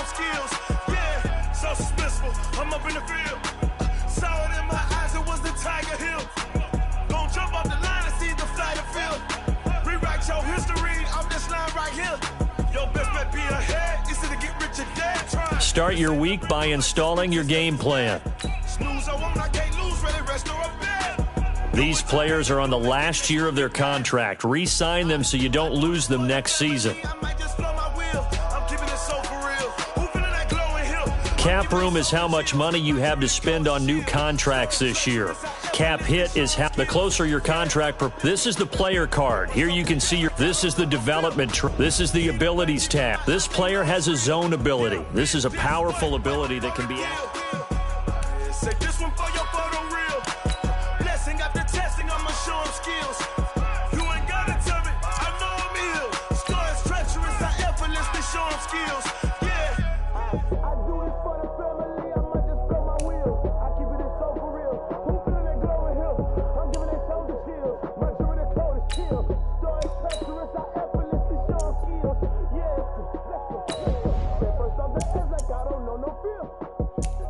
them skills. Yeah, so suspenseful. I'm up in the field. Saw it in my eyes, it was the Tiger Hill. Gon' jump off the line and see the flight of field. Rewrite your history off this line right here. Your best bet be ahead. Easy to get rich or dead. Try. Start your week by installing your game plan. Snooze, I won't, I can't lose. Ready, rest, or up there. These players are on the last year of their contract. Re-sign them so you don't lose them next season. I might just blow my wheel. I'm keeping it so for real. Who feeling that glowing hill? Cap room is how much money you have to spend on new contracts this year. Cap hit is how the closer your contract. This is the player card. Here you can see this is the development. This is the abilities tab. This player has a zone ability. This is a powerful ability that can be active. Say this one for your photo reel. Blessing after testing, I'ma show 'em skills. You ain't gotta tell me, I know I'm ill. Score is treacherous, I effortlessly show 'em skills. Yeah. I do it for the family, I might just blow my wheel. I keep it so for real. Who feeling that glowing hill? I'm giving it soldier chills. My jury the code is chill. Score is treacherous, I effortlessly show 'em skills. Yeah. First off the edge like I don't know no feel.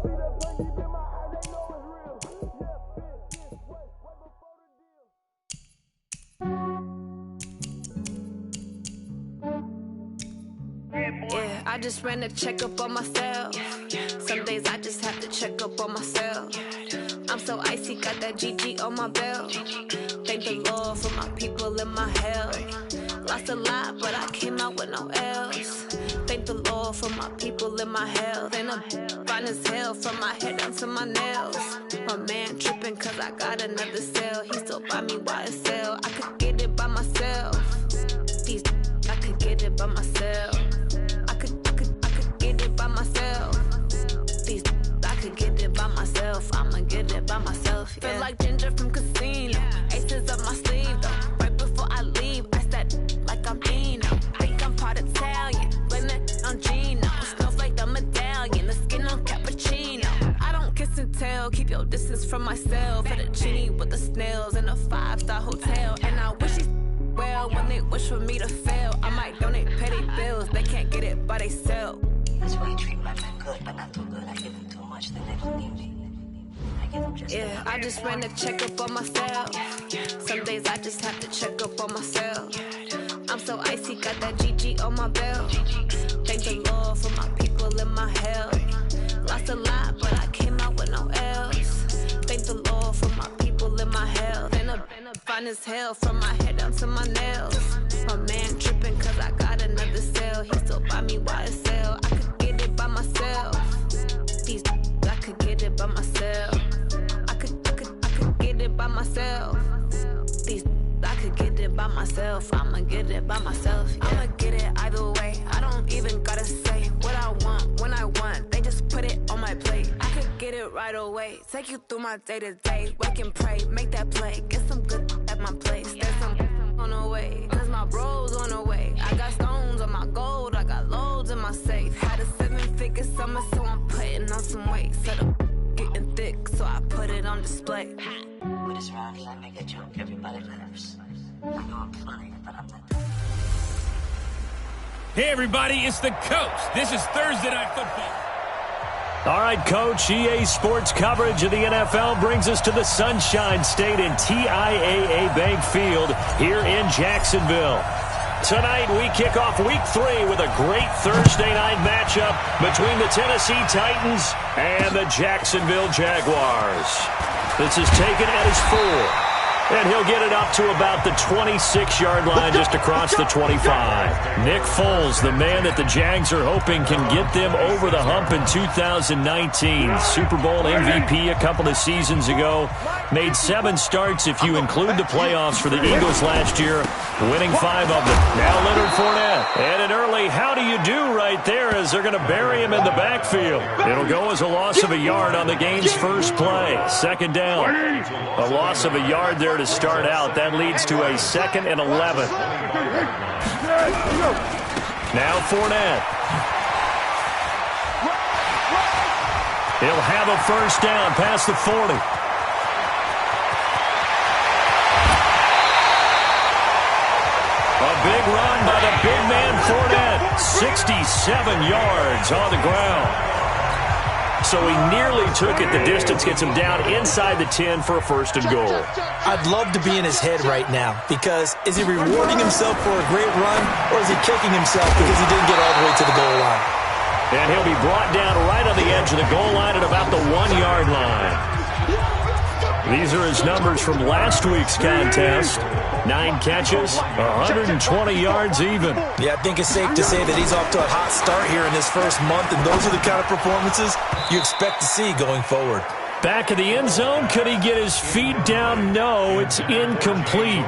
See that pain deep in my eyes, they know it's real. Yeah, this, way before the deal. Yeah, I just ran a checkup on myself. Some days I just have to check up on myself. I'm so icy, got that GG on my belt. Thank the Lord for my people and my health. Lost a lot, but I came out with no L's. Thank the Lord for my people and my health. And I'm fine as hell from my head down to my nails. My man tripping cause I got another cell. He still buy me YSL. I could get it by myself. These I could get it by myself. I could get it by myself. These I could get it by myself. I'ma get it by myself. Yeah. Feel like Ginger from Casino. Aces up my sleeve though. Right before I leave, I said like I'm Dino. Think I'm part Italian. Blame it on Gino. Snowflake the medallion. The skin on cappuccino. I don't kiss and tell. Keep your distance from myself. For the genie with the snails in a 5-star hotel. And I wish he well when they wish for me to fail. I might donate petty bills. They can't get it by theyself. That's why you treat my men good, but not too good. I give them too much, then they don't need me. I give them just Yeah, I just ran a checkup on myself. Some days I just have to check up on myself. I'm so icy, got that GG on my belt. Thank the Lord for my people and my health. Lost a lot, but I came out with no L's. Thank the Lord for my people and my health. And I'm fine as hell from my head down to my nails. My man tripping cause I got another cell. He still buy me YSL. I could get it by myself. These I could get it by myself. I could get it by myself. These I could get it by myself. I'ma get it by myself. Yeah. I'ma get it either way. I don't even gotta say what I want when I want. They just put it on my plate. I could get it right away. Take you through my day to day. Wake and pray, make that play. Get some good at my place. There's some on the way. Cause my bros on the way. I got stones on my gold. I got loads in my safe. Had a 7-figure summer, so I'm putting on some weight. Set up getting thick, so I put it on display. with this round here, I make a joke. Everybody laughs. I know I'm funny, but I'm not. Hey, everybody, it's the Coach. This is Thursday Night Football. All right, Coach, EA Sports coverage of the NFL brings us to the Sunshine State in TIAA Bank Field here in Jacksonville. Tonight, we kick off Week 3 with a great Thursday night matchup between the Tennessee Titans and the Jacksonville Jaguars. This is taken at his 4. And he'll get it up to about the 26-yard line just across the 25. Nick Foles, the man that the Jags are hoping can get them over the hump in 2019. Super Bowl MVP a couple of seasons ago. Made 7 starts if you include the playoffs for the Eagles last year, winning 5 of them. Now Leonard Fournette. And an early how do you do right there as they're going to bury him in the backfield. It'll go as a loss of a yard on the game's first play. Second down. A loss of a yard there to start out. That leads to a 2nd and 11. Now Fournette. He'll have a first down past the 40. A big run by the big man Fournette. 67 yards on the ground. So he nearly took it the distance, gets him down inside the 10 for a 1st and goal. I'd love to be in his head right now, because is he rewarding himself for a great run, or is he kicking himself because he didn't get all the way to the goal line? And he'll be brought down right on the edge of the goal line at about the 1-yard line. These are his numbers from last week's contest. 9 catches, 120 yards even. Yeah, I think it's safe to say that he's off to a hot start here in his first month, and those are the kind of performances you expect to see going forward. Back in the end zone, could he get his feet down? No, it's incomplete.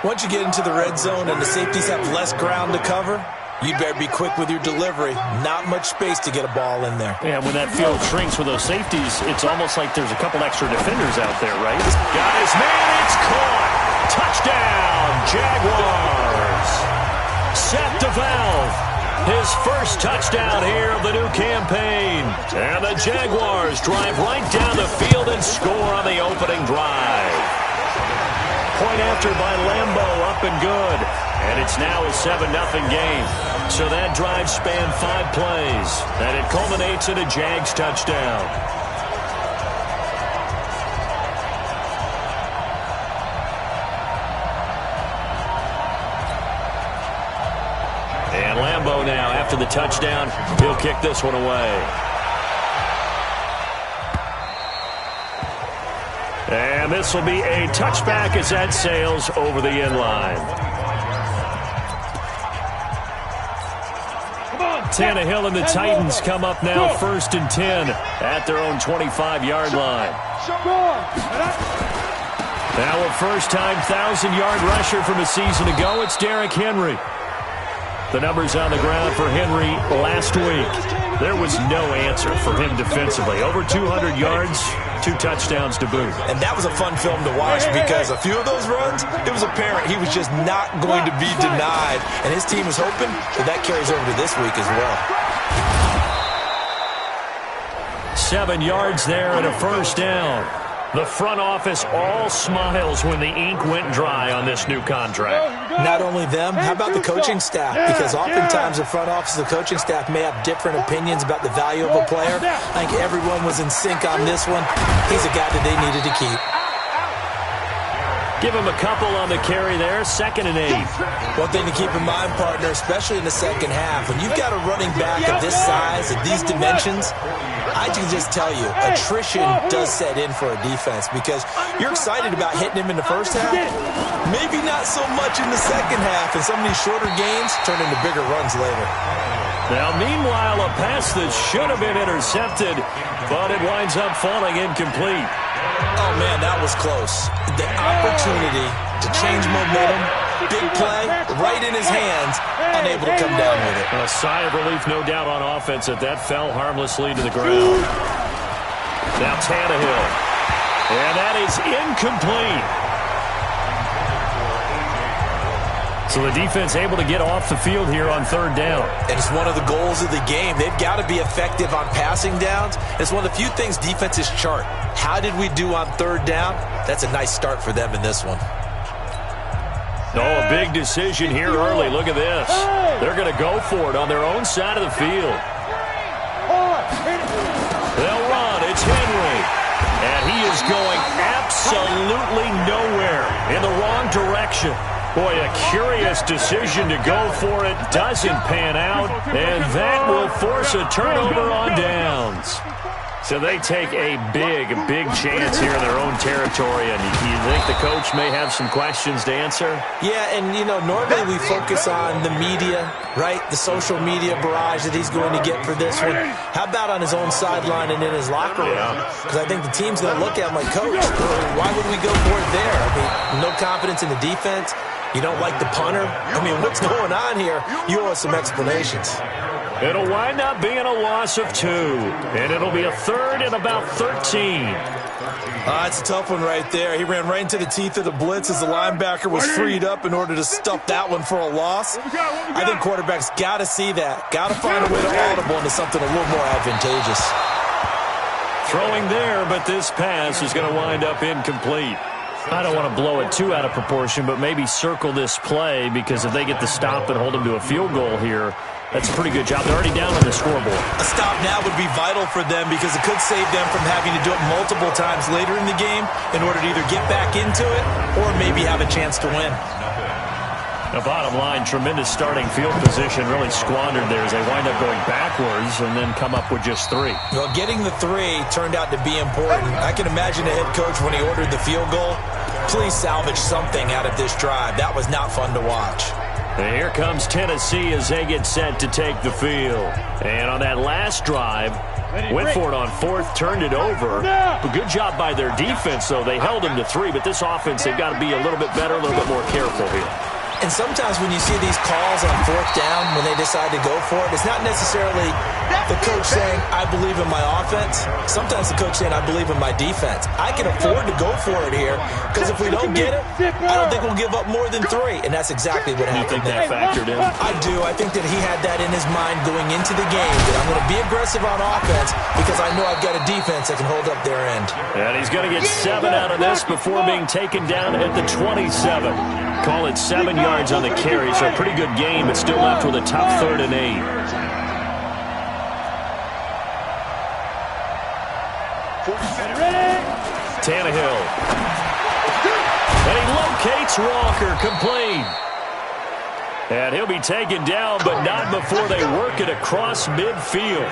Once you get into the red zone and the safeties have less ground to cover, you better be quick with your delivery. Not much space to get a ball in there. Yeah, when that field shrinks with those safeties, it's almost like there's a couple extra defenders out there, right? Got his man, it's caught. Touchdown, Jaguars. Seth DeValve, his first touchdown here of the new campaign. And the Jaguars drive right down the field and score on the opening drive. Point after by Lambo, up and good. And it's now a 7-0 game. So that drive spanned 5 plays. And it culminates in a Jags touchdown. And Lambo now, after the touchdown, he'll kick this one away. And this will be a touchback as that sails over the end line. Tannehill and the Titans come up now 1st and 10 at their own 25-yard line. Now a first-time 1,000-yard rusher from a season ago, it's Derrick Henry. The numbers on the ground for Henry last week. There was no answer for him defensively. Over 200 yards, 2 touchdowns to boot. And that was a fun film to watch, because a few of those runs, it was apparent he was just not going to be denied. And his team was hoping that carries over to this week as well. 7 yards there and a first down. The front office all smiles when the ink went dry on this new contract. Not only them, how about the coaching staff? Because oftentimes the front office, the coaching staff may have different opinions about the value of a player. I think everyone was in sync on this one. He's a guy that they needed to keep. Give him a couple on the carry there, 2nd and 8. One thing to keep in mind, partner, especially in the second half, when you've got a running back of this size, of these dimensions, I can just tell you, attrition does set in for a defense, because you're excited about hitting him in the first half, maybe not so much in the second half, and some of these shorter gains turn into bigger runs later. Now, meanwhile, a pass that should have been intercepted, but it winds up falling incomplete. Oh, man, that was close. The opportunity to change momentum, big play, right in his hands, unable to come down with it. A sigh of relief, no doubt, on offense that fell harmlessly to the ground. Now Tannehill. And that is incomplete. So the defense able to get off the field here on 3rd down. And it's one of the goals of the game. They've got to be effective on passing downs. It's one of the few things defenses chart. How did we do on 3rd down? That's a nice start for them in this one. Oh, a big decision here early. Look at this. They're going to go for it on their own side of the field. They'll run. It's Henry. And he is going absolutely nowhere, in the wrong direction. Boy, a curious decision to go for it. Doesn't pan out. And that will force a turnover on downs. So they take a big chance here in their own territory. And you think the coach may have some questions to answer? Yeah, and, normally we focus on the media, right? The social media barrage that he's going to get for this one. How about on his own sideline and in his locker room? Because I think the team's going to look at him like, Coach, why would we go for it there? I mean, no confidence in the defense. You don't like the punter? I mean, what's going on here? You owe us some explanations. It'll wind up being a loss of 2. And it'll be a 3rd and about 13. It's a tough one right there. He ran right into the teeth of the blitz as the linebacker was freed up in order to stuff that one for a loss. I think quarterbacks got to see that. Got to find a way to audible into something a little more advantageous. Throwing there, but this pass is going to wind up incomplete. I don't want to blow it too out of proportion, but maybe circle this play, because if they get the stop and hold them to a field goal here, that's a pretty good job. They're already down on the scoreboard. A stop now would be vital for them because it could save them from having to do it multiple times later in the game in order to either get back into it or maybe have a chance to win. The bottom line, tremendous starting field position, really squandered there as they wind up going backwards and then come up with just 3. Well, getting the 3 turned out to be important. I can imagine the head coach when he ordered the field goal. Please salvage something out of this drive. That was not fun to watch. And here comes Tennessee as they get set to take the field. And on that last drive, went for it on 4th, turned it over. But good job by their defense, though. They held them to 3, but this offense, they've got to be a little bit better, a little bit more careful here. And sometimes when you see these calls on 4th down, when they decide to go for it, it's not necessarily the coach saying, I believe in my offense. Sometimes the coach saying, I believe in my defense. I can afford to go for it here because if we don't get it, I don't think we'll give up more than 3. And that's exactly what happened. You think that factored in? I do. I think that he had that in his mind going into the game, that I'm going to be aggressive on offense because I know I've got a defense that can hold up their end. And he's going to get 7 out of this before being taken down at the 27. Call it 7 yards on the carry, so a pretty good game, but still left with a tough 3rd and 8. Tannehill. And he locates Walker, complete. And he'll be taken down, but not before they work it across midfield.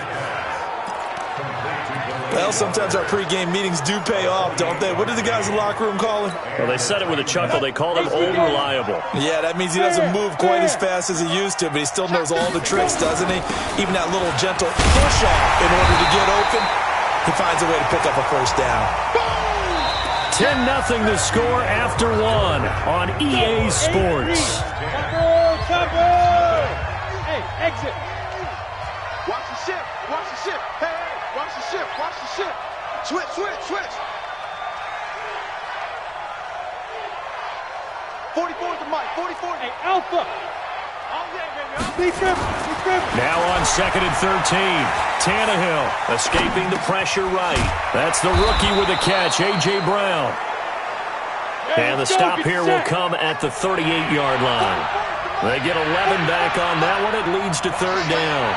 Well, sometimes our pregame meetings do pay off, don't they? What do the guys in the locker room call him? Well, they said it with a chuckle. They call him Old Reliable. Yeah, that means he doesn't move quite as fast as he used to, but he still knows all the tricks, doesn't he? Even that little gentle push-off in order to get open, he finds a way to pick up a 1st down. 10-0 the score after 1 on EA Sports. Hey, exit. Watch the ship. Watch the ship. Hey, watch the ship. Watch the ship. Switch, switch, switch. 44 is the mic. 44. Hey, Alpha. Now on 2nd and 13. Tannehill escaping the pressure right. That's the rookie with the catch, A.J. Brown. And the stop here will come at the 38-yard line. They get 11 back on that one. It leads to 3rd down.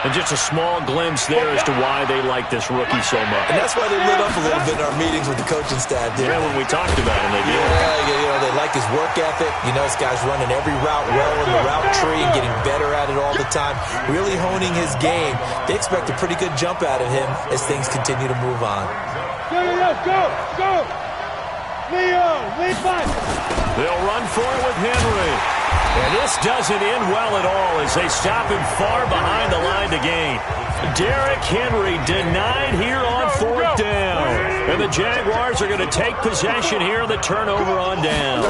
And just a small glimpse there as to why they like this rookie so much. And that's why they lit up a little bit in our meetings with the coaching staff. Yeah, when we talked about him, they did. Yeah, they like his work ethic. You know, this guy's running every route well in the route tree and getting better at it all the time, really honing his game. They expect a pretty good jump out of him as things continue to move on. Go! Leo, lead back. They'll run for it with Henry. And this doesn't end well at all as they stop him far behind the line to gain. Derrick Henry denied here on 4th down. And the Jaguars are going to take possession here on the turnover on downs.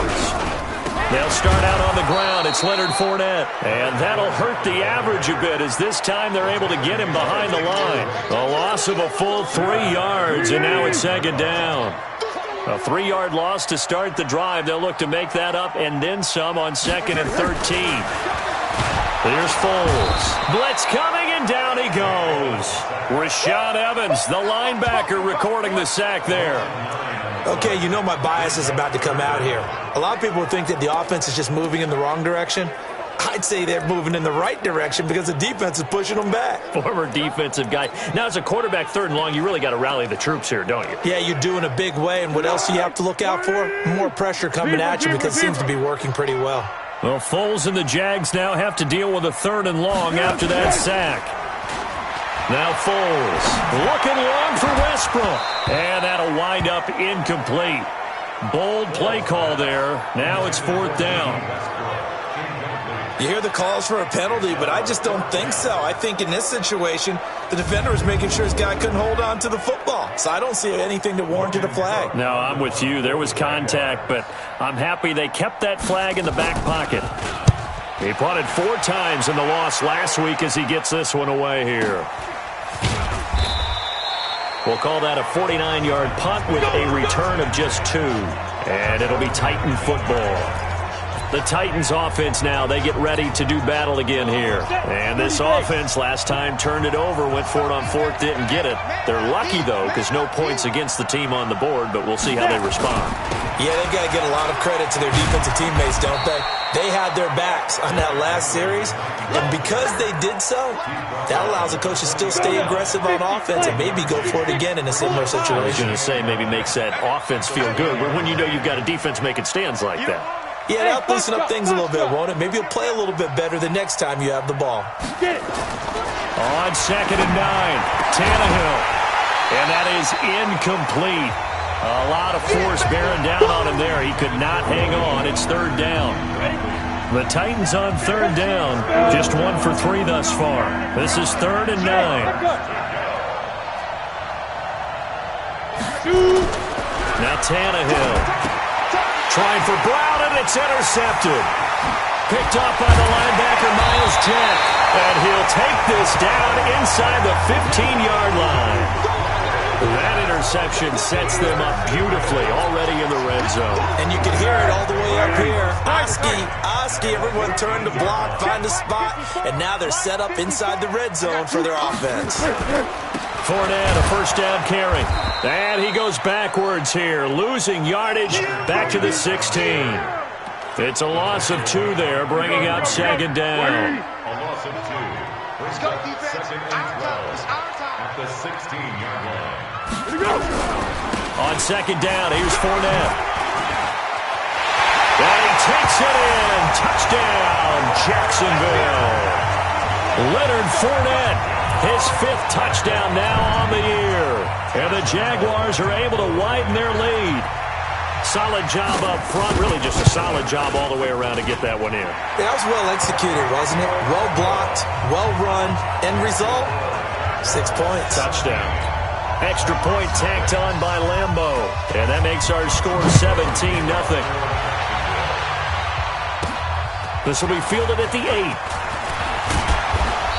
They'll start out on the ground. It's Leonard Fournette. And that'll hurt the average a bit as this time they're able to get him behind the line. A loss of a full 3 yards, and now it's 2nd down. A 3-yard loss to start the drive. They'll look to make that up and then some on 2nd and 13. Here's Foles. Blitz coming, and down he goes. Rashaan Evans, the linebacker, recording the sack there. Okay, you know my bias is about to come out here. A lot of people think that the offense is just moving in the wrong direction. I'd say they're moving in the right direction because the defense is pushing them back. Former defensive guy. Now, as a quarterback, 3rd and long, you really got to rally the troops here, don't you? Yeah, you do in a big way. And what else do you have to look out for? More pressure coming at you because it seems to be working pretty well. Well, Foles and the Jags now have to deal with a 3rd and long after that sack. Now Foles looking long for Westbrook. And that'll wind up incomplete. Bold play call there. Now it's 4th down. You hear the calls for a penalty, but I just don't think so. I think in this situation, the defender was making sure his guy couldn't hold on to the football. So I don't see anything to warrant a flag. No, I'm with you. There was contact, but I'm happy they kept that flag in the back pocket. He punted 4 times in the loss last week as he gets this one away here. We'll call that a 49-yard punt with a return of just 2. And it'll be Titan football. The Titans offense now, they get ready to do battle again here. And this offense last time turned it over, went for it on fourth, didn't get it. They're lucky, though, because no points against the team on the board, but we'll see how they respond. Yeah, they've got to get a lot of credit to their defensive teammates, don't they? They had their backs on that last series, and because they did so, that allows the coach to still stay aggressive on offense and maybe go for it again in a similar situation. I was going to say maybe makes that offense feel good, but when you know you've got a defense making stands like that. Yeah, that'll loosen up things a little bit, won't it? Maybe you'll play a little bit better the next time you have the ball. On 2nd and 9, Tannehill. And that is incomplete. A lot of force bearing down on him there. He could not hang on. It's 3rd down. The Titans on 3rd down. Just 1 for 3 thus far. This is 3rd and 9. Now Tannehill. Trying for Brown, and it's intercepted. Picked off by the linebacker, Myles Jack. And he'll take this down inside the 15-yard line. That interception sets them up beautifully already in the red zone. And you can hear it all the way up here. Oski, everyone turned to block, find a spot, and now they're set up inside the red zone for their offense. Fournette, a first down carry. And he goes backwards here, losing yardage back to the 16. It's a loss of 2 there, bringing up 2nd down. A loss of 2. Let's go, defense. At the 16-yard line. Here we go. On 2nd down, here's Fournette. And he takes it in. Touchdown, Jacksonville. Leonard Fournette. His 5th touchdown now on the year. And the Jaguars are able to widen their lead. Solid job up front. Really just a solid job all the way around to get that one in. That was well executed, wasn't it? Well blocked, well run. End result, 6 points. Touchdown. Extra point tacked on by Lambeau. And that makes our score 17-0. This will be fielded at the 8.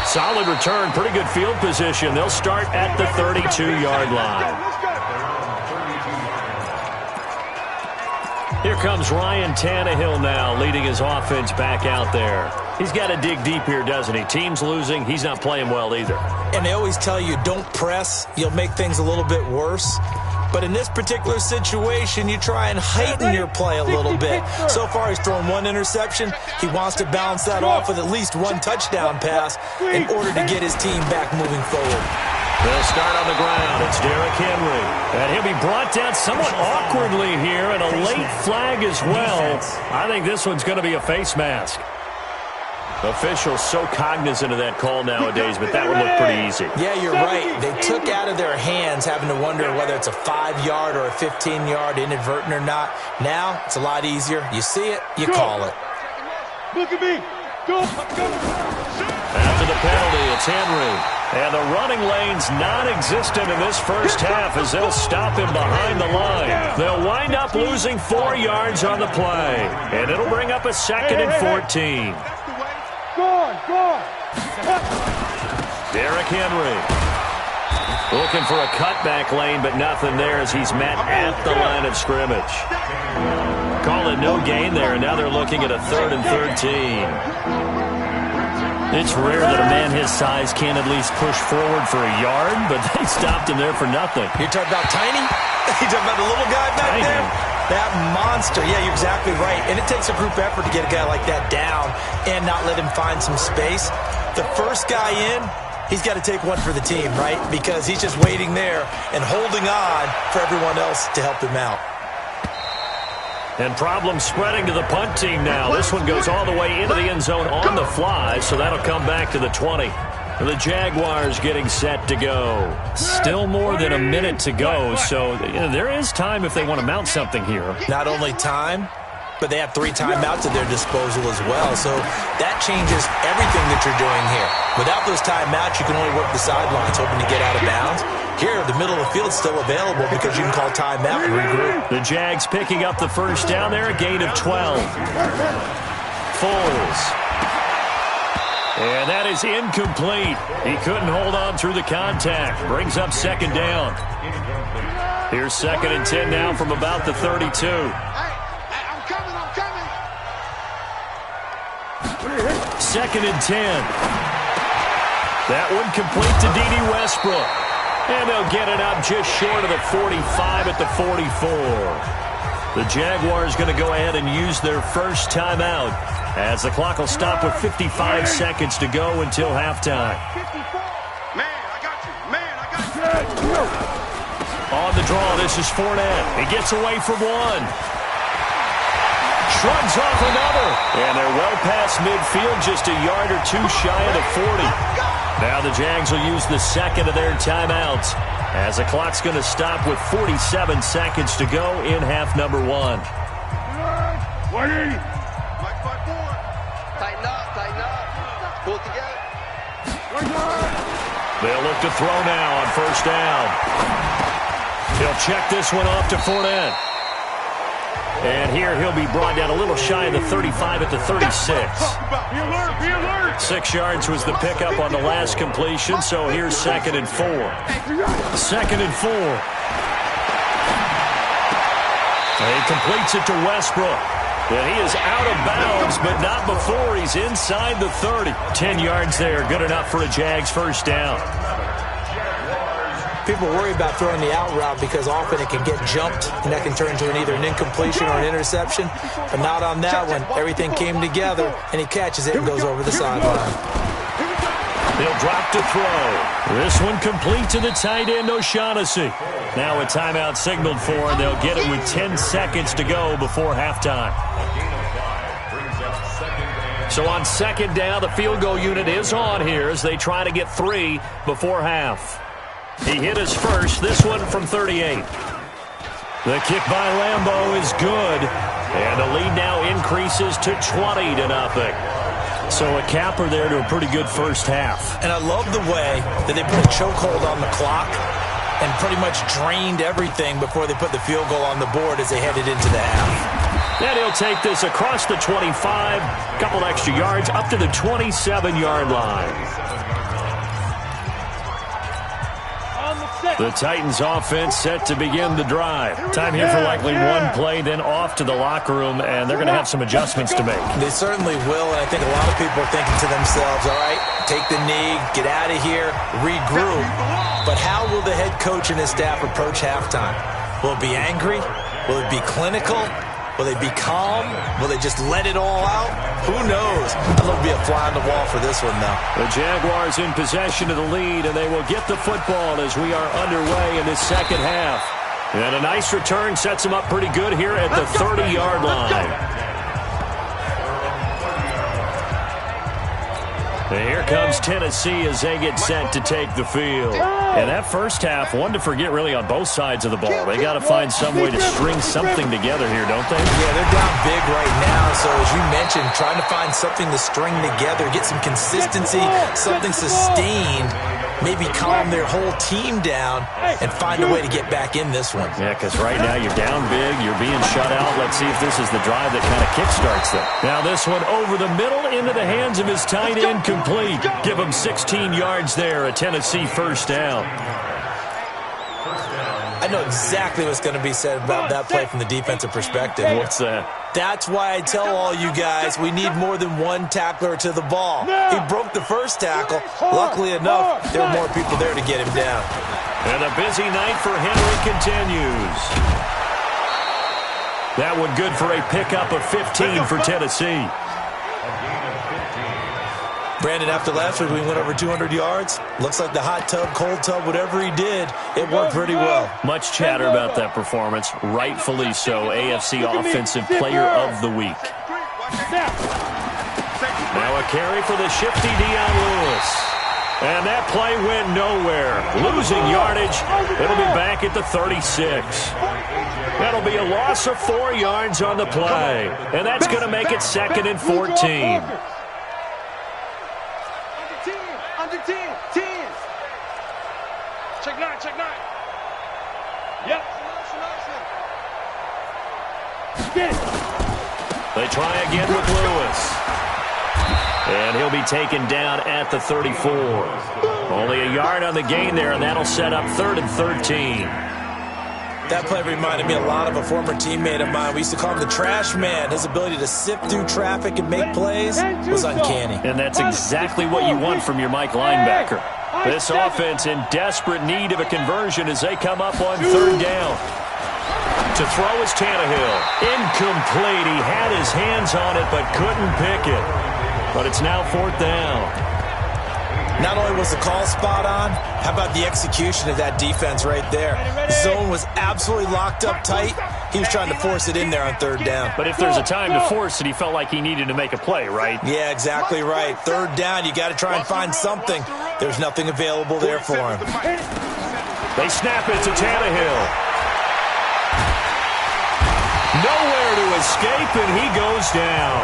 Solid return, pretty good field position. They'll start at the 32-yard line. Here comes Ryan Tannehill now, leading his offense back out there. He's got to dig deep here, doesn't he? Team's losing. He's not playing well either. And they always tell you, don't press. You'll make things a little bit worse. But in this particular situation, you try and heighten your play a little bit. So far, he's thrown 1 interception. He wants to bounce that off with at least 1 touchdown pass in order to get his team back moving forward. They'll start on the ground. It's Derrick Henry. And he'll be brought down somewhat awkwardly here, and a late flag as well. I think this one's going to be a face mask. Officials so cognizant of that call nowadays, but that would look pretty easy. Yeah, you're right. They took out of their hands having to wonder whether it's a 5-yard or a 15-yard, inadvertent or not. Now, it's a lot easier. You see it, you call it. Look at me. Go. After the penalty, it's Henry. And the running lane's non-existent in this first half as they'll stop him behind the line. They'll wind up losing 4 yards on the play. And it'll bring up a 2nd and 14. Go on. Derrick Henry looking for a cutback lane, but nothing there as he's met at the line of scrimmage. Call it no gain there, and now they're looking at a 3rd and 13. It's rare that a man his size can't at least push forward for a yard, but they stopped him there for nothing. You're talking about Tiny? You're talking about the little guy back there? That monster. Yeah, you're exactly right. And it takes a group effort to get a guy like that down and not let him find some space. The first guy in, he's got to take one for the team, right? Because he's just waiting there and holding on for everyone else to help him out. And problems spreading to the punt team now. This one goes all the way into the end zone on the fly, so that'll come back to the 20. The Jaguars getting set to go. Still more than a minute to go, so there is time if they want to mount something here. Not only time, but they have 3 timeouts at their disposal as well, so that changes everything that you're doing here. Without those timeouts, you can only work the sidelines, hoping to get out of bounds. Here, the middle of the field's still available because you can call timeout and regroup. The Jags picking up the first down there, a gain of 12. Foles. And that is incomplete. He couldn't hold on through the contact. Brings up 2nd down. Here's 2nd and 10 now from about the 32. I'm coming. 2nd and 10. That one complete to Dede Westbrook. And they'll get it up just short of the 45 at the 44. The Jaguars going to go ahead and use their first timeout as the clock will stop with 55 seconds to go until halftime. Man, I got you. Man, I got you. On the draw, this is Fournette. He gets away from one. Shrugs off another. And they're well past midfield, just a yard or two shy of the 40. Now the Jags will use the second of their timeouts as the clock's going to stop with 47 seconds to go in half number 1. 180. Mike 5-4. Tighten up. Pull it together. They'll look to throw now on first down. He'll check this one off to Fournette. And here he'll be brought down a little shy of the 35 at the 36. Be alert, be alert. 6 yards was the pickup on the last completion, so here's 2nd and 4. 2nd and 4. He completes it to Westbrook. And he is out of bounds, but not before he's inside the 30. 10 yards there, good enough for a Jags first down. People worry about throwing the out route because often it can get jumped, and that can turn into either an incompletion or an interception. But not on that one. Everything came together, and he catches it and goes over the sideline. They'll drop to throw. This one complete to the tight end, O'Shaughnessy. Now a timeout signaled for, and they'll get it with 10 seconds to go before halftime. So on 2nd down, the field goal unit is on here as they try to get 3 before half. He hit his first, this one from 38. The kick by Lambeau is good, and the lead now increases to 20-0. So a capper there to a pretty good first half. And I love the way that they put a chokehold on the clock and pretty much drained everything before they put the field goal on the board as they headed into the half. Then he'll take this across the 25, couple extra yards, up to the 27-yard line. The Titans offense set to begin the drive. Time here for likely one play, then off to the locker room, and they're going to have some adjustments to make. They certainly will, and I think a lot of people are thinking to themselves, all right, take the knee, get out of here, regroup. But how will the head coach and his staff approach halftime? Will it be angry? Will it be clinical? Will they be calm? Will they just let it all out? Who knows? I'd love to be a fly on the wall for this one, though. The Jaguars in possession of the lead, and they will get the football as we are underway in this second half. And a nice return sets them up pretty good here at the 30-yard line. And here comes Tennessee as they get set to take the field. And that first half, one to forget really on both sides of the ball. They got to find some way to string something together here, don't they? Yeah, they're down big right now. So as you mentioned, trying to find something to string together, get some consistency, something sustained, maybe calm their whole team down and find a way to get back in this one. Yeah, because right now you're down big, you're being shut out. Let's see if this is the drive that kind of kickstarts them. Now this one over the middle into the hands of his tight end, complete. Give him 16 yards there, a Tennessee first down. I know exactly what's going to be said about that play from the defensive perspective. What's that? That's why I tell all you guys we need more than one tackler to the ball. He broke the first tackle. Luckily enough, there were more people there to get him down. And a busy night for Henry continues. That one good for a pickup of 15 for Tennessee. Brandon, after last week we went over 200 yards. Looks like the hot tub, cold tub, whatever he did, it worked pretty well. Much chatter about that performance. Rightfully so. AFC Offensive Player of the Week. Now a carry for the shifty Dion Lewis. And that play went nowhere. Losing yardage. It'll be back at the 36. That'll be a loss of 4 yards on the play. And that's going to make it 2nd and 14. Under 10. Check nine. Yep. They try again with Lewis. And he'll be taken down at the 34. Only a yard on the gain there, and that'll set up 3rd and 13. That play reminded me a lot of a former teammate of mine. We used to call him the trash man. His ability to sift through traffic and make plays was uncanny. And that's exactly what you want from your Mike linebacker. This offense in desperate need of a conversion as they come up on third down. To throw is Tannehill. Incomplete. He had his hands on it but couldn't pick it. But it's now fourth down. Not only was the call spot on, how about the execution of that defense right there? The zone was absolutely locked up tight. He was trying to force it in there on third down. But if there's a time to force it, he felt like he needed to make a play, right? Yeah, exactly right. Third down, you got to try and find something. There's nothing available there for him. They snap it to Tannehill. Nowhere to escape, and he goes down.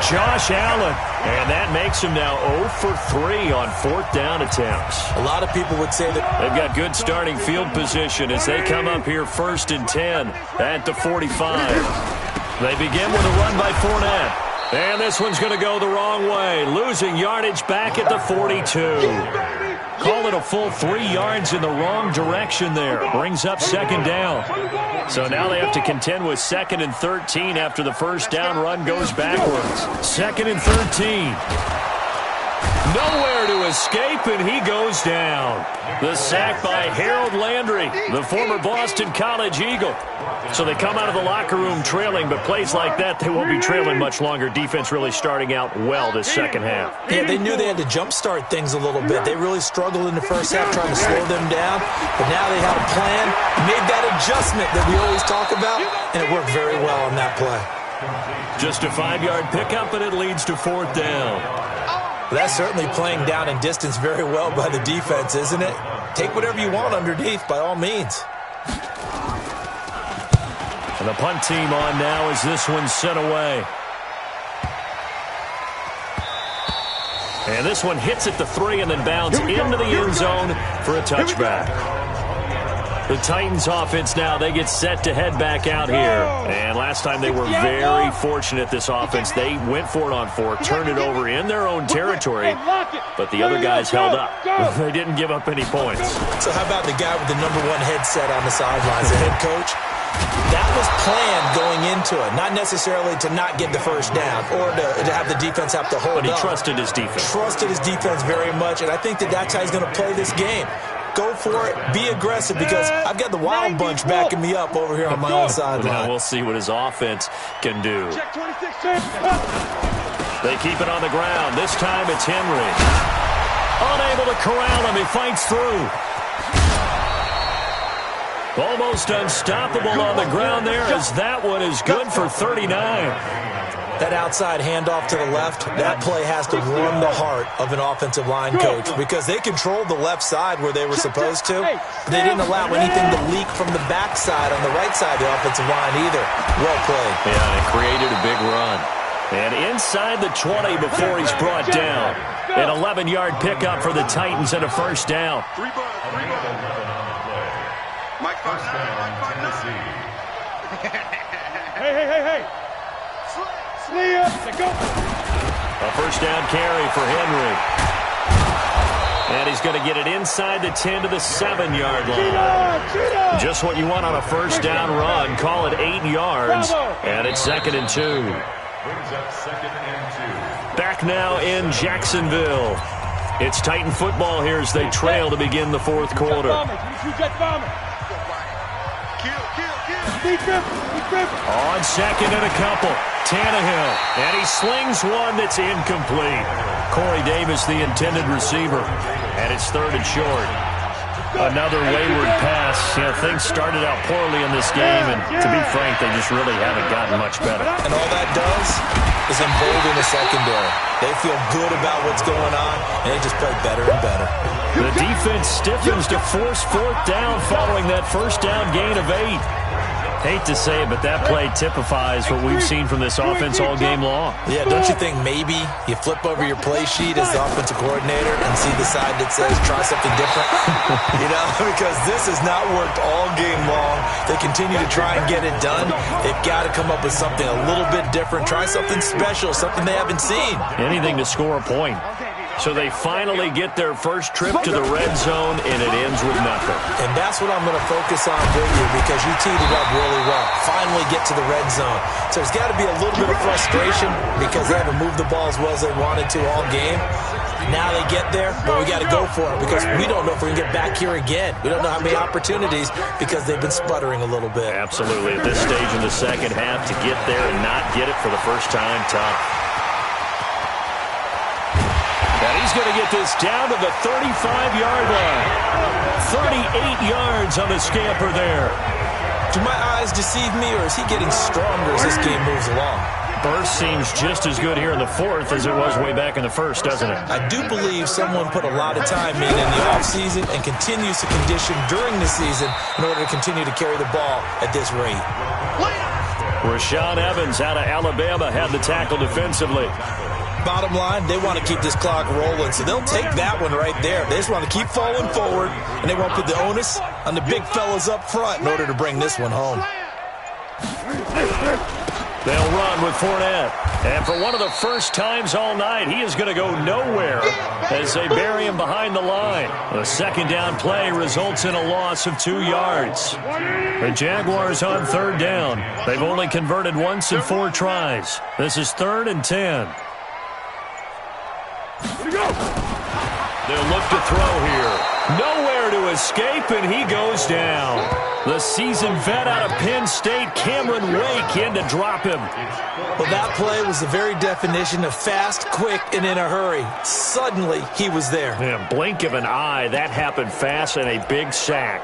Josh Allen. And that makes him now 0 for 3 on fourth down attempts. A lot of people would say that they've got good starting field position as they come up here first and 10 at the 45. They begin with a run by Fournette. And this one's going to go the wrong way. Losing yardage back at the 42. Call it a full 3 yards in the wrong direction there. Brings up second down. So now they have to contend with 2nd and 13 after the first down run goes backwards. 2nd and 13. Nowhere to escape, and he goes down. The sack by Harold Landry, the former Boston College Eagle. So they come out of the locker room trailing, but plays like that, they won't be trailing much longer. Defense really starting out well this second half. Yeah, they knew they had to jumpstart things a little bit. They really struggled in the first half trying to slow them down, but now they had a plan, made that adjustment that we always talk about, and it worked very well on that play. Just a 5-yard pickup, and it leads to fourth down. Well, that's certainly playing down in distance very well by the defense, isn't it? Take whatever you want underneath, by all means. And the punt team on now as this one's sent away. And this one hits at the 3 and then bounds into the end zone for a touchback. The Titans offense now, they get set to head back out here. And last time they were very fortunate, this offense. They went for it on 4, turned it over in their own territory, but the other guys held up. They didn't give up any points. So how about the guy with the number 1 headset on the sidelines, the head coach? That was planned going into it, not necessarily to not get the first down or to have the defense have to hold up. But he trusted his defense. Trusted his defense very much, and I think that's how he's going to play this game. Go for it. Be aggressive because I've got the wild bunch backing me up over here on my own sideline. Now we'll see what his offense can do. They keep it on the ground. This time it's Henry. Unable to corral him. He fights through. Almost unstoppable on the ground there as that one is good for 39. That outside handoff to the left, that play has to warm the heart of an offensive line coach because they controlled the left side where they were supposed to. They didn't allow anything to leak from the backside on the right side of the offensive line either. Well played. Yeah, it created a big run. And inside the 20 before he's brought down. An 11-yard pickup for the Titans and a first down. Hey. A first down carry for Henry. And he's going to get it inside the 10 to the 7-yard line. Just what you want on a first down run. Call it 8 yards. And it's 2nd and 2. Back now in Jacksonville. It's Titan football here as they trail to begin the fourth quarter. On second and a couple. Tannehill. And he slings one that's incomplete. Corey Davis, the intended receiver. And it's 3rd and short. Another wayward pass. You know, things started out poorly in this game, and to be frank, they just really haven't gotten much better. And all that does is embolden the secondary. They feel good about what's going on, and they just play better and better. The defense stiffens to force fourth down following that first down gain of 8. Hate to say it, but that play typifies what we've seen from this offense all game long. Yeah, don't you think maybe you flip over your play sheet as the offensive coordinator and see the side that says try something different? You know, because this has not worked all game long. They continue to try and get it done. They've got to come up with something a little bit different. Try something special, something they haven't seen. Anything to score a point. So they finally get their first trip to the red zone, and it ends with nothing. And that's what I'm going to focus on with you, because you teed it up really well. Finally get to the red zone. So there's got to be a little bit of frustration because they haven't moved the ball as well as they wanted to all game. Now they get there, but we got to go for it because we don't know if we can get back here again. We don't know how many opportunities because they've been sputtering a little bit. Absolutely. At this stage in the second half, to get there and not get it for the first time, tough. And he's going to get this down to the 35-yard line. 38 yards on the scamper there. Do my eyes deceive me, or is he getting stronger as this game moves along? Burst seems just as good here in the fourth as it was way back in the first, doesn't it? I do believe someone put a lot of time in the offseason and continues to condition during the season in order to continue to carry the ball at this rate. Rashaan Evans out of Alabama had the tackle defensively. Bottom line, they want to keep this clock rolling, so they'll take that one right there. They just want to keep falling forward, and they won't put the onus on the big fellas up front in order to bring this one home. They'll run with Fournette. And for one of the first times all night, he is going to go nowhere as they bury him behind the line. The second down play results in a loss of 2 yards. The Jaguars on third down. They've only converted once in 4 tries. This is 3rd and 10. They'll look to throw here. Nowhere to escape, and he goes down. The seasoned vet out of Penn State, Cameron Wake, in to drop him. Well, that play was the very definition of fast, quick, and in a hurry. Suddenly, he was there. In a blink of an eye, that happened fast, and a big sack.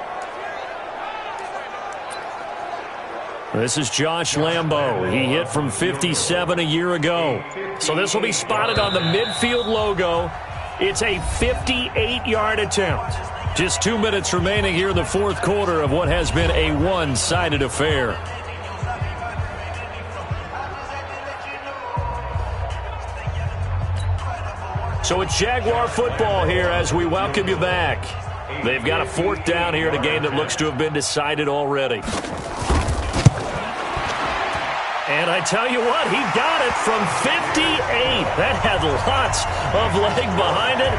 This is Josh Lambo. He hit from 57 a year ago. So this will be spotted on the midfield logo. It's a 58-yard attempt. Just 2 minutes remaining here in the fourth quarter of what has been a one-sided affair. So it's Jaguar football here as we welcome you back. They've got a 4th down here in a game that looks to have been decided already. And I tell you what, he got it from 58. That had lots of leg behind it.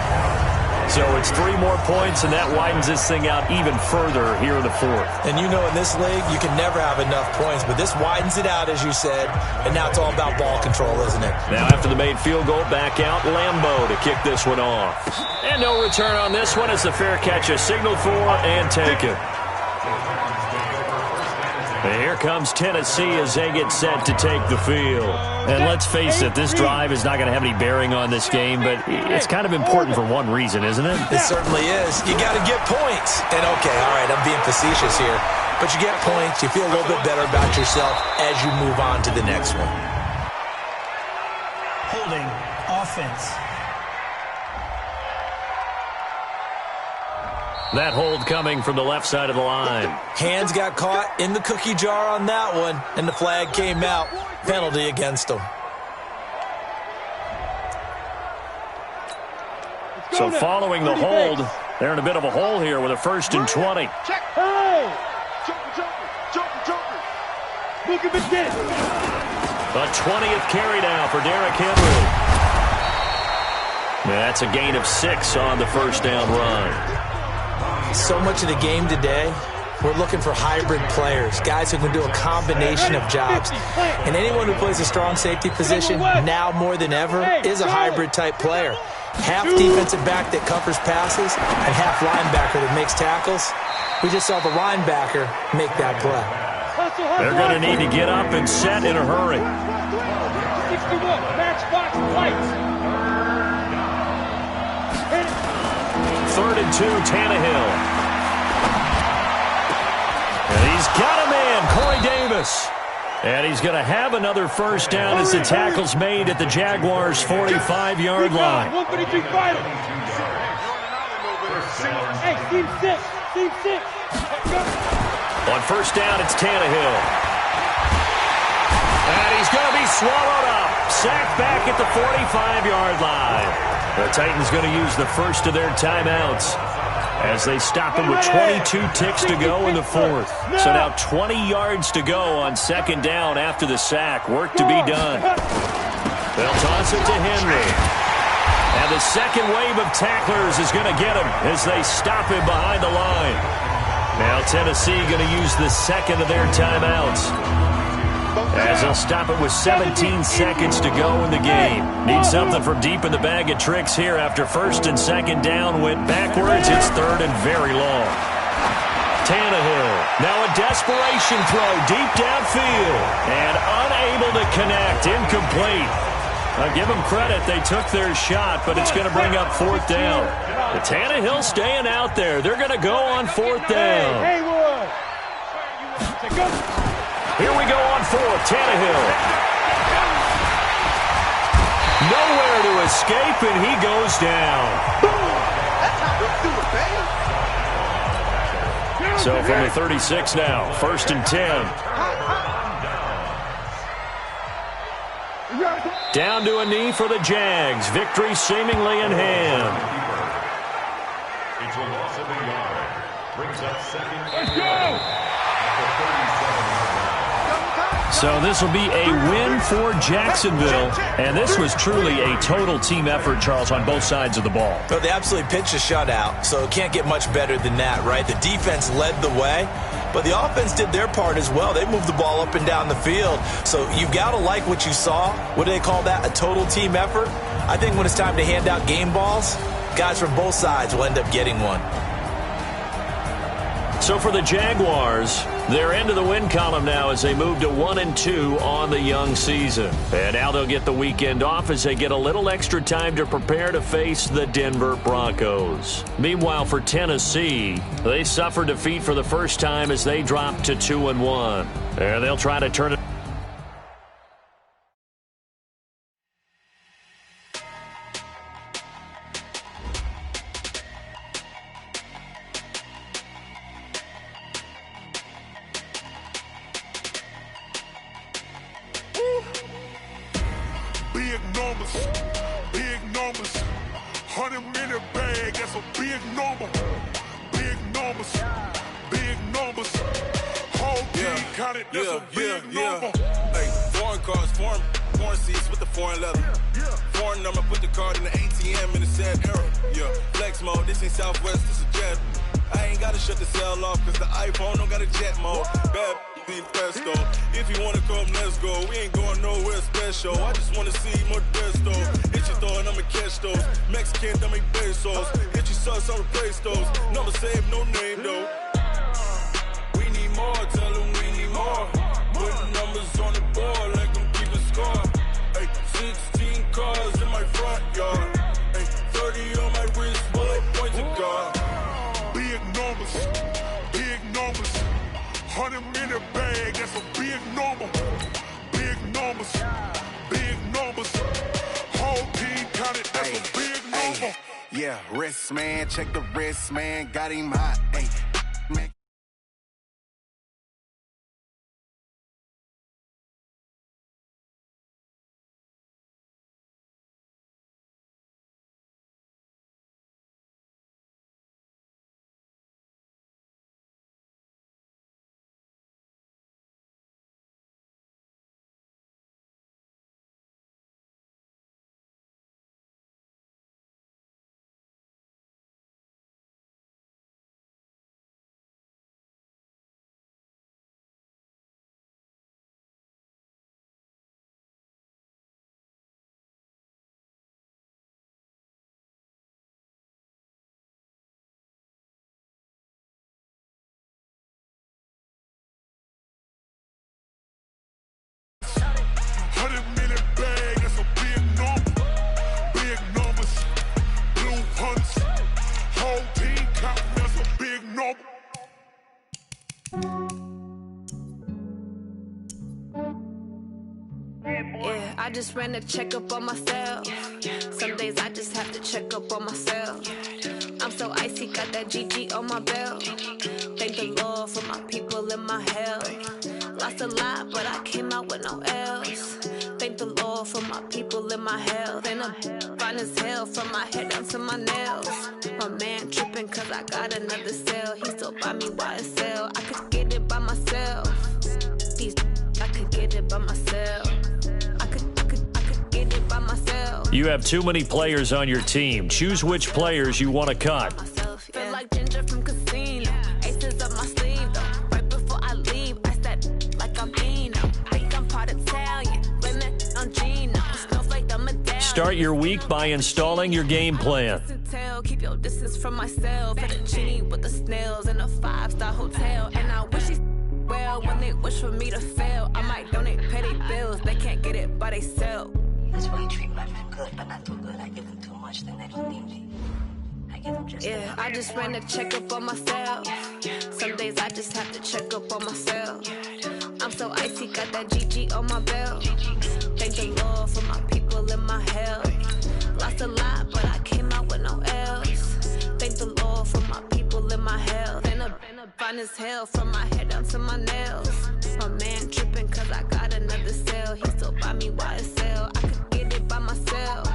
So it's 3 more points, and that widens this thing out even further here in the fourth. And you know in this league, you can never have enough points, but this widens it out, as you said, and now it's all about ball control, isn't it? Now after the made field goal, back out Lambo to kick this one off. And no return on this one as the fair catch is signaled for and taken. And here comes Tennessee as they get set to take the field. And let's face it, this drive is not going to have any bearing on this game, but it's kind of important for one reason, isn't it? It certainly is. You got to get points. And okay, all right, I'm being facetious here, but you get points, you feel a little bit better about yourself as you move on to the next one. Holding offense. That hold coming from the left side of the line. Hands got caught in the cookie jar on that one, and the flag came out. Penalty against them. So following the hold, they're in a bit of a hole here with a 1st and 20. Check. Hey! Joker. Look at the kid. A 20th carry down for Derrick Henry. That's a gain of 6 on the first down run. So much of the game today, we're looking for hybrid players, guys who can do a combination of jobs. And anyone who plays a strong safety position, now more than ever, is a hybrid-type player. Half defensive back that covers passes and half linebacker that makes tackles. We just saw the linebacker make that play. They're going to need to get up and set in a hurry. 61, matchbox lights. 3rd and 2, Tannehill. And he's got a man, Corey Davis. And he's going to have another first down as the tackle's made at the Jaguars' 45-yard line. 133 fighter. Hey, team 6. On first down, it's Tannehill. And he's going to be swallowed up. Sacked back at the 45-yard line. The Titans going to use the first of their timeouts as they stop him with 22 ticks to go in the fourth. So now 20 yards to go on second down after the sack. Work to be done. They'll toss it to Henry. And the second wave of tacklers is going to get him as they stop him behind the line. Now Tennessee going to use the second of their timeouts, as they'll stop it with 17 seconds to go in the game. Need something from deep in the bag of tricks here after first and second down went backwards. It's third and very long. Tannehill, now a desperation throw deep downfield, and unable to connect, incomplete. I'll give them credit, they took their shot, but it's going to bring up fourth down. The Tannehill staying out there. They're going to go on fourth down. Here we go on fourth. Tannehill. Nowhere to escape, and he goes down. That's how we do it, baby. So from the 36 now, first and 10. Down to a knee for the Jags. Victory seemingly in hand. It's a loss of a yard. Brings up second. Let's go! So this will be a win for Jacksonville, and this was truly a total team effort, Charles, on both sides of the ball. Well, they absolutely pitched a shutout, so it can't get much better than that, right? The defense led the way, but the offense did their part as well. They moved the ball up and down the field, so you've got to like what you saw. What do they call that? A total team effort? I think when it's time to hand out game balls, guys from both sides will end up getting one. So for the Jaguars, they're into the win column now as they move to 1-2 on the young season. And now they'll get the weekend off as they get a little extra time to prepare to face the Denver Broncos. Meanwhile, for Tennessee, they suffered defeat for the first time as they dropped to 2-1. And they'll try to turn it. Big numbers, 100-minute bag, that's a big number. Big numbers, whole team counted, that's a big number. Hey, foreign cars, foreign seats with the foreign leather. Foreign number, put the card in the ATM in the sad era. Yeah, flex mode, this ain't Southwest, this is jet. I ain't gotta shut the cell off, cause the iPhone don't got a jet mode. Bad be presto. If you wanna come, let's go. We ain't going nowhere special. I just wanna see more Modesto. Hit your throw and I'ma catch those. Mexican, I make pesos. Hit your sauce, I'll replace those. Never save no name though. We need more, tell them we need more. Putting numbers on the board like I'm keeping score. Hey, 16 cars in my front yard. Hey, 30 on my wrist, bullet points of God. Big numbers, 100-minute bag, that's a big number. Big numbers, whole team counted, that's a big number. Yeah, wrist man, check the wrist man, got him hot, ayy. Yeah, I just ran a checkup on myself. Some days I just have to check up on myself. I'm so icy, got that GG on my belt. Thank the Lord for my people and my health. Lost a lot, but I came out with no L's. Thank the Lord for my people and my health. And I'm fine as hell from my head down to my nails. My man tripping cause I got another cell. He still buy me YSL. I could get it by myself. I could get it by myself. I could get it by myself. myself. You have too many players on your team. Choose which players you want to cut. Feel like Ginger from Casino. Aces up my sleeve, though. Right before I leave, I said like I'm Eno. Think I'm part Italian. Blame it on Gino. Snowflake, I'm a down. Start your week by installing your game plan. Keep your distance from myself. At a genie with the snails in a 5-star hotel. And I wish he well when they wish for me to fail. I might donate petty bills. They can't get it by themselves. That's why you treat my men good, but not too good. I give them too much, then they don't need me. I give them just enough. I just ran a checkup on myself. Some days I just have to check up on myself. I'm so icy, got that GG on my belt. Thank the Lord for my people in my health. Lost a lot, but I came out with no else. Thank the Lord for my people in my health. And a fine as hell from my head down to my nails. My man tripping cause I got another cell. He still buy me YSL. I could get it by myself.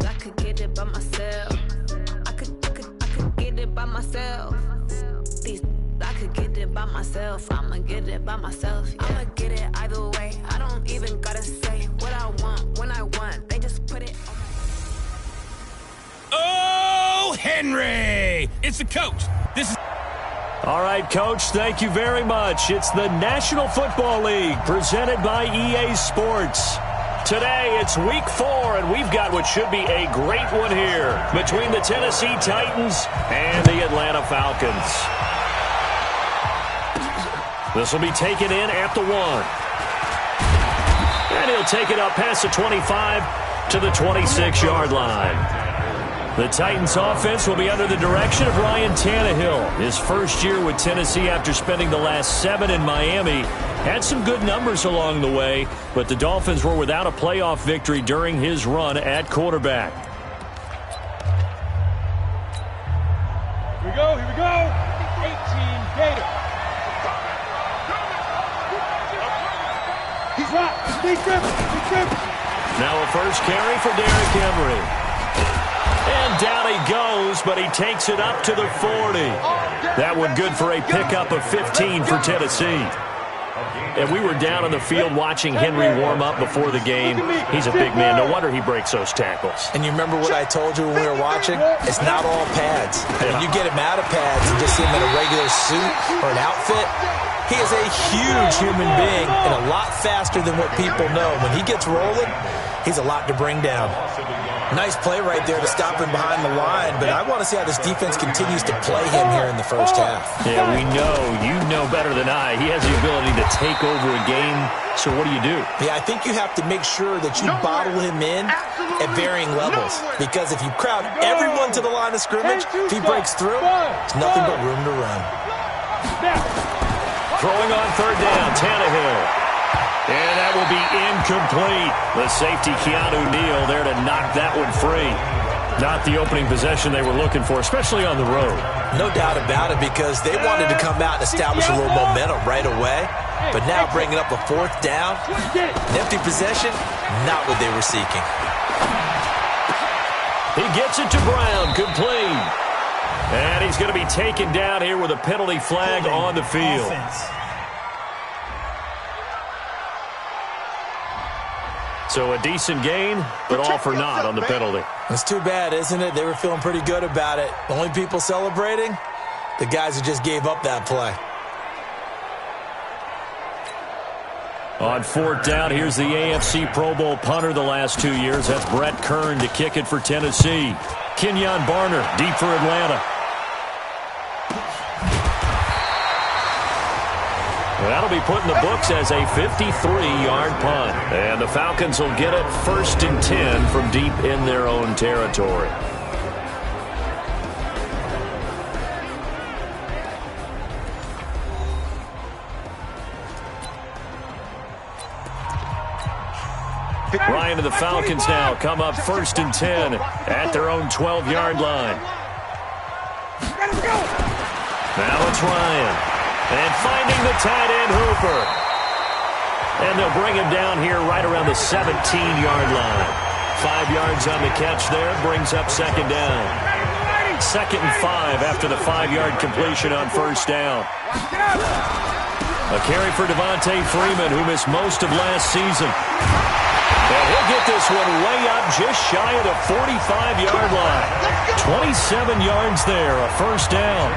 I could get it by myself. I could get it by myself. I could get it by myself. I'ma get it by myself. Yeah. I'ma get it either way. I don't even gotta say what I want when I want. They just put it on my... Oh, Henry! It's the coach. This is... All right, Coach, thank you very much. It's the National Football League presented by EA Sports. Today, it's week 4, and we've got what should be a great one here between the Tennessee Titans and the Atlanta Falcons. This will be taken in at the 1. And he'll take it up past the 25 to the 26-yard line. The Titans offense will be under the direction of Ryan Tannehill. His first year with Tennessee after spending the last 7 in Miami. Had some good numbers along the way, but the Dolphins were without a playoff victory during his run at quarterback. Here we go, here we go. 18 Gator. He's right. He's deep. Now a first carry for Derrick Henry. And down he goes, but he takes it up to the 40. That one good for a pickup of 15 for Tennessee. And we were down on the field watching Henry warm up before the game. He's a big man. No wonder he breaks those tackles. And you remember what I told you when we were watching? It's not all pads. When you get him out of pads and just see him in a regular suit or an outfit, he is a huge human being and a lot faster than what people know. When he gets rolling, he's a lot to bring down. Nice play right there to stop him behind the line, but I want to see how this defense continues to play him here in the first half. Yeah, we know. You know better than I. He has the ability to take over a game, so what do you do? Yeah, I think you have to make sure that you bottle him in at varying levels, because if you crowd everyone to the line of scrimmage, if he breaks through, there's nothing but room to run. Throwing on third down, Tannehill. And that will be incomplete. The safety, Keanu Neal, there to knock that one free. Not the opening possession they were looking for, especially on the road. No doubt about it, because they wanted to come out and establish a little momentum right away. But now bringing up a 4th down, an empty possession, not what they were seeking. He gets it to Brown, complete. And he's going to be taken down here with a penalty flag on the field. So a decent gain, but all for naught on the penalty. It's too bad, isn't it? They were feeling pretty good about it. The only people celebrating, the guys who just gave up that play. On 4th down, here's the AFC Pro Bowl punter the last 2 years. That's Brett Kern to kick it for Tennessee. Kenyon Barner, deep for Atlanta. That'll be put in the books as a 53-yard punt. And the Falcons will get it 1st and 10 from deep in their own territory. Ryan and the Falcons now come up 1st and 10 at their own 12-yard line. Now it's Ryan. And finding the tight end, Hooper. And they'll bring him down here right around the 17-yard line. 5 yards on the catch there, brings up 2nd down. 2nd and 5 after the 5-yard completion on 1st down. A carry for Devontae Freeman, who missed most of last season. And he'll get this one way up just shy of the 45-yard line. 27 yards there, a first down.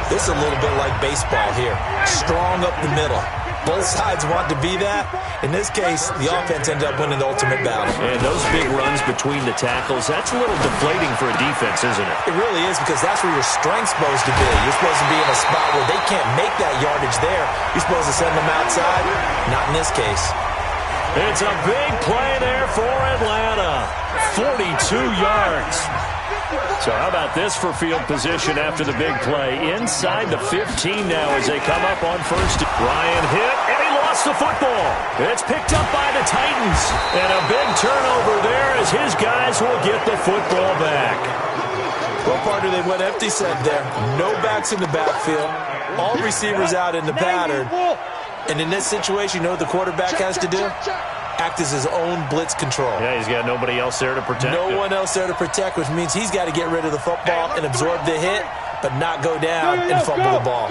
This is a little bit like baseball here. Strong up the middle. Both sides want to be that. In this case, the offense ended up winning the ultimate battle. And those big runs between the tackles, that's a little deflating for a defense, isn't it? It really is, because that's where your strength's supposed to be. You're supposed to be in a spot where they can't make that yardage there. You're supposed to send them outside. Not in this case. It's a big play there for Atlanta. 42 yards. So how about this for field position after the big play? Inside the 15 now as they come up on first. Ryan hit, and he lost the football. It's picked up by the Titans. And a big turnover there as his guys will get the football back. Well, partner, they went empty set there. No backs in the backfield. All receivers out in the pattern. And in this situation, you know what the quarterback has to do? Act as his own blitz control. Yeah, he's got nobody else there to protect him. No one else there to protect, which means he's got to get rid of the football and absorb the hit, but not go down and fumble the ball.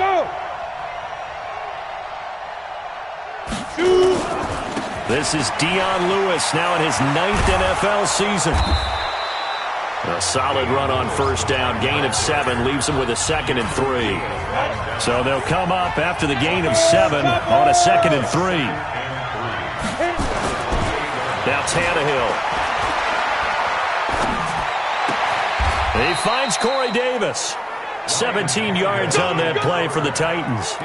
This is Dion Lewis now in his 9th NFL season. A solid run on first down. Gain of 7 leaves him with a 2nd and 3. So they'll come up after the gain of 7 on a 2nd and 3. Now Tannehill. He finds Corey Davis. 17 yards on that play for the Titans.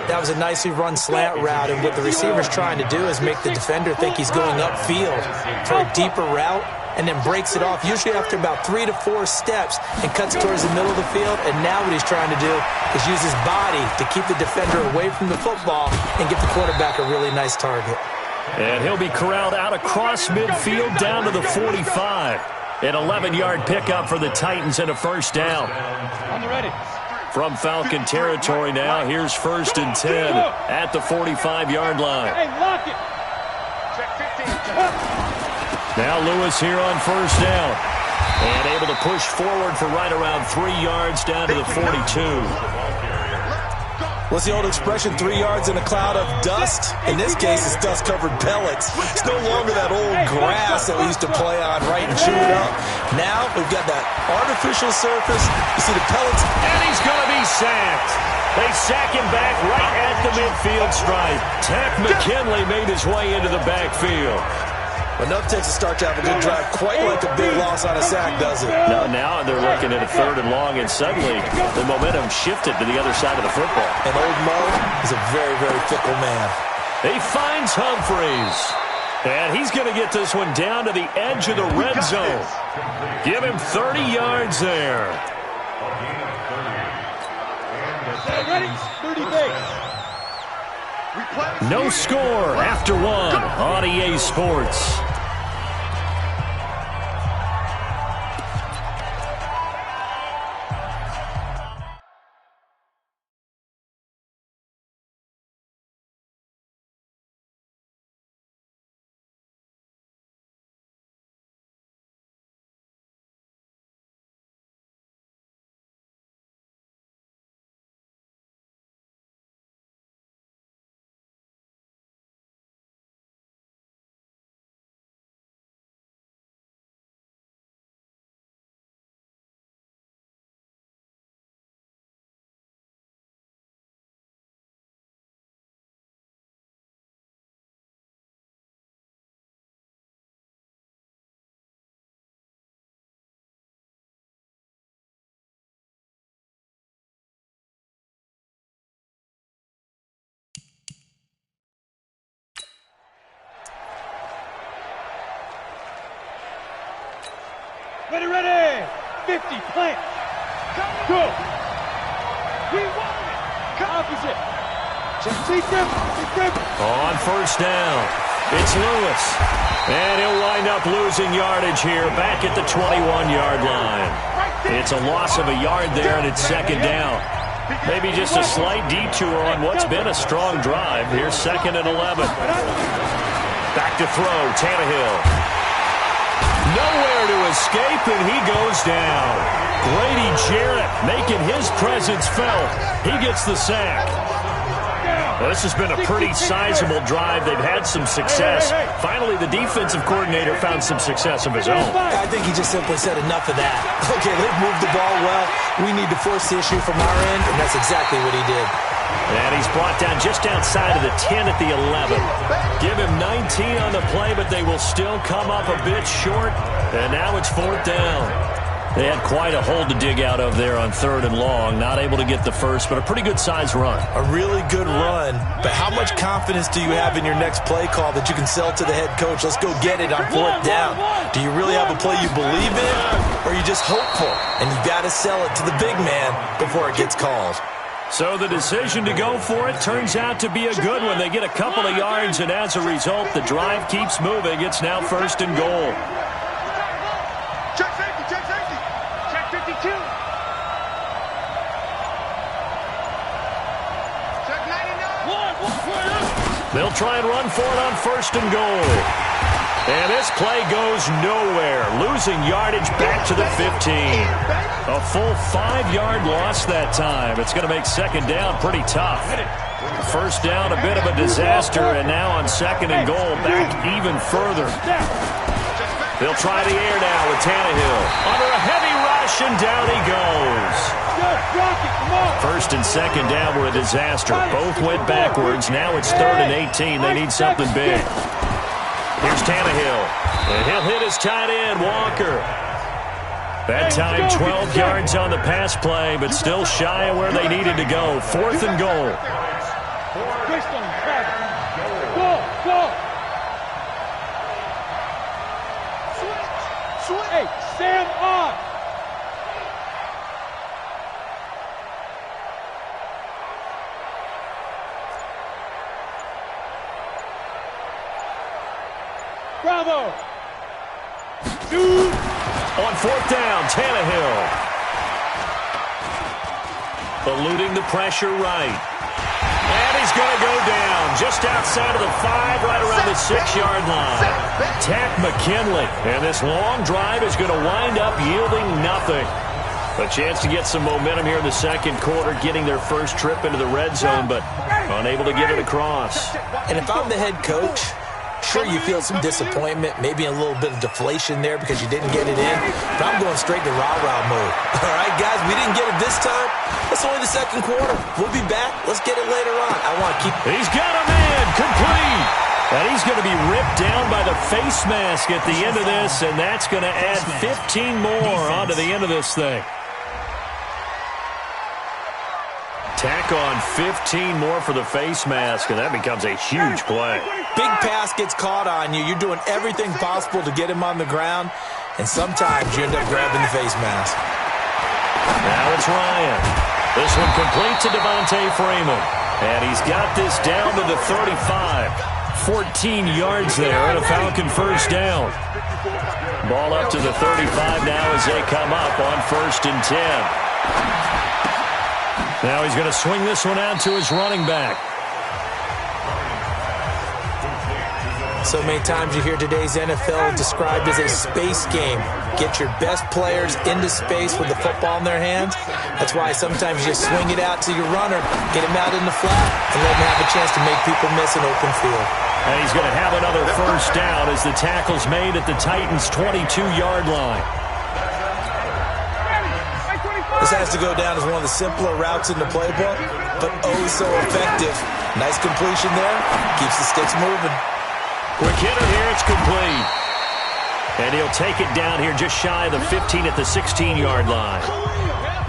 That was a nicely run slant route, and what the receiver's trying to do is make the defender think he's going upfield for a deeper route, and then breaks it off, usually after about 3 to 4 steps, and cuts towards the middle of the field. And now what he's trying to do is use his body to keep the defender away from the football and give the quarterback a really nice target. And he'll be corralled out across midfield down to the 45. An 11-yard pickup for the Titans and a first down. On the ready. From Falcon territory now, here's 1st and 10 at the 45-yard line. Hey, lock it. Check 15. Now Lewis here on first down. And able to push forward for right around 3 yards down to the 42. What's the old expression, 3 yards in a cloud of dust? In this case, it's dust-covered pellets. It's no longer that old grass that we used to play on, right, and chew it up. Now we've got that artificial surface. You see the pellets. And he's going to be sacked. They sack him back right at the midfield stripe. Takk McKinley made his way into the backfield. Enough takes a start to have a good drive, quite like a big loss on a sack, does it? No, now they're looking at a 3rd and long, and suddenly the momentum shifted to the other side of the football. And old Mo is a very, very fickle man. He finds Humphreys. And he's going to get this one down to the edge of the red zone. Give him 30 yards there. Ready? 30 base. No score after 1 on EA Sports. Ready. 50, plant. Go. We want it. Opposite. On first down, it's Lewis. And he'll wind up losing yardage here back at the 21-yard line. It's a loss of a yard there, and it's 2nd down. Maybe just a slight detour on what's been a strong drive. Here's 2nd and 11. Back to throw, Tannehill. Nowhere to escape, and he goes down. Grady Jarrett making his presence felt. He gets the sack. Well, this has been a pretty sizable drive. They've had some success. Finally, the defensive coordinator found some success of his own. I think he just simply said enough of that. Okay, they've moved the ball well. We need to force the issue from our end, and that's exactly what he did. And he's brought down just outside of the 10 at the 11. Give him 19 on the play, but they will still come up a bit short. And now it's 4th down. They had quite a hole to dig out of there on 3rd and long. Not able to get the first, but a pretty good-sized run. A really good run. But how much confidence do you have in your next play call that you can sell to the head coach? Let's go get it on 4th down. Do you really have a play you believe in, or are you just hopeful? And you've got to sell it to the big man before it gets called. So the decision to go for it turns out to be a good one. They get a couple of yards, and as a result, the drive keeps moving. It's now 1st and goal. Check safety, check safety. Check 52. Check 99. They'll try and run for it on 1st and goal. And this play goes nowhere, losing yardage back to the 15. A full 5-yard loss that time. It's going to make 2nd down pretty tough. 1st down, a bit of a disaster, and now on 2nd and goal, back even further. They'll try the air now with Tannehill. Under a heavy rush, and down he goes. 1st and 2nd down were a disaster. Both went backwards. Now it's 3rd and 18. They need something big. Here's Tannehill, and he'll hit his tight end, Walker. That time, 12 yards on the pass play, but still shy of where they needed to go. 4th and goal. Hey, stand up. Bravo. On 4th down, Tannehill. Eluding the pressure right. And he's going to go down just outside of the 5, right around the 6-yard line. Takk McKinley. And this long drive is going to wind up yielding nothing. A chance to get some momentum here in the 2nd quarter, getting their first trip into the red zone, but unable to get it across. And if I'm the head coach, sure, you feel some disappointment, maybe a little bit of deflation there because you didn't get it in, but I'm going straight to rah-rah mode. All right, guys, we didn't get it this time. It's only the 2nd quarter. We'll be back. Let's get it later on. I want to keep... He's got a man, complete. And he's going to be ripped down by the face mask at the end of this, and that's going to add 15 more onto the end of this thing. Tack on 15 more for the face mask, and that becomes a huge play. Big pass gets caught on you. You're doing everything possible to get him on the ground, and sometimes you end up grabbing the face mask. Now it's Ryan. This one complete to Devontae Freeman. And he's got this down to the 35. 14 yards there and a Falcon 1st down. Ball up to the 35 now as they come up on 1st and 10. Now he's going to swing this one out to his running back. So many times you hear today's NFL described as a space game. Get your best players into space with the football in their hands. That's why sometimes you just swing it out to your runner, get him out in the flat, and let him have a chance to make people miss an open field. And he's going to have another 1st down as the tackle's made at the Titans' 22-yard line. This has to go down as one of the simpler routes in the playbook, but oh so effective. Nice completion there. Keeps the sticks moving. Quick hitter here. It's complete. And he'll take it down here just shy of the 15 at the 16-yard line.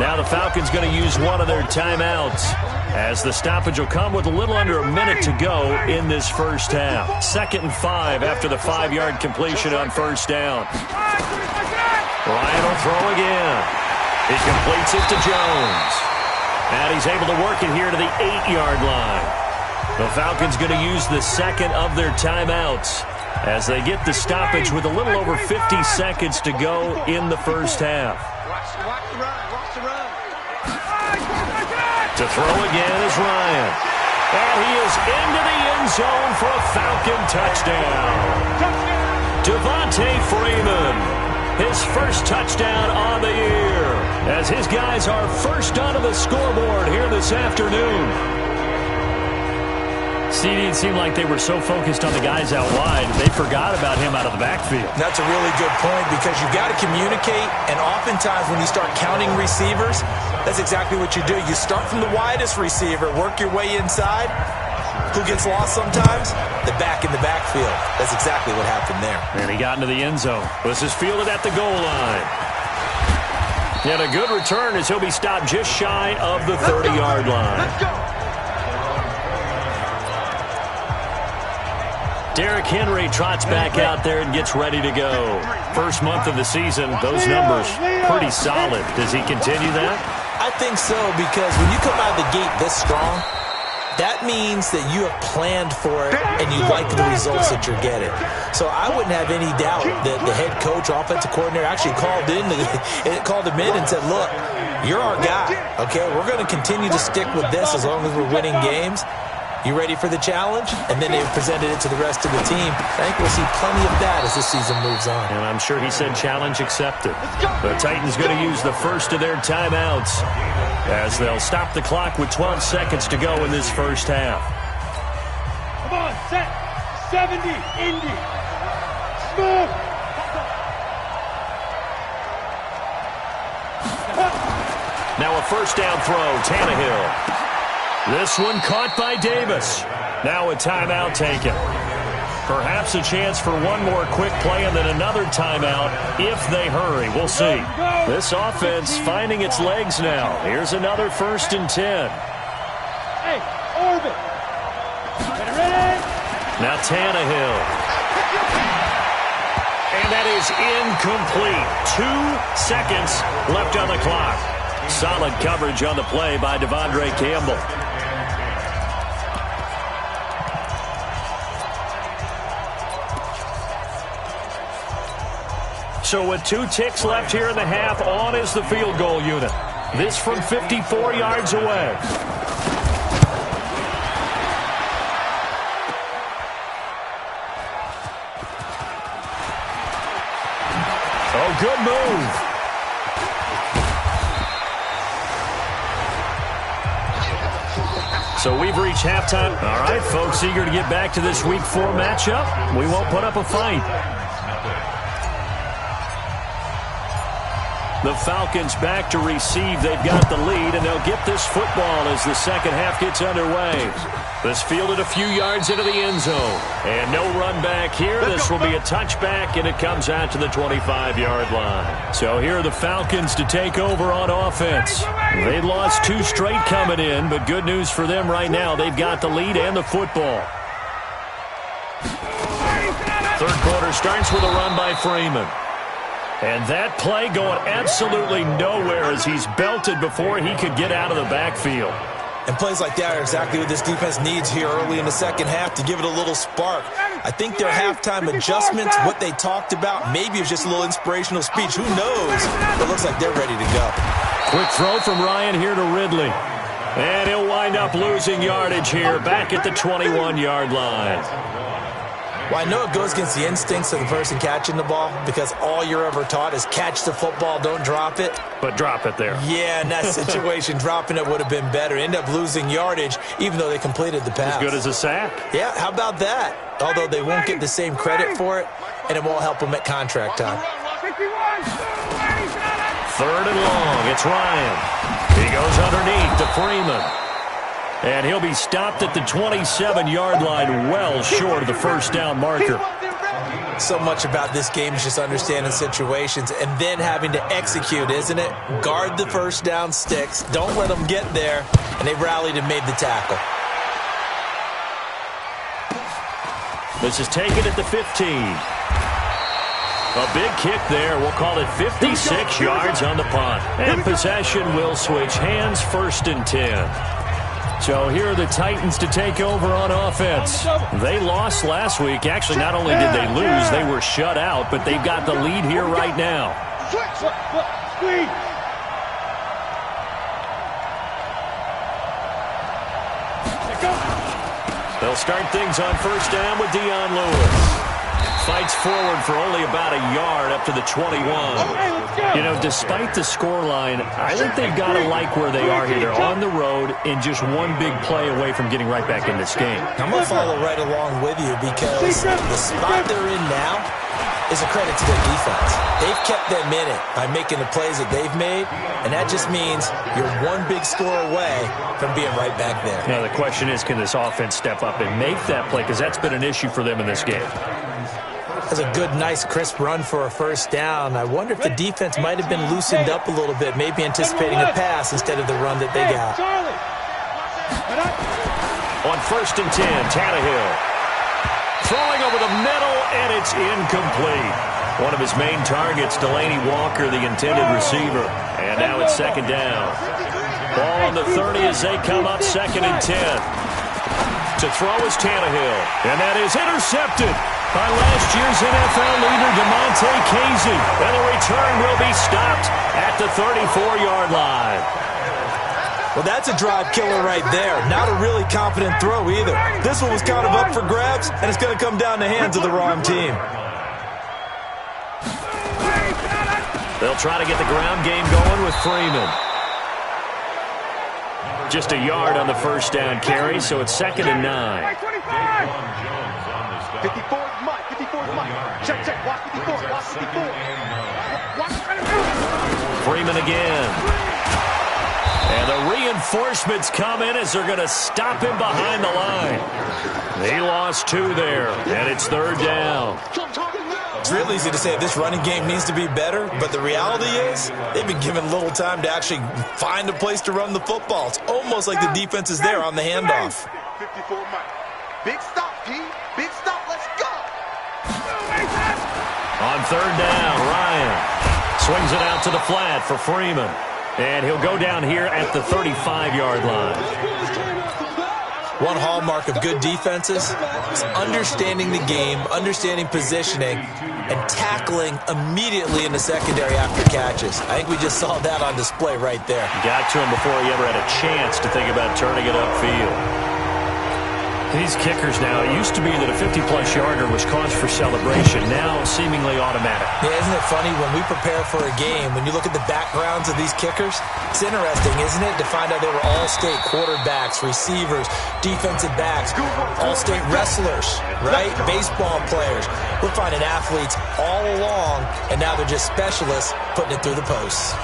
Now the Falcons going to use one of their timeouts as the stoppage will come with a little under a minute to go in this first half. 2nd and 5 after the 5-yard completion on 1st down. Ryan will throw again. He completes it to Jones. And he's able to work it here to the 8-yard line. The Falcons going to use the 2nd of their timeouts as they get the stoppage with a little over 50 seconds to go in the first half. Watch the run. Watch the run. To throw again is Ryan. And he is into the end zone for a Falcon touchdown. Devontae Freeman. His first touchdown on the year as his guys are first onto the scoreboard here this afternoon. CD, it seemed like they were so focused on the guys out wide, they forgot about him out of the backfield. That's a really good point because you got to communicate, and oftentimes when you start counting receivers, that's exactly what you do. You start from the widest receiver, work your way inside. Who gets lost sometimes? The back in the backfield. That's exactly what happened there. And he got into the end zone. This is fielded at the goal line. And a good return as he'll be stopped just shy of the 30-yard line. Let's go. Derrick Henry trots back out there and gets ready to go. First month of the season, those numbers pretty solid. Does he continue that? I think so, because when you come out of the gate this strong, that means that you have planned for it and you like the results that you're getting. So I wouldn't have any doubt that the head coach or offensive coordinator actually called him in and said, look, you're our guy, okay? We're going to continue to stick with this as long as we're winning games. You ready for the challenge? And then they presented it to the rest of the team. I think we'll see plenty of that as this season moves on. And I'm sure he said challenge accepted. The Titans going to use the first of their timeouts as they'll stop the clock with 12 seconds to go in this first half. Come on, set. 70, Indy. Smooth. Now a first down throw, Tannehill. This one caught by Davis. Now a timeout taken. Perhaps a chance for one more quick play and then another timeout if they hurry. We'll see. This offense finding its legs now. Here's another 1st and 10. Hey, orbit. Ready? Now Tannehill. And that is incomplete. 2 seconds left on the clock. Solid coverage on the play by Devondre Campbell. So with 2 ticks left here in the half, on is the field goal unit. This from 54 yards away. Oh, good move. So we've reached halftime. All right, folks, eager to get back to this Week 4 matchup. We won't put up a fight. The Falcons back to receive. They've got the lead, and they'll get this football as the second half gets underway. This fielded a few yards into the end zone. And no run back here. This will be a touchback, and it comes out to the 25-yard line. So here are the Falcons to take over on offense. They lost 2 straight coming in, but good news for them right now. They've got the lead and the football. Third quarter starts with a run by Freeman. And that play going absolutely nowhere as he's belted before he could get out of the backfield. And plays like that are exactly what this defense needs here early in the second half to give it a little spark. I think their halftime adjustments, what they talked about, maybe it was just a little inspirational speech. Who knows? But it looks like they're ready to go. Quick throw from Ryan here to Ridley. And he'll wind up losing yardage here back at the 21-yard line. Well, I know it goes against the instincts of the person catching the ball because all you're ever taught is catch the football, don't drop it. But drop it there. Yeah, in that situation, dropping it would have been better. End up losing yardage, even though they completed the pass. As good as a sack. Yeah, how about that? Although they won't get the same credit for it, and it won't help them at contract time. 3rd and long. It's Ryan. He goes underneath to Freeman. And he'll be stopped at the 27-yard line, well short of the first down marker. So much about this game is just understanding situations and then having to execute, isn't it? Guard the first down sticks. Don't let them get there. And they rallied and made the tackle. This is taken at the 15. A big kick there. We'll call it 56 yards on the punt. And possession will switch hands, 1st and 10. So here are the Titans to take over on offense. They lost last week. Actually, not only did they lose, they were shut out, but they've got the lead here right now. They'll start things on first down with Dion Lewis. fights forward for only about a yard up to the 21. You know, despite the scoreline, I think they've got to like where they are here. They're on the road and just one big play away from getting right back in this game. I'm going to follow right along with you because the spot they're in now is a credit to their defense. They've kept them in it by making the plays that they've made, and that just means you're one big score away from being right back there. Now, the question is, can this offense step up and make that play? Because that's been an issue for them in this game. That's a good, nice, crisp run for a first down. I wonder if the defense might have been loosened up a little bit, maybe anticipating a pass instead of the run that they got. On 1st and 10, Tannehill. Throwing over the middle, and it's incomplete. One of his main targets, Delaney Walker, the intended receiver. And now it's 2nd down. Ball on the 30 as they come up 2nd and 10. To throw is Tannehill. And that is intercepted by last year's NFL leader, DeMonte Casey. And the return will be stopped at the 34-yard line. Well, that's a drive killer right there. Not a really confident throw either. This one was kind of up for grabs, and it's going to come down the hands of the wrong team. They'll try to get the ground game going with Freeman. Just a yard on the first down carry, so it's 2nd and 9. 54 is Mike. 54 is Mike. Check, check. Watch 54. Watch 54. Freeman again. And the reinforcements come in as they're going to stop him behind the line. He lost 2 there, and it's 3rd down. It's real easy to say this running game needs to be better, but the reality is they've been given little time to actually find a place to run the football. It's almost like the defense is there on the handoff. 54 Mike. Big stop, P. Big stop. Let's go. On 3rd down, Ryan swings it out to the flat for Freeman. And he'll go down here at the 35-yard line. One hallmark of good defenses is understanding the game, understanding positioning, and tackling immediately in the secondary after catches. I think we just saw that on display right there. Got to him before he ever had a chance to think about turning it upfield. These kickers now, it used to be that a 50-plus yarder was cause for celebration. Now, seemingly automatic. Yeah, isn't it funny when we prepare for a game, when you look at the backgrounds of these kickers, it's interesting, isn't it, to find out they were all-state quarterbacks, receivers, defensive backs, all-state wrestlers, right? Baseball players. We're finding athletes all along, and now they're just specialists putting it through the posts.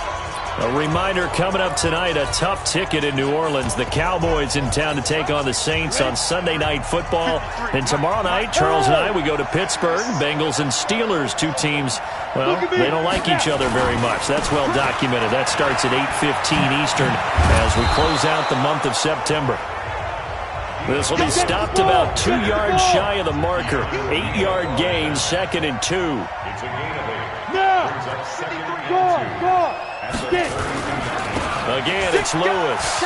A reminder coming up tonight, a tough ticket in New Orleans. The Cowboys in town to take on the Saints on Sunday Night Football. And tomorrow night, Charles and I, we go to Pittsburgh. Bengals and Steelers, 2 teams, well, they don't like each other very much. That's well documented. That starts at 8:15 Eastern as we close out the month of September. This will be stopped about 2 yards shy of the marker. 8-yard gain, 2nd and 2. It's a gain of 8. Go. Again, it's Lewis.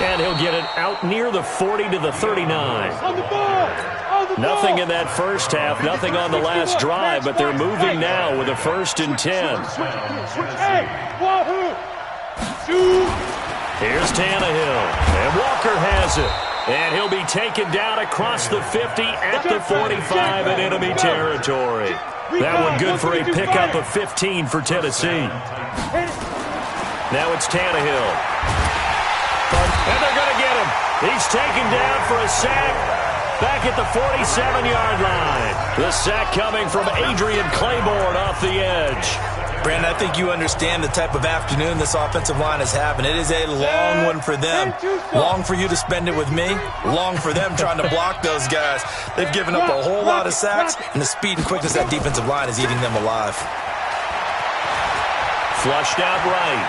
And he'll get it out near the 40 to the 39. Nothing in that first half, nothing on the last drive, but they're moving now with a 1st and 10. Here's Tannehill, and Walker has it. And he'll be taken down across the 50 at the 45 in enemy territory. That one good for a pickup of 15 for Tennessee. Now it's Tannehill. And they're going to get him. He's taken down for a sack back at the 47-yard line. The sack coming from Adrian Claiborne off the edge. Brandon, I think you understand the type of afternoon this offensive line is having. It is a long one for them. Long for you to spend it with me. Long for them trying to block those guys. They've given up a whole lot of sacks, and the speed and quickness of that defensive line is eating them alive. Flushed out right.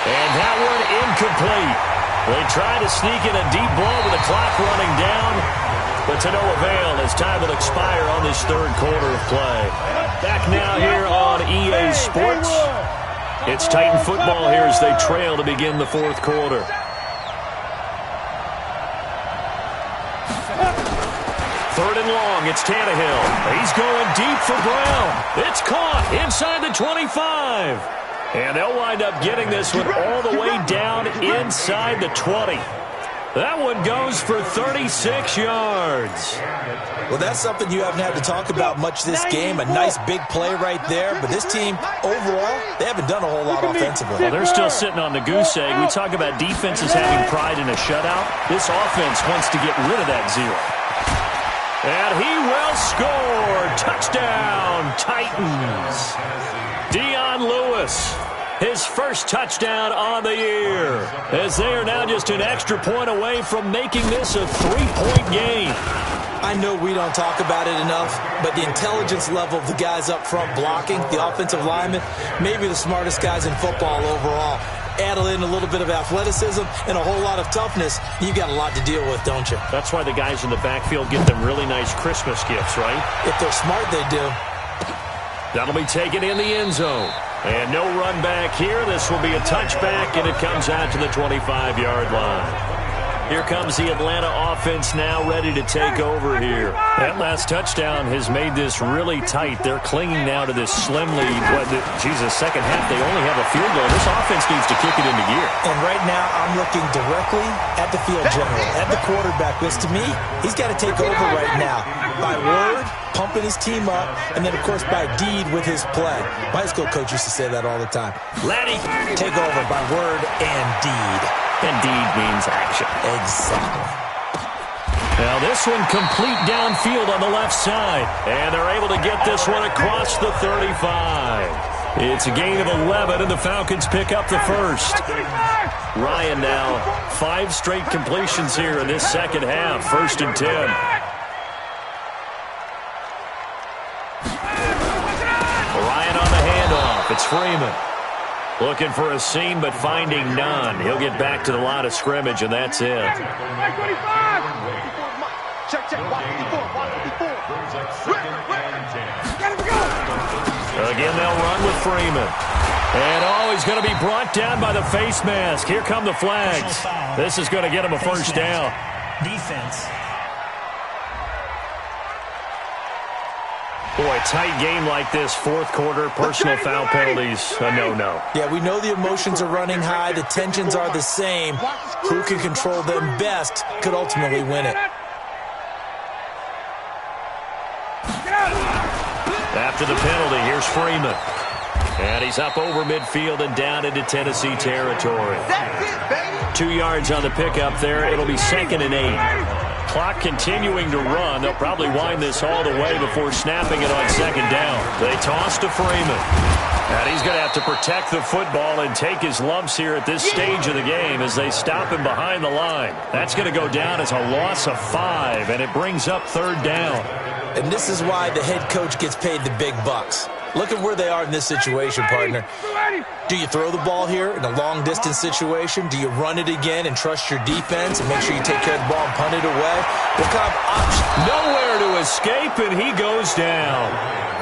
And that one incomplete. They try to sneak in a deep ball with the clock running down, but to no avail as time will expire on this 3rd quarter of play. Back now here on EA Sports. It's Titan football here as they trail to begin the 4th quarter. Third and long, it's Tannehill. He's going deep for Brown. It's caught inside the 25. And they'll wind up getting this one all the way down inside the 20. That one goes for 36 yards. Well, that's something you haven't had to talk about much this game. A nice big play right there. But this team, overall, they haven't done a whole lot offensively. Well, they're still sitting on the goose egg. We talk about defenses having pride in a shutout. This offense wants to get rid of that zero. And he will score. Touchdown, Titans. Dion Lewis, his first touchdown on the year, as they are now just an extra point away from making this a 3-point game. I know we don't talk about it enough, but the intelligence level of the guys up front blocking, the offensive linemen, maybe the smartest guys in football overall. Add in a little bit of athleticism and a whole lot of toughness, you've got a lot to deal with, don't you? That's why the guys in the backfield get them really nice Christmas gifts, right? If they're smart, they do. That'll be taken in the end zone. And no run back here. This will be a touchback, and it comes out to the 25-yard line. Here comes the Atlanta offense now ready to take over here. That last touchdown has made this really tight. They're clinging now to this slim lead. Second half, they only have a field goal. This offense needs to kick it into gear. And right now, I'm looking directly at the field general, at the quarterback. Because to me, he's got to take over right now. By word, pumping his team up, and then, of course, by deed with his play. My high school coach used to say that all the time. Laddie, take over by word and deed. And deed means action. Exactly. Now this one complete downfield on the left side. And they're able to get this one across the 35. It's a gain of 11, and the Falcons pick up the first. Ryan now, 5 straight completions here in this second half. 1st and 10. Ryan on the handoff. It's Freeman. Looking for a seam, but finding none. He'll get back to the line of scrimmage, and that's it. Again, they'll run with Freeman. And, he's going to be brought down by the face mask. Here come the flags. This is going to get him a first down. Defense. Boy, tight game like this, fourth quarter, personal foul penalties, a no-no. Yeah, we know the emotions are running high. The tensions are the same. Who can control them best could ultimately win it. After the penalty, here's Freeman. And he's up over midfield and down into Tennessee territory. 2 yards on the pickup there. It'll be 2nd and 8. Clock continuing to run. They'll probably wind this all the way before snapping it on 2nd down. They toss to Freeman. And he's going to have to protect the football and take his lumps here at this stage of the game as they stop him behind the line. That's going to go down as a loss of 5, and it brings up 3rd down. And this is why the head coach gets paid the big bucks. Look at where they are in this situation, partner. Do you throw the ball here in a long-distance situation? Do you run it again and trust your defense and make sure you take care of the ball and punt it away? What kind of option? Nowhere to escape, and he goes down.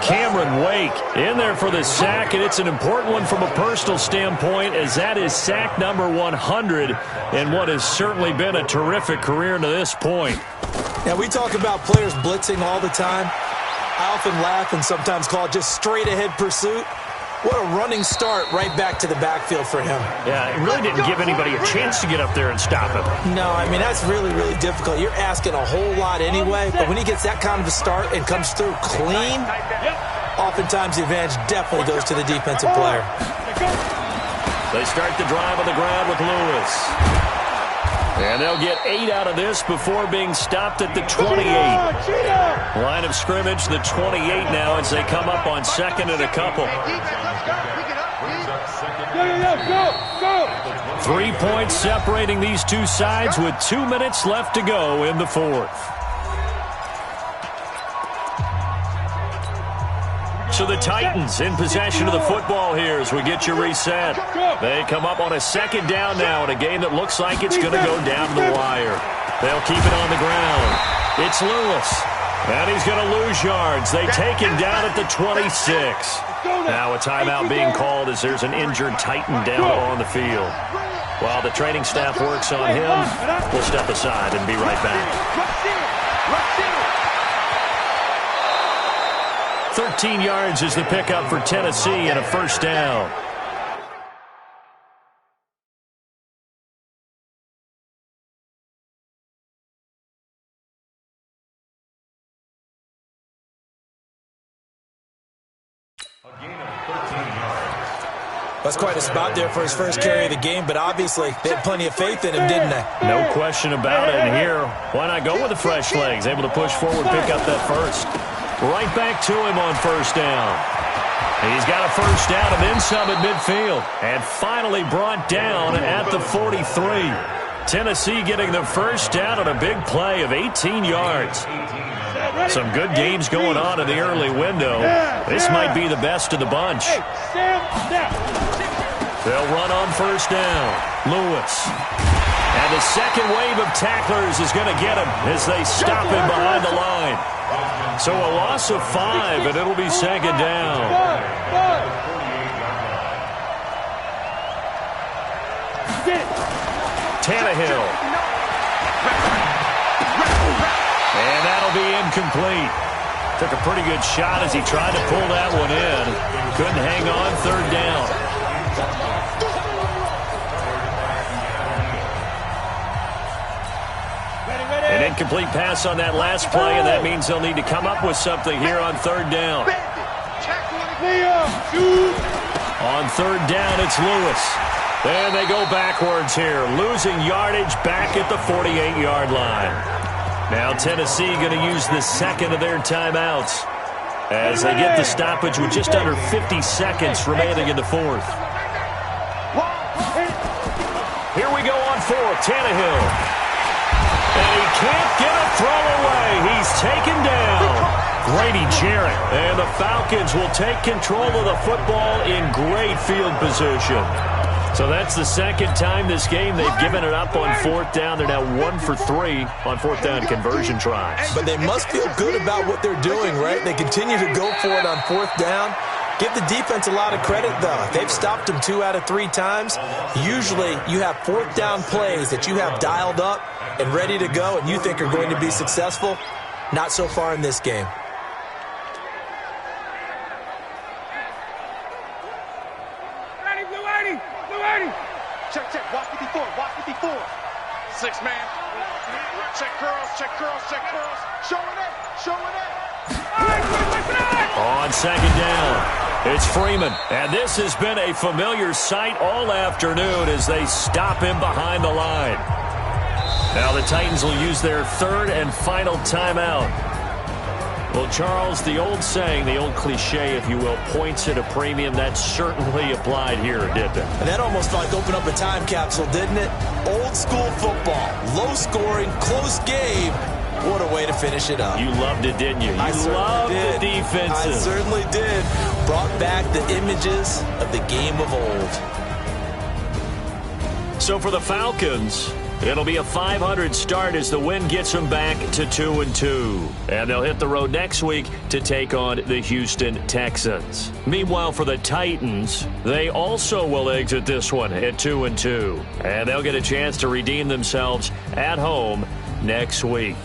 Cameron Wake in there for the sack, and it's an important one from a personal standpoint, as that is sack number 100 in what has certainly been a terrific career to this point. Now, we talk about players blitzing all the time. I often laugh and sometimes call it just straight-ahead pursuit. What a running start right back to the backfield for him. Yeah, it really didn't give anybody a chance to get up there and stop him. No, I mean, that's really, really difficult. You're asking a whole lot anyway, but when he gets that kind of a start and comes through clean, oftentimes the advantage definitely goes to the defensive player. They start the drive on the ground with Lewis. And they'll get 8 out of this before being stopped at the 28. Line of scrimmage, the 28 now as they come up on 2nd and a couple. 3 points separating these two sides with 2 minutes left to go in the 4th. So the Titans in possession of the football here as we get you reset. They come up on a 2nd down now in a game that looks like it's going to go down the wire. They'll keep it on the ground. It's Lewis. And he's going to lose yards. They take him down at the 26. Now a timeout being called as there's an injured Titan down on the field. While the training staff works on him, we'll step aside and be right back. 13 yards is the pickup for Tennessee and a first down. That's quite a spot there for his first carry of the game, but obviously they had plenty of faith in him, didn't they? No question about it. And here, why not go with the fresh legs? Able to push forward, pick up that first. Right back to him on first down. He's got a first down and then some at midfield. And finally brought down at the 43. Tennessee getting the first down on a big play of 18 yards. Some good games going on in the early window. This might be the best of the bunch. They'll run on first down. Lewis. And the second wave of tacklers is going to get him as they stop him behind the line. So a loss of 5, and it'll be second down. Tannehill. And that'll be incomplete. Took a pretty good shot as he tried to pull that one in. Couldn't hang on, third down. An incomplete pass on that last play, and that means they'll need to come up with something here on third down. On third down, it's Lewis. And they go backwards here, losing yardage back at the 48-yard line. Now Tennessee going to use the second of their timeouts as they get the stoppage with just under 50 seconds remaining in the fourth. Here we go on fourth, Tannehill. And he can't get a throw away. He's taken down. Grady Jarrett. And the Falcons will take control of the football in great field position. So that's the second time this game they've given it up on fourth down. They're now 1 for 3 on fourth down conversion tries. But they must feel good about what they're doing, right? They continue to go for it on fourth down. Give the defense a lot of credit, though. They've stopped them 2 out of 3 times. Usually you have fourth down plays that you have dialed up and ready to go and you think are going to be successful. Not so far in this game. Check, check, watch me before, watch me before. 6 man. Check curls, check curls, check curls. Showing it, showing it. On second down, it's Freeman. And this has been a familiar sight all afternoon as they stop him behind the line. Now the Titans will use their third and final timeout. Well, Charles, the old saying, the old cliche, if you will, points at a premium, that certainly applied here, didn't it? And that almost like opened up a time capsule, didn't it? Old school football, low scoring, close game. What a way to finish it up. You loved it, didn't you? You loved the defenses. I certainly did. Brought back the images of the game of old. So for the Falcons, it'll be a 500 start as the win gets them back to 2-2. And they'll hit the road next week to take on the Houston Texans. Meanwhile, for the Titans, they also will exit this one at 2-2. And they'll get a chance to redeem themselves at home next week.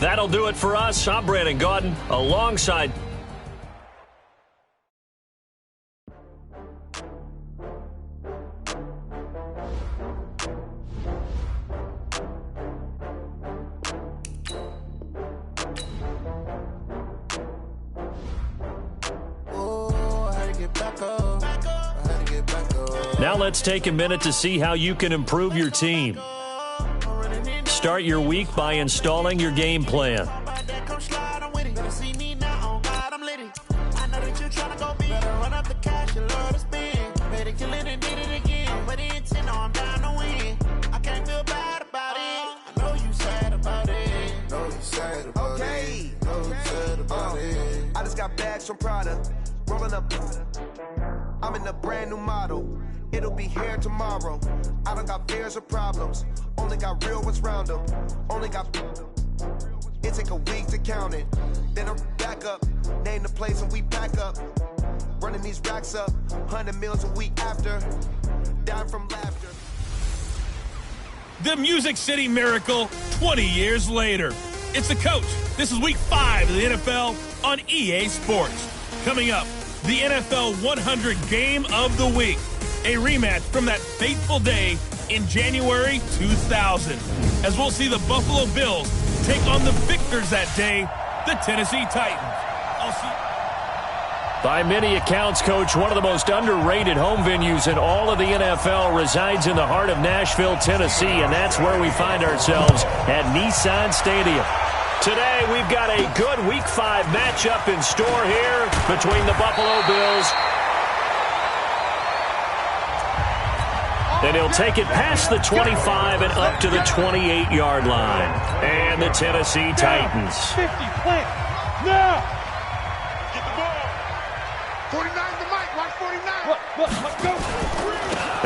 That'll do it for us. I'm Brandon Gaudin alongside Now let's take a minute to see how you can improve your team. Start your week by installing your game plan. I just got bags from Prada, rolling up. I'm in a brand new model. It'll be here tomorrow. I don't got fears or problems. Only got real ones round them. Only got. It take a week to count it. Then I'm back up. Name the place and we pack up. Running these racks up. 100 meals a week after. Dying from laughter. The Music City Miracle 20 years later. It's the coach. This is week 5 of the NFL on EA Sports. Coming up, the NFL 100 Game of the Week. A rematch from that fateful day in January 2000. As we'll see the Buffalo Bills take on the victors that day, the Tennessee Titans. I'll see By many accounts, Coach, one of the most underrated home venues in all of the NFL resides in the heart of Nashville, Tennessee, and that's where we find ourselves at Nissan Stadium. Today, we've got a good Week 5 matchup in store here between the Buffalo Bills. And he'll take it past the 25 and up to the 28-yard line. And the Tennessee Titans. 50, plant, now! Get the ball. 49 the mic, watch 49. Let's go.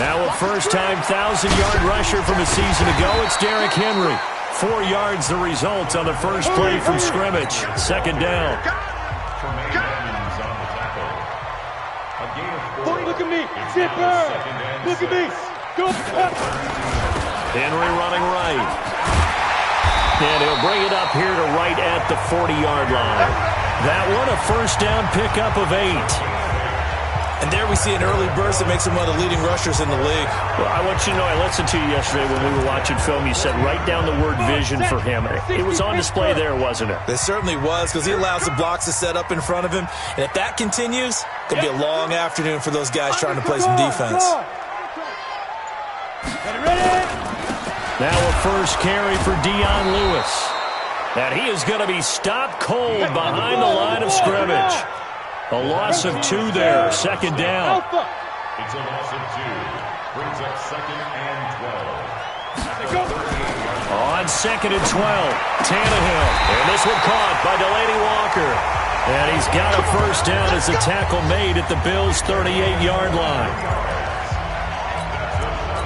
Now a first-time 1,000-yard rusher from a season ago, it's Derrick Henry. 4 yards the result on the first play from scrimmage. Second down. Look at me. Zipper. Look at me. Go. Henry running right. And he'll bring it up here to right at the 40-yard line. That one a first down pickup of 8. And there we see an early burst that makes him one of the leading rushers in the league. Well, I want you to know, I listened to you yesterday when we were watching film. You said write down the word vision for him. It was on display there, wasn't it? It certainly was, because he allows the blocks to set up in front of him. And if that continues, it's going to be a long afternoon for those guys trying to play some defense. Now a first carry for Dion Lewis. And he is going to be stopped cold behind the line of scrimmage. A loss of 2 there. Second down. It's a loss of 2. Brings up 2nd and 12. On 2nd and 12, Tannehill. And this one caught by Delaney Walker. And he's got a first down as the tackle made at the Bills' 38-yard line.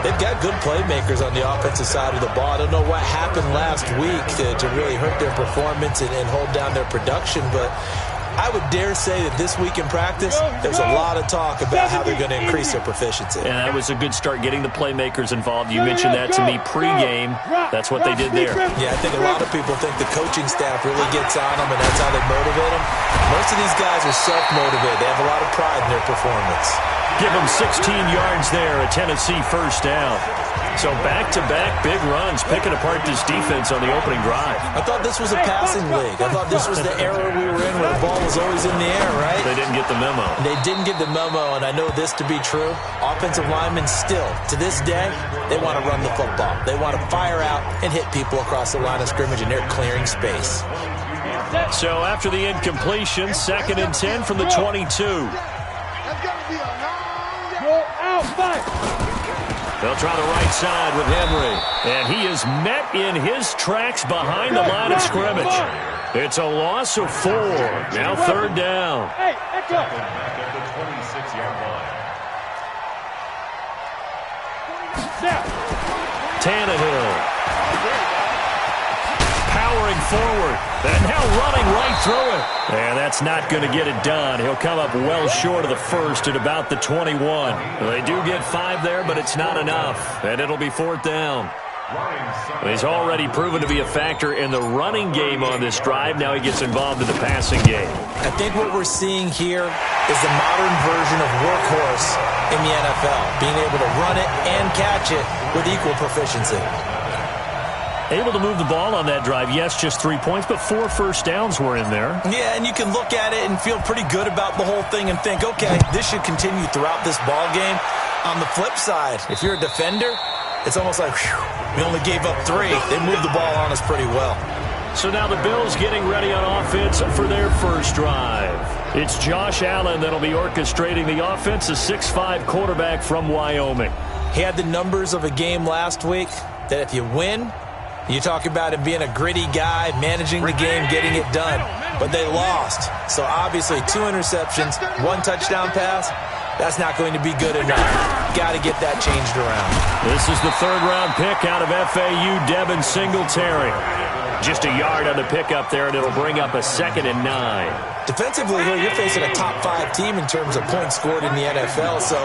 They've got good playmakers on the offensive side of the ball. I don't know what happened last week to really hurt their performance and hold down their production, but I would dare say that this week in practice, there's a lot of talk about how they're going to increase their proficiency. And that was a good start, getting the playmakers involved. You mentioned that to me pregame. That's what they did there. Yeah, I think a lot of people think the coaching staff really gets on them, and that's how they motivate them. Most of these guys are self-motivated. They have a lot of pride in their performance. Give them 16 yards there, a Tennessee first down. So back-to-back big runs, picking apart this defense on the opening drive. I thought this was a passing league. I thought this was the era we were in where the ball was always in the air, right? They didn't get the memo. They didn't get the memo, and I know this to be true. Offensive linemen still, to this day, they want to run the football. They want to fire out and hit people across the line of scrimmage, and they're clearing space. So after the incompletion, 2nd and 10 from the 22. They'll try the right side with Henry. And he is met in his tracks behind the line of scrimmage. It's a loss of 4. Now 3rd down. Back at the 26-yard line. Tannehill. Powering forward. And now running right through it. And that's not going to get it done. He'll come up well short of the first at about the 21. They do get 5 there, but it's not enough. And it'll be 4th down. He's already proven to be a factor in the running game on this drive. Now he gets involved in the passing game. I think what we're seeing here is the modern version of workhorse in the NFL. Being able to run it and catch it with equal proficiency. Able to move the ball on that drive. Yes, just 3 points, but 4 first downs were in there. Yeah, and you can look at it and feel pretty good about the whole thing and think, okay, this should continue throughout this ball game. On the flip side, if you're a defender, it's almost like, whew, we only gave up 3. They moved the ball on us pretty well. So now the Bills getting ready on offense for their first drive. It's Josh Allen that'll be orchestrating the offense, a 6'5" quarterback from Wyoming. He had the numbers of a game last week that if you win, you talk about him being a gritty guy, managing the game, getting it done. But they lost. So obviously 2 interceptions, 1 touchdown pass. That's not going to be good enough. Got to get that changed around. This is the 3rd-round pick out of FAU, Devin Singletary. Just a yard on the pickup there, and it'll bring up a 2nd and 9. Defensively, here, you're facing a top-5 team in terms of points scored in the NFL. So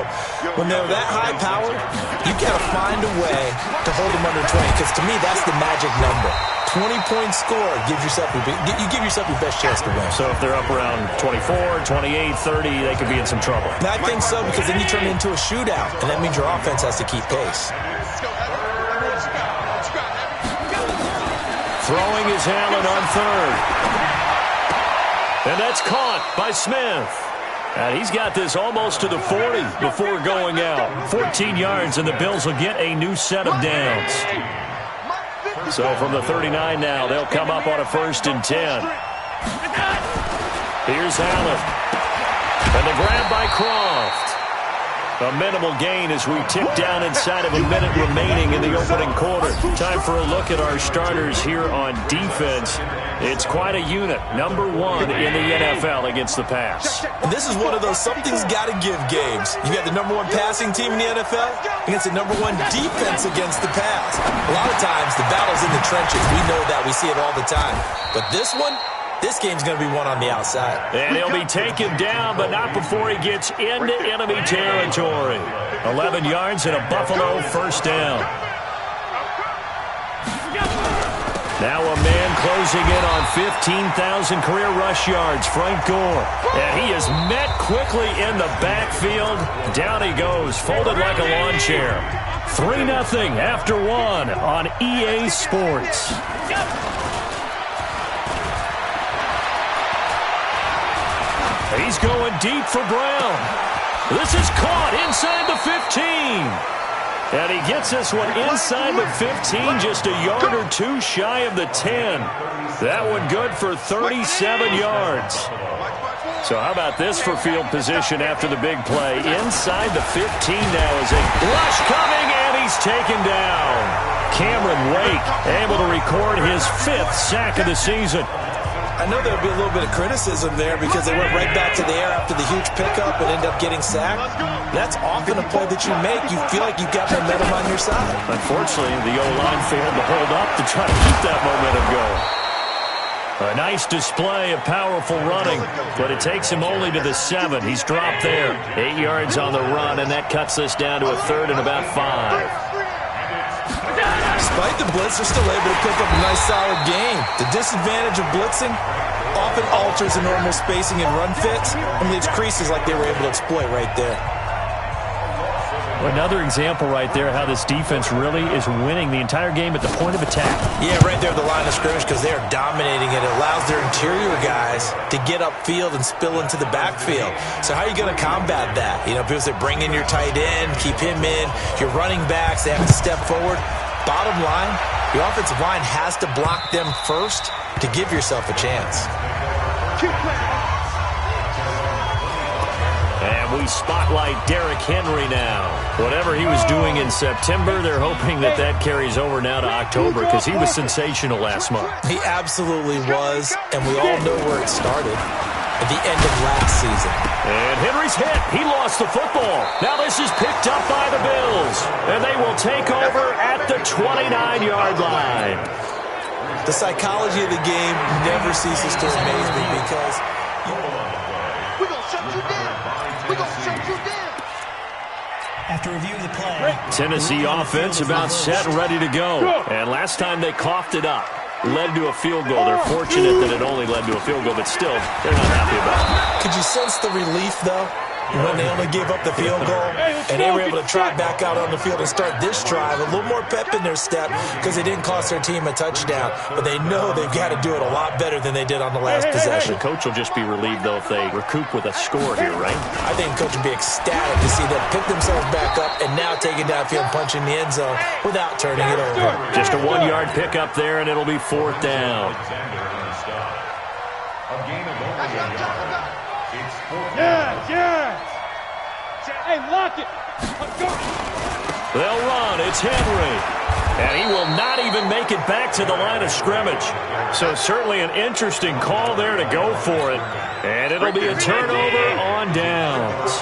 when they're that high-powered, you got to find a way to hold them under 20. Because to me, that's the magic number. 20-point score gives yourself you give yourself your best chance to win. So if they're up around 24, 28, 30, they could be in some trouble. And I think so, because then you turn it into a shootout, and that means your offense has to keep pace. Throwing is Allen on 3rd. And that's caught by Smith. And he's got this almost to the 40 before going out. 14 yards, and the Bills will get a new set of downs. So from the 39 now, they'll come up on a 1st and 10. Here's Allen. And the grab by Croft. A minimal gain as we tick down inside of a minute remaining in the opening quarter. Time for a look at our starters here on defense. It's quite a unit. Number 1 in the NFL against the pass. And this is one of those something's got to give games. You got the number 1 passing team in the NFL against the number 1 defense against the pass. A lot of times the battle's in the trenches. We know that. We see it all the time. But this one, this game's going to be won on the outside. And he'll be taken down, but not before he gets into enemy territory. 11 yards and a Buffalo 1st down. Now a man closing in on 15,000 career rush yards, Frank Gore. And he is met quickly in the backfield. Down he goes, folded like a lawn chair. 3-0 after 1 on EA Sports. He's going deep for Brown. This is caught inside the 15. And he gets this one inside the 15, just a yard or 2 shy of the 10. That one good for 37 yards. So how about this for field position after the big play? Inside the 15 now is a rush coming, and he's taken down. Cameron Wake able to record his 5th sack of the season. I know there'll be a little bit of criticism there because they went right back to the air after the huge pickup and ended up getting sacked. That's often a play that you make. You feel like you've got momentum on your side. Unfortunately, the O-line failed to hold up to try to keep that momentum going. A nice display of powerful running, but it takes him only to the 7. He's dropped there. 8 yards on the run, and that cuts this down to a 3rd and about 5. Despite the blitz, they're still able to pick up a nice solid gain. The disadvantage of blitzing often alters the normal spacing and run fits and leaves creases like they were able to exploit right there. Another example right there how this defense really is winning the entire game at the point of attack. Yeah, right there at the line of scrimmage because they are dominating it. It allows their interior guys to get upfield and spill into the backfield. So how are you going to combat that? You know, because they bring in your tight end, keep him in, your running backs, they have to step forward. Bottom line, the offensive line has to block them first to give yourself a chance. And we spotlight Derrick Henry now. Whatever he was doing in September, they're hoping that that carries over now to October because he was sensational last month. He absolutely was, and we all know where it started. At the end of last season. And Henry's hit. He lost the football. Now this is picked up by the Bills. And they will take over at the 29-yard line. The psychology of the game never ceases to amaze me because... We're going to shut you down. We're going to shut you down. After review of the play. Tennessee offense about set and ready to go. And last time they coughed it up. Led to a field goal. They're fortunate that it only led to a field goal, but still, they're not happy about it. Could you sense the relief, though, when they only gave up the field goal and they were able to trot back out on the field and start this drive? A little more pep in their step because they didn't cost their team a touchdown, but they know they've got to do it a lot better than they did on the last possession. The coach will just be relieved, though, if they recoup with a score here, right? I think the coach would be ecstatic to see them pick themselves back up and now take it downfield, punching the end zone without turning it over. Just a 1-yard pickup there, and it'll be 4th down. Hey, lock it. They'll run. It's Henry. And he will not even make it back to the line of scrimmage. So certainly an interesting call there to go for it. And it'll be a turnover on downs.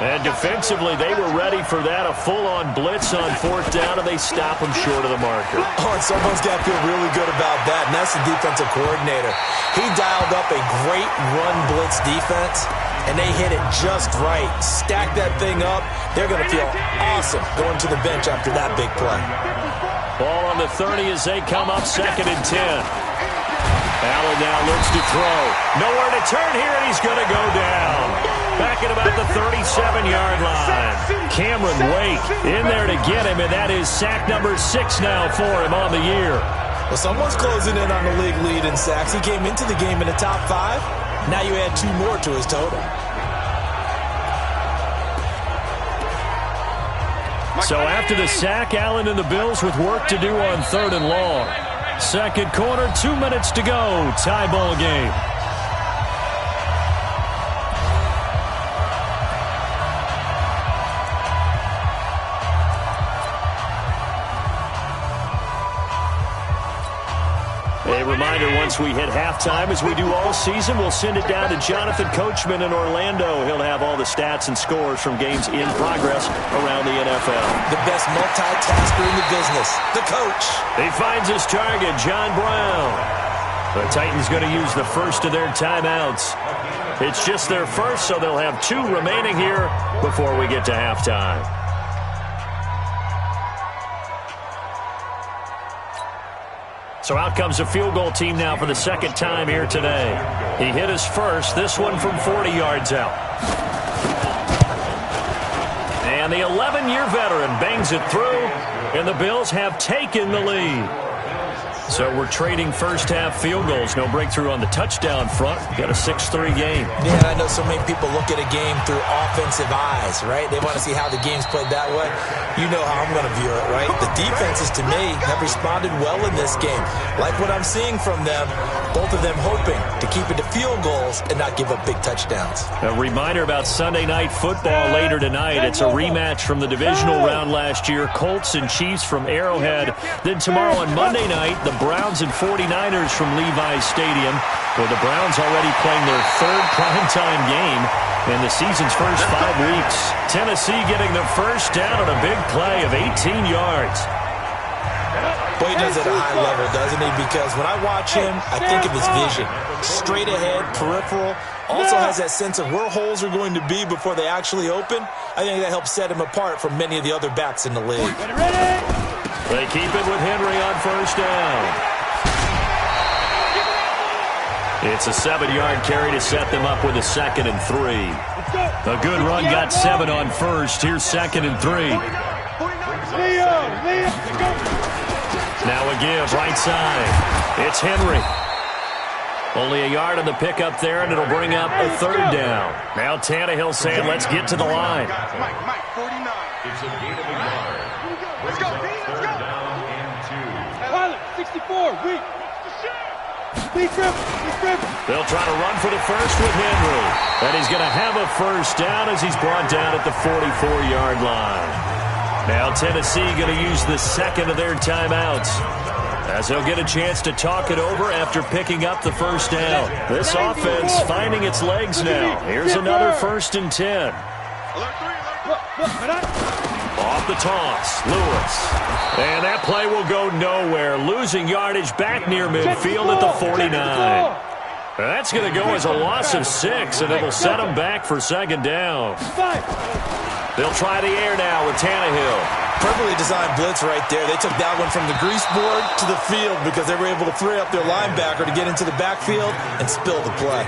And defensively, they were ready for that, a full-on blitz on 4th down, and they stop them short of the marker. Oh, and someone's got to feel really good about that, and that's the defensive coordinator. He dialed up a great run blitz defense, and they hit it just right. Stack that thing up. They're going to feel awesome going to the bench after that big play. Ball on the 30 as they come up 2nd and 10. Allen now looks to throw. Nowhere to turn here, and he's going to go down. Back at about the 37-yard line. Cameron Wake in there to get him, and that is sack number 6 now for him on the year. Well, someone's closing in on the league lead in sacks. He came into the game in the top 5. Now you add 2 more to his total. So after the sack, Allen and the Bills with work to do on 3rd and long. Second quarter, 2 minutes to go. Tie ball game. A reminder, once we hit halftime, as we do all season, we'll send it down to Jonathan Coachman in Orlando. He'll have all the stats and scores from games in progress around the NFL. The best multitasker in the business, the coach. He finds his target, John Brown. The Titans going to use the first of their timeouts. It's just their first, so they'll have 2 remaining here before we get to halftime. So out comes a field goal team now for the second time here today. He hit his first, this one from 40 yards out. And the 11-year veteran bangs it through, and the Bills have taken the lead. So we're trading first-half field goals. No breakthrough on the touchdown front. Got a 6-3 game. Yeah, I know so many people look at a game through offensive eyes, right? They want to see how the game's played that way. You know how I'm going to view it, right? The defenses, to me, have responded well in this game. Like what I'm seeing from them, both of them hoping to keep it to field goals and not give up big touchdowns. A reminder about Sunday Night Football later tonight. It's a rematch from the divisional round last year. Colts and Chiefs from Arrowhead. Then tomorrow on Monday night, the Browns and 49ers from Levi's Stadium, where the Browns already playing their 3rd primetime game in the season's first 5 weeks. Tennessee getting the first down on a big play of 18 yards. Boy, he does it at a high level, doesn't he? Because when I watch him, I think of his vision. Straight ahead, peripheral. Also has that sense of where holes are going to be before they actually open. I think that helps set him apart from many of the other backs in the league. They keep it with Henry on first down. It's a 7-yard carry to set them up with a 2nd and 3. A good run got 7 on first. Here's 2nd and 3. Now a give, right side. It's Henry. Only a yard on the pickup there, and it'll bring up a 3rd down. Now Tannehill saying, let's get to the line. Mike, 49. It's a gain of a yard. Let's go, let's go. 3rd down and 2. Pilot, 64, weak. They'll try to run for the first with Henry. And he's going to have a first down as he's brought down at the 44-yard line. Now Tennessee going to use the 2nd of their timeouts, as they'll get a chance to talk it over after picking up the first down. This offense finding its legs now. Here's another 1st and 10. Off the toss, Lewis. And that play will go nowhere. Losing yardage back near midfield at the 49. That's going to go as a loss of 6, and it'll set them back for 2nd down. They'll try the air now with Tannehill. Perfectly designed blitz right there. They took that one from the grease board to the field because they were able to free up their linebacker to get into the backfield and spill the play.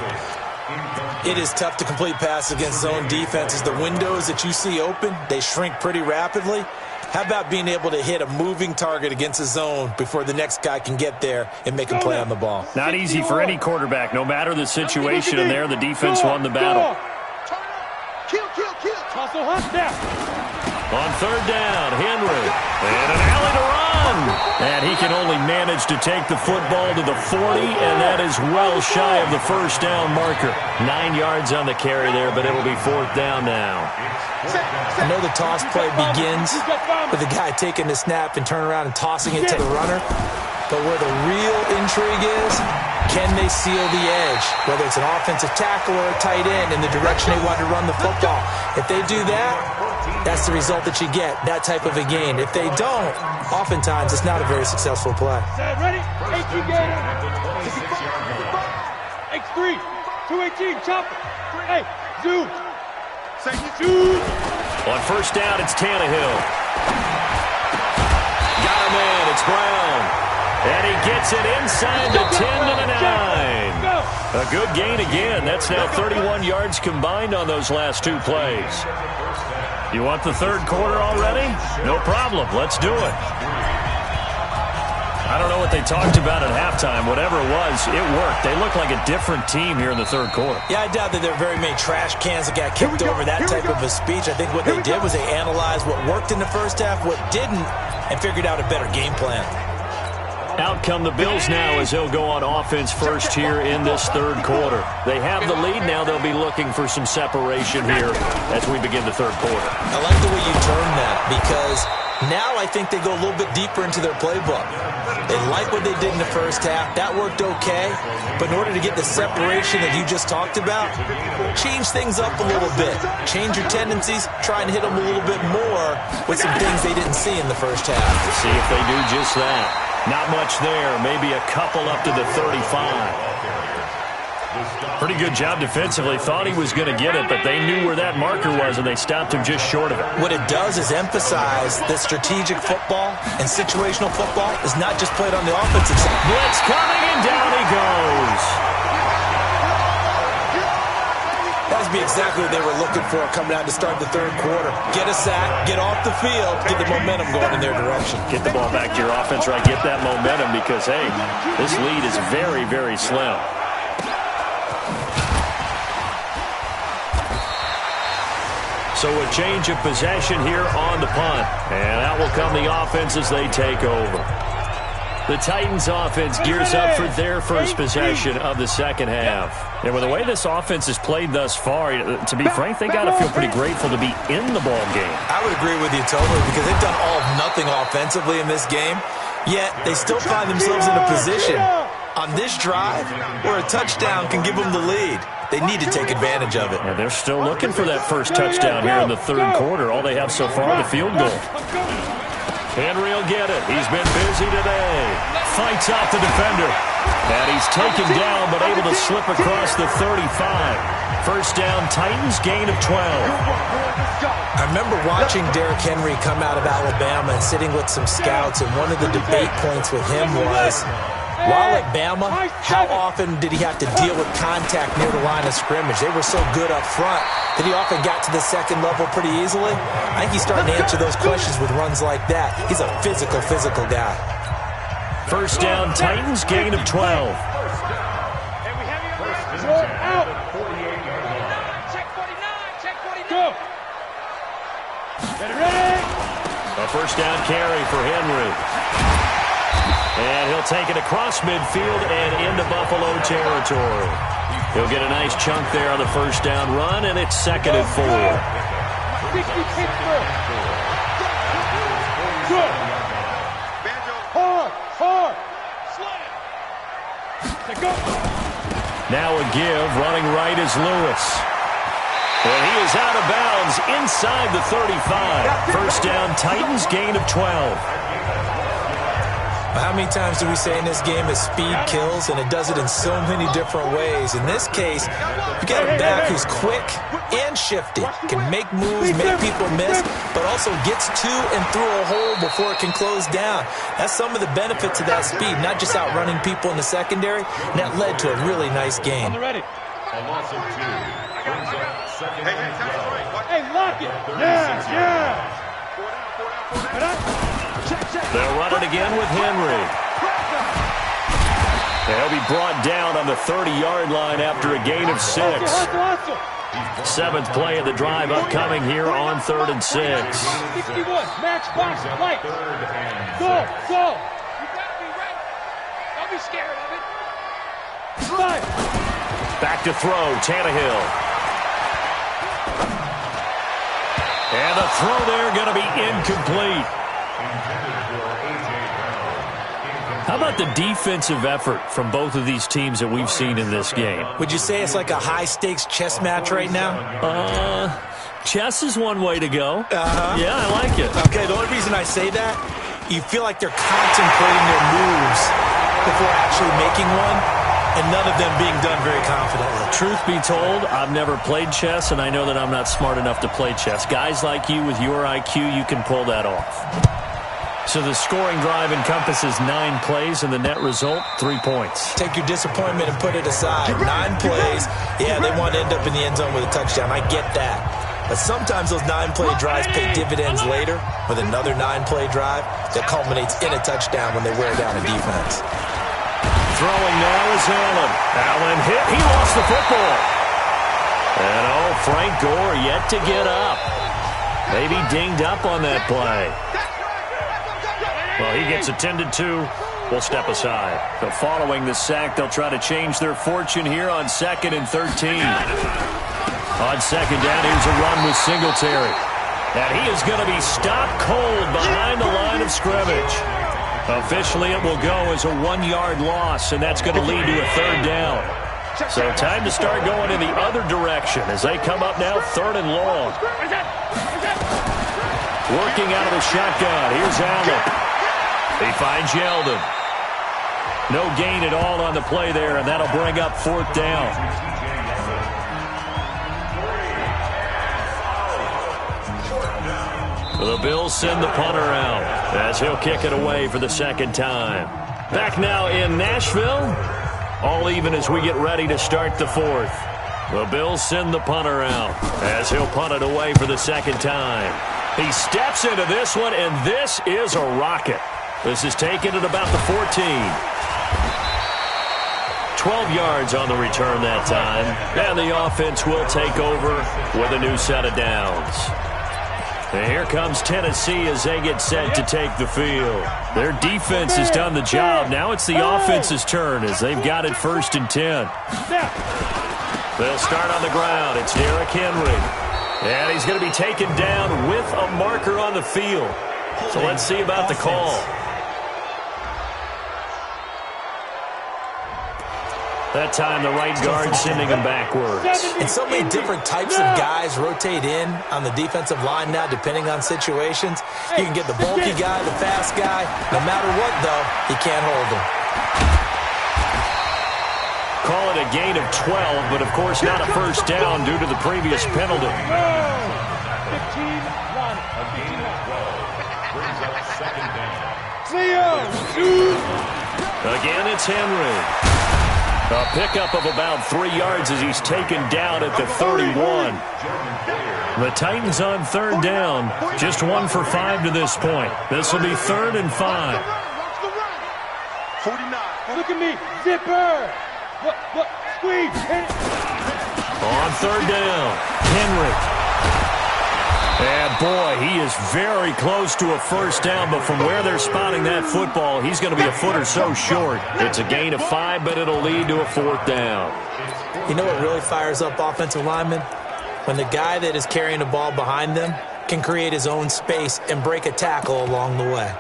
It is tough to complete passes against zone defenses. The windows that you see open, they shrink pretty rapidly. How about being able to hit a moving target against a zone before the next guy can get there and make a play on the ball? Not easy for any quarterback, no matter the situation, and there the defense won the battle. On 3rd down, Henry. And an alley to run. And he can only manage to take the football to the 40, and that is well shy of the first down marker. 9 yards on the carry there, but it'll be 4th down now. I know the toss play begins with the guy taking the snap and turning around and tossing it to the runner. But where the real intrigue is, can they seal the edge? Whether it's an offensive tackle or a tight end in the direction they want to run the football. If they do that, that's the result that you get, that type of a gain. If they don't, oftentimes it's not a very successful play. Ready? 18 game. X3, 218, chopper. Hey, zoom. Zoom. On first down, it's Tannehill. Got him in, it's Brown. And he gets it inside the 10 to the 9. A good gain again. That's now 31 yards combined on those last 2 plays. You want the 3rd quarter already? No problem. Let's do it. I don't know what they talked about at halftime. Whatever it was, it worked. They look like a different team here in the third quarter. Yeah, I doubt that there are very many trash cans that got kicked over, that type of a speech. I think what they did was they analyzed what worked in the first half, what didn't, and figured out a better game plan. Out come the Bills now as they'll go on offense first here in this third quarter. They have the lead. Now they'll be looking for some separation here as we begin the third quarter. I like the way you term that because now I think they go a little bit deeper into their playbook. They like what they did in the first half. That worked okay. But in order to get the separation that you just talked about, change things up a little bit. Change your tendencies. Try and hit them a little bit more with some things they didn't see in the first half. See if they do just that. Not much there. Maybe a couple up to the 35. Pretty good job defensively. Thought he was going to get it, but they knew where that marker was, and they stopped him just short of it. What it does is emphasize that strategic football and situational football is not just played on the offensive side. Blitz coming, and down he goes. That would be exactly what they were looking for coming out to start the third quarter. Get a sack, get off the field, get the momentum going in their direction. Get the ball back to your offense, right? Get that momentum because, hey, this lead is very, very slim. So a change of possession here on the punt. And out will come the offense as they take over. The Titans offense gears up for their first possession of the second half. And with the way this offense has played thus far, to be frank, they got to feel pretty grateful to be in the ball game. I would agree with you totally because they've done all of nothing offensively in this game, yet they still find themselves in a position on this drive where a touchdown can give them the lead. They need to take advantage of it. And they're still looking for that first touchdown here in the third quarter. All they have so far, the field goal. Henry will get it. He's been busy today. Fights off the defender. And he's taken down, but able to slip across the 35. First down, Titans, gain of 12. I remember watching Derrick Henry come out of Alabama and sitting with some scouts, and one of the debate points with him was, while at Bama, how often did he have to deal with contact near the line of scrimmage? They were so good up front that he often got to the second level pretty easily. I think he's starting to answer those questions with runs like that. He's a physical guy. First down, Titans, gain of 12. Out. Check 49, check 49. Go. Ready. A first down carry for Henry. And he'll take it across midfield and into Buffalo territory. He'll get a nice chunk there on the first down run, and it's second and 4. Hard. Now a give, running right is Lewis. And he is out of bounds inside the 35. First down, Titans, gain of 12. How many times do we say in this game that speed kills, and it does it in so many different ways? In this case, you got a back who's quick and shifty, can make moves, make people miss, but also gets to and through a hole before it can close down. That's some of the benefits of that speed, not just outrunning people in the secondary, and that led to a really nice game. A loss of 2. Brings up second and 12. Hey, lock it. Yeah. They'll run it again with Henry. They'll be brought down on the 30-yard line after a gain of 6. Seventh play of the drive upcoming here on 3rd and 6. 61, match box, light. Go. You gotta be ready. Don't be scared of it. Fire. Back to throw, Tannehill. And the throw there going to be incomplete. How about the defensive effort from both of these teams that we've seen in this game? Would you say it's like a high-stakes chess match right now? Chess is one way to go. Yeah, I like it. Okay, the only reason I say that, you feel like they're contemplating their moves before actually making one, and none of them being done very confidently. Truth be told, I've never played chess, and I know that I'm not smart enough to play chess. Guys like you with your IQ, you can pull that off. So the scoring drive encompasses 9 plays, and the net result, 3 points. Take your disappointment and put it aside. 9 plays. Yeah, they want to end up in the end zone with a touchdown. I get that. But sometimes those 9-play drives pay dividends later with another 9-play drive that culminates in a touchdown when they wear down a defense. Throwing now is Allen. Allen hit. He lost the football. And Frank Gore yet to get up. Maybe dinged up on that play. Well, he gets attended to. We'll step aside. So following the sack, they'll try to change their fortune here on 2nd and 13. On 2nd down, here's a run with Singletary. And he is going to be stopped cold behind the line of scrimmage. Officially, it will go as a 1-yard loss, and that's going to lead to a 3rd down. So time to start going in the other direction as they come up now 3rd and long. Working out of the shotgun. Here's Allen. He finds Yeldon. No gain at all on the play there, and that'll bring up 4th down. The Bills send the punter out as he'll kick it away for the 2nd time. Back now in Nashville. All even as we get ready to start the 4th. The Bills send the punter out as he'll punt it away for the 2nd time. He steps into this one, and this is a rocket. This is taken at about the 14. 12 yards on the return that time. And the offense will take over with a new set of downs. And here comes Tennessee as they get set to take the field. Their defense has done the job. Now it's the offense's turn as they've got it 1st and 10. They'll start on the ground. It's Derrick Henry. And he's going to be taken down with a marker on the field. So let's see about the call. That time, the right guard sending him backwards. And so many different types of guys rotate in on the defensive line now, depending on situations. You can get the bulky guy, the fast guy. No matter what, though, he can't hold him. Call it a gain of 12, but, of course, not a 1st down due to the previous penalty. A gain of 12 brings up 2nd down. Again, it's Henry. A pickup of about 3 yards as he's taken down at the 31. The Titans on 3rd down. Just 1 for 5 to this point. This will be 3rd and 5. 49. Look at me. Zipper. Look. Squeeze. On 3rd down, Henry. And, boy, he is very close to a 1st down, but from where they're spotting that football, he's going to be a foot or so short. It's a gain of 5, but it'll lead to a 4th down. You know what really fires up offensive linemen? When the guy that is carrying the ball behind them can create his own space and break a tackle along the way.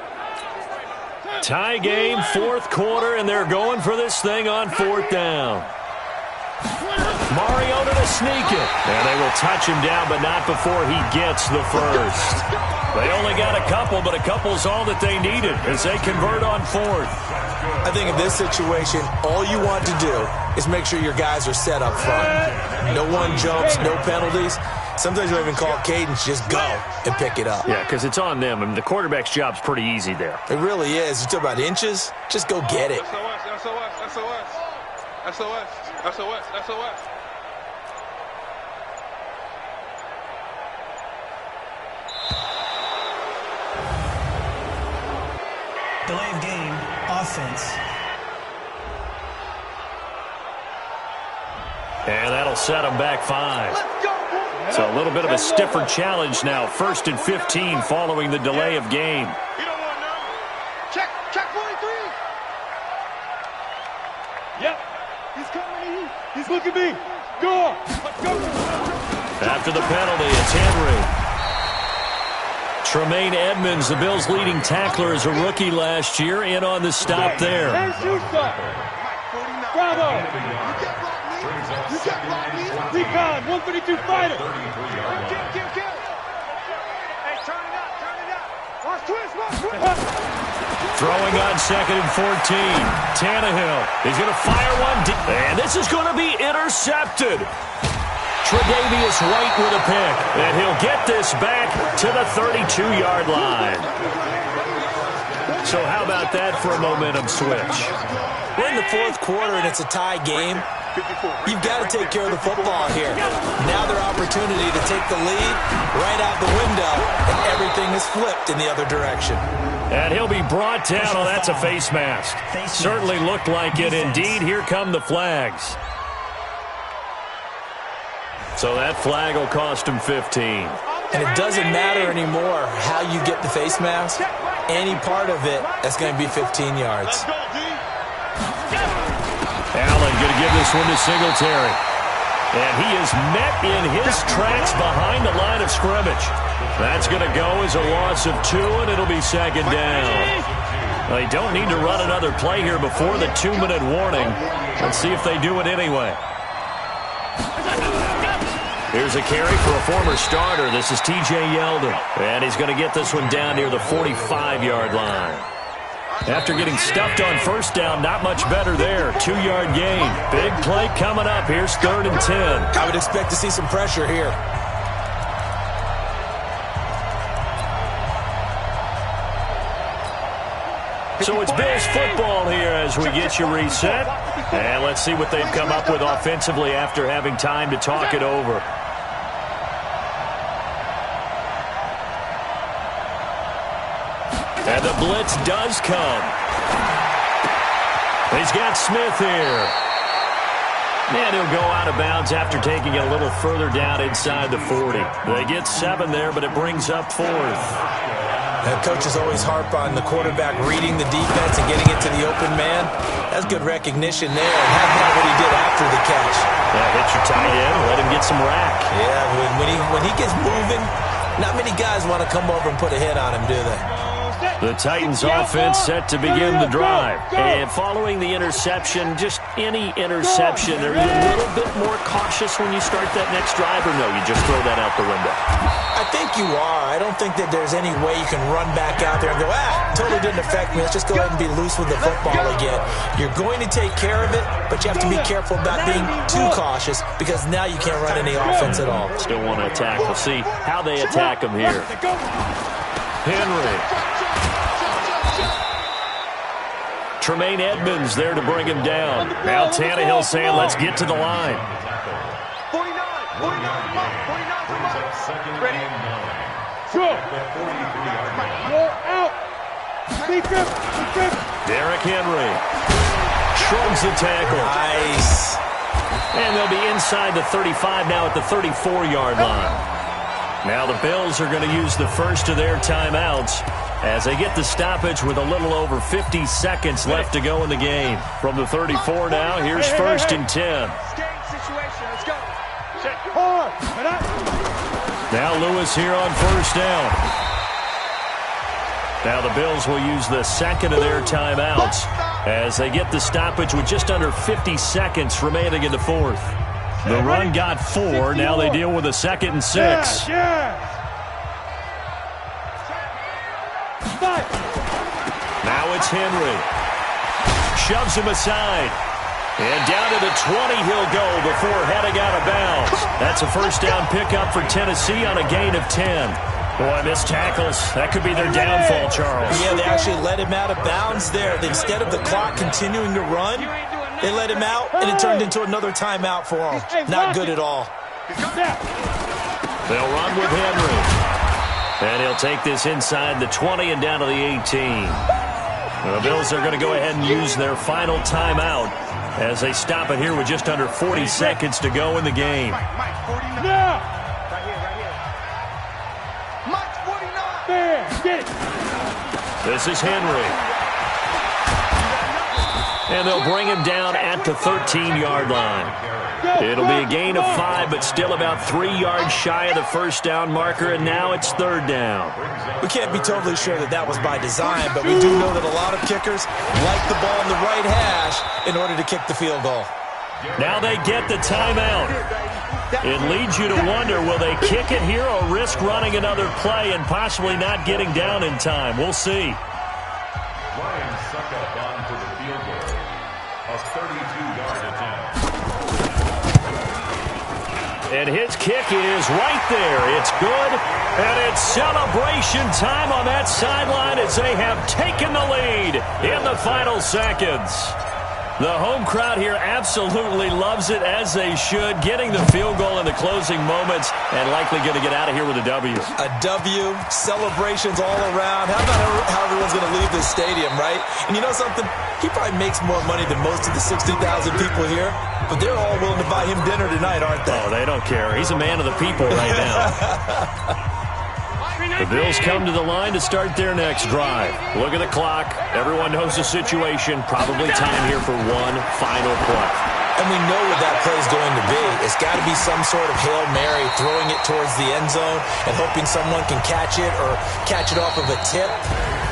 Tie game, 4th quarter, and they're going for this thing on 4th down. Mariota to sneak it. And they will touch him down, but not before he gets the 1st. They only got a couple, but a couple's all that they needed as they convert on 4th. I think in this situation, all you want to do is make sure your guys are set up front. No one jumps, no penalties. Sometimes you don't even call cadence, just go and pick it up. Yeah, because it's on them. I mean, the quarterback's job's pretty easy there. It really is. You talk about inches, just go get it. SOS. Delay of game, offense. And that'll set them back 5. So a little bit of a stiffer challenge now. 1st and 15 following the delay of game. Check 43. Yep. He's coming to you. He's looking at me. Go. Let's go. After the penalty, it's Henry. Tremaine Edmonds, the Bills' leading tackler as a rookie last year, in on the stop there. Bravo. You can't block me. Recon, 132 fighter. Kill. Hey, turn it up. Watch twist. Throwing on 2nd and 14. Tannehill is going to fire one. And this is going to be intercepted. Tre'Davious White with a pick. And he'll get this back to the 32-yard line. So how about that for a momentum switch? We're in the 4th quarter, and it's a tie game. You've got to take care of the football here. Now their opportunity to take the lead right out the window, and everything is flipped in the other direction. And he'll be brought down. Oh, that's a face mask. Certainly looked like it. Indeed, here come the flags. So that flag will cost him 15. And it doesn't matter anymore how you get the face mask. Any part of it, that's going to be 15 yards. Allen going to give this one to Singletary. And he is met in his tracks behind the line of scrimmage. That's going to go as a loss of 2, and it'll be second down. They don't need to run another play here before the 2-minute warning. Let's see if they do it anyway. Here's a carry for a former starter. This is T.J. Yeldon. And he's going to get this one down near the 45-yard line. After getting stuffed on first down, not much better there. 2-yard gain. Big play coming up. Here's 3rd and 10. I would expect to see some pressure here. So it's Bills football here as we get you reset. And let's see what they've come up with offensively after having time to talk it over. And the blitz does come. He's got Smith here. And he'll go out of bounds after taking it a little further down inside the 40. They get 7 there, but it brings up 4th. And coaches always harp on the quarterback reading the defense and getting it to the open man. That's good recognition there. And how about what he did after the catch? Yeah, hit your tight end, let him get some rack. Yeah, when he gets moving, not many guys want to come over and put a hit on him, do they? The Titans offense set to begin the drive. And following the interception, just any interception, are you a little bit more cautious when you start that next drive, or no, you just throw that out the window? I think you are. I don't think that there's any way you can run back out there and go, totally didn't affect me. Let's just go ahead and be loose with the football again. You're going to take care of it, but you have to be careful about being too cautious because now you can't run any offense at all. Still want to attack. We'll see how they attack him here. Henry. Tremaine Edmonds there to bring him down. Now Tannehill saying, let's get to the line. 49. Ready? Go. Out. Derrick Henry shrugs the tackle. Nice. And they'll be inside the 35 now at the 34-yard line. Now the Bills are going to use the first of their timeouts as they get the stoppage with a little over 50 seconds left to go in the game. From the 34 now, here's 1st and 10. Now Lewis here on 1st down. Now the Bills will use the second of their timeouts as they get the stoppage with just under 50 seconds remaining in the 4th. The run got 4. Now they deal with a 2nd and 6. Now it's Henry. Shoves him aside. And down to the 20 he'll go before heading out of bounds. That's a first down pickup for Tennessee on a gain of 10. Boy, missed tackles. That could be their downfall, Charles. Yeah, they actually let him out of bounds there. Instead of the clock continuing to run, they let him out, and it turned into another timeout for him. Not good at all. They'll run with Henry. And he'll take this inside the 20 and down to the 18. The Bills are going to go ahead and use their final timeout as they stop it here with just under 40 seconds to go in the game. This is Henry. And they'll bring him down at the 13-yard line. It'll be a gain of 5, but still about 3 yards shy of the first down marker, and now it's 3rd down. We can't be totally sure that that was by design, but we do know that a lot of kickers like the ball in the right hash in order to kick the field goal. Now they get the timeout. It leads you to wonder, will they kick it here or risk running another play and possibly not getting down in time? We'll see. Ryan Suckup on for the field goal. A 32-yard attempt. And his kick is right there. It's good. And it's celebration time on that sideline as they have taken the lead in the final seconds. The home crowd here absolutely loves it, as they should, getting the field goal in the closing moments and likely going to get out of here with a W. A W, celebrations all around. How about how everyone's going to leave this stadium, right? And you know something? He probably makes more money than most of the 60,000 people here, but they're all willing to buy him dinner tonight, aren't they? Oh, they don't care. He's a man of the people right now. The Bills come to the line to start their next drive. Look at the clock. Everyone knows the situation. Probably time here for one final play. And we know what that play is going to be. It's got to be some sort of Hail Mary, throwing it towards the end zone and hoping someone can catch it or catch it off of a tip.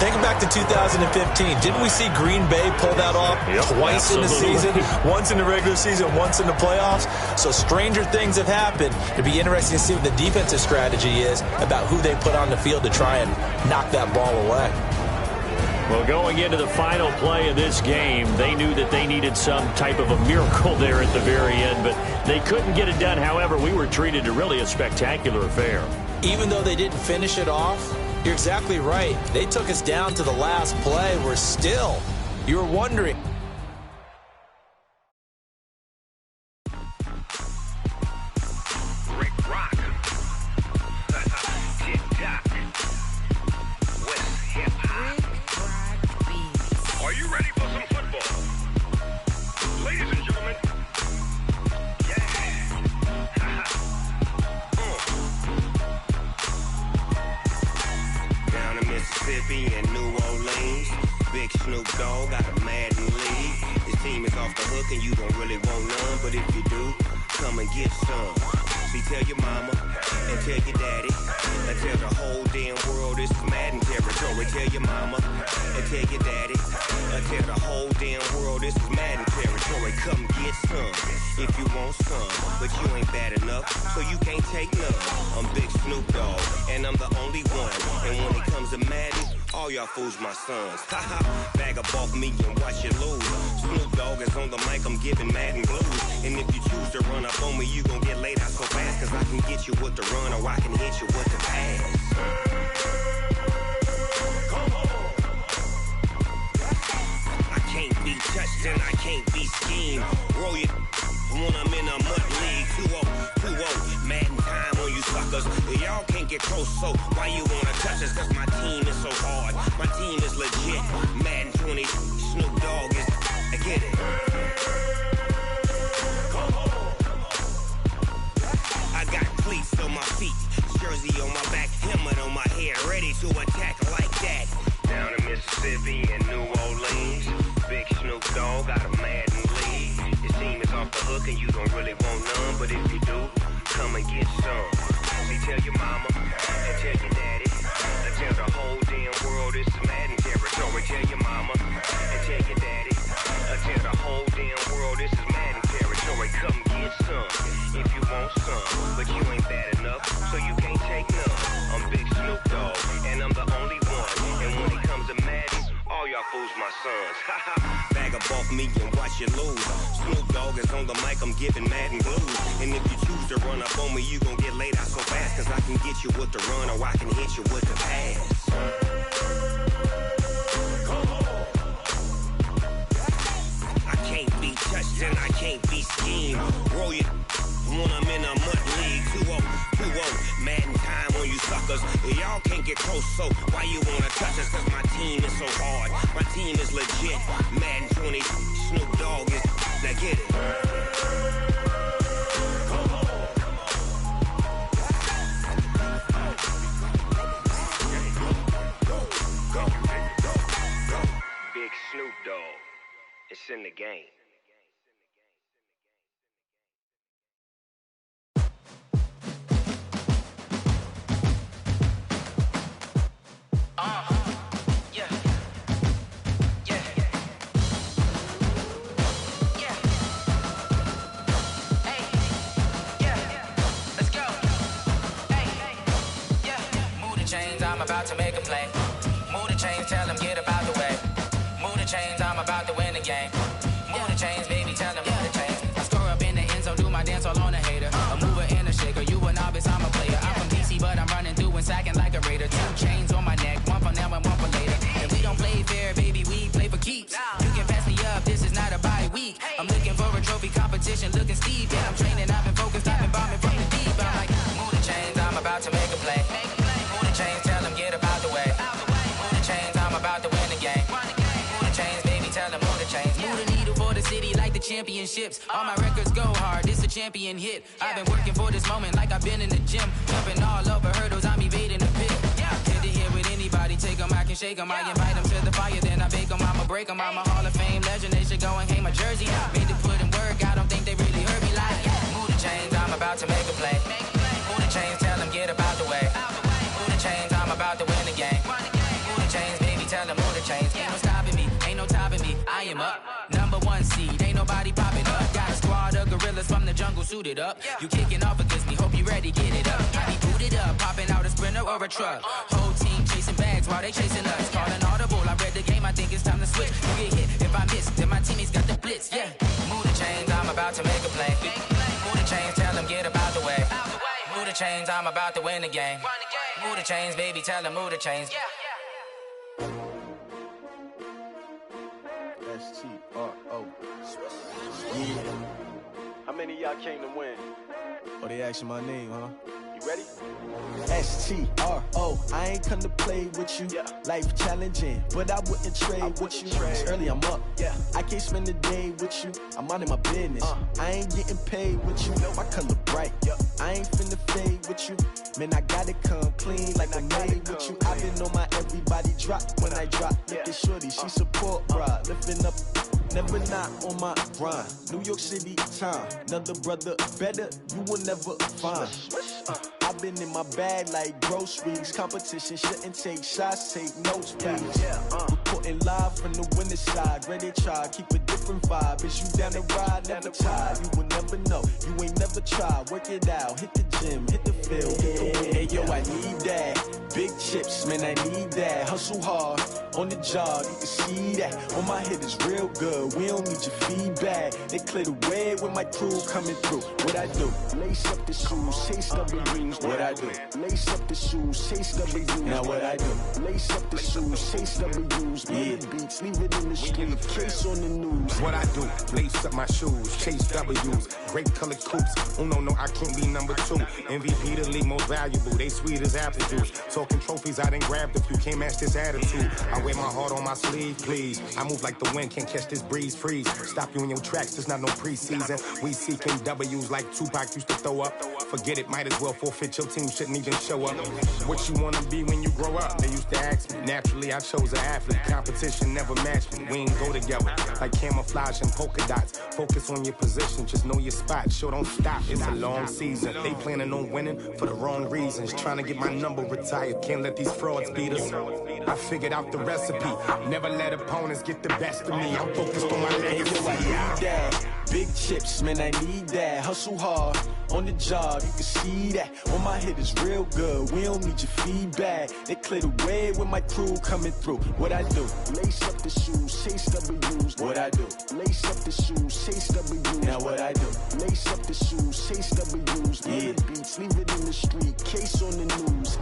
Think back to 2015. Didn't we see Green Bay pull that off twice in the season? Once in the regular season, once in the playoffs. So stranger things have happened. It'd be interesting to see what the defensive strategy is about who they put on the field to try and knock that ball away. Well, going into the final play of this game, they knew that they needed some type of a miracle there at the very end, but they couldn't get it done. However, we were treated to really a spectacular affair. Even though they didn't finish it off, you're exactly right. They took us down to the last play. We're still, you were wondering. And New Orleans, Big Snoop Dogg got a Madden league. His team is off the hook and you don't really want none, but if you do, come and get some. See, tell your mama and tell your daddy and tell the whole damn world this is Madden territory. Tell your mama and tell your daddy and tell the whole damn world this is Madden territory. Come get some if you want some, but you ain't bad enough, so you can't take none. I'm Big Snoop Dogg and I'm the only one, and when it comes to Madden, all y'all fools my sons. Haha, bag up off me and watch you lose. Snoop Dogg is on the mic, I'm giving Madden blues. And if you choose to run up on me, you gon' get laid out so fast, cause I can get you with the run or I can hit you with the pass. I can't be touched and I can't be schemed. Roll you when I'm in a mud league. 2-0, Madden time on you suckers. Y'all can't get close, so why you wanna touch us? Cause my team is so hard, my team is legit. Madden 20, Snoop Dogg is, I get it. I got cleats on my feet, jersey on my back, helmet on my head, ready to attack like that. Down in Mississippi and New Orleans, Big Snoop Dogg got a Madden league. His team is off the hook and you don't really want none, but if you do, come and get some. See, tell your mama and tell your daddy and tell the whole damn world this is Madden territory. Tell your mama and tell your daddy and tell the whole damn world this is Madden territory. Come get some if you want some, but you ain't bad enough, so you can't take none. I'm Big Snoop Dogg and I'm the only one, and when it comes to Madden, all y'all fools my sons. Bag up off me and watch you lose. Snoop Dogg is on the mic, I'm giving Madden blues. And if you choose to run up on me, you gon' get laid out so fast, cause I can get you with the run or I can hit you with the pass. I can't be touched and I can't be schemed. Roll you when I'm in a mud league. 2-0, Madden time on you suckers. Y'all can't get close, so why you wanna touch us? Cause my team is so hard, my team is legit. Madden 20, Snoop Dogg is, now get it. Big Snoop Dogg, it's in the game. Yeah. I'm looking for a trophy competition, looking Steve. Yeah, I'm training, I've been focused, I've been bombing from the deep. I'm like, move the chains, I'm about to make a play. Move the chains, tell them get up out the way. Move the chains, I'm about to win the game. Move the chains, baby, tell them move the chains. Move the needle for the city like the championships. All my records go hard, this a champion hit. I've been working for this moment like I've been in the gym. Jumping all over hurdles, I'm evading the pit. Hit to hit with anybody, take them, I can shake them. I invite them to the fire, then I bake them. I'ma break them, I'm a Hall of Fame legend. They should go and hang my jersey. Made to put in work, I don't think they really heard me like. Move the chains, I'm about to make a play. Move the chains, tell them get up out the way. Move the chains, I'm about to win the game. Move the chains, baby, tell them move the chains. Ain't no stopping me, ain't no topping me. I am up, #1 seed, ain't nobody popping up. Got a squad of gorillas from the jungle suited up. You kicking off against me, hope you ready, get it up. I be booted up, popping out a Sprinter or a truck. Whole team chasing bags while they chasing us. Calling audible, I read the game, I think it's time to switch. You get hit, if I miss, then my teammates got the blitz, yeah. Move the chains, I'm about to make a play. Move the chains, tell them get up out the way. Move the chains, I'm about to win the game. Move the chains, baby, tell them move the chains. S-T-R-O. Yeah. How many of y'all came to win? Oh, they asking my name, huh? You ready? S-T-R-O. I ain't come to play with you. Life challenging, but I wouldn't trade with you. It's early, I'm up. I can't spend the day with you. I'm minding my business. I ain't getting paid with you. My color bright. I ain't finna fade with you. Man, I gotta come clean like I'm made with you. I've been on my everybody drop when I drop. Look at shorty, she support, bruh. Lifting up, never not on my grind. New York City time, another brother better, you will never find. I've been in my bag like groceries. Competition shouldn't take shots, take notes, please. Reporting live from the winning side. Ready to try, keep a different vibe. Is you down the ride, never tired. You will never know, you ain't never tried. Work it out, hit the gym, hit the field. Hey yo, I need that. Big chips, man, I need that. Hustle hard, on the job, you can see that. On my head is real good, we don't need your feedback. They clear the way with my crew coming through. What I do? Lace up the shoes, chase double greens. What I do? Lace up the shoes, chase double greens. Now what I do? Lace up the shoes, chase double greens. Million beats, leave it in the street, case on the news. What I do? Lace up my shoes, chase W's. Great colored coops. Oh no, I can't be number 2. MVP the league most valuable. They sweet as apple juice. Talking trophies, I done grabbed a few. Can't match this attitude. I wear my heart on my sleeve, please. I move like the wind, can't catch this breeze, freeze. Stop you in your tracks, there's not no preseason. We seeking W's like Tupac used to throw up. Forget it, might as well forfeit. Your team shouldn't even show up. What you wanna be when you grow up? They used to ask me. Naturally, I chose an athlete. Competition never matched me. We ain't go together like camouflage and polka dots. Focus on your position, just know your spot. Sure, don't stop. It's a long season. They planning on winning for the wrong reasons. Trying to get my number retired. Can't let these frauds beat us. I figured out the recipe. Never let opponents get the best of me. I'm focused on my legacy. Big chips, man, I need that. Hustle hard, on the job, you can see that. On my head is real good, we don't need your feedback. They clear the way with my crew coming through. What I do? Lace up the shoes, chase W's. What I do? Lace up the shoes, chase W's. Now what I do? Lace up the shoes, chase W's. Million beats, leave it in the street, case on the news.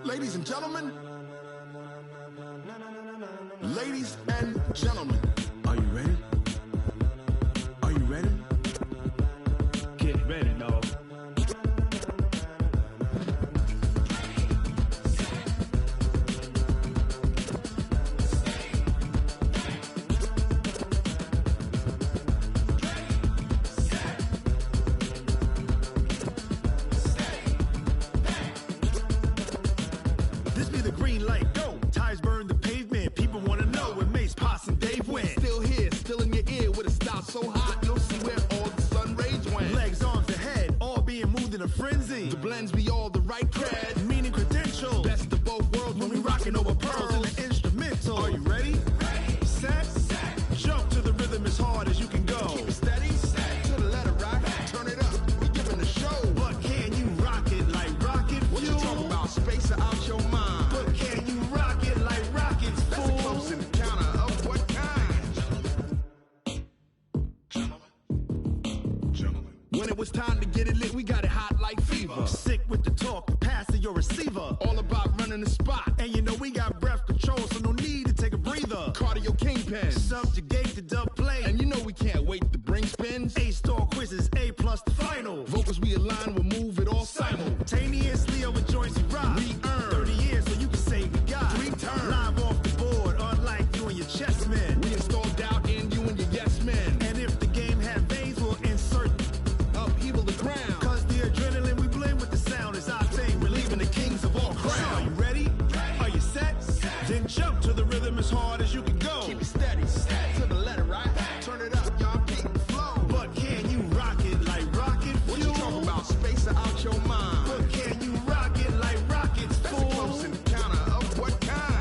Ladies and gentlemen, ladies and gentlemen, are you ready? Are you ready? Get ready, dog. So hot, you'll see where all the sun rays went. Legs, arms, ahead, all being moved in a frenzy. The blends be all the right cred, meaning credentials. Best of both worlds when we rockin' over pearls in the instrumental. Are you ready? Set, jump to the rhythm as hard as you can go. Keep it steady, to the letter rock, turn it up, we giving a show. But can you rock it like rocket fuel? What you talking about, space out your mind? But can you rock it like rockets, fool? That's a close encounter of what kind? When it was time to get it lit, we got it hot like fever. Sick with the talk, the pass of your receiver. All about running the spot. And you know we got breath control, so no need to take a breather. Cardio kingpin, subjugate the dub play. And you know we can't wait to bring spins. A-star quizzes, A+ the final. Vocals we align, we'll move it all simultaneously over joints we rock. We earn 30 years, so you can say we got 3 turns. Live off the board, unlike you and your chess men. We install doubt in you and your yes men. And if the game had veins, we'll insert upheaval the ground. Cause the adrenaline we blend with the sound is our thing. We're leaving the kings of all crowns. So are you ready? Are you set? Then jump to the rhythm as hard as you can go. Keep it steady, to the letter, right? Turn it up, y'all, keep the flow. But can you rock it like rocket fuel? What you talking about? Space out your mind. But can you rock it like rockets, fool? That's a close encounter of what kind?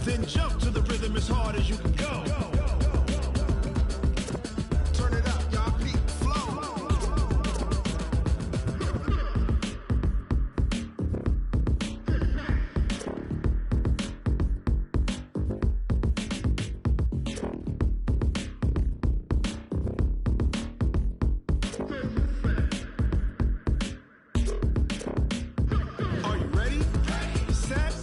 Then jump to the rhythm as hard as you can go. Turn it up, y'all, keep the flow. Are you ready? Set?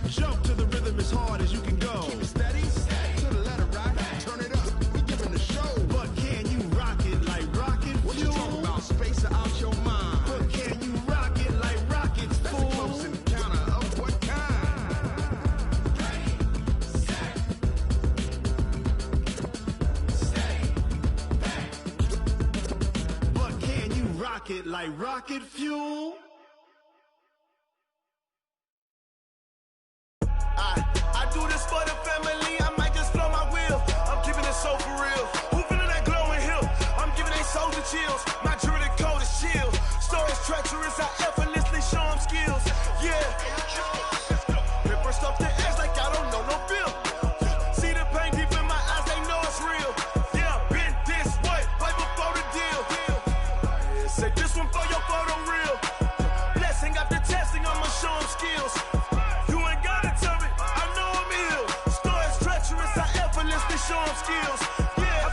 Jump to the rhythm as hard as you can go. Keep it steady, to the letter, right? Turn it up, we giving the show. But can you rock it like rocket fuel? What you talking about? Space out your mind. But can you rock it like rockets, fool? That's a close encounter of what kind? But can you rock it like rocket fuel? I do this for the family, I might just blow my wheel. I'm keeping it so for real. Who feeling that glowing hill? I'm giving they soldier chills. My druidic code is chill. Stories treacherous, I effortlessly show them skills. Yeah. Paper stuff the edge like I don't know no bill. See the pain deep in my eyes, they know it's real. Yeah, been this way, right before the deal. Say this one for your photo reel. Blessing after testing, I'ma show them skills. You ain't gotta tell me, I know I'm ill. Stories treacherous, I effortlessly show them skills. Yeah,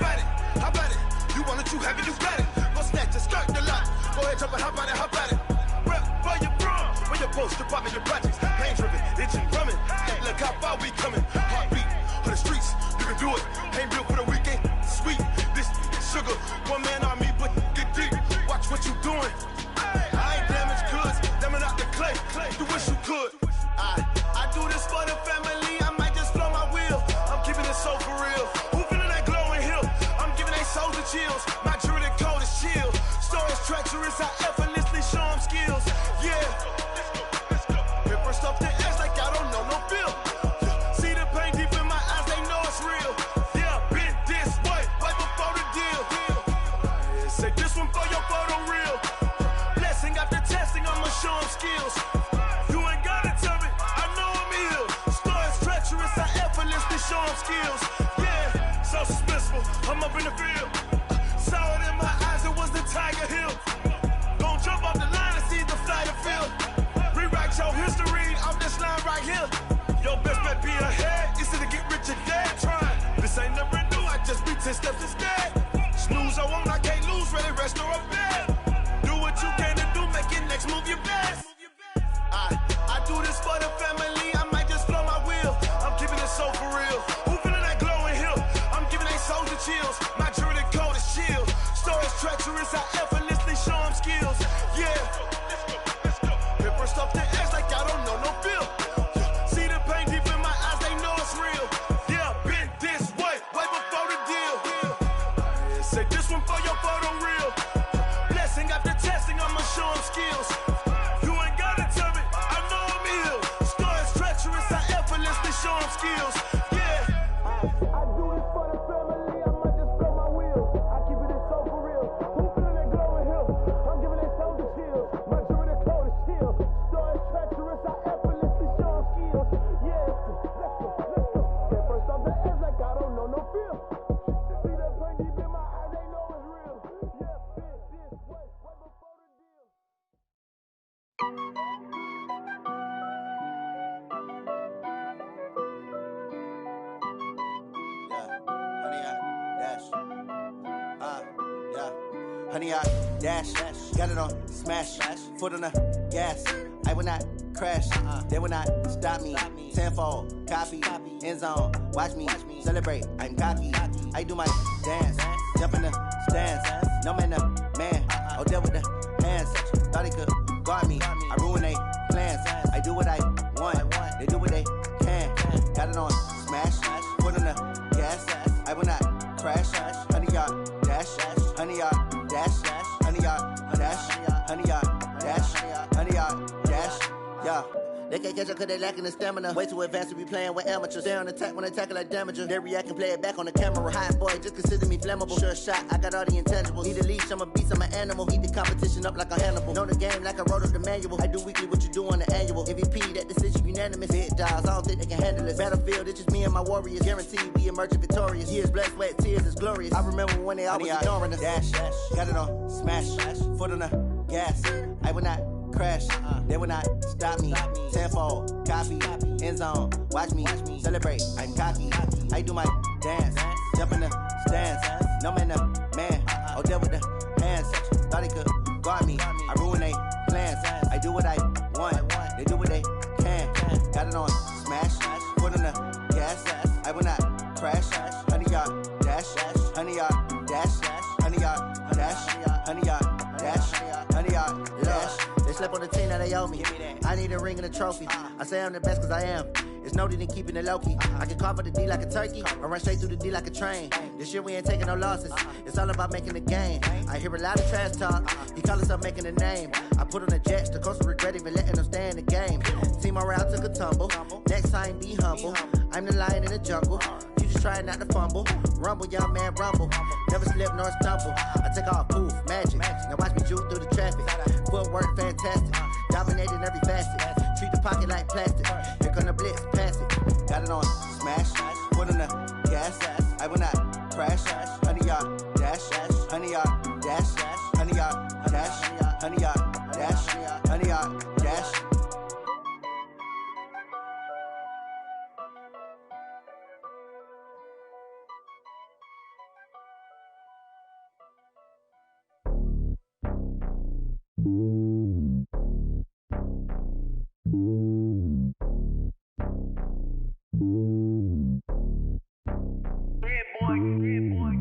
how about it? You want it, you have it, you got it. Go snatch it, skirt the lot. Go ahead, jump it, how about it? Rep for your bro, for your post, your poppin' your projects. Pain driven, itching, drumming. Hey, look how far we coming. Heartbeat on the streets, you can do it. Ain't built for the weekend, sweet. This sugar, one man army, but get deep. Watch what you doing. I ain't damaged goods, damn it out the clay. You wish you could. I do this for the family, I might just blow my wheel. I'm keeping it so for real. Who feeling that glowing hill? I'm giving they soldier chills. My druidic code is chill. Stories treacherous, I effortlessly show them skills. Yeah. Paper stuff the edge like I don't know no bill. See the pain deep in my eyes, they know it's real. Yeah, been this way, right before the deal. Say this one for your photo reel. Blessing after testing, I'ma show them skills. You ain't gotta tell me, I know I'm ill. Stories treacherous, I effortlessly show them skills. Yeah, so suspenseful, I'm up in the field. Saw it in my eyes, it was the Tiger Hill. Gon' jump off the line and see the flight of field. Rewrite your history off this line right here. Your best bet be ahead, it's to get rich or dead trying. This ain't never new, I just be 10 steps instead. Snooze, I won't, I can't lose, ready, rest or a bed. Do what you can to do, make your next move your best. I do this for the family, I might just blow my wheel. I'm keeping it so for real. Who feeling that glowing hill? I'm giving they soldier chills. My druidic code is chill. Stories treacherous, I effortlessly show them skills. Yeah. Paper stuff the edge like I don't know no bill. See the pain deep in my eyes, they know it's real. Yeah, been this way, right before the deal. Say this one for your photo reel. Blessing after testing, I'ma show them skills. You ain't gotta tell me, I know I'm ill. Stories treacherous, I effortlessly show them skills. Yeah. I do this for the family, I might just blow my wheel. I keep it so for real. Who feeling that glowing hill? I'm giving they soldier chills. My druidic code is chill. Stories treacherous, I effortlessly show them skills. Yeah. Let's go. Get first off the edge like I don't know no feel. See that pain deep in my eyes, they know it's real. Yeah, been this way, right before the deal. honey, I dash. Got it on smash, foot on the gas. I will not crash, they will not stop me. Tenfold, copy, end zone, watch me celebrate. I'm cocky, I do my dance, jump in the stands. No man, the man, Odell with the hands. Thought he could guard me, I ruin they plans. I do what I want, they do what they can. Got it on smash, foot on the gas. I will not crash, honey, yard dash, honey, yard dash, honey, yard dash, honey, yard dash, honey, yard dash, yeah. They can't catch up cause they lacking the stamina. Way too advanced to be playing with amateurs. Stay on attack when they tackle like damager. They react and play it back on the camera. Hot boy, just consider me flammable. Sure shot, I got all the intangibles. Need a leash, I'm a beast, I'm an animal. Heat the competition up like a Hannibal. Know the game like I wrote up the manual. I do weekly what you do on the annual. MVP, that decision unanimous. Hit dials, I don't think they can handle it. Battlefield, it's just me and my warriors. Guaranteed we emerging victorious. Years, blood, sweat, tears, it's glorious. I remember when they always ignoring us. Dash, got it on smash, foot on the gas. I will not crash, they will not stop me. Tenfold, copy, end zone, watch me celebrate. I'm cocky, I do my dance, jump in the stands. No man, the man, Odell with the hands. Thought he could guard me, I ruin they plans. I do what I want, they do what they can. Got it on smash, foot on the gas. I will not crash, honey, yard dash, honey, yard dash, honey, yard dash, honey, yard dash, honey, yard dash. They slept on the team that they owe me. I need a ring and a trophy. I say I'm the best cause I am. It's no need in keeping it low-key. I can carve the D like a turkey or run straight through the D like a train. This year we ain't taking no losses. It's all about making the game. I hear a lot of trash talk. He call himself making a name. I put on the Jets. The coach will regret even letting them stay in the game. Team around took a tumble. Next time be humble. I'm the lion in the jungle. You just trying not to fumble. Rumble, young man, rumble. Never slip nor stumble. I take off, poof, magic. Now watch me juke through the traffic. Footwork fantastic. Dominating every facet. Treat the pocket like plastic. Here come the blitz, pass it. Got it on smash, foot on the gas. I will not crash. Honey, yard dash, honey, yard dash, honey, yard dash, honey, yard dash, honey, yard dash.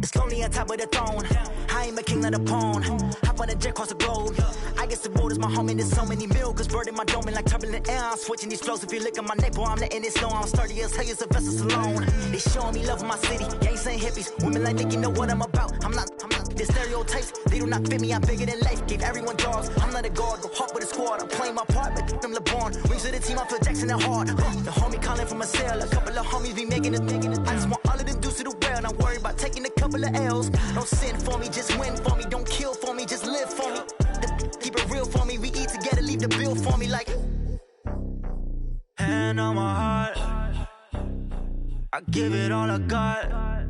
It's lonely on top of the throne. I ain't a king, not a pawn. Hop on a jet across the globe. I guess the world is my home and there's so many milkers. Bird in my dome and like turbulent air. I'm switching these flows. If you look at my neck, boy, I'm letting it slow. I'm sturdy as hell as a vessel alone. They showing me love in my city. Gangs ain't hippies. Women like Nick, you know what I'm about. I'm not. The stereotypes, they do not fit me. I'm bigger than life. Gave everyone jobs. I'm not a guard. Go hard with a squad. I'm playing my part, but them LeBron. Rings to the team, I feel Jackson and hard. The homie calling from a cell. A couple of homies be making it. I just want all of them dudes to do well. Not worry about taking a couple of L's. Don't sin for me, just win for me. Don't kill for me, just live for me. Keep it real for me. We eat together, leave the bill for me like. Hand on my heart, I give it all I got.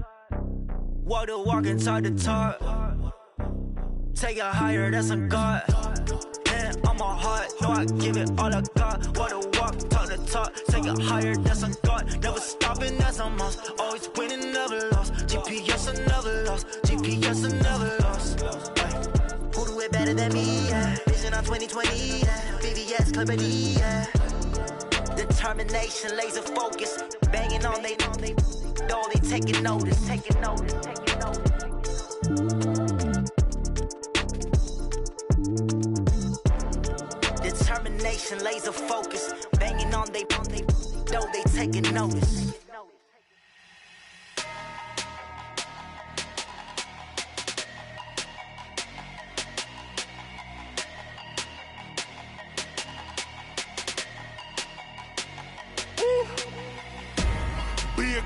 Walk the walk inside the talk. Take it higher, that's a God. Hand on my heart, no, I give it all I got. Walk the walk, talk the talk. Take it higher, that's a God. Never stopping, that's a must. Always winning, never lost. GPS, I never lost. GPS, I never lost. Who do it better than me? Yeah. Vision on 2020. Yeah. VVS, Clarity. Yeah. Determination, laser focus. Banging on they door, they taking notice. Taking notice. Taking notice. Determination, laser focus. Banging on they door, they taking notice. Big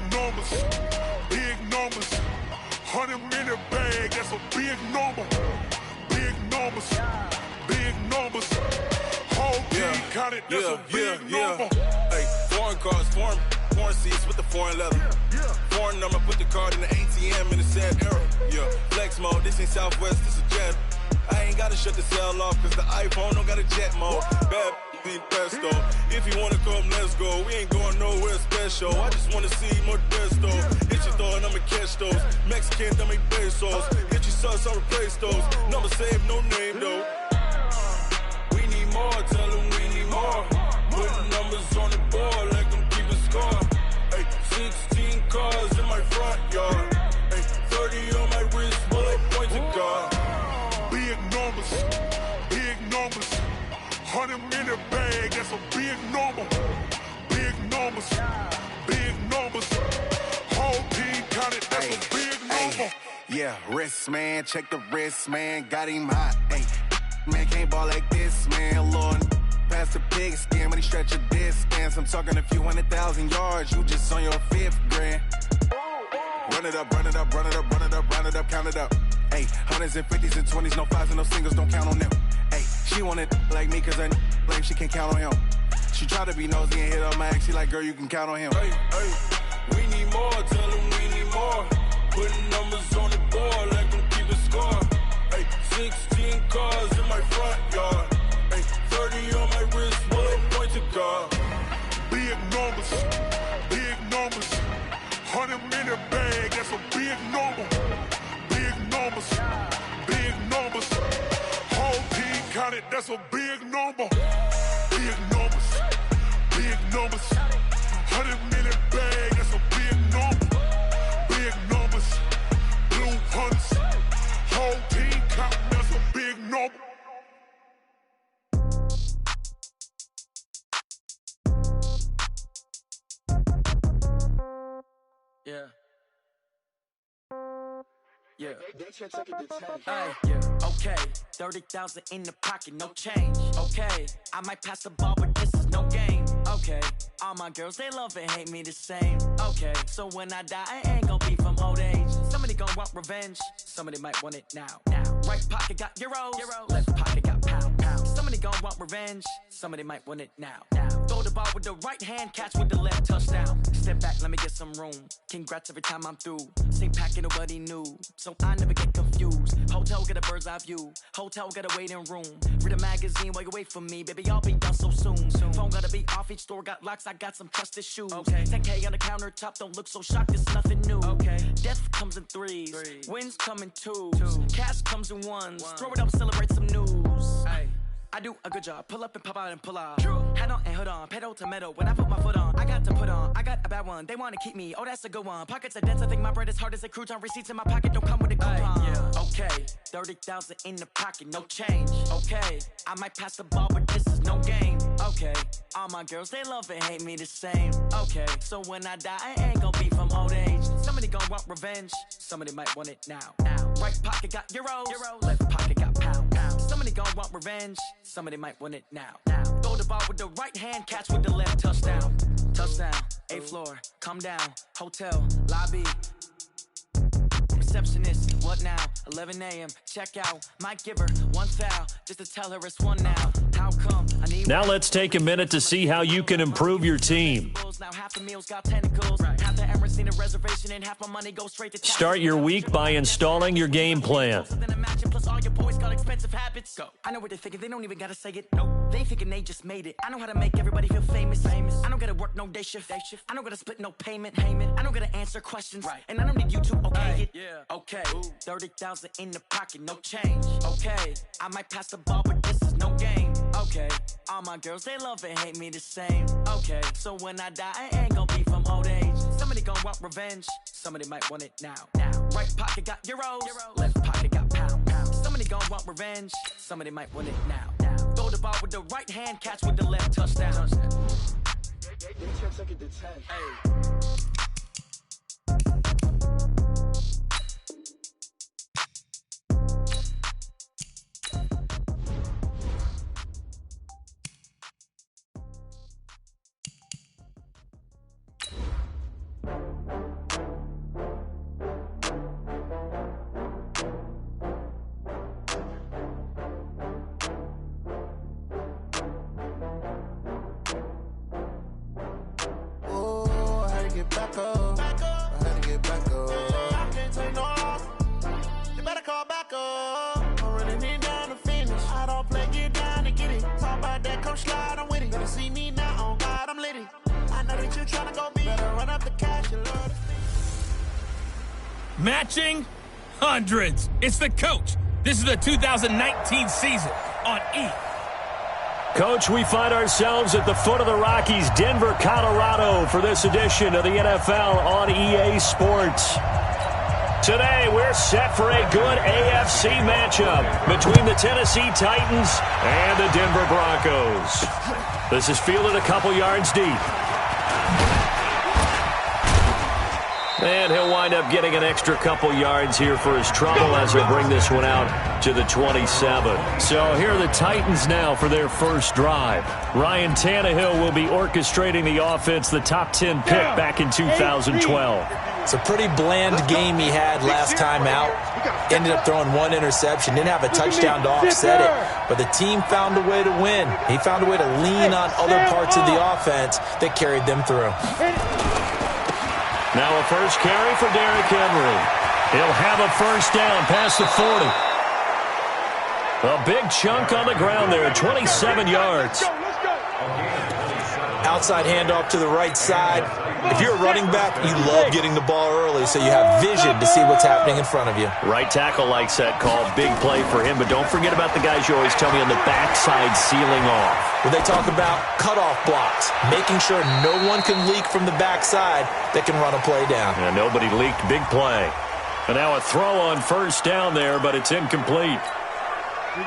numbers, 100-minute bag, that's a big number. Big numbers, whole team counted, that's a big number. Hey, foreign cars, foreign seats with the foreign leather. Foreign number, put the card in the ATM in the sad era. Yeah, flex mode, this ain't Southwest, this is Jet. I ain't gotta shut the cell off, cause the iPhone don't got a jet mode. Bad Pesto. If you wanna come, let's go. We ain't going nowhere special. I just wanna see Modesto. Hit your thought, I'ma catch those. Mexican, I make pesos. Hit your sauce, I'll replace those. Number save, no name though. We need more, tell them we need more. Putting numbers on the board like I'm keeping score. Ay, 16 cars in my front yard. Ay, 30 on my wrist, bullet point to God. Big numbers, big numbers. 100 minute bag, that's a big number. Big numbers, big numbers. Whole team counted, that's a big number. Yeah, wrist man, check the wrist man, got him hot. Ay, man can't ball like this, man. Lord, past the pig skin when he stretch a distance. I'm talking a few 100,000 yards, you just on your 5th grand. Run it up, run it up, run it up, run it up, run it up, count it up. Ay, 100s and 50s and 20s, no 5s and no singles, don't count on them. Ay, she want it like me, cause her blame, she can't count on him. She try to be nosy and hit up my ex, she like, girl, you can count on him. Hey, hey, we need more, tell them we need more. Putting numbers on the board like I'm keeping score. Hey, 16 cars in my front yard. Hey, 30 on my wrist, bullet point to God. Big numbers, big numbers. 100 minute bag, that's a big number. Big numbers, big numbers. Whole team counted, that's a big number. Big numbers, big numbers. 100 minute bag, that's a big number. Big numbers, blue hunts. Whole team counting, that's a big number. Yeah. Yeah. Yeah. Okay. 30,000 in the pocket, no change. Okay. I might pass the ball, but this is no game. Okay. All my girls, they love and hate me the same. Okay. So when I die, I ain't gonna be from old age. Somebody gonna want revenge. Somebody might want it now. Right pocket got euros. Left pocket got pound. Somebody gonna want revenge. Somebody might want it now. Throw the ball with the right hand, catch with the left, touchdown. Step back, let me get some room. Congrats every time I'm through. Same packet, nobody knew. So I never get confused. Hotel get a bird's eye view. Hotel get a waiting room. Read a magazine while you wait for me. Baby, I'll be done so soon. Phone gotta be off, each store got locks. I got some trusted shoes. Okay. 10K on the countertop, don't look so shocked, it's nothing new. Okay. Death comes in threes. Wins come in twos. Cash comes in ones. Throw it up, celebrate some news. Hey. I do a good job, pull up and pop out and pull out. Hat on and hood on, pedal to metal. When I put my foot on, I got to put on. I got a bad one, they wanna keep me. Oh, that's a good one. Pockets are dense, I think my bread is hard as a crouton. Receipts in my pocket don't come with a coupon. Yeah. Okay, 30,000 in the pocket, no change. Okay, I might pass the ball, but this is no game. Okay, all my girls, they love and hate me the same. Okay, so when I die, I ain't gonna be from old age. Somebody gonna want revenge. Somebody might want it now. Right pocket got euros. Left pocket got pound. Somebody gonna want revenge. Somebody might want it now. Throw the ball with the right hand, catch with the left, touchdown. Touchdown, 8th floor, come down, hotel, lobby. Receptionist, what now? 11 a.m., check out. Might give her one foul, just to tell her it's one now. How come? I need now let's take a minute to see how you can improve your team. Now half the meals got tentacles. Half the Emirates need a reservation and half my money goes straight to Start your week by installing your game plan. Plus all your boys got expensive habits. Go. I know what they're thinking, they don't even gotta say it. Nope. They thinking they just made it. I know how to make everybody feel famous. I don't gotta work no day shift. I don't gotta split no payment. I don't gotta answer questions. And I don't need you to okay it. Yeah. Okay. 30,000 in the pocket, no change. Okay. I might pass the ball, but this is no game. Okay. All my girls, they love and hate me the same. Okay. So when I die, I ain't gonna be from old age. Somebody gonna want revenge. Somebody might want it now. Right pocket got euros. Left pocket got pound. Somebody gonna want revenge. Somebody might want it now. Throw the ball with the right hand, catch with the left, touchdown. Slide on ain't you tryna go be? Better run up the cash, you love. Matching hundreds. It's the coach. This is the 2019 season on E! Coach, we find ourselves at the foot of the Rockies, Denver, Colorado, for this edition of the NFL on EA Sports. Today, we're set for a good AFC matchup between the Tennessee Titans and the Denver Broncos. This is fielded a couple yards deep. And he'll wind up getting an extra couple yards here for his trouble as he'll bring this one out to the 27. So here are the Titans now for their first drive. Ryan Tannehill will be orchestrating the offense, the top 10 pick back in 2012. It's a pretty bland game he had last time out. Ended up throwing one interception. Didn't have a touchdown to offset it. But the team found a way to win. He found a way to lean on other parts of the offense that carried them through. Now a first carry for Derrick Henry. He'll have a first down past the 40. A big chunk on the ground there, 27 yards. Outside handoff to the right side. If you're a running back, you love getting the ball early so you have vision to see what's happening in front of you. Right tackle likes that call. Big play for him, but don't forget about the guys you always tell me on the backside sealing off. When they talk about cutoff blocks, making sure no one can leak from the backside that can run a play down. Yeah, nobody leaked. Big play. And now a throw on first down there, but it's incomplete.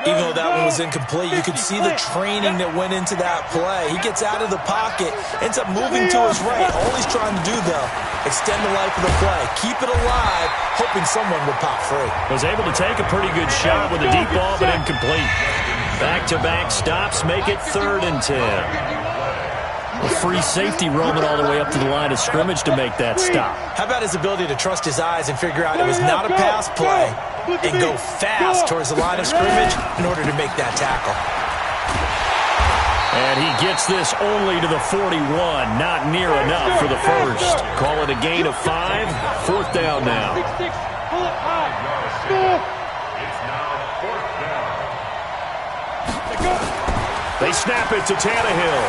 Even though that one was incomplete, you could see the training that went into that play. He gets out of the pocket, ends up moving to his right. All he's trying to do, though, extend the life of the play. Keep it alive, hoping someone would pop free. Was able to take a pretty good shot with a deep ball, but incomplete. Back-to-back stops make it 3rd and 10. A free safety roaming all the way up to the line of scrimmage to make that stop. How about his ability to trust his eyes and figure out it was not a pass play and go fast towards the line of scrimmage in order to make that tackle. And he gets this only to the 41, not near enough for the first. Call it a gain of 5, 4th down now. They snap it to Tannehill.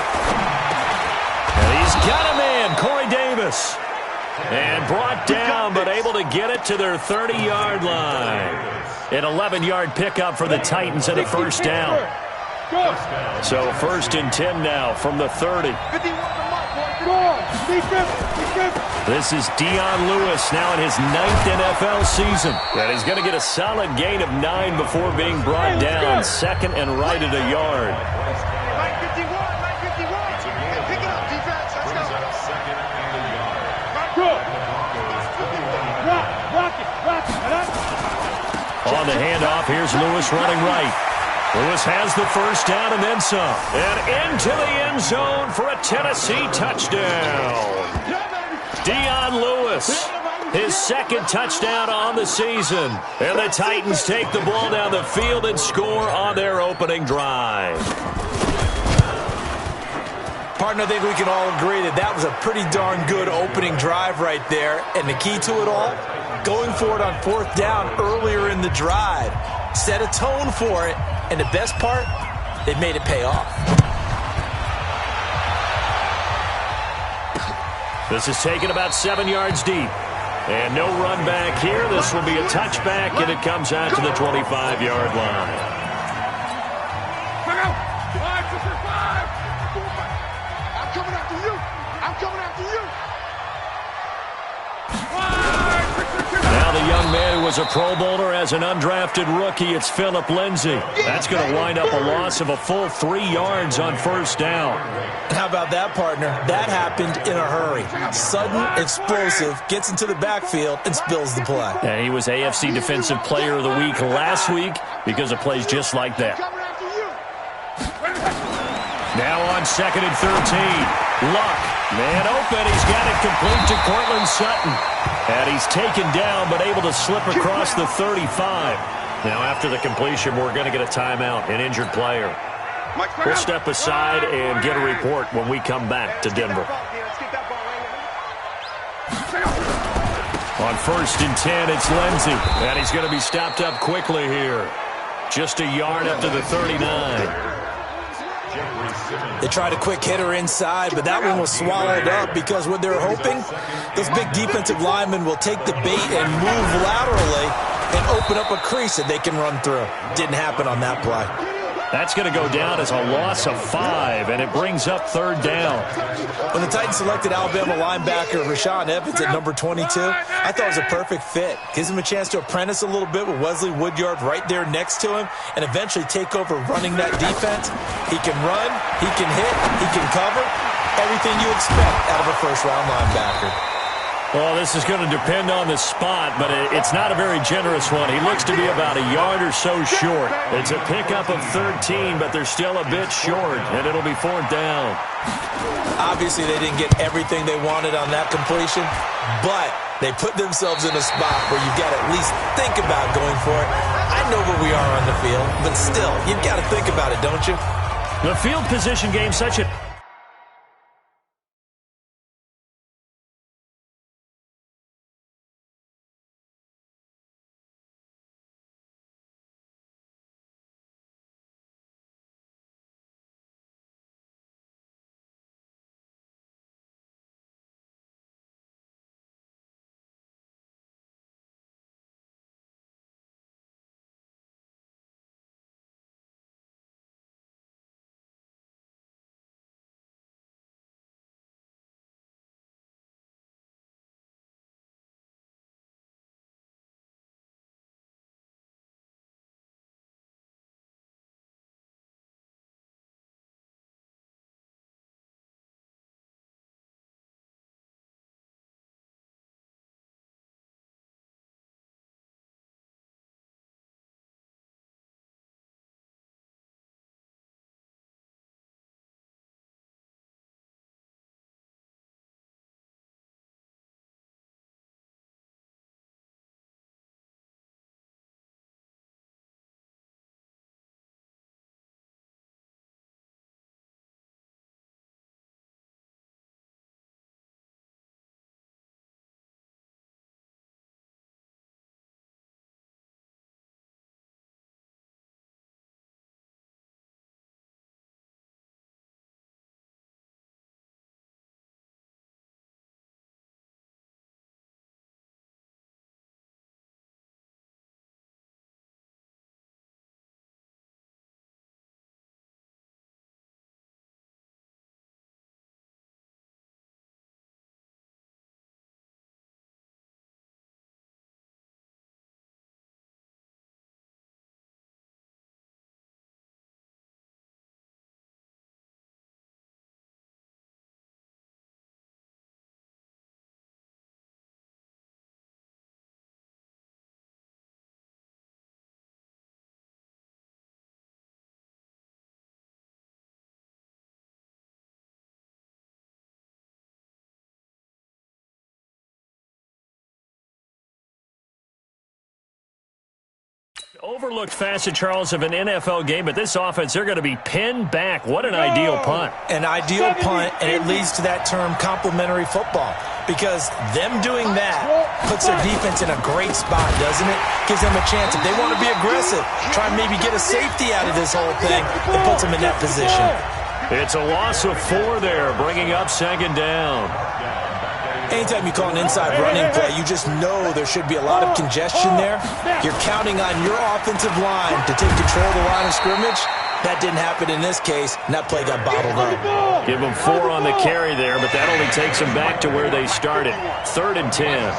And he's got a man, Corey Davis. And brought down, but able to get it to their 30-yard line. An 11-yard pickup for the Titans and a first down. So 1st and 10 now from the 30. This is Dion Lewis now in his 9th NFL season. And he's going to get a solid gain of 9 before being brought down. 2nd and right at a yard. On the handoff, here's Lewis running right. Lewis has the first down and then some. And into the end zone for a Tennessee touchdown. Dion Lewis, his 2nd touchdown on the season. And the Titans take the ball down the field and score on their opening drive. Partner, I think we can all agree that that was a pretty darn good opening drive right there. And the key to it all, going for it on 4th down earlier in the drive. Set a tone for it. And the best part, it made it pay off. This is taken about 7 yards deep. And no run back here. This will be a touchback, and it comes out to the 25-yard line. Now the young man who was a Pro Bowler as an undrafted rookie, it's Phillip Lindsay. That's going to wind up a loss of a full 3 yards on first down. How about that, partner? That happened in a hurry. Sudden, explosive, gets into the backfield, and spills the play. And he was AFC Defensive Player of the Week last week because of plays just like that. Now on 2nd and 13. Luck, man open. He's got it complete to Cortland Sutton. And he's taken down but able to slip across the 35. Now after the completion, we're going to get a timeout, an injured player. We'll step aside and get a report when we come back to Denver. On 1st and 10, it's Lindsay. And he's going to be stopped up quickly here. Just a yard up to the 39. They tried a quick hitter inside, but that one was swallowed up because what they're hoping, those big defensive linemen will take the bait and move laterally and open up a crease that they can run through. Didn't happen on that play. That's going to go down as a loss of 5, and it brings up 3rd down. When the Titans selected Alabama linebacker Rashaan Evans at number 22, I thought it was a perfect fit. Gives him a chance to apprentice a little bit with Wesley Woodyard right there next to him and eventually take over running that defense. He can run, he can hit, he can cover. Everything you expect out of a first-round linebacker. Well, this is going to depend on the spot, but it's not a very generous one. He looks to be about a yard or so short. It's a pickup of 13, but they're still a bit short, and it'll be 4th down. Obviously, they didn't get everything they wanted on that completion, but they put themselves in a spot where you've got to at least think about going for it. I know where we are on the field, but still, you've got to think about it, don't you? The field position game, such a... Overlooked facet, Charles, of an NFL game, but this offense, they're going to be pinned back. What an ideal punt. An ideal punt, and it leads to that term complementary football, because them doing that puts their defense in a great spot, doesn't it? Gives them a chance. If they want to be aggressive, try and maybe get a safety out of this whole thing, it puts them in that position. It's a loss of 4 there, bringing up 2nd down. Anytime you call an inside running play, you just know there should be a lot of congestion there. You're counting on your offensive line to take control of the line of scrimmage. That didn't happen in this case, and that play got bottled up. Give them 4 on the carry there, but that only takes them back to where they started. 3rd and 10.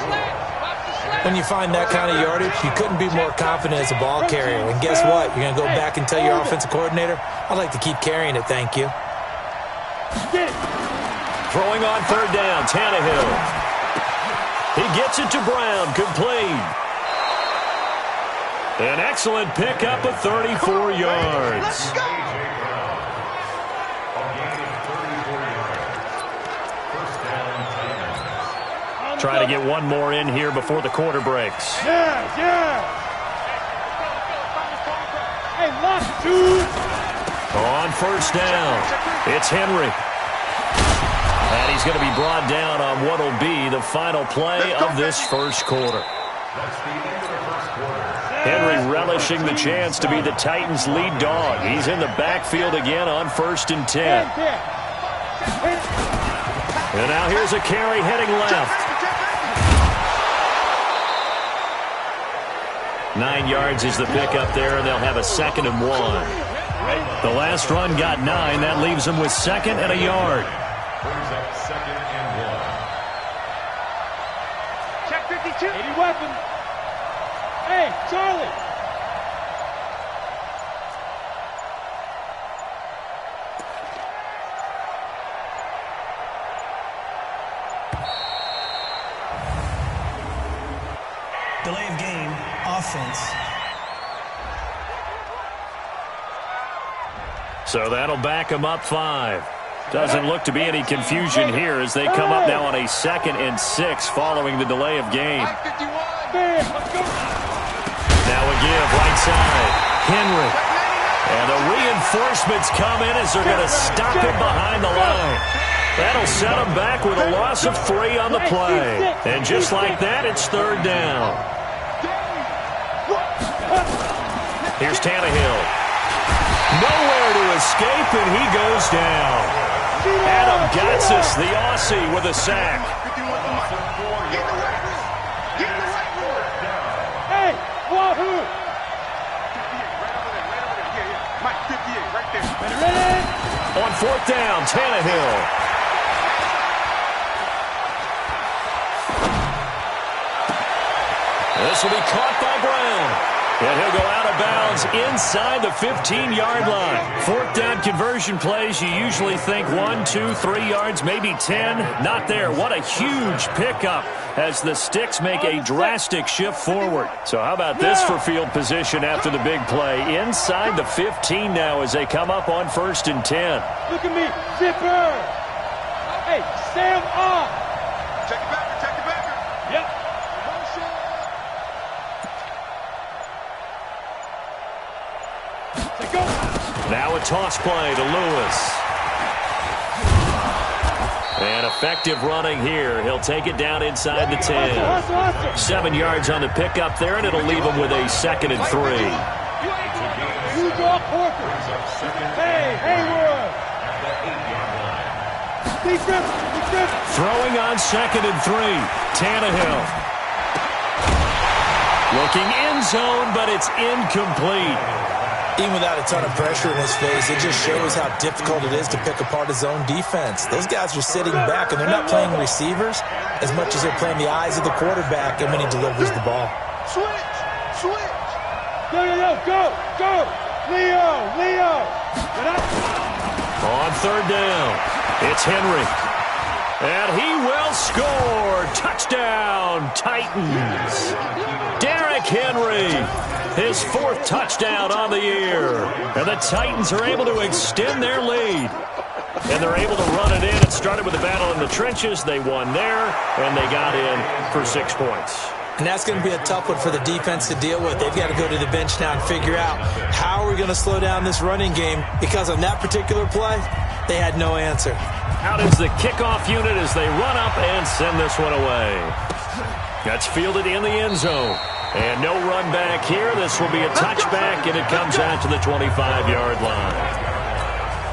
When you find that kind of yardage, you couldn't be more confident as a ball carrier. And guess what? You're going to go back and tell your offensive coordinator, I'd like to keep carrying it, thank you. Throwing on 3rd down, Tannehill. He gets it to Brown, complete. An excellent pickup of 34 yards. Try to get one more in here before the quarter breaks. On 1st down, it's Henry. And he's going to be brought down on what will be the final play of this 1st quarter. That's the end of the first quarter. Henry relishing the chance to be the Titans' lead dog. He's in the backfield again on 1st and 10. And now here's a carry heading left. 9 yards is the pickup there, and they'll have a 2nd and 1. The last run got 9. That leaves them with 2nd and a yard. Brings up 2nd and 1. Check 52. 80 weapon. Hey, Charlie. Delay of game, offense. So that'll back them up 5. Doesn't look to be any confusion here as they come up now on a 2nd and 6 following the delay of game. Now a give right side. Henry. And the reinforcements come in as they're going to stop him behind the line. That'll set him back with a loss of 3 on the play. And just like that, it's 3rd down. Here's Tannehill. Nowhere to escape, and he goes down. Adam Gotsis, the Aussie, with a sack. Hey, Wahoo! Mike, 58, right there. Ready? On 4th down, Tannehill. This will be caught by Brown. And he'll go out of bounds inside the 15-yard line. 4th down conversion plays, you usually think 1, 2, 3 yards, maybe 10. Not there. What a huge pickup as the Sticks make a drastic shift forward. So how about this for field position after the big play? Inside the 15 now as they come up on 1st and 10. Look at me, zipper. Hey, Sam off. Check it back, check it back. Yep. Now a toss play to Lewis. And effective running here. He'll take it down inside the 10. 7 yards on the pickup there, and it'll leave him with a 2nd and 3. Hey, Hayward. Throwing on 2nd and 3. Tannehill. Looking end zone, but it's incomplete. Even without a ton of pressure in his face, it just shows how difficult it is to pick apart his own defense. Those guys are sitting back, and they're not playing receivers as much as they're playing the eyes of the quarterback and when he delivers the ball. Switch. Go. Leo. On 3rd down, it's Henry. And he will score. Touchdown, Titans. Derrick Henry. His 4th touchdown on the year. And the Titans are able to extend their lead. And they're able to run it in. It started with a battle in the trenches. They won there, and they got in for 6 points. And that's going to be a tough one for the defense to deal with. They've got to go to the bench now and figure out how are we going to slow down this running game, because on that particular play, they had no answer. Out is the kickoff unit as they run up and send this one away. That's fielded in the end zone. And no run back here. This will be a touchback, and it comes out to the 25-yard line.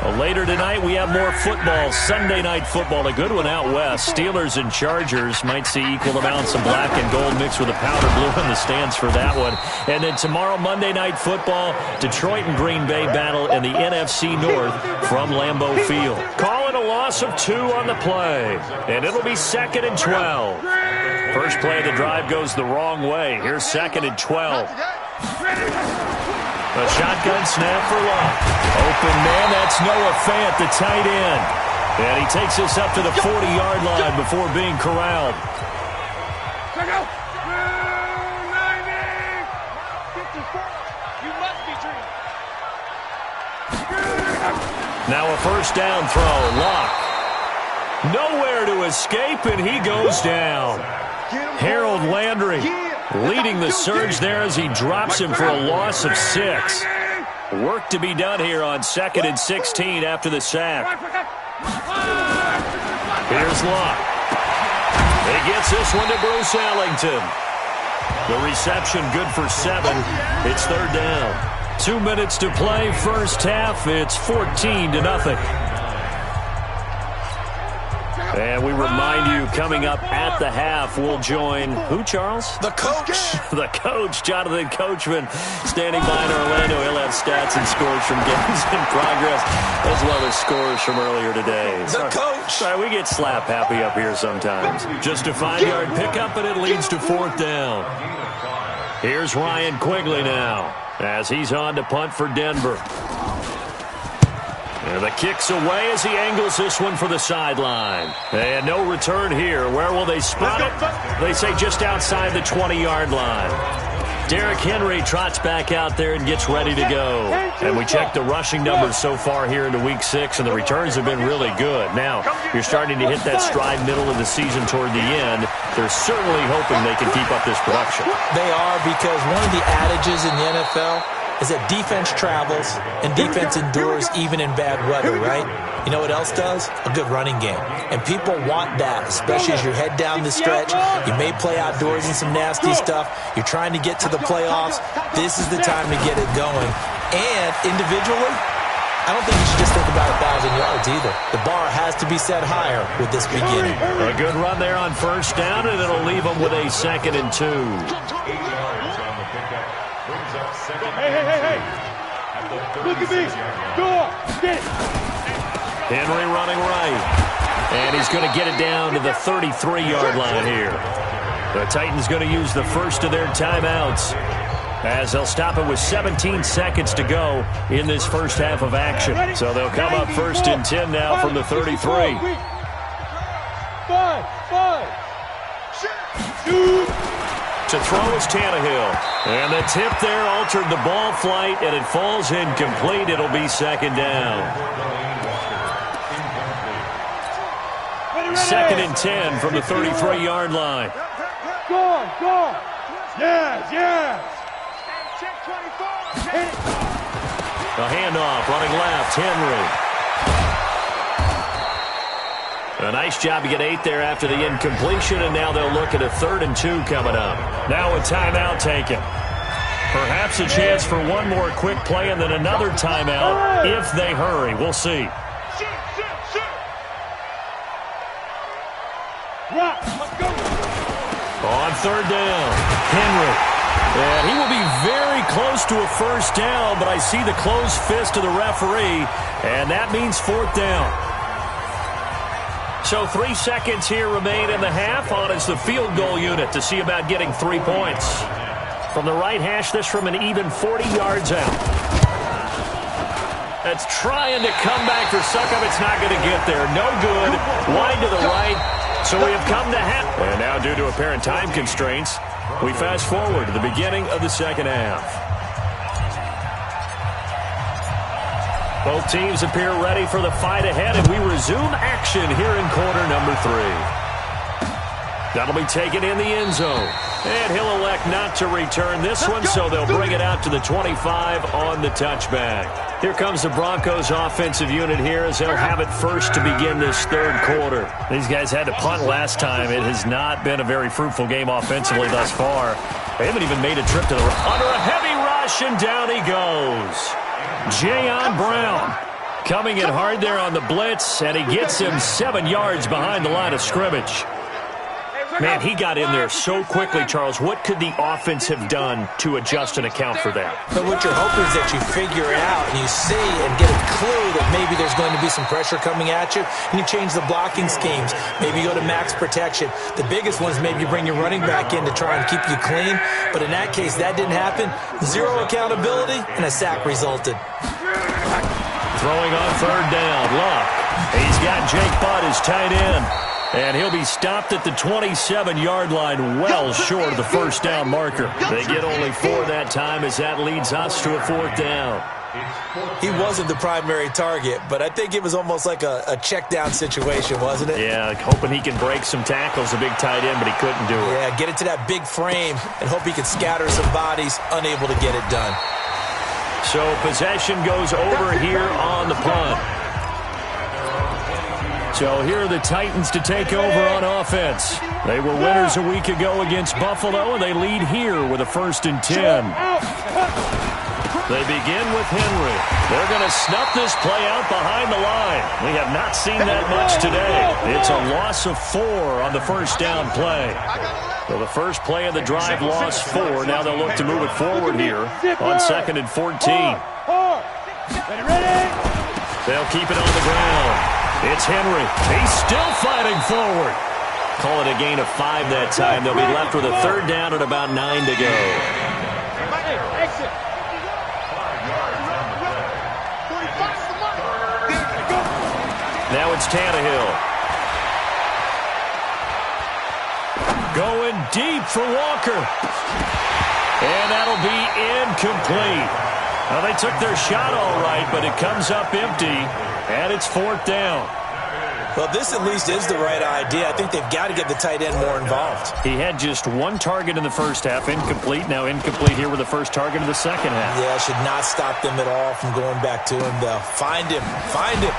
Well, later tonight, we have more football. Sunday night football, a good one out west. Steelers and Chargers might see equal amounts of black and gold mixed with a powder blue in the stands for that one. And then tomorrow, Monday night football, Detroit and Green Bay battle in the NFC North from Lambeau Field. Calling a loss of 2 on the play, and it'll be 2nd and 12. First play of the drive goes the wrong way. Here's 2nd and 12. A shotgun snap for Locke. Open man, that's Noah Fant, the tight end. And he takes us up to the 40-yard line before being corralled. Now a first down throw. Locke. Nowhere to escape, and he goes down. Harold Landry leading the surge there as he drops him for a loss of 6. Work to be done here on 2nd and 16 after the sack. Here's Locke. He gets this one to Bruce Ellington. The reception good for 7. It's third down. 2 minutes to play, first half. It's 14-0. And we remind you, coming up at the half, we'll join who, Charles? The coach. The coach, Jonathan Coachman, standing by in Orlando. He'll have stats and scores from games in progress, as well as scores from earlier today. The coach. Sorry, we get slap happy up here sometimes. Just a 5-yard pickup, and it leads to fourth down. Here's Ryan Quigley now, as he's on to punt for Denver. And the kick's away as he angles this one for the sideline. And no return here. Where will they spot it? They say just outside the 20-yard line. Derrick Henry trots back out there and gets ready to go. And we checked the rushing numbers so far here into Week 6, and the returns have been really good. Now, you're starting to hit that stride middle of the season toward the end. They're certainly hoping they can keep up this production. They are, because one of the adages in the NFL is that defense travels and defense endures even in bad weather, right? You know what else does? A good running game. And people want that, especially as you head down the stretch. You may play outdoors in some nasty stuff. You're trying to get to the playoffs. This is the time to get it going. And individually, I don't think you should just think about 1,000 yards either. The bar has to be set higher with this beginning. A good run there on first down, and it'll leave them with a 2nd and 2. 8 yards on the pickup. Brings up 2nd. Hey. At the Look at me. Go on. Get it. Henry running right. And he's going to get it down to the 33-yard line here. The Titans going to use the first of their timeouts, as they'll stop it with 17 seconds to go in this first half of action. So they'll come up 1st and 10 now from the 33. 5. To throw is Tannehill. And the tip there altered the ball flight, and it falls incomplete. It'll be 2nd down. 2nd and 10 from the 33-yard line. Go on. Yes. A handoff, running left, Henry. A nice job to get 8 there after the incompletion, and now they'll look at a 3rd and 2 coming up. Now a timeout taken. Perhaps a chance for one more quick play and then another timeout if they hurry. We'll see. On 3rd down, Henry. And he will be very close to a first down, but I see the closed fist of the referee, and that means 4th down. So 3 seconds here remain in the half on as the field goal unit to see about getting 3 points. From the right hash, this from an even 40 yards out. That's trying to come back for Succop. It's not going to get there. No good. Wide to the right. So we have come to half. And now, due to apparent time constraints, we fast forward to the beginning of the second half. Both teams appear ready for the fight ahead, and we resume action here in quarter number 3. That'll be taken in the end zone. And he'll elect not to return this one, so they'll bring it out to the 25 on the touchback. Here comes the Broncos offensive unit here as they'll have it first to begin this 3rd quarter. These guys had to punt last time. It has not been a very fruitful game offensively thus far. They haven't even made a trip to the under a heavy rush, and down he goes. Jayon Brown coming in hard there on the blitz, and he gets him 7 yards behind the line of scrimmage. Man, he got in there so quickly, Charles. What could the offense have done to adjust and account for that? But what you're hoping is that you figure out and you see and get a clue that maybe there's going to be some pressure coming at you, and you change the blocking schemes. Maybe you go to max protection. The biggest one is maybe you bring your running back in to try and keep you clean. But in that case, that didn't happen. 0 accountability, and a sack resulted. Throwing on 3rd down, Luck. He's got Jake Butt as tight end. And he'll be stopped at the 27-yard line, well short of the first down marker. They get only 4 that time as that leads us to a 4th down. He wasn't the primary target, but I think it was almost like a check down situation, wasn't it? Yeah, hoping he can break some tackles, a big tight end, but he couldn't do it. Yeah, get it to that big frame and hope he can scatter some bodies, unable to get it done. So possession goes over here on the punt. So here are the Titans to take over on offense. They were winners a week ago against Buffalo, and they lead here with a 1st and 10. They begin with Henry. They're going to snuff this play out behind the line. We have not seen that much today. It's a loss of 4 on the first down play. So the first play of the drive lost 4. Now they'll look to move it forward here on 2nd and 14. They'll keep it on the ground. It's Henry. He's still fighting forward. Call it a gain of 5 that time. They'll be left with a 3rd down and about 9 to go. Now it's Tannehill. Going deep for Walker. And that'll be incomplete. Well, they took their shot all right, but it comes up empty, and it's 4th down. Well, this at least is the right idea. I think they've got to get the tight end more involved. He had just 1 target in the first half, incomplete. Now incomplete here with the first target in the second half. Yeah, should not stop them at all from going back to him, though. Find him. Find him.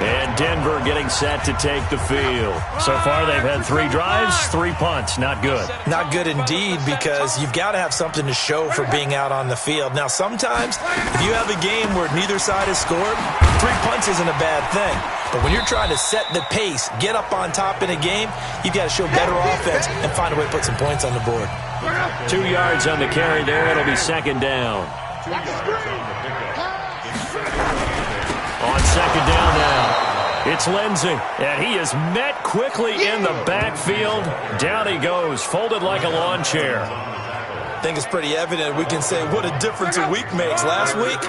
And Denver getting set to take the field. So far, they've had 3 drives, 3 punts. Not good. Not good indeed, because you've got to have something to show for being out on the field. Now, sometimes, if you have a game where neither side has scored, 3 punts isn't a bad thing. But when you're trying to set the pace, get up on top in a game, you've got to show better offense and find a way to put some points on the board. 2 yards on the carry there. It'll be 2nd down. On 2nd down now, it's Lindsey, and he is met quickly in the backfield. Down he goes, folded like a lawn chair. I think it's pretty evident. We can say what a difference a week makes. Last week,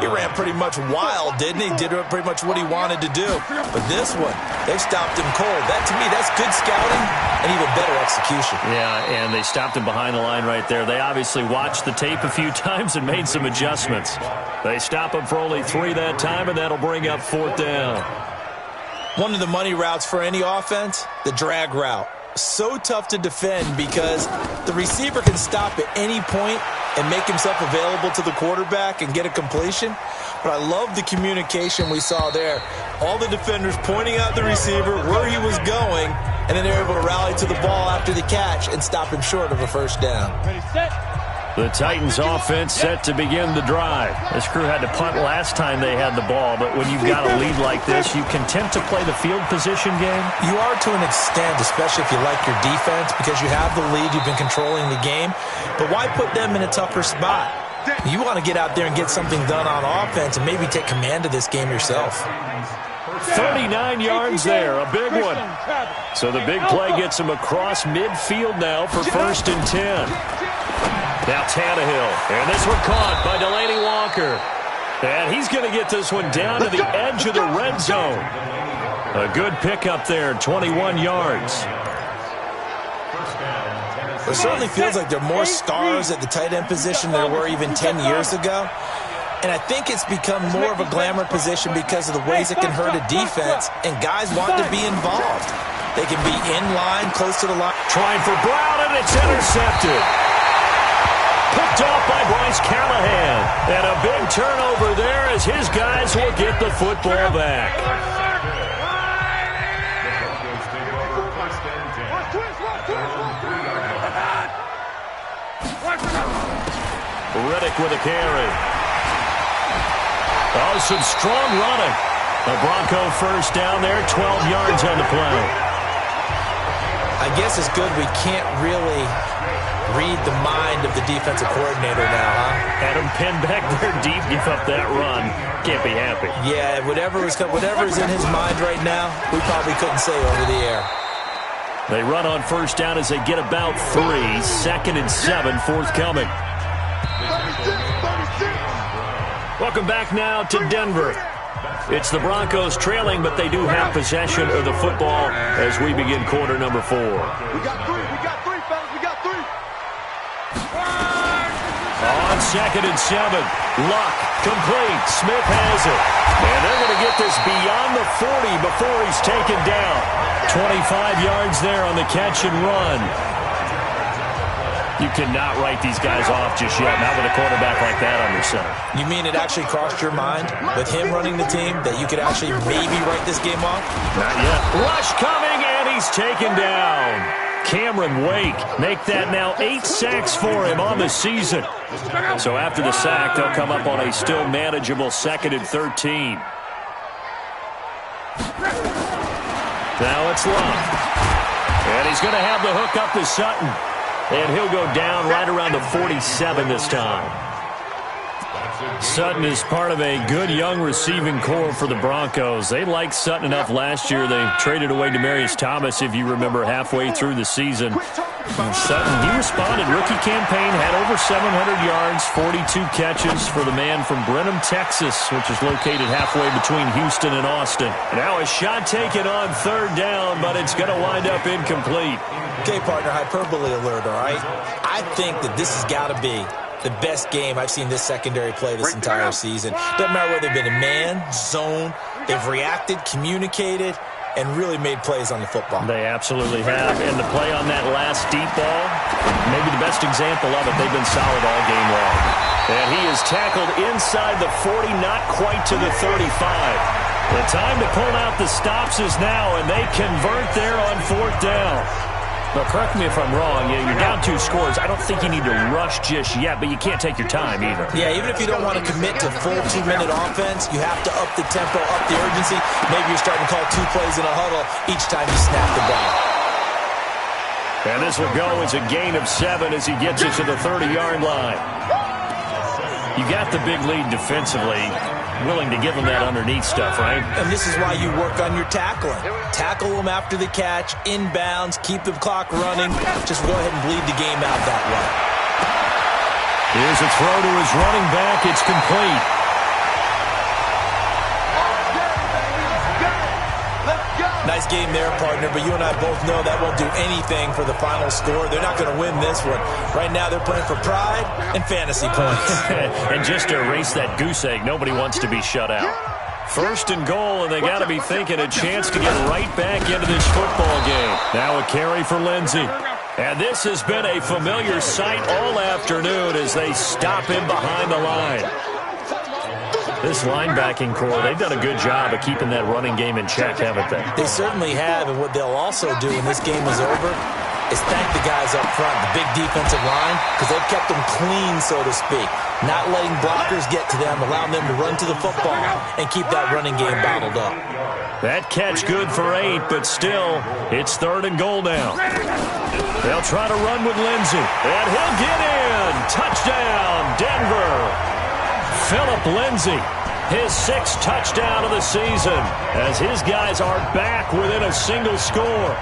he ran pretty much wild, didn't he? Did pretty much what he wanted to do. But this one, they've stopped him cold. That, to me, that's good scouting and even better execution. Yeah, and they stopped him behind the line right there. They obviously watched the tape a few times and made some adjustments. They stop him for only 3 that time, and that'll bring up 4th down. One of the money routes for any offense, the drag route. So tough to defend because the receiver can stop at any point and make himself available to the quarterback and get a completion. But I love the communication we saw there. All the defenders pointing out the receiver, where he was going, and then they're able to rally to the ball after the catch and stop him short of a 1st down. Ready, set. The Titans offense set to begin the drive. This crew had to punt last time they had the ball, but when you've got a lead like this, you content to play the field position game? You are to an extent, especially if you like your defense, because you have the lead, you've been controlling the game. But why put them in a tougher spot? You want to get out there and get something done on offense and maybe take command of this game yourself. 39 yards there, a big one. So the big play gets him across midfield now for 1st and 10. Now Tannehill, and this one caught by Delaney Walker. And he's going to get this one down to the edge of the red zone. A good pickup there, 21 yards. It certainly feels like there are more stars at the tight end position than there were even 10 years ago. And I think it's become more of a glamour position because of the ways it can hurt a defense, and guys want to be involved. They can be in line, close to the line. Trying for Brown, and it's intercepted. Picked off by Bryce Callahan. And a big turnover there as his guys will get the football back. Riddick with a carry. Oh, some strong running. A Bronco 1st down there, 12 yards on the play. I guess it's good we can't really read the mind of the defensive coordinator now, huh? Had him pinned back there deep, give up that run. Can't be happy. Yeah, whatever's in his mind right now, we probably couldn't say over the air. They run on 1st down as they get about 3. 2nd and 7 forthcoming. Welcome back now to Denver. It's the Broncos trailing, but they do have possession of the football as we begin quarter number 4. We got 3, fellas, we got 3. On 2nd and 7, Luck, complete, Smith has it. And they're going to get this beyond the 40 before he's taken down. 25 yards there on the catch and run. You cannot write these guys off just yet, not with a quarterback like that under center. You mean it actually crossed your mind with him running the team that you could actually maybe write this game off? Not yet. Rush coming, and he's taken down. Cameron Wake, make that now 8 sacks for him on the season. So after the sack, they'll come up on a still manageable 2nd and 13. Now it's Love. And he's going to have the hook up to Sutton. And he'll go down right around the 47 this time. Sutton is part of a good young receiving core for the Broncos. They liked Sutton enough last year. They traded away Demaryius Thomas, if you remember, halfway through the season. And Sutton, he responded. Rookie campaign, had over 700 yards, 42 catches for the man from Brenham, Texas, which is located halfway between Houston and Austin. Now a shot taken on 3rd down, but it's going to wind up incomplete. Okay, partner, hyperbole alert, all right? I think that this has got to be the best game I've seen this secondary play this entire season. Doesn't matter whether they've been in man, zone, they've reacted, communicated, and really made plays on the football. They absolutely have. And the play on that last deep ball, maybe the best example of it, they've been solid all game long. And he is tackled inside the 40, not quite to the 35. The time to pull out the stops is now, and they convert there on 4th down. Now, correct me if I'm wrong. You're down 2 scores. I don't think you need to rush just yet, but you can't take your time either. Yeah, even if you don't want to commit to full 2-minute offense, you have to up the tempo, up the urgency. Maybe you're starting to call 2 plays in a huddle each time you snap the ball. And this will go as a gain of 7 as he gets it to the 30-yard line. You got the big lead defensively. Willing to give them that underneath stuff, right? And this is why you work on your tackling. Tackle them after the catch, inbounds, keep the clock running. Just go ahead and bleed the game out that way. Here's a throw to his running back. It's complete. Nice game there, partner, but you and I both know that won't do anything for the final score. They're not going to win this one. Right now they're playing for pride and fantasy points. And just to erase that goose egg, nobody wants to be shut out. 1st and goal, and they got to be thinking a chance to get right back into this football game. Now a carry for Lindsey. And this has been a familiar sight all afternoon as they stop him behind the line. This linebacking core, they've done a good job of keeping that running game in check, haven't they? They certainly have, and what they'll also do when this game is over is thank the guys up front, the big defensive line, because they've kept them clean, so to speak. Not letting blockers get to them, allowing them to run to the football and keep that running game bottled up. That catch good for 8, but still, it's 3rd and goal now. They'll try to run with Lindsey, and he'll get in. Touchdown, Denver. Philip Lindsey, his 6th touchdown of the season, as his guys are back within a single score.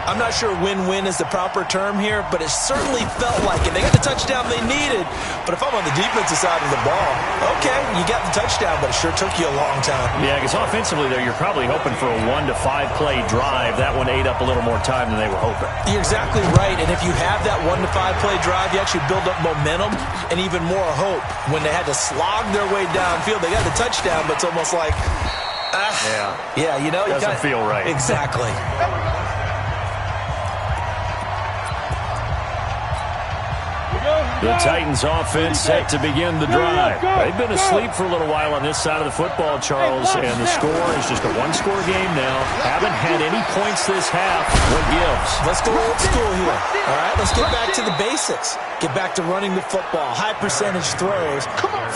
I'm not sure win-win is the proper term here, but it certainly felt like it. They got the touchdown they needed, but if I'm on the defensive side of the ball, okay, you got the touchdown, but it sure took you a long time. Yeah, because offensively, though, you're probably hoping for a 1 to 5 play drive. That one ate up a little more time than they were hoping. You're exactly right, and if you have that 1 to 5 play drive, you actually build up momentum and even more hope. When they had to slog their way downfield, they got the touchdown, but it's almost like, yeah, you know, doesn't feel right. Exactly. The Titans offense set to begin the drive. They've been asleep for a little while on this side of the football, Charles, and the score is just a 1-score game now. Haven't had any points this half. What gives? Let's go old school here. All right, let's get back to the basics. Get back to running the football, high percentage throws.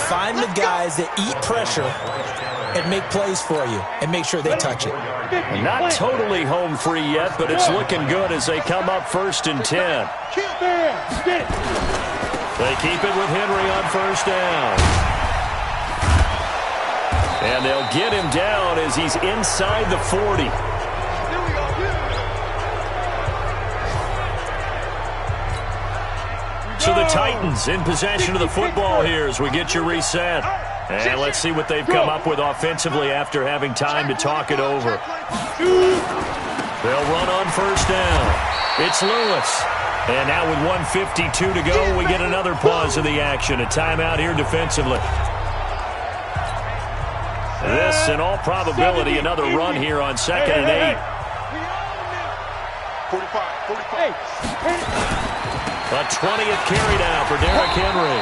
Find the guys that eat pressure and make plays for you and make sure they touch it. Not totally home free yet, but it's looking good as they come up 1st and 10. They keep it with Henry on 1st down. And they'll get him down as he's inside the 40. So the Titans in possession of the football here as we get you reset. And let's see what they've come up with offensively after having time to talk it over. They'll run on 1st down. It's Lewis. And now with 1:52 to go, we get another pause of the action. A timeout here defensively. This, in all probability, another run here on 2nd and 8. 45. A 20th carry now for Derrick Henry.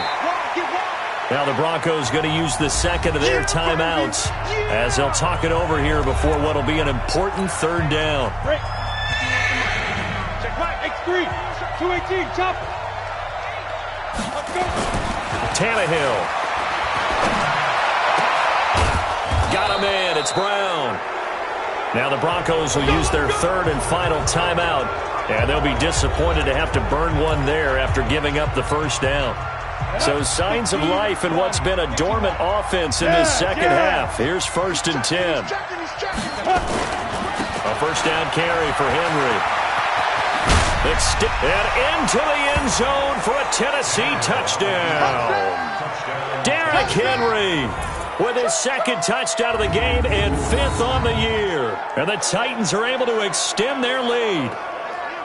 Now the Broncos going to use the second of their timeouts as they'll talk it over here before what will be an important third down. Check right, X3, 218, chop. Tannehill. Got him in. It's Brown. Now the Broncos will use their third and final timeout, and they'll be disappointed to have to burn one there after giving up the first down. So signs of life in what's been a dormant offense in this second half. Here's 1st and 10. A first down carry for Henry. And into the end zone for a Tennessee touchdown. Derrick Henry with his second touchdown of the game and 5th on the year. And the Titans are able to extend their lead.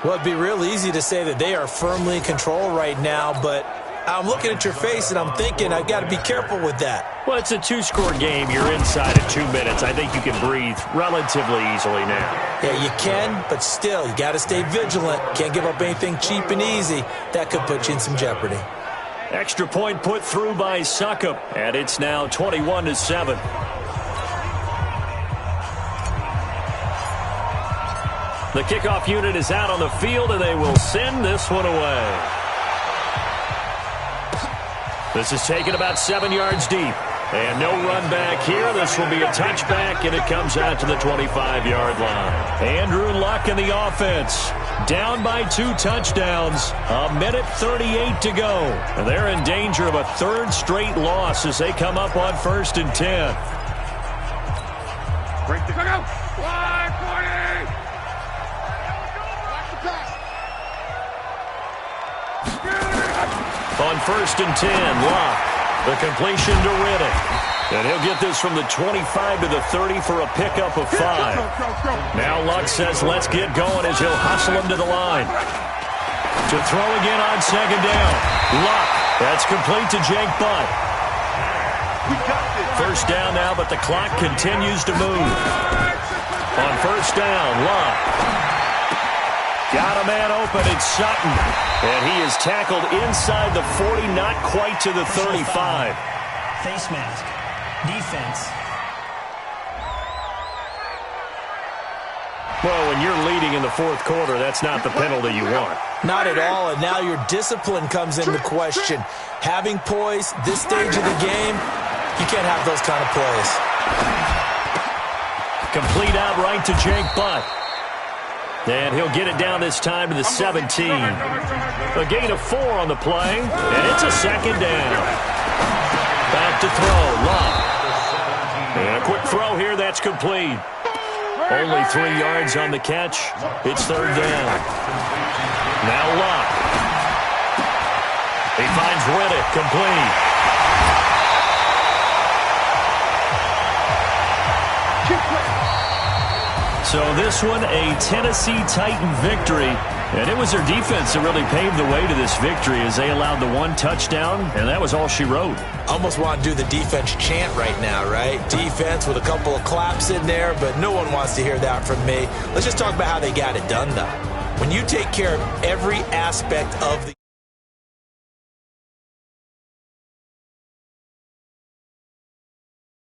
Well, it'd be real easy to say that they are firmly in control right now, but I'm looking at your face and I'm thinking I've got to be careful with that. Well, it's a 2-score game. You're inside of 2 minutes. I think you can breathe relatively easily now. Yeah, you can, but still, you got to stay vigilant. Can't give up anything cheap and easy. That could put you in some jeopardy. Extra point put through by Succop, and it's now 21-7. The kickoff unit is out on the field, and they will send this one away. This is taken about 7 yards deep. And no run back here. This will be a touchback, and it comes out to the 25-yard line. Andrew Luck in the offense. Down by 2 touchdowns. 1:38 to go. And they're in danger of a 3rd straight loss as they come up on 1st and 10. Break the go. 140. On 1st and 10, Luck. The completion to Riddick. And he'll get this from the 25 to the 30 for a pickup of 5. Now Luck says, let's get going as he'll hustle him to the line. To throw again on 2nd down. Luck. That's complete to Jake Butt. First down now, but the clock continues to move. On 1st down, Luck. Got a man open, it's Sutton. And he is tackled inside the 40, not quite to the 35. Face mask. Defense. Well, when you're leading in the 4th quarter, that's not the penalty you want. Not at all, and now your discipline comes into question. Having poise, this stage of the game, you can't have those kind of plays. Complete out right to Jake Butt. And he'll get it down this time to the 17. A gain of 4 on the play, and it's a 2nd down. Back to throw, Luck. And a quick throw here, that's complete. Only 3 yards on the catch. It's 3rd down. Now Luck. He finds Riddick, complete. So this one, a Tennessee Titan victory. And it was their defense that really paved the way to this victory as they allowed the 1 touchdown, and that was all she wrote. Almost want to do the defense chant right now, right? Defense with a couple of claps in there, but no one wants to hear that from me. Let's just talk about how they got it done, though. When you take care of every aspect of the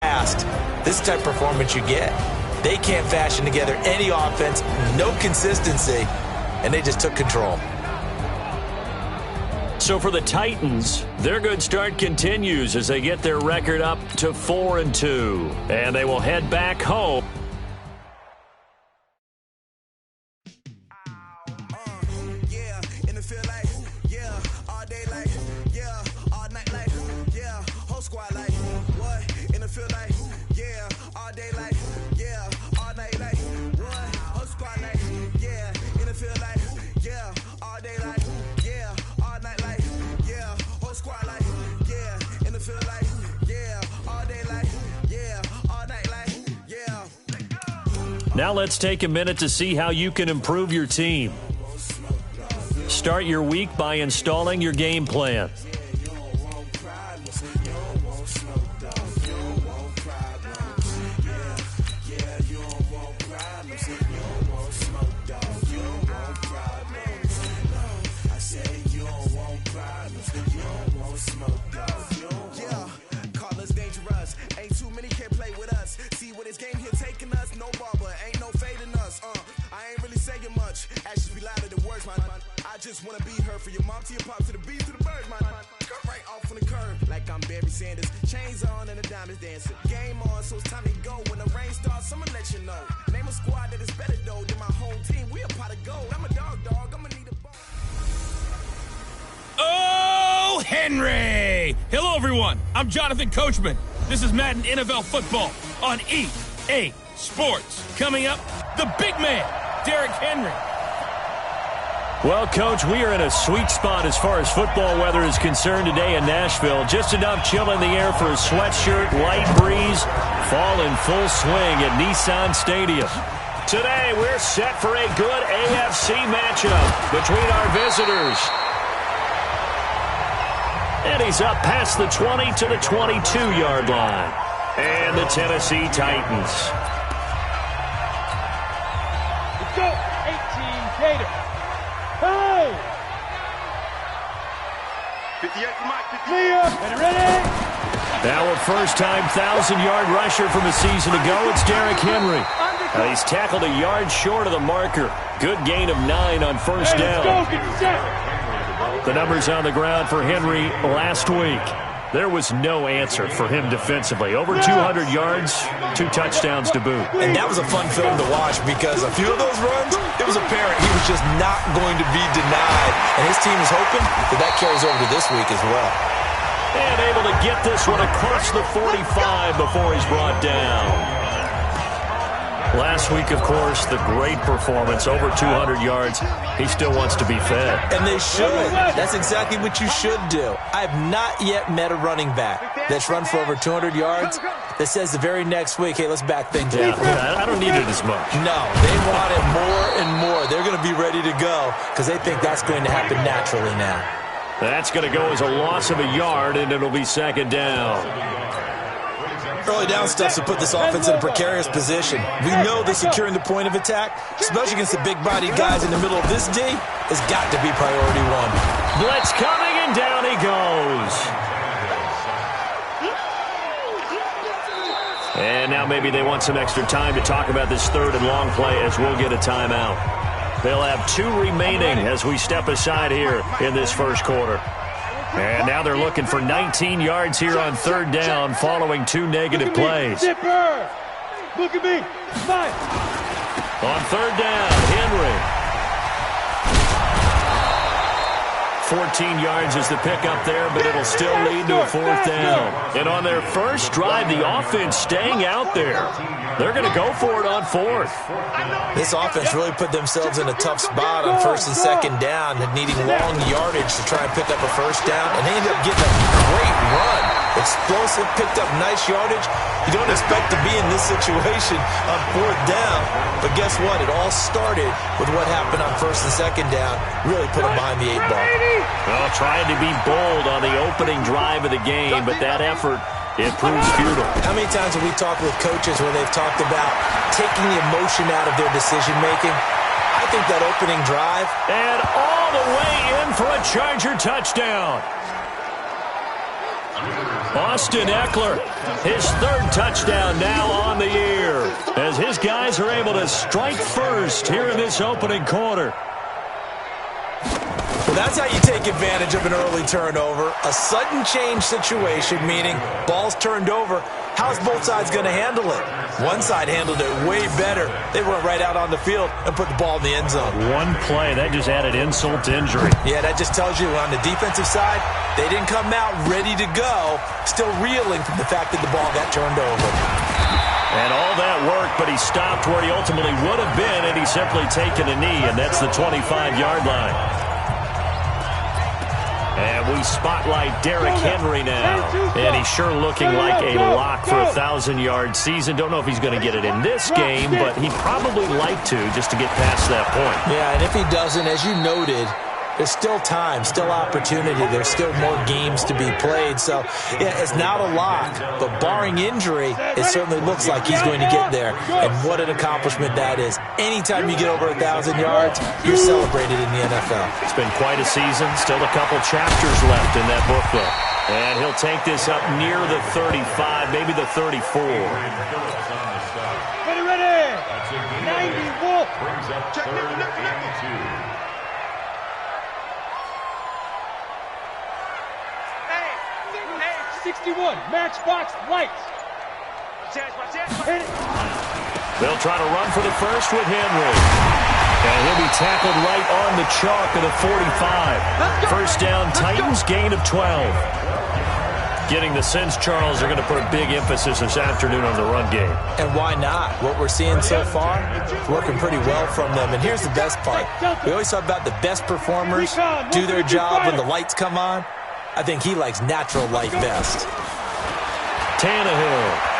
past, this type of performance you get. They can't fashion together any offense, no consistency, and they just took control. So for the Titans, their good start continues as they get their record up to 4-2. And they will head back home. Now let's take a minute to see how you can improve your team. Start your week by installing your game plan. just wanna be her. For your mom to your pop to the B to the bird, my cut right off on the curb. Like I'm Barry Sanders. Chains on and the diamonds dancing. Game on, so it's time to go. When the rain starts, I'ma let you know. Name a squad that is better though than my whole team. We a pot of gold. I'm a dog. I'ma need a ball. Oh, Henry! Hello, everyone. I'm Jonathan Coachman. This is Madden NFL Football on EA Sports. Coming up, the big man, Derrick Henry. Well, Coach, we are in a sweet spot as far as football weather is concerned today in Nashville. Just enough chill in the air for a sweatshirt, light breeze, fall in full swing at Nissan Stadium. Today, we're set for a good AFC matchup between our visitors. And he's up past the 20 to the 22-yard line. And the Tennessee Titans. Let's go, 18 Gator. Hey! 58 for Mike. 58. Get ready. Now a first-time 1,000-yard rusher from a season ago, it's Derrick Henry. He's tackled a yard short of the marker. Good gain of 9 on first down. The numbers on the ground for Henry last week. There was no answer for him defensively. Over 200 yards, 2 touchdowns to boot. And that was a fun film to watch because a few of those runs, it was apparent he was just not going to be denied. And his team is hoping that carries over to this week as well. And able to get this one across the 45 before he's brought down. Last week, of course, the great performance, over 200 yards. He still wants to be fed. And they should. That's exactly what you should do. I have not yet met a running back that's run for over 200 yards that says the very next week, hey, let's back things up. Yeah, I don't need it as much. No, they want it more and more. They're going to be ready to go because they think that's going to happen naturally now. That's going to go as a loss of a yard, and it'll be second down. Early down stuff to put this offense in a precarious position. We know that securing the point of attack, especially against the big-bodied guys in the middle of this D, has got to be priority one. Blitz coming, and down he goes. And now maybe they want some extra time to talk about this third and long play as we'll get a timeout. They'll have 2 remaining as we step aside here in this first quarter. And now they're looking for 19 yards here on third down following 2 negative plays. Zipper. Look at me. Mike. On third down, Henry. 14 yards is the pickup there, but it'll still lead to a fourth down. And on their first drive, the offense staying out there. They're going to go for it on fourth. This offense really put themselves in a tough spot on first and second down and needing long yardage to try and pick up a first down. And they ended up getting a great run. Explosive, picked up nice yardage. You don't expect to be in this situation on fourth down. But guess what? It all started with what happened on first and second down. Really put them behind the 8 ball. Well, trying to be bold on the opening drive of the game, but that effort, it proves futile. How many times have we talked with coaches where they've talked about taking the emotion out of their decision-making? I think that opening drive. And all the way in for a Charger touchdown. Austin Eckler, his 3rd touchdown now on the year, as his guys are able to strike first here in this opening quarter. Well, that's how you take advantage of an early turnover. A sudden change situation, meaning ball's turned over. How's both sides going to handle it? One side handled it way better. They went right out on the field and put the ball in the end zone. One play, that just added insult to injury. Yeah, that just tells you on the defensive side, they didn't come out ready to go, still reeling from the fact that the ball got turned over. And all that work, but he stopped where he ultimately would have been, and he's simply taken a knee, and that's the 25-yard line. And we spotlight Derrick Henry now. And he's sure looking like a lock for a 1,000-yard season. Don't know if he's going to get it in this game, but he'd probably like to just to get past that point. Yeah, and if he doesn't, as you noted, there's still time, still opportunity. There's still more games to be played. So, yeah, it's not a lock. But barring injury, it certainly looks like he's going to get there. And what an accomplishment that is. Anytime you get over 1,000 yards, you're celebrated in the NFL. It's been quite a season. Still a couple chapters left in that book, though. And he'll take this up near the 35, maybe the 34. Ready. 90 Wolf. Brings up third and 2. 61, Matchbox Lights. Hit it. They'll try to run for the first with Henry. And he'll be tackled right on the chalk of the 45. First down, Titans, gain of 12. Getting the sense, Charles, are going to put a big emphasis this afternoon on the run game. And why not? What we're seeing so far, it's working pretty well from them. And here's the best part. We always talk about the best performers do their job when the lights come on. I think he likes natural light best. Tannehill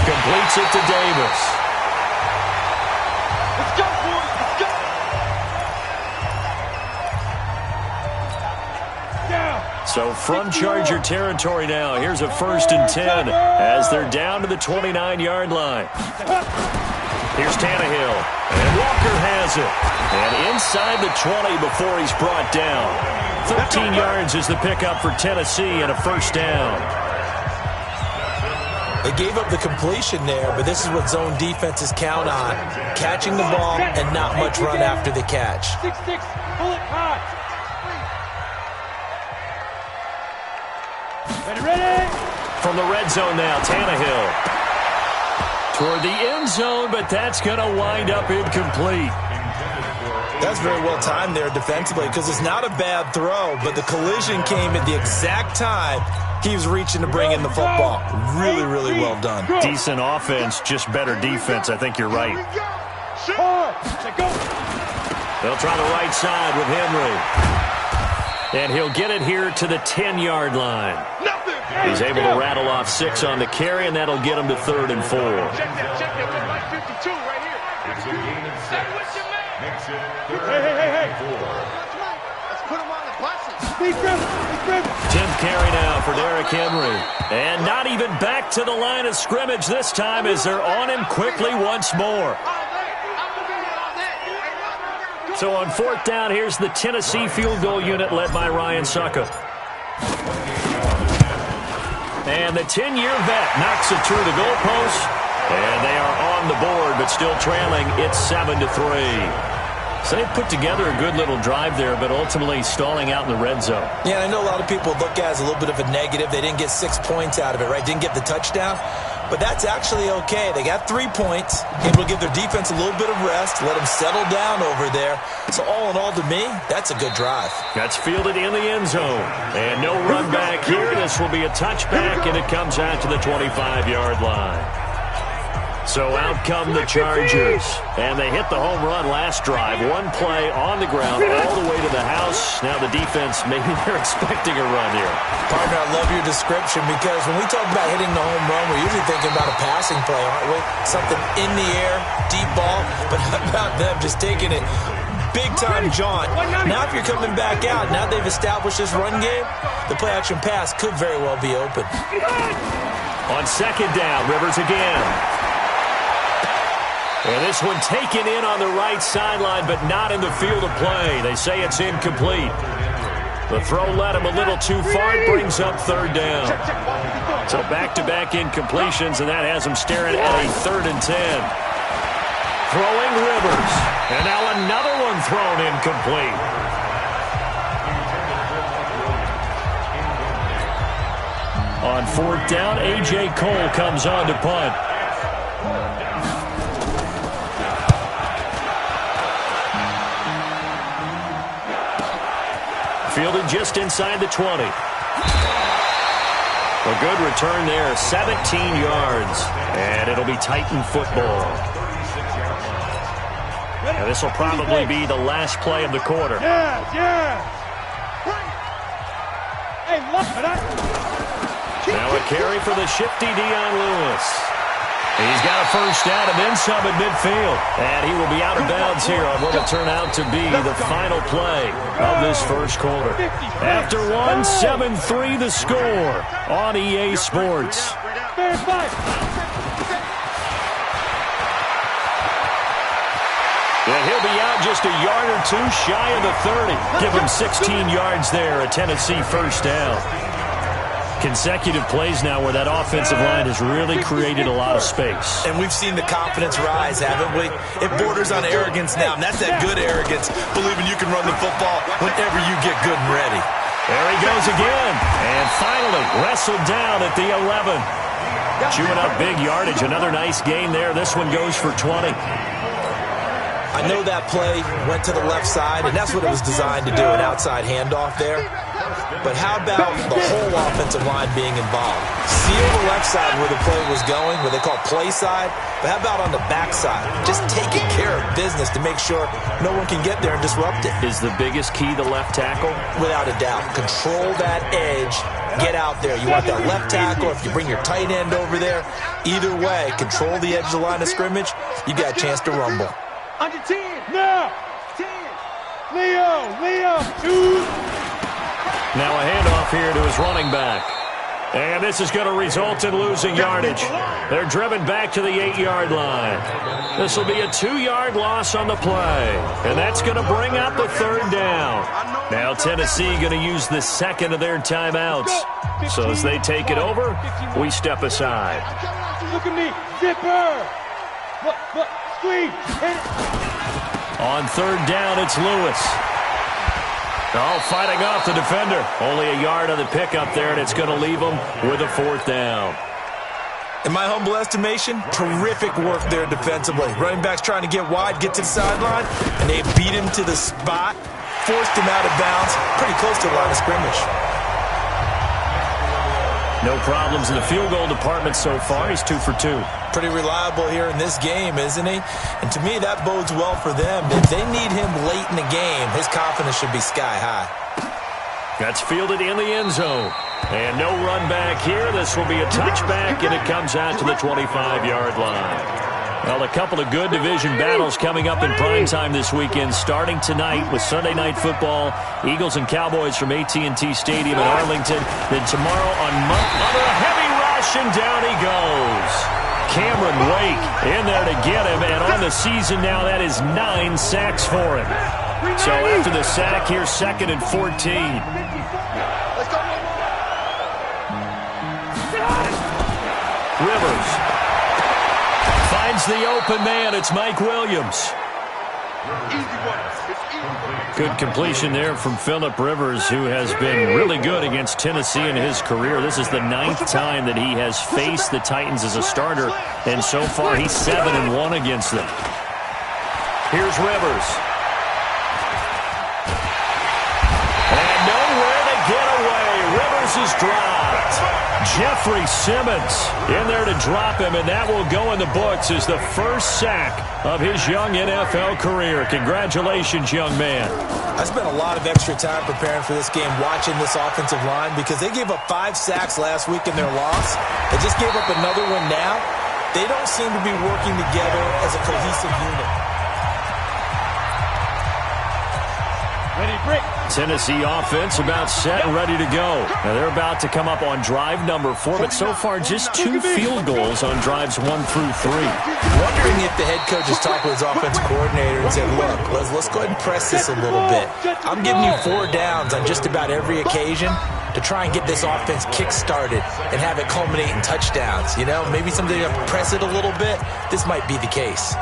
completes it to Davis. Let's go, boys. Let's go. Down. So from Charger territory now, here's a 1st and 10 as they're down to the 29-yard line. Here's Tannehill, and Walker has it. And inside the 20 before he's brought down. 13 yards is the pickup for Tennessee and a first down. They gave up the completion there, but this is what zone defenses count on. Catching the ball and not much run after the catch. 6-6, bullet hot. Ready? From the red zone now, Tannehill. Toward the end zone, but that's going to wind up incomplete. That's very well timed there defensively because it's not a bad throw, but the collision came at the exact time he was reaching to bring in the football. Really, really well done. Decent offense, just better defense. I think you're right. They'll try the right side with Henry. And he'll get it here to the 10-yard line. He's able to rattle off 6 on the carry, and that'll get him to 3rd and 4. Check that 52 right here. Hey. Let's put him on the buses. 10th carry now for Derrick Henry. And not even back to the line of scrimmage this time as they're on him quickly once more. So on 4th down, here's the Tennessee field goal unit led by Ryan Sucka. And the 10-year vet knocks it through the goalpost. And they are on the board, but still trailing. It's 7-3. So they put together a good little drive there, but ultimately stalling out in the red zone. Yeah, I know a lot of people look at it as a little bit of a negative. They didn't get 6 points out of it, right? Didn't get the touchdown. But that's actually okay. They got 3 points, able to give their defense a little bit of rest, let them settle down over there. So all in all, to me, that's a good drive. That's fielded in the end zone. And no run back here. This will be a touchback, and it comes out to the 25-yard line. So out come the Chargers. And they hit the home run last drive. 1 play on the ground all the way to the house. Now the defense, maybe they're expecting a run here. Partner, I love your description because when we talk about hitting the home run, we're usually thinking about a passing play, aren't we? Something in the air, deep ball. But how about them just taking it big-time jaunt? Now if you're coming back out, now they've established this run game, the play-action pass could very well be open. On 2nd down, Rivers again. And this one taken in on the right sideline, but not in the field of play. They say it's incomplete. The throw led him a little too far. It brings up 3rd down. So back-to-back incompletions, and that has him staring at a 3rd and 10. Throwing Rivers. And now another one thrown incomplete. On 4th down, A.J. Cole comes on to punt. Fielded just inside the 20. A good return there, 17 yards. And it'll be Titan football. Now this will probably be the last play of the quarter. Now a carry for the shifty Dion Lewis. He's got a first down and then some at midfield. And he will be out of bounds here on what will turn out to be the final play of this first quarter. After 1, 7-3 the score on EA Sports. And he'll be out just a yard or 2 shy of the 30. Give him 16 yards there, a Tennessee first down. Consecutive plays now where that offensive line has really created a lot of space. And we've seen the confidence rise, haven't we? It borders on arrogance now, and that's that good arrogance, believing you can run the football whenever you get good and ready. There he goes again. And finally wrestled down at the 11. Chewing up big yardage. Another nice gain there. This one goes for 20. I know that play went to the left side, and that's what it was designed to do, an outside handoff there. But how about the whole offensive line being involved? Seal the left side where the play was going, what they call play side, but how about on the back side? Just taking care of business to make sure no one can get there and disrupt it. Is the biggest key the left tackle? Without a doubt. Control that edge. Get out there. You want that left tackle. If you bring your tight end over there, either way, control the edge of the line of scrimmage, you got a chance to rumble. Under 10. Now. 10. Leo. 2. Now a handoff here to his running back. And this is going to result in losing yardage. They're driven back to the 8-yard line. This will be a 2-yard loss on the play. And that's going to bring up a 3rd down. Now Tennessee going to use the second of their timeouts. So as they take it over, we step aside. Look at me. Zipper. Squeeze. On 3rd down, it's Lewis. Oh, fighting off the defender. Only a yard on the pickup there, and it's going to leave him with a 4th down. In my humble estimation, terrific work there defensively. Running backs trying to get wide, get to the sideline, and they beat him to the spot, forced him out of bounds, pretty close to the line of scrimmage. No problems in the field goal department so far. He's 2 for 2. Pretty reliable here in this game, isn't he? And to me, that bodes well for them. If they need him late in the game, his confidence should be sky high. That's fielded in the end zone. And no run back here. This will be a touchback, and it comes out to the 25-yard line. Well, a couple of good division battles coming up in primetime this weekend, starting tonight with Sunday Night Football, Eagles and Cowboys from AT&T Stadium in Arlington. Then tomorrow on Mother, a heavy rush, and down he goes. Cameron Wake in there to get him, and on the season now, that is 9 sacks for him. So after the sack, here's 2nd and 14. Rivers finds the open man. It's Mike Williams. Good completion there from Phillip Rivers, who has been really good against Tennessee in his career. This is the 9th time that he has faced the Titans as a starter, and so far he's 7-1 against them. Here's Rivers. And nowhere to get away. Rivers is dropped. Jeffrey Simmons in there to drop him, and that will go in the books as the first sack of his young NFL career. Congratulations, young man. I spent a lot of extra time preparing for this game, watching this offensive line, because they gave up 5 sacks last week in their loss. They just gave up another one now. They don't seem to be working together as a cohesive unit. Ready, break. Tennessee offense about set and ready to go. Now they're about to come up on drive number 4, but so far just 2 field goals on drives 1 through 3. Wondering if the head coach has talked with his offensive coordinator and said, look, let's go ahead and press this a little bit. I'm giving you 4 downs on just about every occasion to try and get this offense kick-started and have it culminate in touchdowns. You know, maybe somebody to press it a little bit. This might be the case.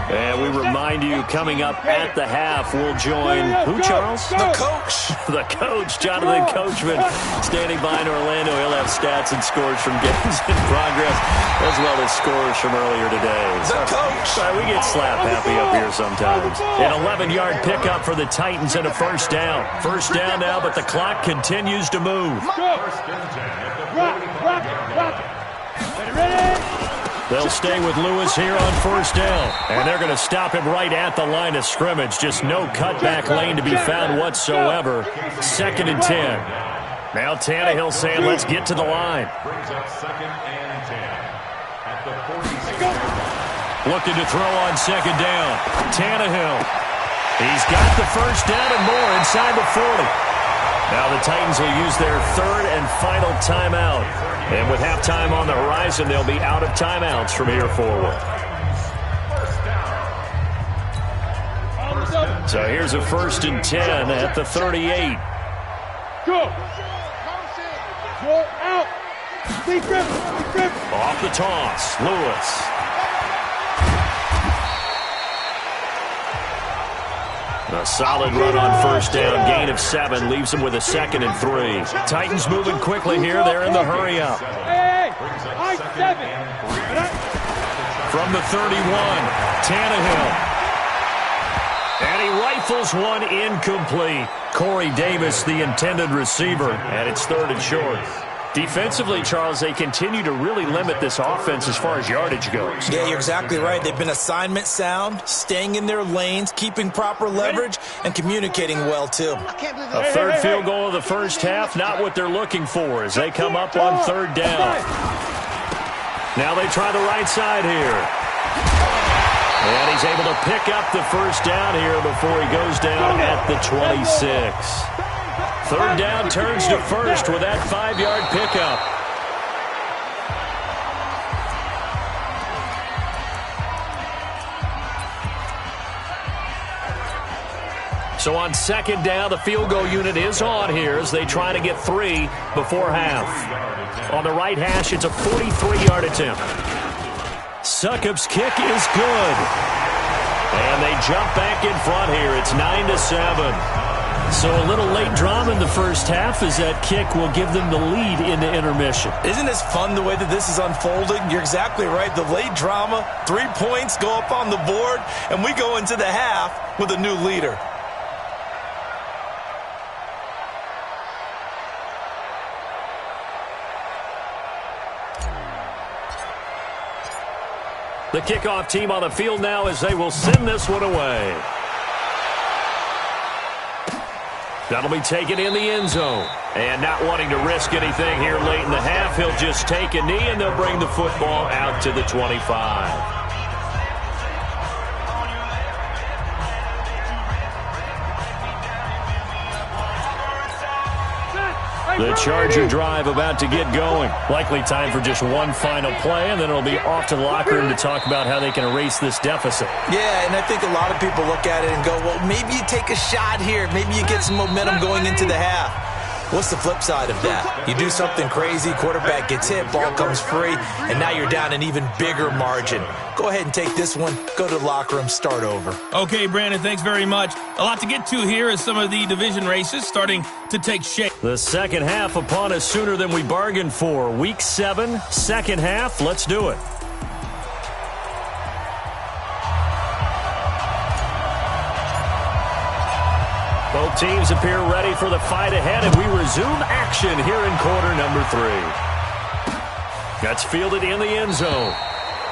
And we remind you, coming up at the half, we'll join who, Charles? The coach. The coach, Jonathan Coachman, standing by in Orlando. He'll have stats and scores from games in progress, as well as scores from earlier today. The coach. Sorry, we get slap happy up here sometimes. An 11-yard pickup for the Titans and a first down. First down now, but the clock continues to move. Ready. They'll stay with Lewis here on first down. And they're going to stop him right at the line of scrimmage. Just no cutback lane to be found whatsoever. 2nd and 10. Now Tannehill saying, let's get to the line. Brings up 2nd and 10 at the 46. Looking to throw on 2nd down. Tannehill. He's got the first down and more inside the 40. Now the Titans will use their 3rd and final timeout. And with halftime on the horizon, they'll be out of timeouts from here forward. So here's a 1st and 10 at the 38. Go. Go out. Stay grip. Off the toss, Lewis. A solid run on first down. Gain of 7 leaves them with a 2nd and 3. Titans moving quickly here. They're in the hurry up. From the 31, Tannehill. And he rifles one incomplete. Corey Davis, the intended receiver, and it's 3rd and short. Defensively, Charles, they continue to really limit this offense as far as yardage goes. Yeah, you're exactly right. They've been assignment sound, staying in their lanes, keeping proper leverage, and communicating well, too. A 3rd field goal of the first half, not what they're looking for as they come up on 3rd down. Now they try the right side here. And he's able to pick up the first down here before he goes down at the 26. 3rd down turns to 1st with that 5-yard pickup. So on 2nd down, the field goal unit is on here as they try to get 3 before half. On the right hash, it's a 43-yard attempt. Succop's kick is good. And they jump back in front here. It's 9-7. So a little late drama in the first half as that kick will give them the lead into intermission. Isn't this fun the way that this is unfolding? You're exactly right. The late drama, 3 points go up on the board, and we go into the half with a new leader. The kickoff team on the field now as they will send this one away. That'll be taken in the end zone. And not wanting to risk anything here late in the half, he'll just take a knee and they'll bring the football out to the 25. The Charger drive about to get going. Likely time for just one final play, and then it'll be off to the locker room to talk about how they can erase this deficit. Yeah, and I think a lot of people look at it and go, well, maybe you take a shot here. Maybe you get some momentum going into the half. What's the flip side of that? You do something crazy, quarterback gets hit, ball comes free, and now you're down an even bigger margin. Go ahead and take this one, go to the locker room, start over. Okay, Brandon, thanks very much. A lot to get to here as some of the division races starting to take shape. The second half upon us sooner than we bargained for. Week 7, second half. Let's do it. Both teams appear ready for the fight ahead, and we resume action here in quarter number 3. That's fielded in the end zone.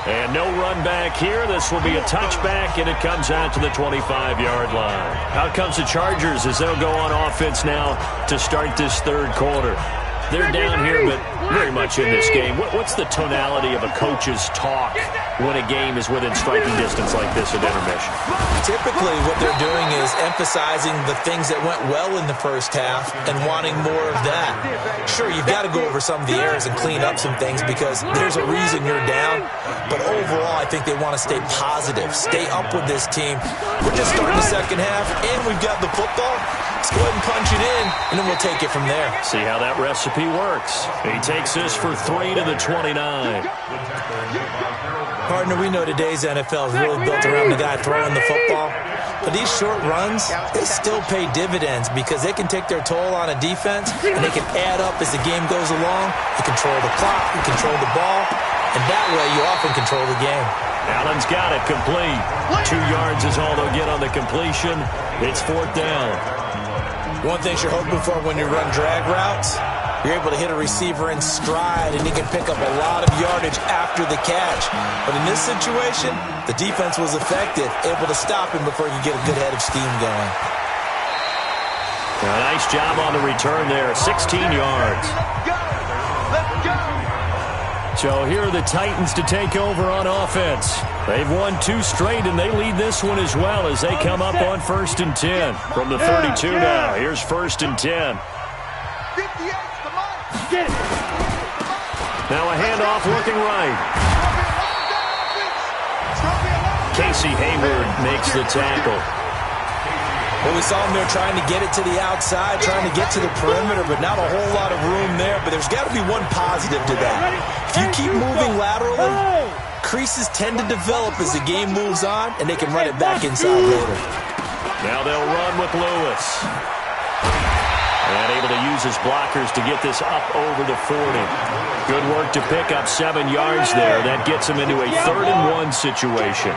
And no run back here. This will be a touchback, and it comes out to the 25-yard line. Out comes the Chargers as they'll go on offense now to start this third quarter. They're down here, but very much in this game. What's the tonality of a coach's talk when a game is within striking distance like this at intermission? Typically, what they're doing is emphasizing the things that went well in the first half and wanting more of that. Sure, you've got to go over some of the errors and clean up some things because there's a reason you're down. But overall, I think they want to stay positive, stay up with this team. We're just starting the second half, and we've got the football. Let's go ahead and punch it in, and then we'll take it from there. See how that recipe works. He takes this for 3 to the 29. Partner, we know today's NFL is really built around the guy throwing the football. But these short runs, they still pay dividends because they can take their toll on a defense, and they can add up as the game goes along. You control the clock, you control the ball, and that way you often control the game. Allen's got it complete. 2 yards is all they'll get on the completion. It's 4th down. One thing you're hoping for when you run drag routes, you're able to hit a receiver in stride, and he can pick up a lot of yardage after the catch. But in this situation, the defense was effective, able to stop him before he could get a good head of steam going. A nice job on the return there, 16 yards. So here are the Titans to take over on offense. They've won 2 straight, and they lead this one as well as they come up on 1st and 10. From the 32 now, here's 1st and 10. Now a handoff looking right. Casey Hayward makes the tackle. Well, we saw him there trying to get it to the outside, trying to get to the perimeter, but not a whole lot of room there. But there's got to be one positive to that. If you keep moving laterally, creases tend to develop as the game moves on, and they can run it back inside later. Now they'll run with Lewis. And able to use his blockers to get this up over the 40. Good work to pick up 7 yards there. That gets him into a 3rd-and-1 situation.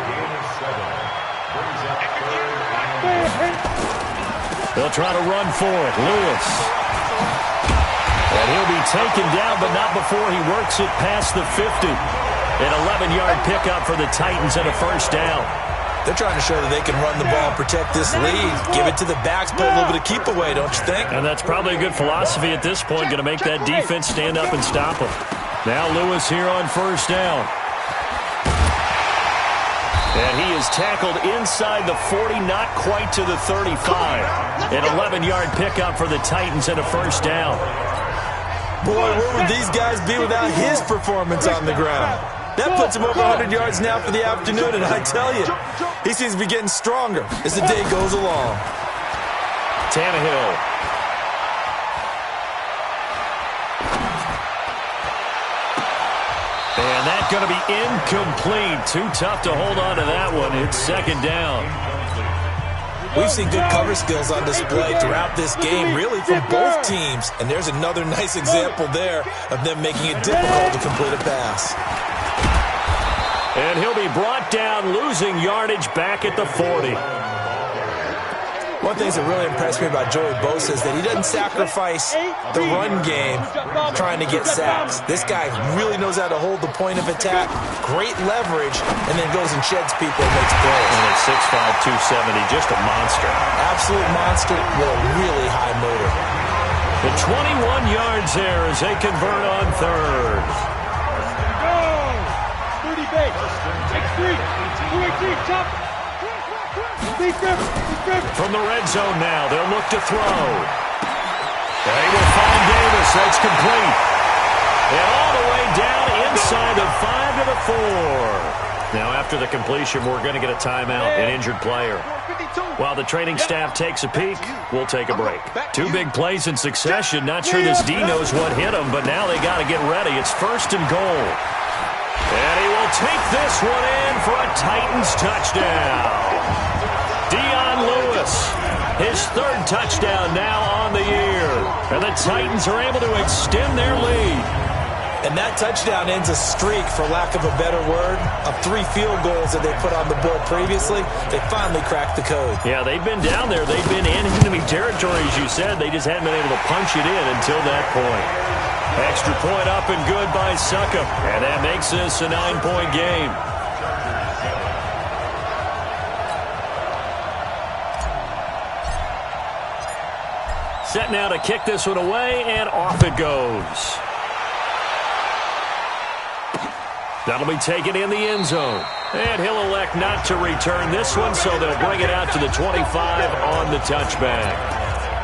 They'll try to run for it. Lewis. And he'll be taken down, but not before he works it past the 50. An 11-yard pickup for the Titans and a 1st down. They're trying to show that they can run the ball and protect this lead. Give it to the backs, play a little bit of keep away, don't you think? And that's probably a good philosophy at this point, going to make that defense stand up and stop them. Now Lewis here on 1st down. And he is tackled inside the 40, not quite to the 35. An 11-yard pickup for the Titans and a 1st down. Boy, where would these guys be without his performance on the ground? That puts him over 100 yards now for the afternoon, and I tell you, he seems to be getting stronger as the day goes along. Tannehill. And that's going to be incomplete. Too tough to hold on to that one. It's 2nd down. We've seen good cover skills on display throughout this game, really from both teams. And there's another nice example there of them making it difficult to complete a pass. And he'll be brought down, losing yardage back at the 40. One thing that really impressed me about Joey Bosa is that he doesn't sacrifice the run game trying to get sacks. This guy really knows how to hold the point of attack, great leverage, and then goes and sheds people and makes plays. And at 6'5", 270, just a monster. Absolute monster with a really high motor. The 21 yards there as they convert on 3rd. From the red zone now, they'll look to throw. They will find Davis. That's complete. And all the way down inside the 5 to the 4. Now, after the completion, we're going to get a timeout, an injured player. While the training staff takes a peek, we'll take a break. 2 big plays in succession. Not sure this D knows what hit him, but now they got to get ready. It's 1st and goal. And he will take this one in for a Titans touchdown. Dion Lewis, his 3rd touchdown now on the year. And the Titans are able to extend their lead. And that touchdown ends a streak, for lack of a better word, of 3 field goals that they put on the board previously. They finally cracked the code. Yeah, they've been down there. They've been in enemy territory, as you said. They just hadn't been able to punch it in until that point. Extra point up and good by Succop. And that makes this a 9-point game. Set now to kick this one away, and off it goes. That'll be taken in the end zone. And he'll elect not to return this one, so they'll bring it out to the 25 on the touchback.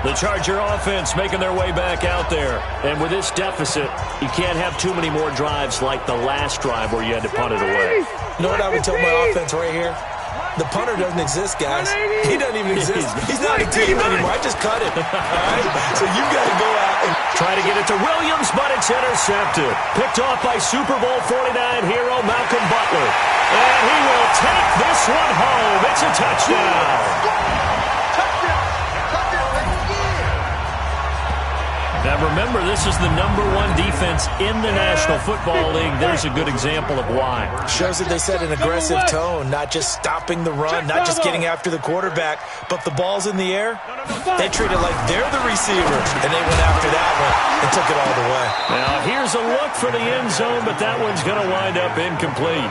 The Charger offense making their way back out there. And with this deficit, you can't have too many more drives like the last drive where you had to punt it away. You know what I would tell my offense right here? The punter doesn't exist, guys. He doesn't even exist. He's not a team anymore. I just cut him. All right? So you've got to go out and try to get it to Williams, but it's intercepted. Picked off by Super Bowl 49 hero Malcolm Butler. And he will take this one home. It's a touchdown. Now remember, this is the #1 defense in the National Football League. There's a good example of why. Shows that they set an aggressive tone, not just stopping the run, not just getting after the quarterback, but the ball's in the air. They treat it like they're the receiver, and they went after that one and took it all the way. Now here's a look for the end zone, but that one's going to wind up incomplete.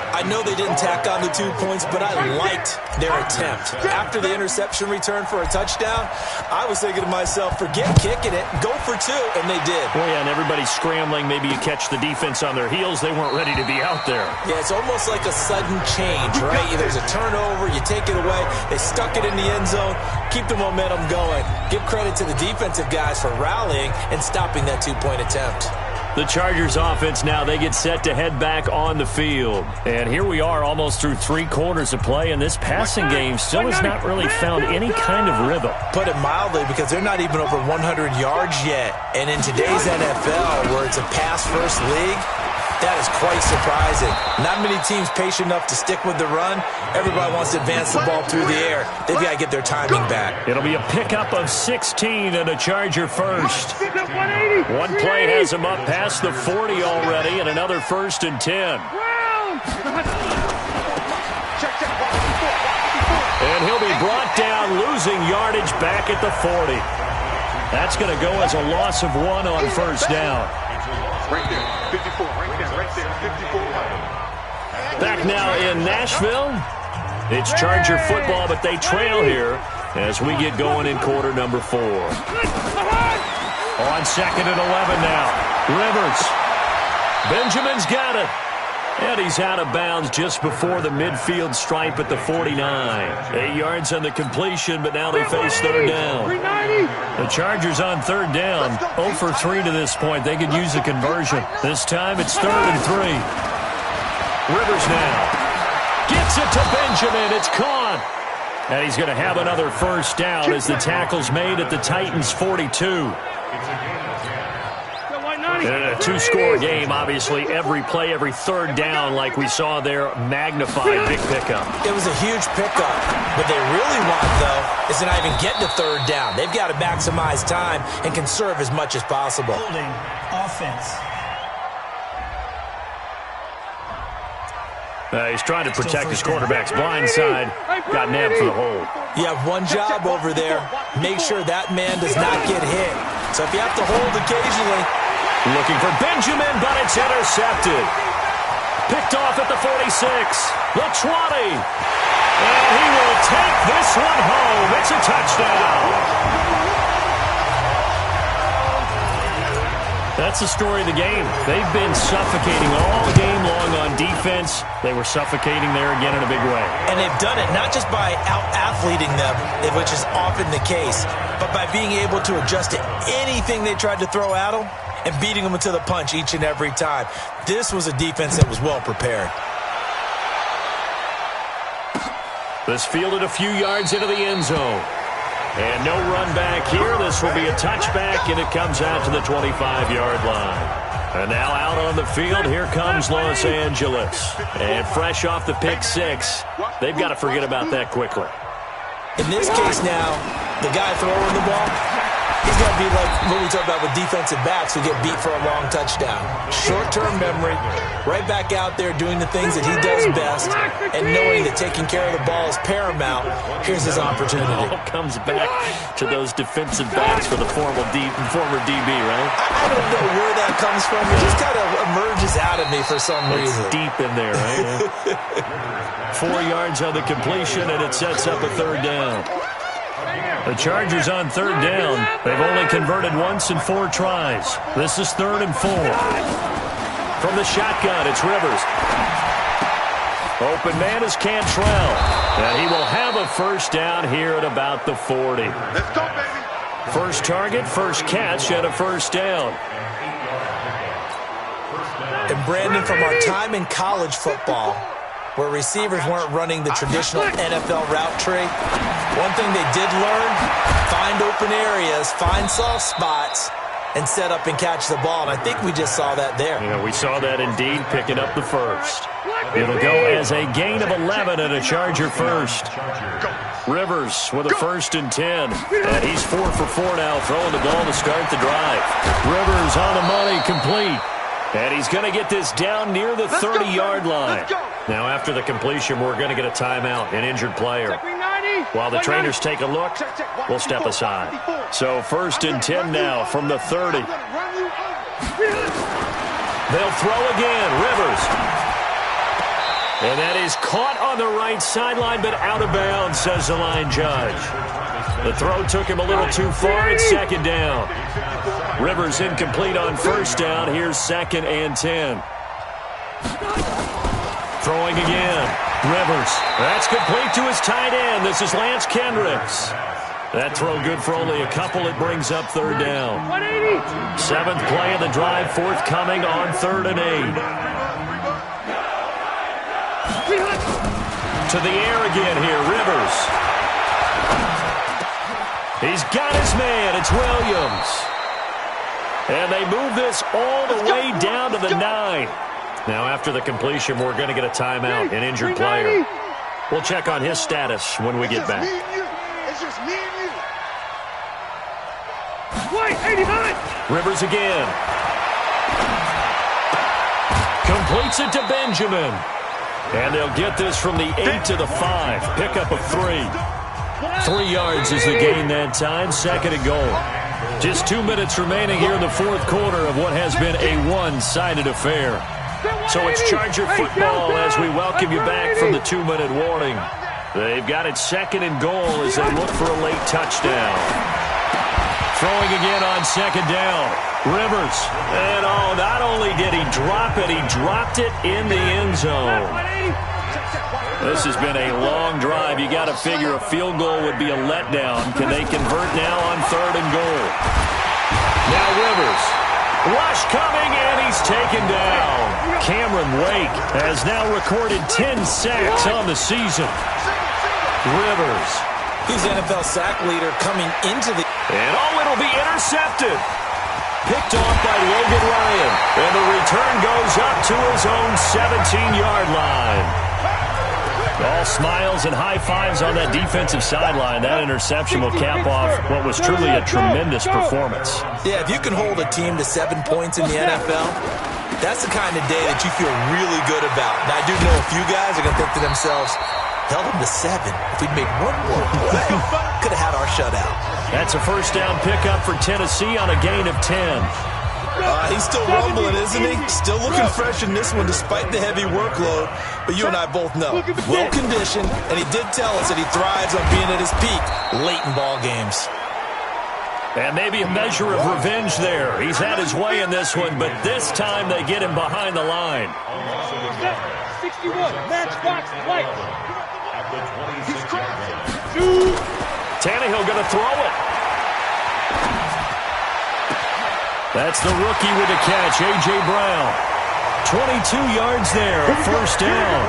I know they didn't tack on the 2 points, but I liked their attempt. After the interception return for a touchdown, I was thinking to myself, forget kicking it, go for 2, and they did. Well, yeah, and everybody's scrambling. Maybe you catch the defense on their heels. They weren't ready to be out there. Yeah, it's almost like a sudden change, right? There's a turnover, you take it away. They stuck it in the end zone, keep the momentum going. Give credit to the defensive guys for rallying and stopping that 2-point attempt. The Chargers offense now, they get set to head back on the field. And here we are almost through 3 quarters of play, and this passing game still has not really found any kind of rhythm. Put it mildly, because they're not even over 100 yards yet. And in today's NFL, where it's a pass-first league, That is quite surprising. Not many teams patient enough to stick with the run. Everybody wants to advance the ball through the air. They've got to get their timing back. It'll be a pickup of 16 and a Charger first. One play has him up past the 40 already, and another 1st and 10. And he'll be brought down, losing yardage back at the 40. That's going to go as a loss of 1 on 1st down. Right there, 54, right there, 54. Back now in Nashville. It's Charger football, but they trail here as we get going in quarter number 4. On 2nd and 11 now. Rivers. Benjamin's got it. And he's out of bounds just before the midfield stripe at the 49. 8 yards on the completion, but now they face 3rd down. The Chargers on 3rd down. 0 for 3 to this point. They could use a conversion. This time it's 3rd and 3. Rivers now. Gets it to Benjamin. It's caught. And he's going to have another 1st down as the tackle's made at the Titans' 42. In a 2-score game, obviously, every play, every 3rd down, like we saw there, magnified big pickup. It was a huge pickup. What they really want, though, is to not even get to 3rd down. They've got to maximize time and conserve as much as possible. Holding offense. He's trying to protect his quarterback's blind side. Got nabbed for the hold. You have one job over there. Make sure that man does not get hit. So if you have to hold occasionally. Looking for Benjamin, but it's intercepted. Picked off at the 46. The 20. And he will take this one home. It's a touchdown. That's the story of the game. They've been suffocating all game long on defense. They were suffocating there again in a big way. And they've done it not just by out-athleting them, which is often the case, but by being able to adjust to anything they tried to throw at them and beating them to the punch each and every time. This was a defense that was well prepared. This fielded a few yards into the end zone. And no run back here. This will be a touchback, and it comes out to the 25-yard line. And now out on the field, here comes Los Angeles. And fresh off the pick 6, they've got to forget about that quickly. In this case now, the guy throwing the ball, he's got to be like what we talk about with defensive backs who get beat for a long touchdown. Short-term memory, right back out there doing the things that he does best, and knowing that taking care of the ball is paramount. Here's his opportunity. It all comes back to those defensive backs for the former DB, right? I don't know where that comes from. It just kind of emerges out of me for some reason. It's deep in there, right? 4 yards on the completion, and it sets up a 3rd down. The Chargers on 3rd down. They've only converted once in 4 tries. This is 3rd and 4. From the shotgun, it's Rivers. Open man is Cantrell. And he will have a 1st down here at about the 40. Let's go, baby. First target, first catch, and a 1st down. And Brandon, from our time in college football, where receivers weren't running the traditional NFL route tree, one thing they did learn, find open areas, find soft spots, and set up and catch the ball. And I think we just saw that there. Yeah, we saw that indeed, picking up the 1st. It'll go as a gain of 11 and a Charger 1st. Rivers with a 1st and 10. And he's 4 for 4 now, throwing the ball to start the drive. Rivers on the money, complete. And he's going to get this down near the 30-yard line. Now, after the completion, we're going to get a timeout, an injured player. While the trainers take a look, we'll step aside. So 1st and 10 now from the 30. They'll throw again. Rivers. And that is caught on the right sideline, but out of bounds, says the line judge. The throw took him a little too far. It's 2nd down. Rivers incomplete on 1st down. Here's 2nd and 10. Throwing again. Rivers. That's complete to his tight end. This is Lance Kendricks. That throw good for only a couple. It brings up 3rd down. 7th play of the drive, forthcoming on 3rd and 8. To the air again here, Rivers. He's got his man. It's Williams. And they move this all the way down to the 9. Now, after the completion, we're going to get a timeout, an injured player. We'll check on his status when we get back. It's just me and you. White, 89. Rivers again. Completes it to Benjamin. And they'll get this from the 8 to the 5. Pickup of 3. 3 yards is the gain that time. 2nd and goal. Just 2 minutes remaining here in the fourth quarter of what has been a one-sided affair. So it's Charger football as we welcome you back from the 2-minute warning. They've got it 2nd and goal as they look for a late touchdown. Throwing again on 2nd down. Rivers. And not only did he drop it, he dropped it in the end zone. This has been a long drive. You got to figure a field goal would be a letdown. Can they convert now on 3rd and goal? Now Rivers. Rush coming, and he's taken down. Cameron Wake has now recorded 10 sacks on the season. Rivers. He's the NFL sack leader coming into the... And it'll be intercepted. Picked off by Logan Ryan. And the return goes up to his own 17-yard line. All smiles and high fives on that defensive sideline. That interception will cap off what was truly a tremendous performance. Yeah, if you can hold a team to 7 points in the NFL, that's the kind of day that you feel really good about. And I do know a few guys are going to think to themselves, held them to 7. If we'd made one more play, could have had our shutout. That's a first down pickup for Tennessee on a gain of 10. He's still rumbling, isn't he? Still looking fresh in this one despite the heavy workload. But you and I both know, well-conditioned, and he did tell us that he thrives on being at his peak late in ball games. And maybe a measure of revenge there. He's had his way in this one, but this time they get him behind the line. 61, matchbox White. Tannehill going to throw it. That's the rookie with the catch, A.J. Brown. 22 yards there, first down.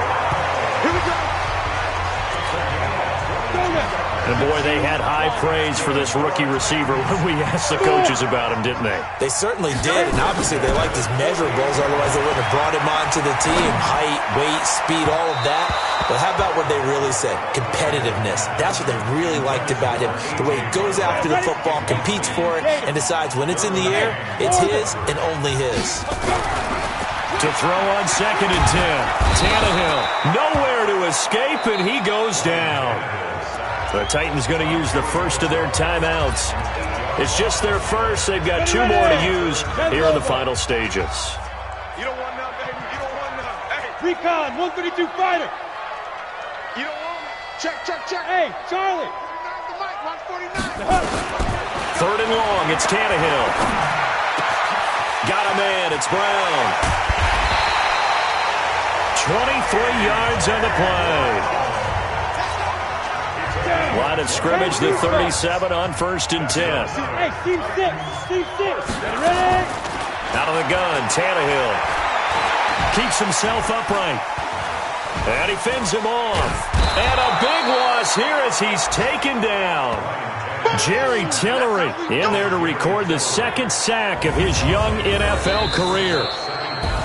And, boy, they had high praise for this rookie receiver when we asked the coaches about him, didn't they? They certainly did, and obviously they liked his measurables, otherwise they wouldn't have brought him onto the team. Height, weight, speed, all of that. But how about what they really said? Competitiveness. That's what they really liked about him. The way he goes after the football, competes for it, and decides when it's in the air, it's his and only his. To throw on 2nd and 10. Tannehill, nowhere to escape, and he goes down. The Titans going to use the first of their timeouts. It's just their first. They've got 2 more to use here in the final stages. You don't want none, baby. You don't want none. Hey, Recon, 132 fighter. You don't want me. Check. Hey, Charlie. 149. 3rd and long. It's Tannehill. Got a man. It's Brown. 23 yards on the play. Line of scrimmage, the 37 on 1st and 10. Hey, Steve 6. Ready? Out of the gun, Tannehill. Keeps himself upright. And he fends him off. And a big loss here as he's taken down. Jerry Tillery in there to record the 2nd sack of his young NFL career.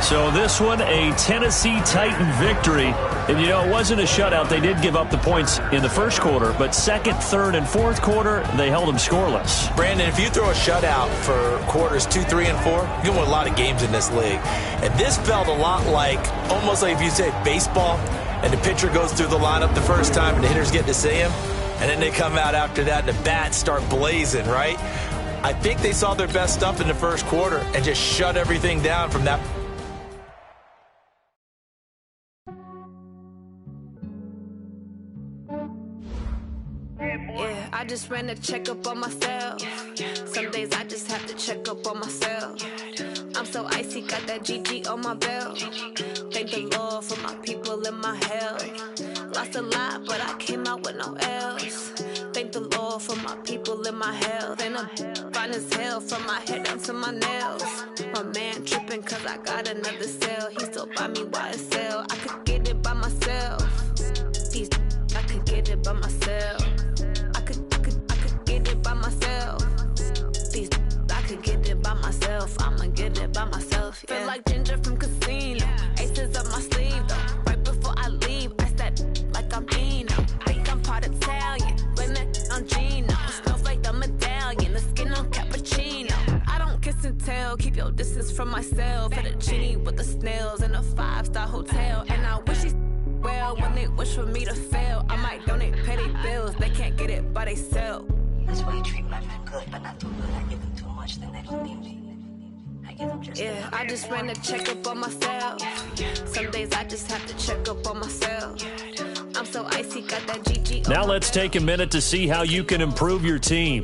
So this one, a Tennessee Titan victory. And, you know, it wasn't a shutout. They did give up the points in the first quarter, but 2nd, 3rd, and 4th quarter, they held them scoreless. Brandon, if you throw a shutout for quarters 2, 3, and 4, you can win a lot of games in this league. And this felt a lot like, almost like if you say baseball, and the pitcher goes through the lineup the first time, and the hitters get to see him, and then they come out after that, and the bats start blazing, right? I think they saw their best stuff in the first quarter and just shut everything down from that. Yeah, I just ran a checkup on myself. Some days I just have to check up on myself. I'm so icy, got that GG on my belt. Thank the Lord for my people and my health. Lost a lot, but I came out with no L's. Thank the Lord for my people and my health. And I'm fine as hell from my head down to my nails. My man tripping cause I got another cell. He still buy me YSL. I could get it by myself. These I could get it by myself. I could get it by myself. These I could get it by myself. I'ma get it by myself. Yeah. Feel like Ginger from Casino. Ace my sleeve, though. Right before I leave, I said, like I'm Dino. Think I'm part Italian, blame that on Gino. Smells like the medallion, the skin on cappuccino. I don't kiss and tell, keep your distance from myself. At a genie with the snails in a 5-star hotel. And I wish he's well when they wish for me to fail. I might donate petty bills, they can't get it by themselves. This way you treat my men good, but not too good. I give them too much, then they don't need me. I give them just enough. I just ran to check up on myself. Some days I just have to check up on myself. I'm so icy, got that GG. Now let's take a minute to see how you can improve your team.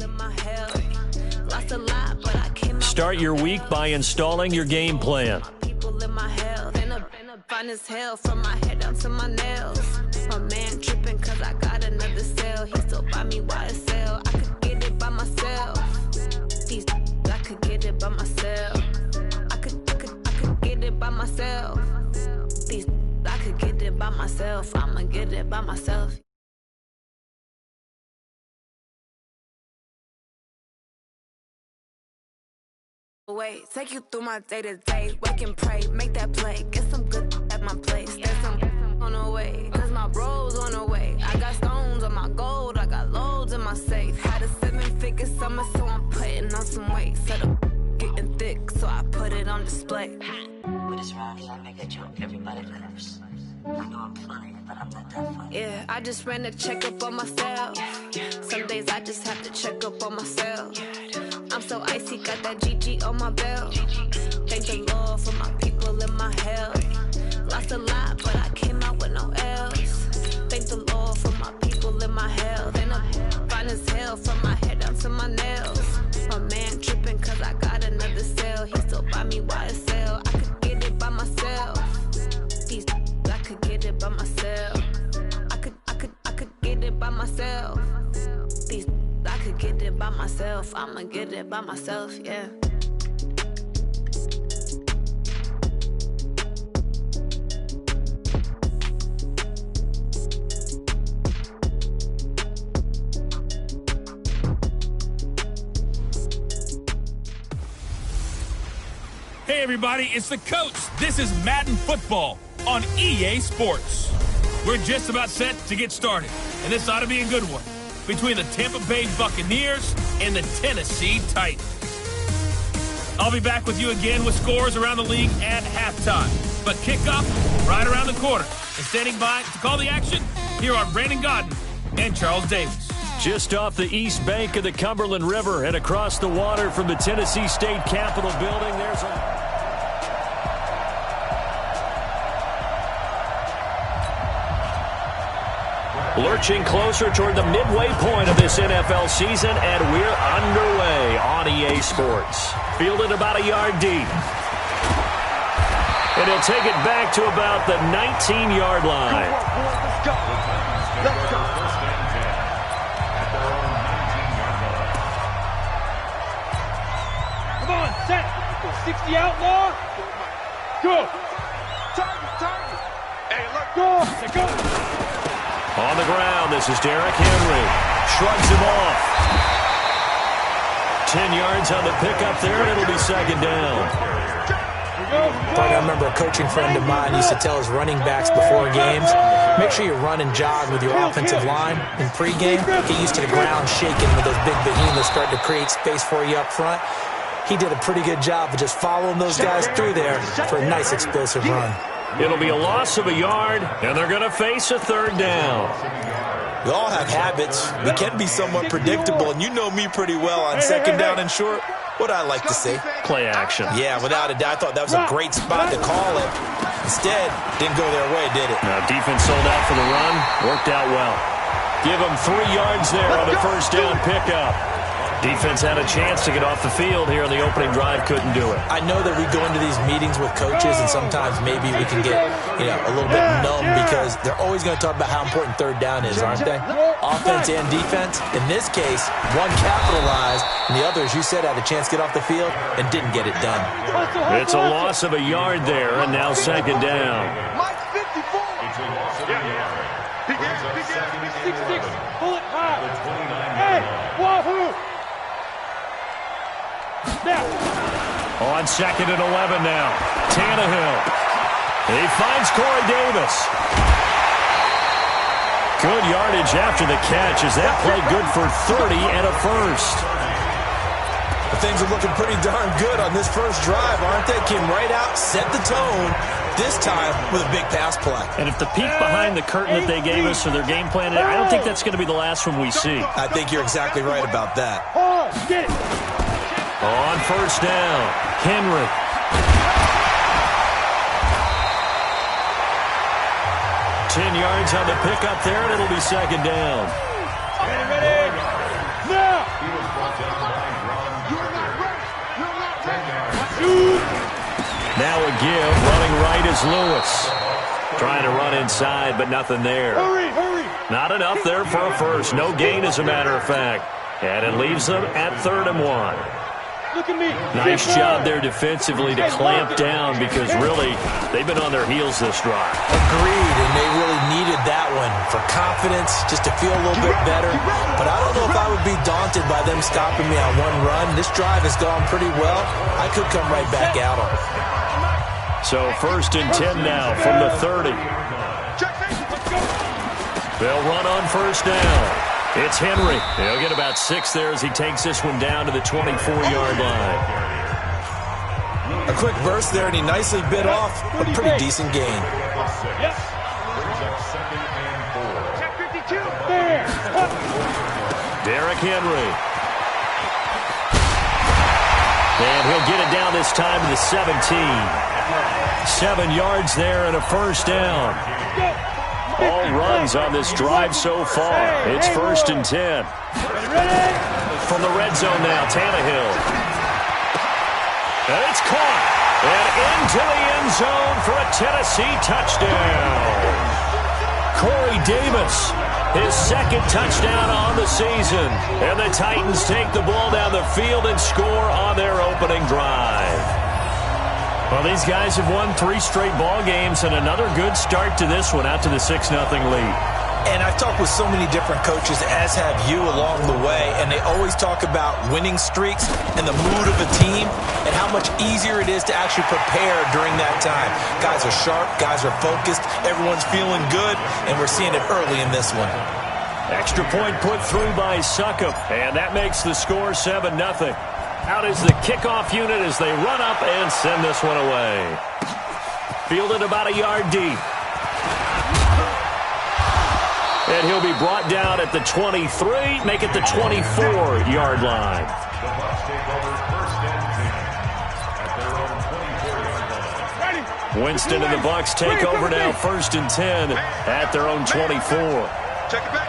Lost a lot, but I came. Start your week by installing your game plan. People in my health, and a fine as hell from my head down to my nails. My man tripping cause I got another cell. He still buy me YSL. I could get it by myself. These I could get it by myself. I could get it by myself. These I could get it by myself. I'ma get it by myself. Wait, take you through my day-to-day. Wake and pray, make that play. Get some good at my place. There's some on the way, cause my bro's on the way. I got stones on my gold, I got loads in my safe. Had a 7-figure summer, so I'm putting on some weight. Set up getting thick, so I put it on display. With this round, I make a joke, everybody laughs. I know I'm funny, but I'm not that funny. Yeah, I just ran to check up on myself. Some days I just have to check up on myself. I'm so icy, got that GG on my belt. Thank the Lord for my people in my health. Lost a lot, but I came out with no L's. Thank the Lord for my people in my health. And I'm fine as hell from my head down to my nails. My man tripping cause I got another cell. He still buy me YSL. I could get it by myself. These I could get it by myself. I could get it by myself. These I could get it by myself. I'ma get it by myself, yeah. Hey everybody, it's the coach. This is Madden Football on EA Sports. We're just about set to get started, and this ought to be a good one, between the Tampa Bay Buccaneers and the Tennessee Titans. I'll be back with you again with scores around the league at halftime. But kickoff right around the corner. And standing by to call the action, here are Brandon Godden and Charles Davis. Just off the east bank of the Cumberland River and across the water from the Tennessee State Capitol building, there's a... Lurching closer toward the midway point of this NFL season, and we're underway on EA Sports. Fielded about a yard deep. And he'll take it back to about the 19-yard line. Let's go. Come on, set. 60 outlaw. Go. Target. Hey, look. Go. On the ground, this is Derrick Henry. Shrugs him off. 10 yards on the pickup there, and it'll be second down. I remember a coaching friend of mine used to tell his running backs before games, make sure you run and jog with your offensive line in pregame. Get used to the ground shaking when those big behemoths start to create space for you up front. He did a pretty good job of just following those guys through there for a nice explosive run. It'll be a loss of a yard, and they're going to face a third down. We all have habits. We can be somewhat predictable, and you know me pretty well on second down and short. What I like to say? Play action. Yeah, without a doubt. I thought that was a great spot to call it. Instead, didn't go their way, did it? Now, defense sold out for the run. Worked out well. Give them 3 yards there on the first down pickup. Defense had a chance to get off the field here on the opening drive, couldn't do it. I know that we go into these meetings with coaches, and sometimes maybe we can get a little bit numb because they're always going to talk about how important third down is, aren't they? Offense and defense. In this case, one capitalized, and the other, as you said, had a chance to get off the field and didn't get it done. It's a loss of a yard there, and now second down. Mike 54. Big 6'6". Pull it high. Hey, wahoo. On second and 11 now. Tannehill He finds Corey Davis. Good yardage after the catch as that play good for 30 and a first. Things are looking pretty darn good on this first drive, aren't they? Came right out, set the tone, this time with a big pass play. And if the peek behind the curtain that they gave us for their game plan, I don't think that's going to be the last one we see. I think you're exactly right about that. On first down, Henry. Ten yards on the pickup there, and it'll be second down. Ready? Now! Now a give, running right is Lewis. Trying to run inside, but nothing there. Hurry! Not enough there for a first. No gain, as a matter of fact. And it leaves them at 3rd and 1. Look at me. Nice job there defensively to clamp down because really they've been on their heels this drive. Agreed, and they really needed that one for confidence, just to feel a little bit better. But I don't know if I would be daunted by them stopping me on one run. This drive has gone pretty well. I could come right back at them. So 1st and 10 now from the 30. They'll run on first down. It's Henry. He'll get about 6 there as he takes this one down to the 24-yard line. A quick burst there, and he nicely bit off a pretty decent gain. Derrick Henry. And he'll get it down this time to the 17. 7 yards there and a first down. All runs on this drive so far. It's 1st and 10. From the red zone now, Tannehill. And it's caught. And into the end zone for a Tennessee touchdown. Corey Davis, his 2nd touchdown on the season. And the Titans take the ball down the field and score on their opening drive. Well, these guys have won 3 straight ball games and another good start to this one out to the 6-0 lead. And I've talked with so many different coaches, as have you along the way, and they always talk about winning streaks and the mood of a team and how much easier it is to actually prepare during that time. Guys are sharp, guys are focused, everyone's feeling good, and we're seeing it early in this one. Extra point put through by Succop, and that makes the score 7-0. Out is the kickoff unit as they run up and send this one away. Fielded about a yard deep. And he'll be brought down at the 23, make it the 24-yard line. Winston and the Bucs take over now, 1st and 10 at their own 24. Check it back.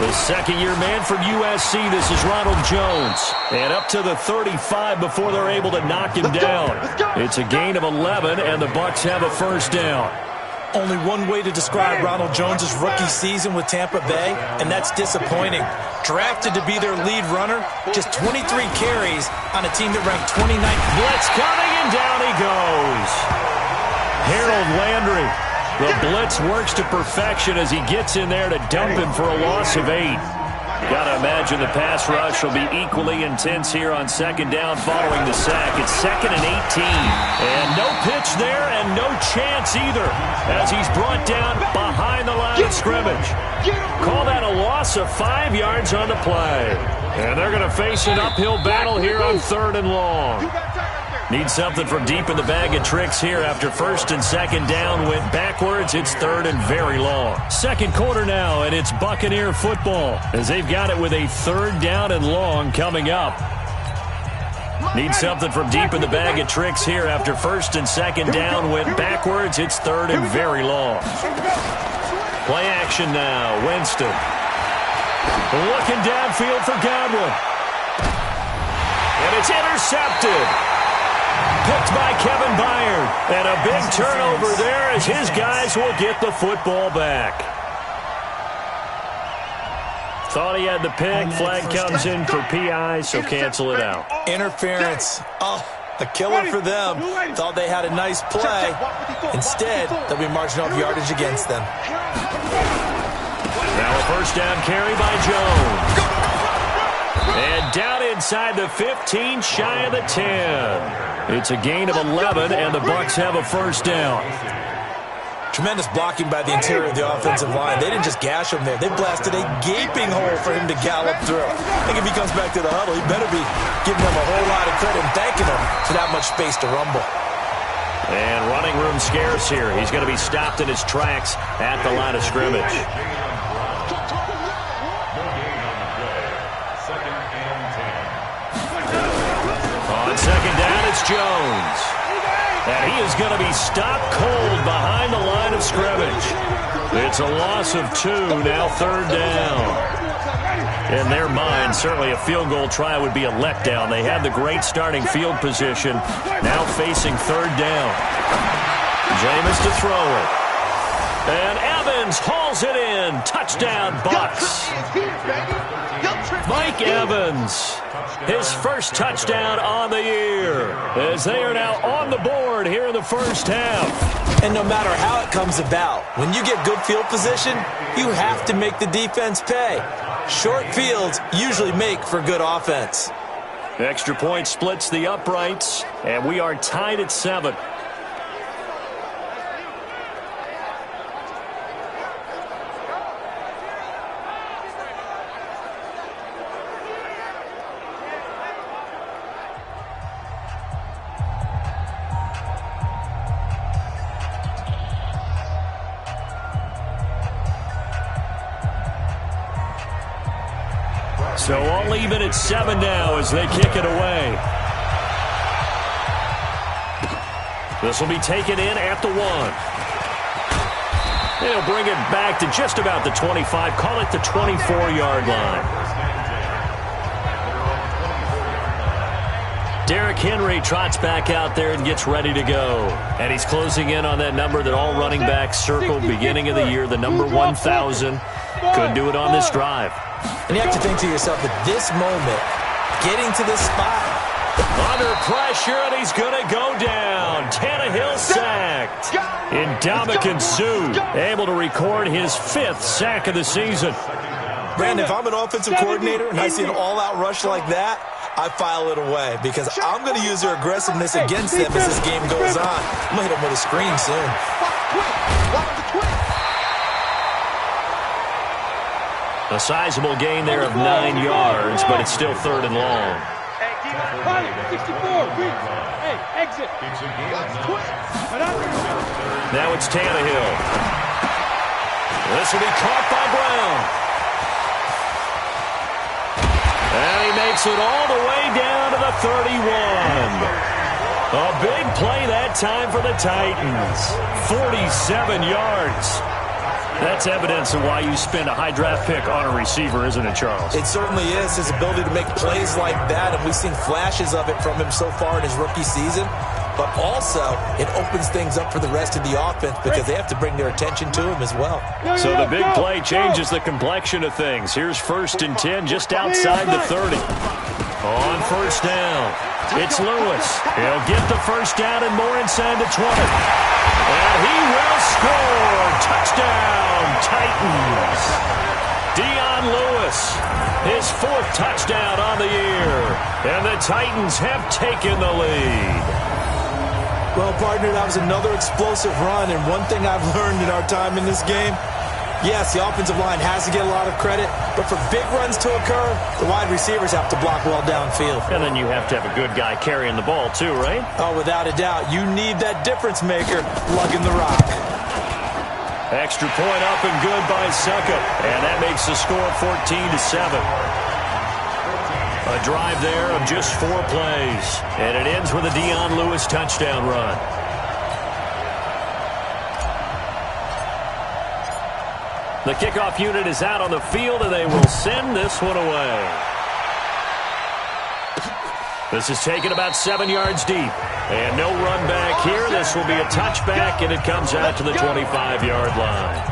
The 2nd-year man from USC, this is Ronald Jones. And up to the 35 before they're able to knock him down. It's a gain of 11, and the Bucs have a first down. Only one way to describe Ronald Jones' rookie season with Tampa Bay, and that's disappointing. Drafted to be their lead runner, just 23 carries on a team that ranked 29th. Blitz coming, and down he goes. Harold Landry. The blitz works to perfection as he gets in there to dump him for a loss of 8. Got to imagine the pass rush will be equally intense here on 2nd down following the sack. It's 2nd and 18. And no pitch there and no chance either as he's brought down behind the line of scrimmage. Call that a loss of 5 yards on the play. And they're going to face an uphill battle here on 3rd and long. Need something from deep in the bag of tricks here after 1st and 2nd down went backwards. It's 3rd and very long. 2nd quarter now, and it's Buccaneer football as they've got it with a 3rd down and long coming up. Need something from deep in the bag of tricks here after 1st and 2nd down went backwards. It's 3rd and very long. Play action now. Winston. Looking downfield for Godwin. And it's intercepted. Picked by Kevin Byard. And a big turnover there as his guys will get the football back. Thought he had the pick. Flag comes in for PI, so cancel it out. Interference. Oh, a killer for them. Thought they had a nice play. Instead, they'll be marching off yardage against them. Now a first down carry by Jones. And down inside the 15, shy of the 10. It's a gain of 11, and the Bucs have a first down. Tremendous blocking by the interior of the offensive line. They didn't just gash him there. They blasted a gaping hole for him to gallop through. I think if he comes back to the huddle, he better be giving them a whole lot of credit and thanking them for that much space to rumble. And running room scarce here. He's going to be stopped in his tracks at the line of scrimmage. On second down, it's Jones. And he is going to be stopped cold behind the line of scrimmage. It's a loss of 2, now third down. In their mind, certainly a field goal try would be a letdown. They had the great starting field position, now facing third down. Jameis to throw it. And Evans hauls it in. Touchdown, Bucs. Mike Evans, his first touchdown on the year, as they are now on the board here in the first half. And no matter how it comes about, when you get good field position, you have to make the defense pay. Short fields usually make for good offense. Extra point splits the uprights, and we are tied at 7. So all even at 7 now as they kick it away. This will be taken in at the 1. They'll bring it back to just about the 25. Call it the 24-yard line. Derrick Henry trots back out there and gets ready to go. And he's closing in on that number that all running backs circled beginning of the year, the number 1,000. Couldn't do it on this drive. And you have to think to yourself, at this moment, getting to this spot. Under pressure, and he's going to go down. Tannehill sacked. Ndamukong Suh able to record his 5th sack of the season. Brandon, if I'm an offensive coordinator and I see an all-out rush like that, I file it away because I'm going to use their aggressiveness against them as this game goes on. I'm going to hit them with a screen soon. A sizable gain there of 9 yards, but it's still 3rd and long. 64. Hey, exit. Now it's Tannehill. This will be caught by Brown. And he makes it all the way down to the 31. A big play that time for the Titans. 47 yards. That's evidence of why you spend a high draft pick on a receiver, isn't it, Charles? It certainly is, his ability to make plays like that, and we've seen flashes of it from him so far in his rookie season. But also, it opens things up for the rest of the offense because they have to bring their attention to him as well. So the big play changes the complexion of things. Here's 1st and 10 just outside the 30. On first down, it's Lewis. He'll get the first down and more inside the 20. And he will score. Touchdown, Titans. Dion Lewis, his 4th touchdown on the year. And the Titans have taken the lead. Well, partner, that was another explosive run. And one thing I've learned in our time in this game, yes, the offensive line has to get a lot of credit, but for big runs to occur, the wide receivers have to block well downfield. And then you have to have a good guy carrying the ball too, right? Oh, without a doubt. You need that difference maker lugging the rock. Extra point up and good by Succop. And that makes the score 14-7. A drive there of just 4 plays. And it ends with a Dion Lewis touchdown run. The kickoff unit is out on the field, and they will send this one away. This is taken about 7 yards deep. And no run back here. This will be a touchback, and it comes out to the 25-yard line.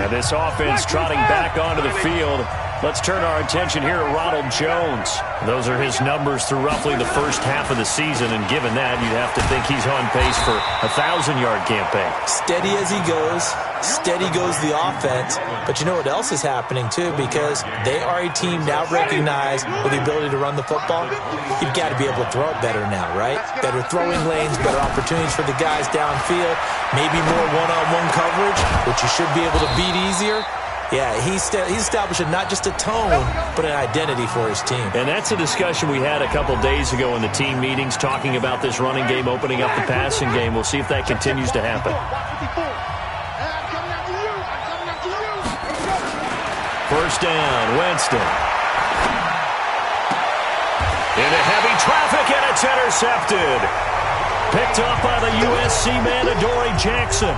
And this offense trotting back onto the field Let's turn our attention here to Ronald Jones. Those are his numbers through roughly the first half of the season, and given that, you'd have to think he's on pace for a 1,000-yard campaign. Steady as he goes. Steady goes the offense. But you know what else is happening, too? Because they are a team now recognized with the ability to run the football. You've got to be able to throw it better now, right? Better throwing lanes, better opportunities for the guys downfield, maybe more one-on-one coverage, which you should be able to beat easier. Yeah, he's establishing not just a tone, but an identity for his team. And that's a discussion we had a couple days ago in the team meetings, talking about this running game, opening up the passing game. We'll see if that continues to happen. First down, Winston. Into heavy traffic, and it's intercepted. Picked off by the USC man, Adoree Jackson.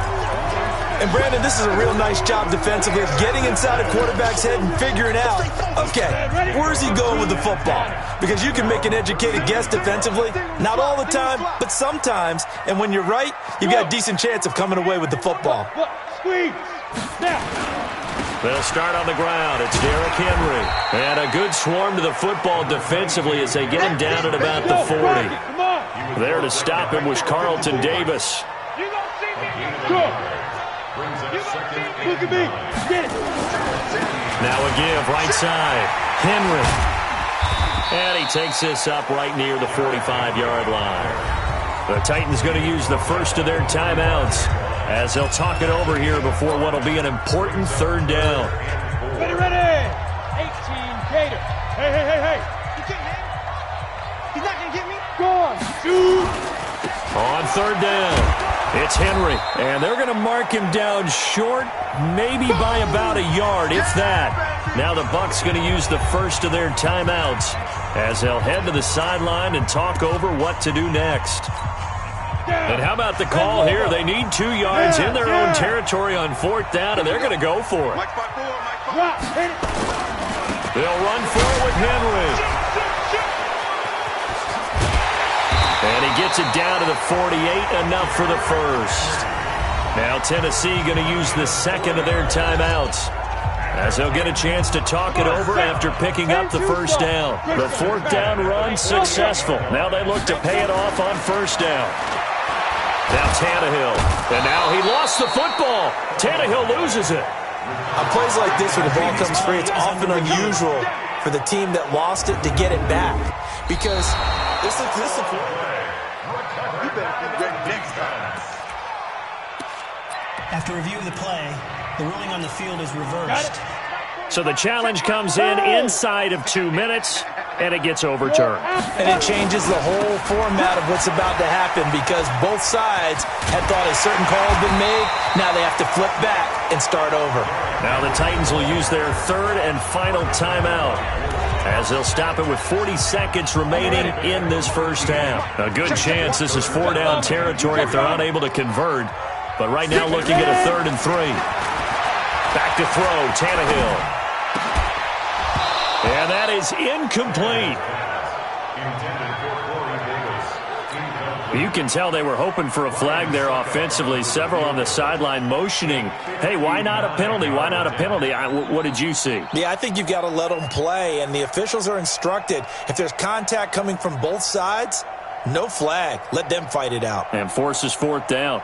And, Brandon, this is a real nice job defensively of getting inside a quarterback's head and figuring out, okay, where's he going with the football? Because you can make an educated guess defensively, not all the time, but sometimes. And when you're right, you've got a decent chance of coming away with the football. They'll start on the ground. It's Derrick Henry. And a good swarm to the football defensively as they get him down at about the 40. There to stop him was Carlton Davis. Look at me. Get it. Now a give, right side. Henry. And he takes this up right near the 45-yard line. The Titans going to use the first of their timeouts as they'll talk it over here before what will be an important third down. Ready, ready. 18, Gator. Hey. You can't hit him. He's not going to get me. Go on. Shoot. On third down. It's Henry, and they're going to mark him down short, maybe by about a yard, if that. Now the Bucs going to use the first of their timeouts as they'll head to the sideline and talk over what to do next. And how about the call here? They need 2 yards in their own territory on fourth down, and they're going to go for it. They'll run for it with Henry. And he gets it down to the 48, enough for the first. Now Tennessee going to use the second of their timeouts as they'll get a chance to talk it over after picking up the first down. The fourth down run successful. Now they look to pay it off on first down. Now Tannehill. And now he lost the football. Tannehill loses it. On plays like this where the ball comes free, it's often unusual for the team that lost it to get it back. Because this is After review of the play, the ruling on the field is reversed. So the challenge comes in inside of 2 minutes, and it gets overturned. And it changes the whole format of what's about to happen because both sides had thought a certain call had been made. Now they have to flip back and start over. Now the Titans will use their third and final timeout as they'll stop it with 40 seconds remaining in this first half. A good chance this is 4-down territory if they're unable to convert. But right now looking at a 3rd and 3. Back to throw, Tannehill. And that is incomplete. You can tell they were hoping for a flag there offensively. Several on the sideline motioning, hey, why not a penalty? Why not a penalty? What did you see? Yeah, I think you've got to let them play, and the officials are instructed. If there's contact coming from both sides, no flag. Let them fight it out. And forces 4th down.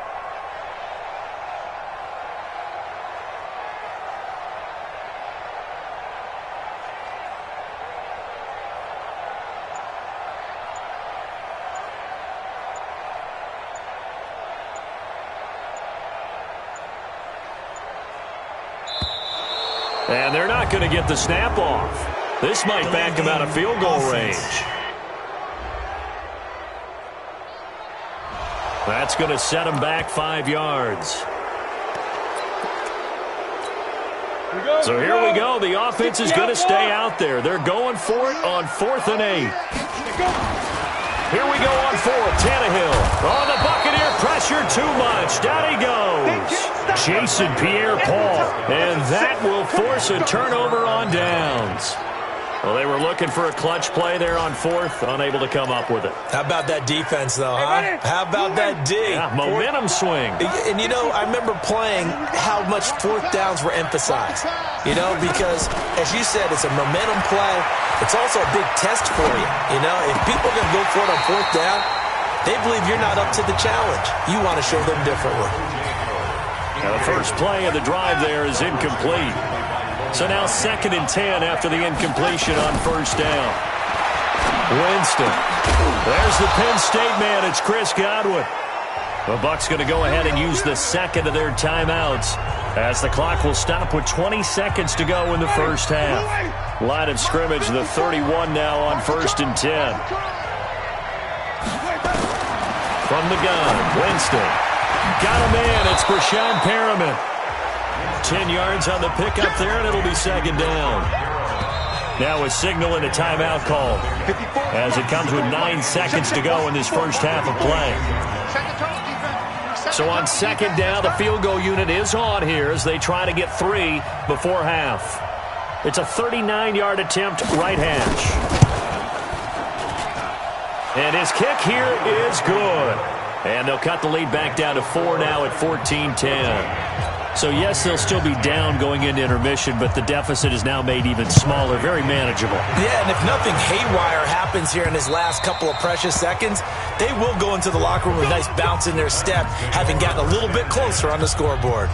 And they're not going to get the snap off. This might back them out of field goal range. That's going to set them back 5 yards. So here we go. The offense is going to stay out there. They're going for it on 4th and 8. Here we go on 4th. Tannehill on the Buccaneer. Pressure too much. Down he goes. Jason Pierre-Paul. And that will force a turnover on downs. Well, they were looking for a clutch play there on fourth, unable to come up with it. How about that defense, though, huh? How about that D? Yeah, momentum swing. And, you know, I remember playing how much fourth downs were emphasized, you know, because, as you said, it's a momentum play. It's also a big test for you, you know. If people are going to go for it on fourth down, they believe you're not up to the challenge. You want to show them differently. Now the first play of the drive there is incomplete. So now 2nd and 10 after the incompletion on first down. Winston. There's the Penn State man. It's Chris Godwin. The Bucs going to go ahead and use the second of their timeouts as the clock will stop with 20 seconds to go in the first half. Line of scrimmage, the 31 now on 1st and 10. From the gun, Winston. Got a man. It's Breshad Perriman. 10 yards on the pickup there, and it'll be 2nd down. Now a signal and a timeout call as it comes with 9 seconds to go in this first half of play. So on 2nd down, the field goal unit is on here as they try to get 3 before half. It's a 39-yard attempt, right hash. And his kick here is good. And they'll cut the lead back down to 4 now at 14-10. So, yes, they'll still be down going into intermission, but the deficit is now made even smaller, very manageable. Yeah, and if nothing haywire happens here in his last couple of precious seconds, they will go into the locker room with a nice bounce in their step, having gotten a little bit closer on the scoreboard.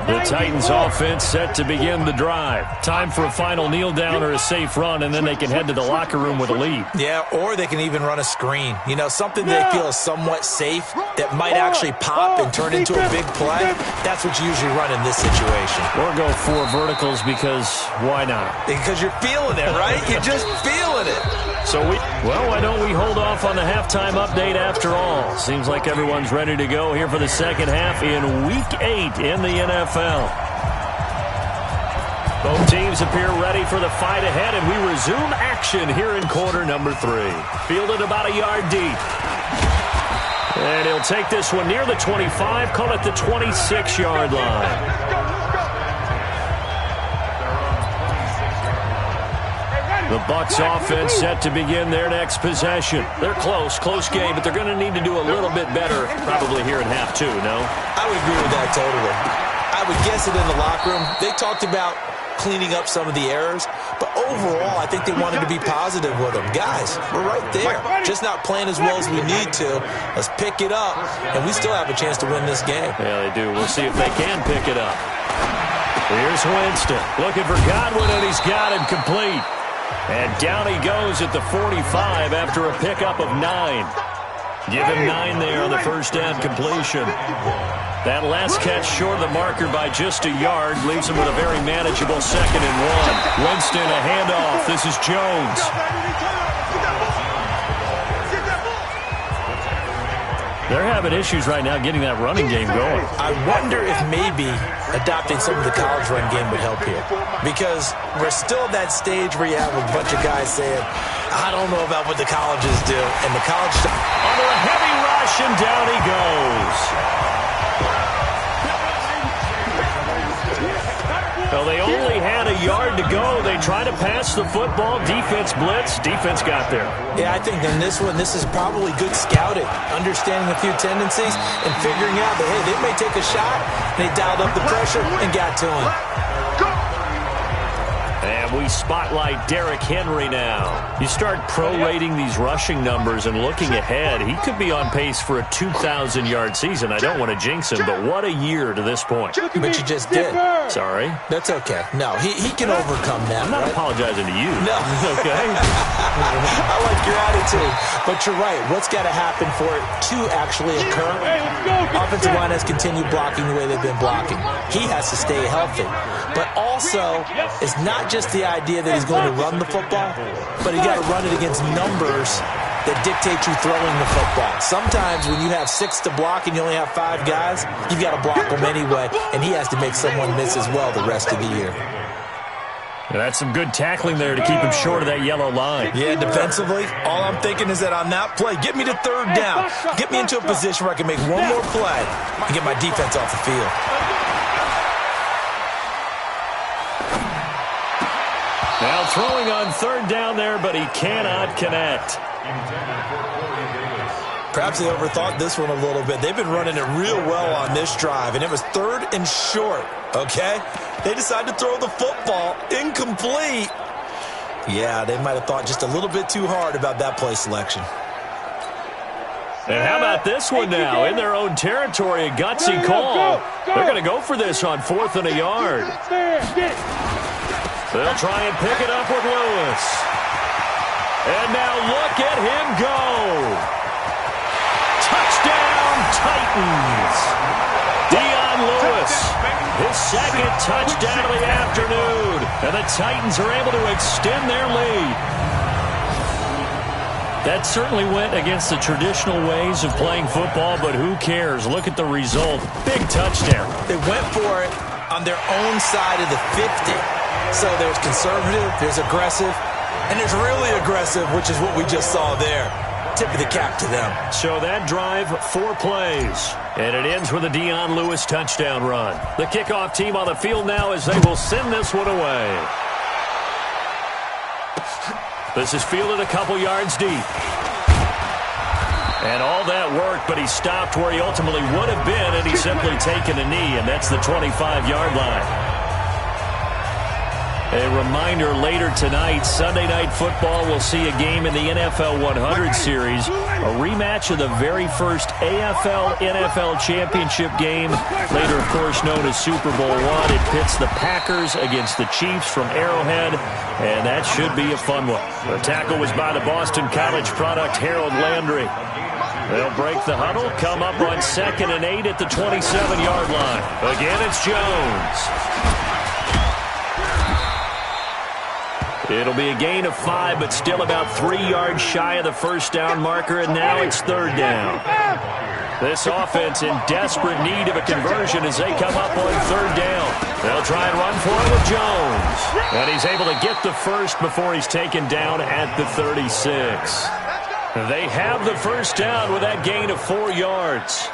The Titans offense set to begin the drive. Time for a final kneel down or a safe run, and then they can head to the locker room with a lead. Yeah, or they can even run a screen. You know, something they feel is somewhat safe that might actually pop and turn into a big play. That's what you usually run in this situation. Or go 4 verticals because why not? Because you're feeling it, right? You're just feeling it. So why don't we hold off on the halftime update after all? Seems like everyone's ready to go here for the second half in Week 8 in the NFL. Both teams appear ready for the fight ahead, and we resume action here in quarter number 3. Fielded about a yard deep. And he'll take this one near the 25, call it the 26-yard line. The Bucs offense set to begin their next possession. They're close game, but they're going to need to do a little bit better probably here in half 2, no? I would agree with that totally. I would guess it in the locker room. They talked about cleaning up some of the errors, but overall, I think they wanted to be positive with them. Guys, we're right there. Just not playing as well as we need to. Let's pick it up, and we still have a chance to win this game. Yeah, they do. We'll see if they can pick it up. Here's Winston looking for Godwin, and he's got him complete. And down he goes at the 45 after a pickup of 9. Give him 9 there on the first down completion. That last catch short of the marker by just a yard leaves him with a very manageable 2nd and 1. Winston, a handoff. This is Jones. They're having issues right now getting that running game going. I wonder if maybe adopting some of the college run game would help here. Because we're still at that stage where you have a bunch of guys saying, I don't know about what the colleges do. And the college... Under a heavy rush, and down he goes. Well, they only had a yard to go. They tried to pass the football. Defense blitz. Defense got there. Yeah, I think in this one, this is probably good scouting, understanding a few tendencies, and figuring out that, hey, they may take a shot. They dialed up the pressure and got to him. And we spotlight Derrick Henry now. You start prorating these rushing numbers and looking ahead, he could be on pace for a 2,000-yard season. I don't want to jinx him, but what a year to this point. But you just did. Sorry. That's okay. No, he can overcome that. I'm not apologizing to you. No. Okay? I like your attitude. But you're right. What's got to happen for it to actually occur? Offensive line has continued blocking the way they've been blocking. He has to stay healthy. But also, it's not just the idea that he's going to run the football, but he's got to run it against numbers that dictate you throwing the football. Sometimes when you have 6 to block and you only have 5 guys, you've got to block them anyway, and he has to make someone miss as well the rest of the year. Yeah, that's some good tackling there to keep him short of that yellow line. Yeah, defensively, all I'm thinking is that on that play, get me to 3rd down. Get me into a position where I can make one more play and get my defense off the field. Now throwing on third down there, but he cannot connect. Perhaps they overthought this one a little bit. They've been running it real well on this drive, and it was 3rd and short, okay? They decided to throw the football incomplete. Yeah, they might have thought just a little bit too hard about that play selection. And how about this one now? In their own territory, a gutsy call. They're going to go for this on 4th and a yard. They'll try and pick it up with Lewis. And now look at him go. Touchdown, Titans. Dion Lewis, his 2nd touchdown of the afternoon. And the Titans are able to extend their lead. That certainly went against the traditional ways of playing football, but who cares? Look at the result. Big touchdown. They went for it on their own side of the 50. So there's conservative, there's aggressive, and there's really aggressive, which is what we just saw there. Tip of the cap to them. So that drive, 4 plays. And it ends with a Dion Lewis touchdown run. The kickoff team on the field now as they will send this one away. This is fielded a couple yards deep. And all that work, but he stopped where he ultimately would have been, and he's simply taken a knee, and that's the 25-yard line. A reminder, later tonight, Sunday Night Football will see a game in the NFL 100 Series, a rematch of the very first AFL-NFL Championship game, later, of course, known as Super Bowl I. It pits the Packers against the Chiefs from Arrowhead, and that should be a fun one. The tackle was by the Boston College product, Harold Landry. They'll break the huddle, come up on 2nd and 8 at the 27-yard line. Again, it's Jones. It'll be a gain of 5, but still about 3 yards shy of the first down marker, and now it's 3rd down. This offense in desperate need of a conversion as they come up on 3rd down. They'll try and run for it with Jones. And he's able to get the first before he's taken down at the 36. They have the first down with that gain of 4 yards.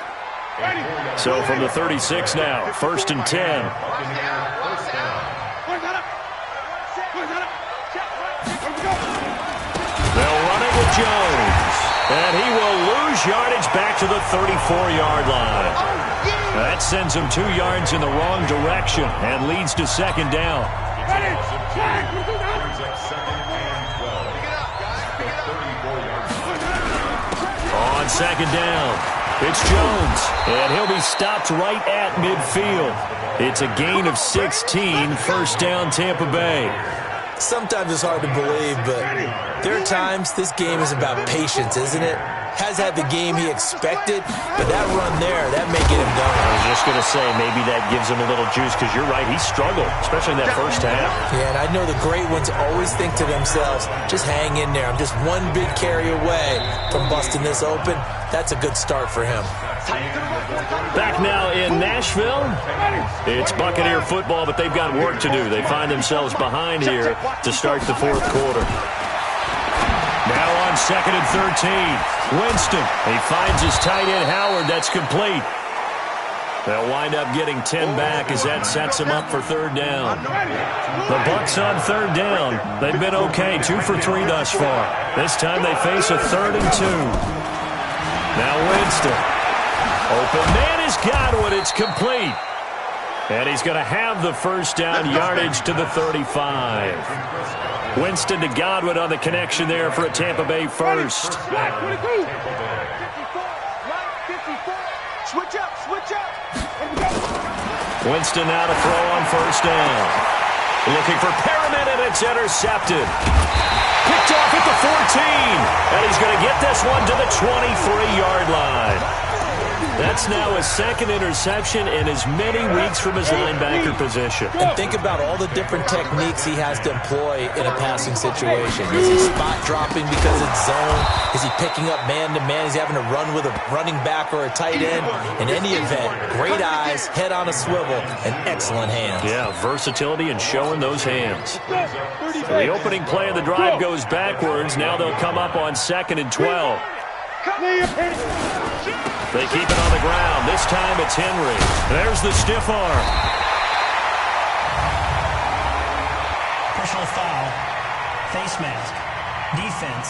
So from the 36 now, 1st and 10. They'll run it with Jones. And he will lose yardage back to the 34-yard line. That sends him 2 yards in the wrong direction and leads to 2nd down. On 2nd down, it's Jones. And he'll be stopped right at midfield. It's a gain of 16, 1st down Tampa Bay. Sometimes it's hard to believe, but there are times this game is about patience, isn't it? Has had the game he expected, but that run there, that may get him done. I was just going to say, maybe that gives him a little juice, because you're right, he struggled, especially in that first half. Yeah, and I know the great ones always think to themselves, just hang in there. I'm just one big carry away from busting this open. That's a good start for him. Back now in Nashville, it's Buccaneer football, but they've got work to do. They find themselves behind here to start the 4th quarter. Now on 2nd and 13, Winston. He finds his tight end, Howard. That's complete. They'll wind up getting 10 back as that sets him up for 3rd down. The Bucs on 3rd down. They've been okay, 2 for 3 thus far. This time they face a 3rd and 2. Now Winston. Open man is Godwin. It's complete. And he's going to have the first down, yardage to the 35. Winston to Godwin on the connection there for a Tampa Bay first. Winston now to throw on first down. Looking for Perriman, and it's intercepted. Picked off at the 14. And he's going to get this one to the 23-yard line. That's now his 2nd interception in as many weeks from his linebacker position. And think about all the different techniques he has to employ in a passing situation. Is he spot dropping because it's zone? Is he picking up man-to-man? Is he having to run with a running back or a tight end? In any event, great eyes, head on a swivel, and excellent hands. Yeah, versatility and showing those hands. So the opening play of the drive goes backwards. Now they'll come up on 2nd and 12. They keep it on the ground. This time it's Henry. There's the stiff arm. Personal foul. Face mask. Defense.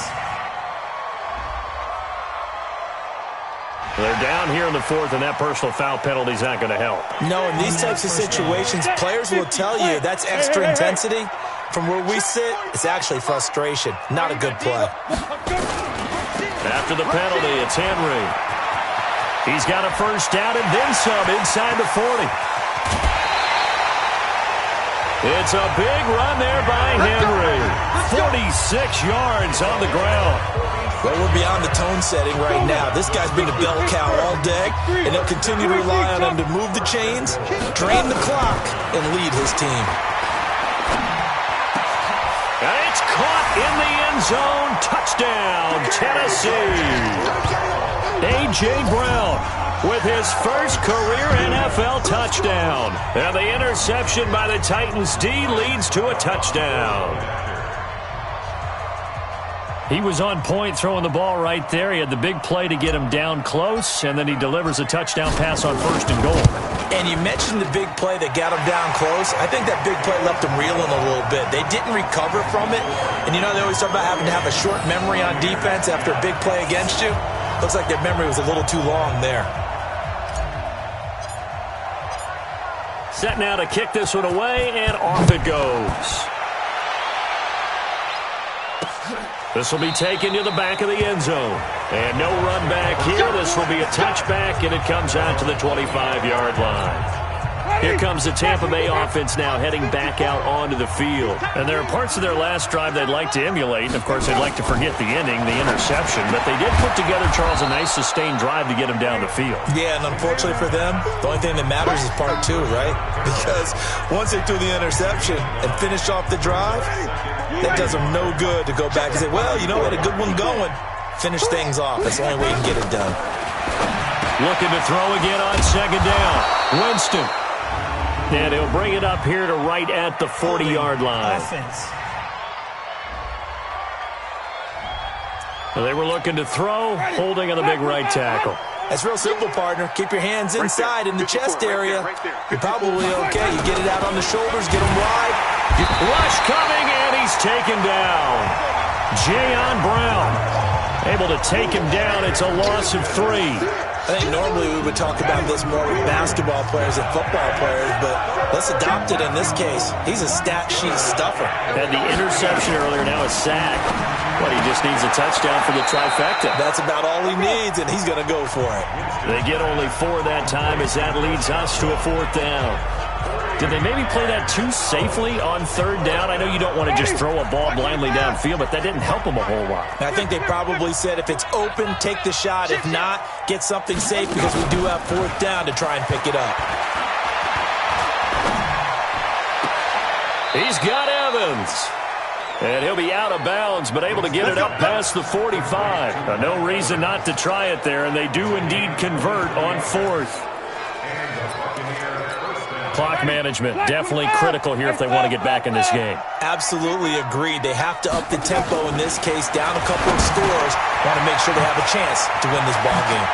They're down here in the fourth, and that personal foul penalty is not going to help. No, in these types of situations, players will tell you that's extra intensity. From where we sit, it's actually frustration. Not a good play. After the penalty, it's Henry. He's got a first down and then some inside the 40. It's a big run there by Henry. 46 yards on the ground. Well, we're beyond the tone setting right now. This guy's been a bell cow all day, and he'll continue to rely on him to move the chains, drain the clock, and lead his team. And it's caught in the end zone. Touchdown, Tennessee. A.J. Brown with his first career NFL touchdown. And the interception by the Titans D leads to a touchdown. He was on point throwing the ball right there. He had the big play to get him down close, and then he delivers a touchdown pass on first and goal. And you mentioned the big play that got him down close. I think that big play left him reeling a little bit. They didn't recover from it. And you know, they always talk about having to have a short memory on defense after a big play against you. Looks like their memory was a little too long there. Set now to kick this one away, and off it goes. This will be taken to the back of the end zone. And no run back here. This will be a touchback, and it comes out to the 25-yard line. Here comes the Tampa Bay offense now heading back out onto the field. And there are parts of their last drive they'd like to emulate. And, of course, they'd like to forget the ending, the interception. But they did put together, Charles, a nice sustained drive to get them down the field. Yeah, and unfortunately for them, the only thing that matters is part two, right? Because once they threw the interception and finished off the drive, that does them no good to go back and say, well, you know, we had a good one going. Finish things off. That's the only way you can get it done. Looking to throw again on second down. Winston. And he'll bring it up here to right at the 40-yard line. Well, they were looking to throw, holding on the big right tackle. That's real simple, partner. Keep your hands inside in the chest area. You're probably okay. You get it out on the shoulders, get them wide. Rush coming, and he's taken down. Jayon Brown able to take him down. It's a loss of 3. I think normally we would talk about this more with basketball players and football players, but let's adopt it in this case. He's a stat sheet stuffer. Had the interception earlier, now a sack. But he just needs a touchdown for the trifecta. That's about all he needs, and he's going to go for it. They get only 4 that time as that leads us to a 4th down. Did they maybe play that too safely on 3rd down? I know you don't want to just throw a ball blindly downfield, but that didn't help them a whole lot. I think they probably said if it's open, take the shot. If not, get something safe because we do have 4th down to try and pick it up. He's got Evans. And he'll be out of bounds, but able to get it up past the 45. No reason not to try it there, and they do indeed convert on 4th. Clock management definitely critical here if they want to get back in this game. Absolutely agreed. They have to up the tempo in this case, down a couple of scores. Want to make sure they have a chance to win this ball game.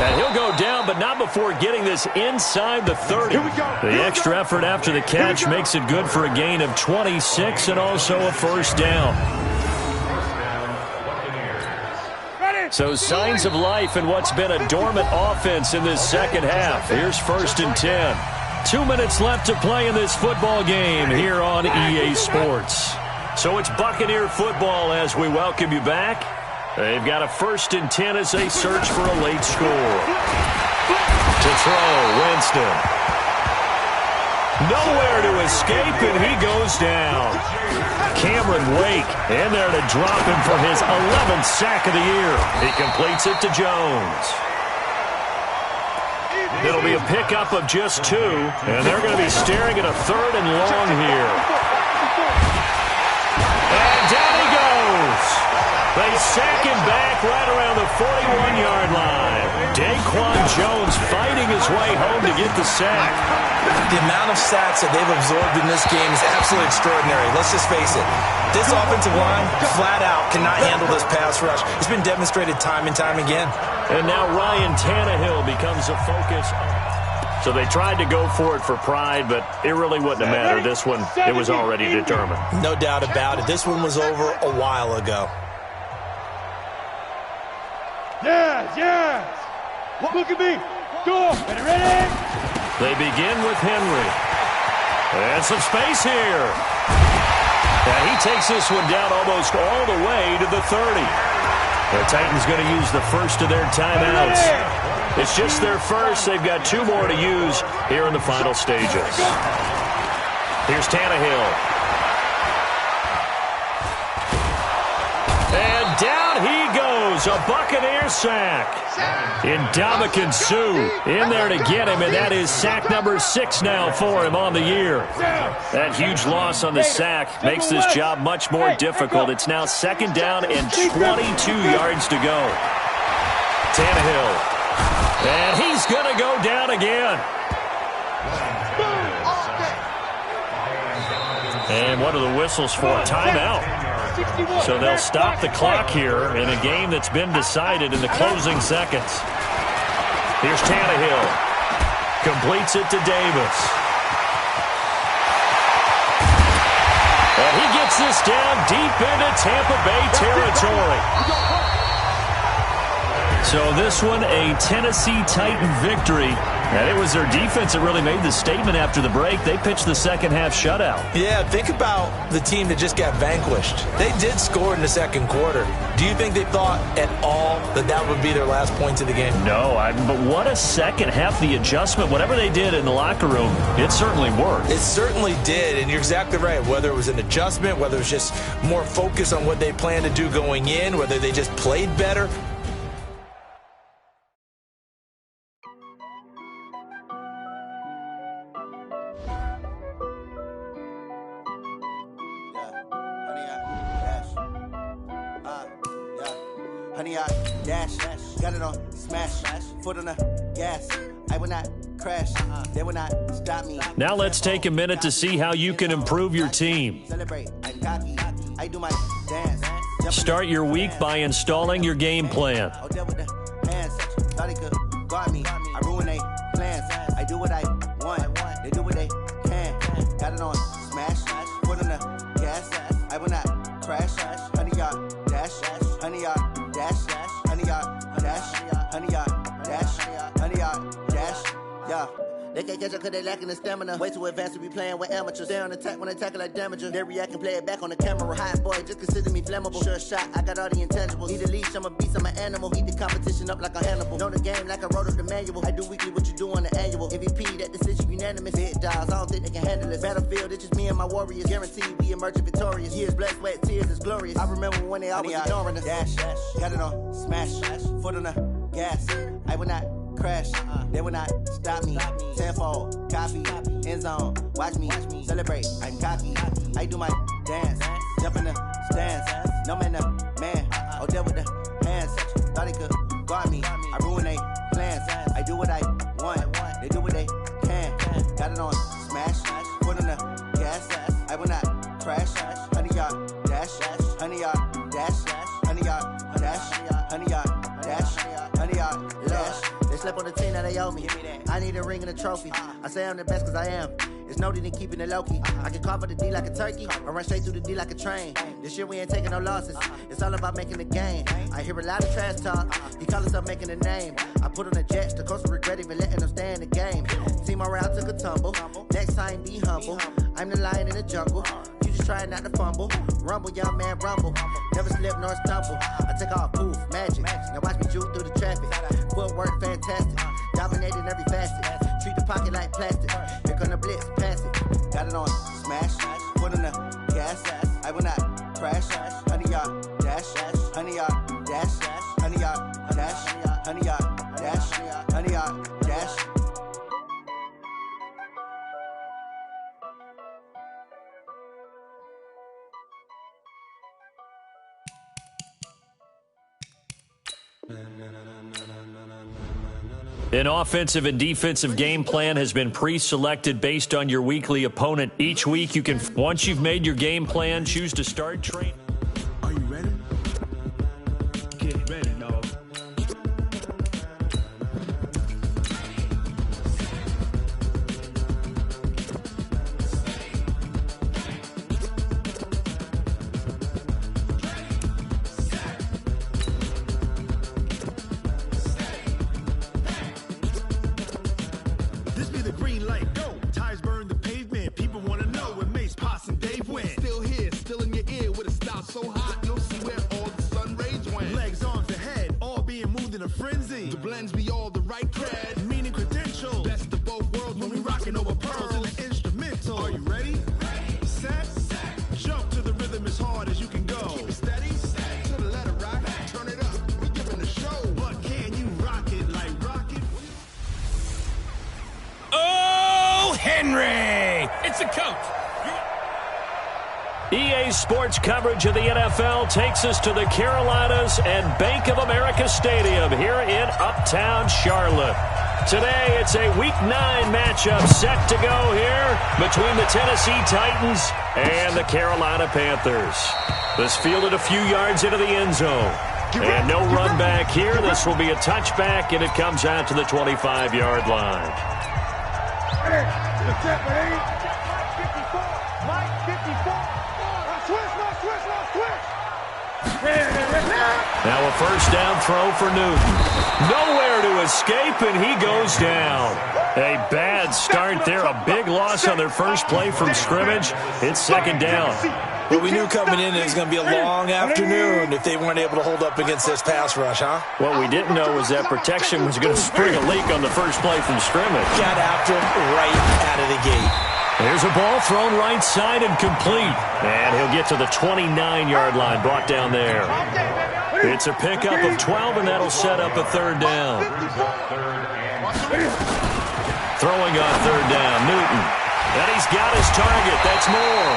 And he'll go down, but not before getting this inside the 30. The extra effort after the catch makes it good for a gain of 26 and also a 1st down. So signs of life in what's been a dormant offense in this second half. Here's 1st and 10. 2 minutes left to play in this football game here on EA Sports. So it's Buccaneer football as we welcome you back. They've got a 1st and 10 as they search for a late score. To throw, Winston. Nowhere to escape, and he goes down. Cameron Wake in there to drop him for his 11th sack of the year. He completes it to Jones. It'll be a pickup of just 2, and they're going to be staring at a 3rd and long here. And down he goes. They sack him back right around the 41-yard line. Daquan Jones fighting his way home to get the sack. The amount of sacks that they've absorbed in this game is absolutely extraordinary. Let's just face it. This offensive line, flat out, cannot handle this pass rush. It's been demonstrated time and time again. And now Ryan Tannehill becomes a focus. So they tried to go for it for pride, but it really wouldn't have mattered. This one, it was already determined. No doubt about it. This one was over a while ago. Yes. Look at me. Go. Ready? They begin with Henry. And some space here. And he takes this one down almost all the way to the 30. The Titans going to use the first of their timeouts. It's just their first. They've got 2 more to use here in the final stages. Here's Tannehill. And down he goes. A Buccaneer sack. Ndamukong Suh in there to get him, and that is sack number 6 now for him on the year. That huge loss on the sack makes this job much more difficult. It's now 2nd down and 22 yards to go. Tannehill. And he's going to go down again. And what are the whistles for? Timeout. So they'll stop the clock here in a game that's been decided in the closing seconds. Here's Tannehill. Completes it to Davis. And he gets this down deep into Tampa Bay territory. So this one, a Tennessee Titan victory. And it was their defense that really made the statement after the break. They pitched the second half shutout. Yeah, think about the team that just got vanquished. They did score in the second quarter. Do you think they thought at all that that would be their last points of the game? No, but what a second half. The adjustment, whatever they did in the locker room, it certainly worked. It certainly did, and you're exactly right. Whether it was an adjustment, whether it was just more focus on what they planned to do going in, whether they just played better. Honey, I dash, got it on smash, foot on the gas. I will not crash, they will not stop me. Now let's take a minute to see how you can improve your team. Celebrate, I'm cocky, I do my dance. Start your week by installing your game plan. Thought they could guard me, I ruin they plans. I do what I want, they do what they can. Got it on smash, foot on the gas. I will not crash, honey, y'all dash, honey, y'all. Honey, yeah. They can't catch up cause they lacking the stamina. Way too advanced to be playing with amateurs. They on attack when they tackle like damager. They react and play it back on the camera. Hot boy, just consider me flammable. Sure shot, I got all the intangibles. Need a leash, I'm a beast, I'm an animal. Eat the competition up like a Hannibal. Know the game like I wrote up the manual. I do weekly what you do on the annual. MVP, that decision unanimous. Hit dials, I don't think they can handle it. Battlefield, it's just me and my warriors. Guaranteed we emerging victorious. Years, blood, sweat, tears, it's glorious. I remember when they always ignoring us. Dash, got it on smash, foot on the gas. I will not crash, they will not stop me. Tenfold, copy, end zone, watch me celebrate. I'm cocky, I do my dance, jump in the stands. No man, the man, oh, there with the hands. Thought they could guard me, I ruin they plans. I do what I want, they do what they can. Got it on smash, foot on the gas. I will not crash, honey, y'all dash, honey, y'all dash, honey, y'all dash, honey, y'all dash, honey, y'all dash. They slept on the team that they owe me. I need a ring and a trophy. I say I'm the best cause I am. It's no need in keeping it low-key. I can carve up the D like a turkey or run straight through the D like a train. This year we ain't taking no losses. It's all about making the game. I hear a lot of trash talk. He call us up making a name. I put on the Jets. The coach will regret even letting them stay in the game. Team around took a tumble. Next time be humble. I'm the lion in the jungle. You just trying not to fumble. Rumble, young man, rumble. Never slip nor stumble. I take off, poof, magic. Now watch me juke through the traffic. Footwork fantastic. Dominating every facet. Treat the pocket like plastic. Here come the blitz, pass it. Got it on smash, foot on the gas. I will not crash. Honey, y'all dash, honey, y'all dash, honey, y'all dash, honey, y'all dash, honey, y'all dash. An offensive and defensive game plan has been pre-selected based on your weekly opponent. Each week, you can, once you've made your game plan, choose to start training. Are you ready? Get ready, dog. frenzy. The blends be all the right cred, meaning credential. Best of both worlds when we rockin' over pearls in the instrumental. Are you ready? Set. Jump to the rhythm as hard as you can go. Steady. To the letter, right? Turn it up. We giving the show. But can you rock it like rocket? Oh, Henry! It's the coach. EA Sports coverage of the NFL takes us to the Carolinas and Bank of America Stadium here in Uptown Charlotte. Today, it's a Week 9 matchup set to go here between the Tennessee Titans and the Carolina Panthers. This fielded a few yards into the end zone. And no run back here. This will be a touchback, and it comes out to the 25-yard line. Now a first down throw for Newton. Nowhere to escape, and he goes down. A bad start there. A big loss on their first play from scrimmage. It's second down. Well, we knew coming in it was going to be a long afternoon if they weren't able to hold up against this pass rush, huh? What we didn't know was that protection was going to spring a leak on the first play from scrimmage. Got after him right out of the gate. There's a ball thrown right side and complete. And he'll get to the 29-yard line, brought down there. It's a pickup of 12, and that'll set up a third down. Throwing on third down, Newton. And he's got his target. That's Moore.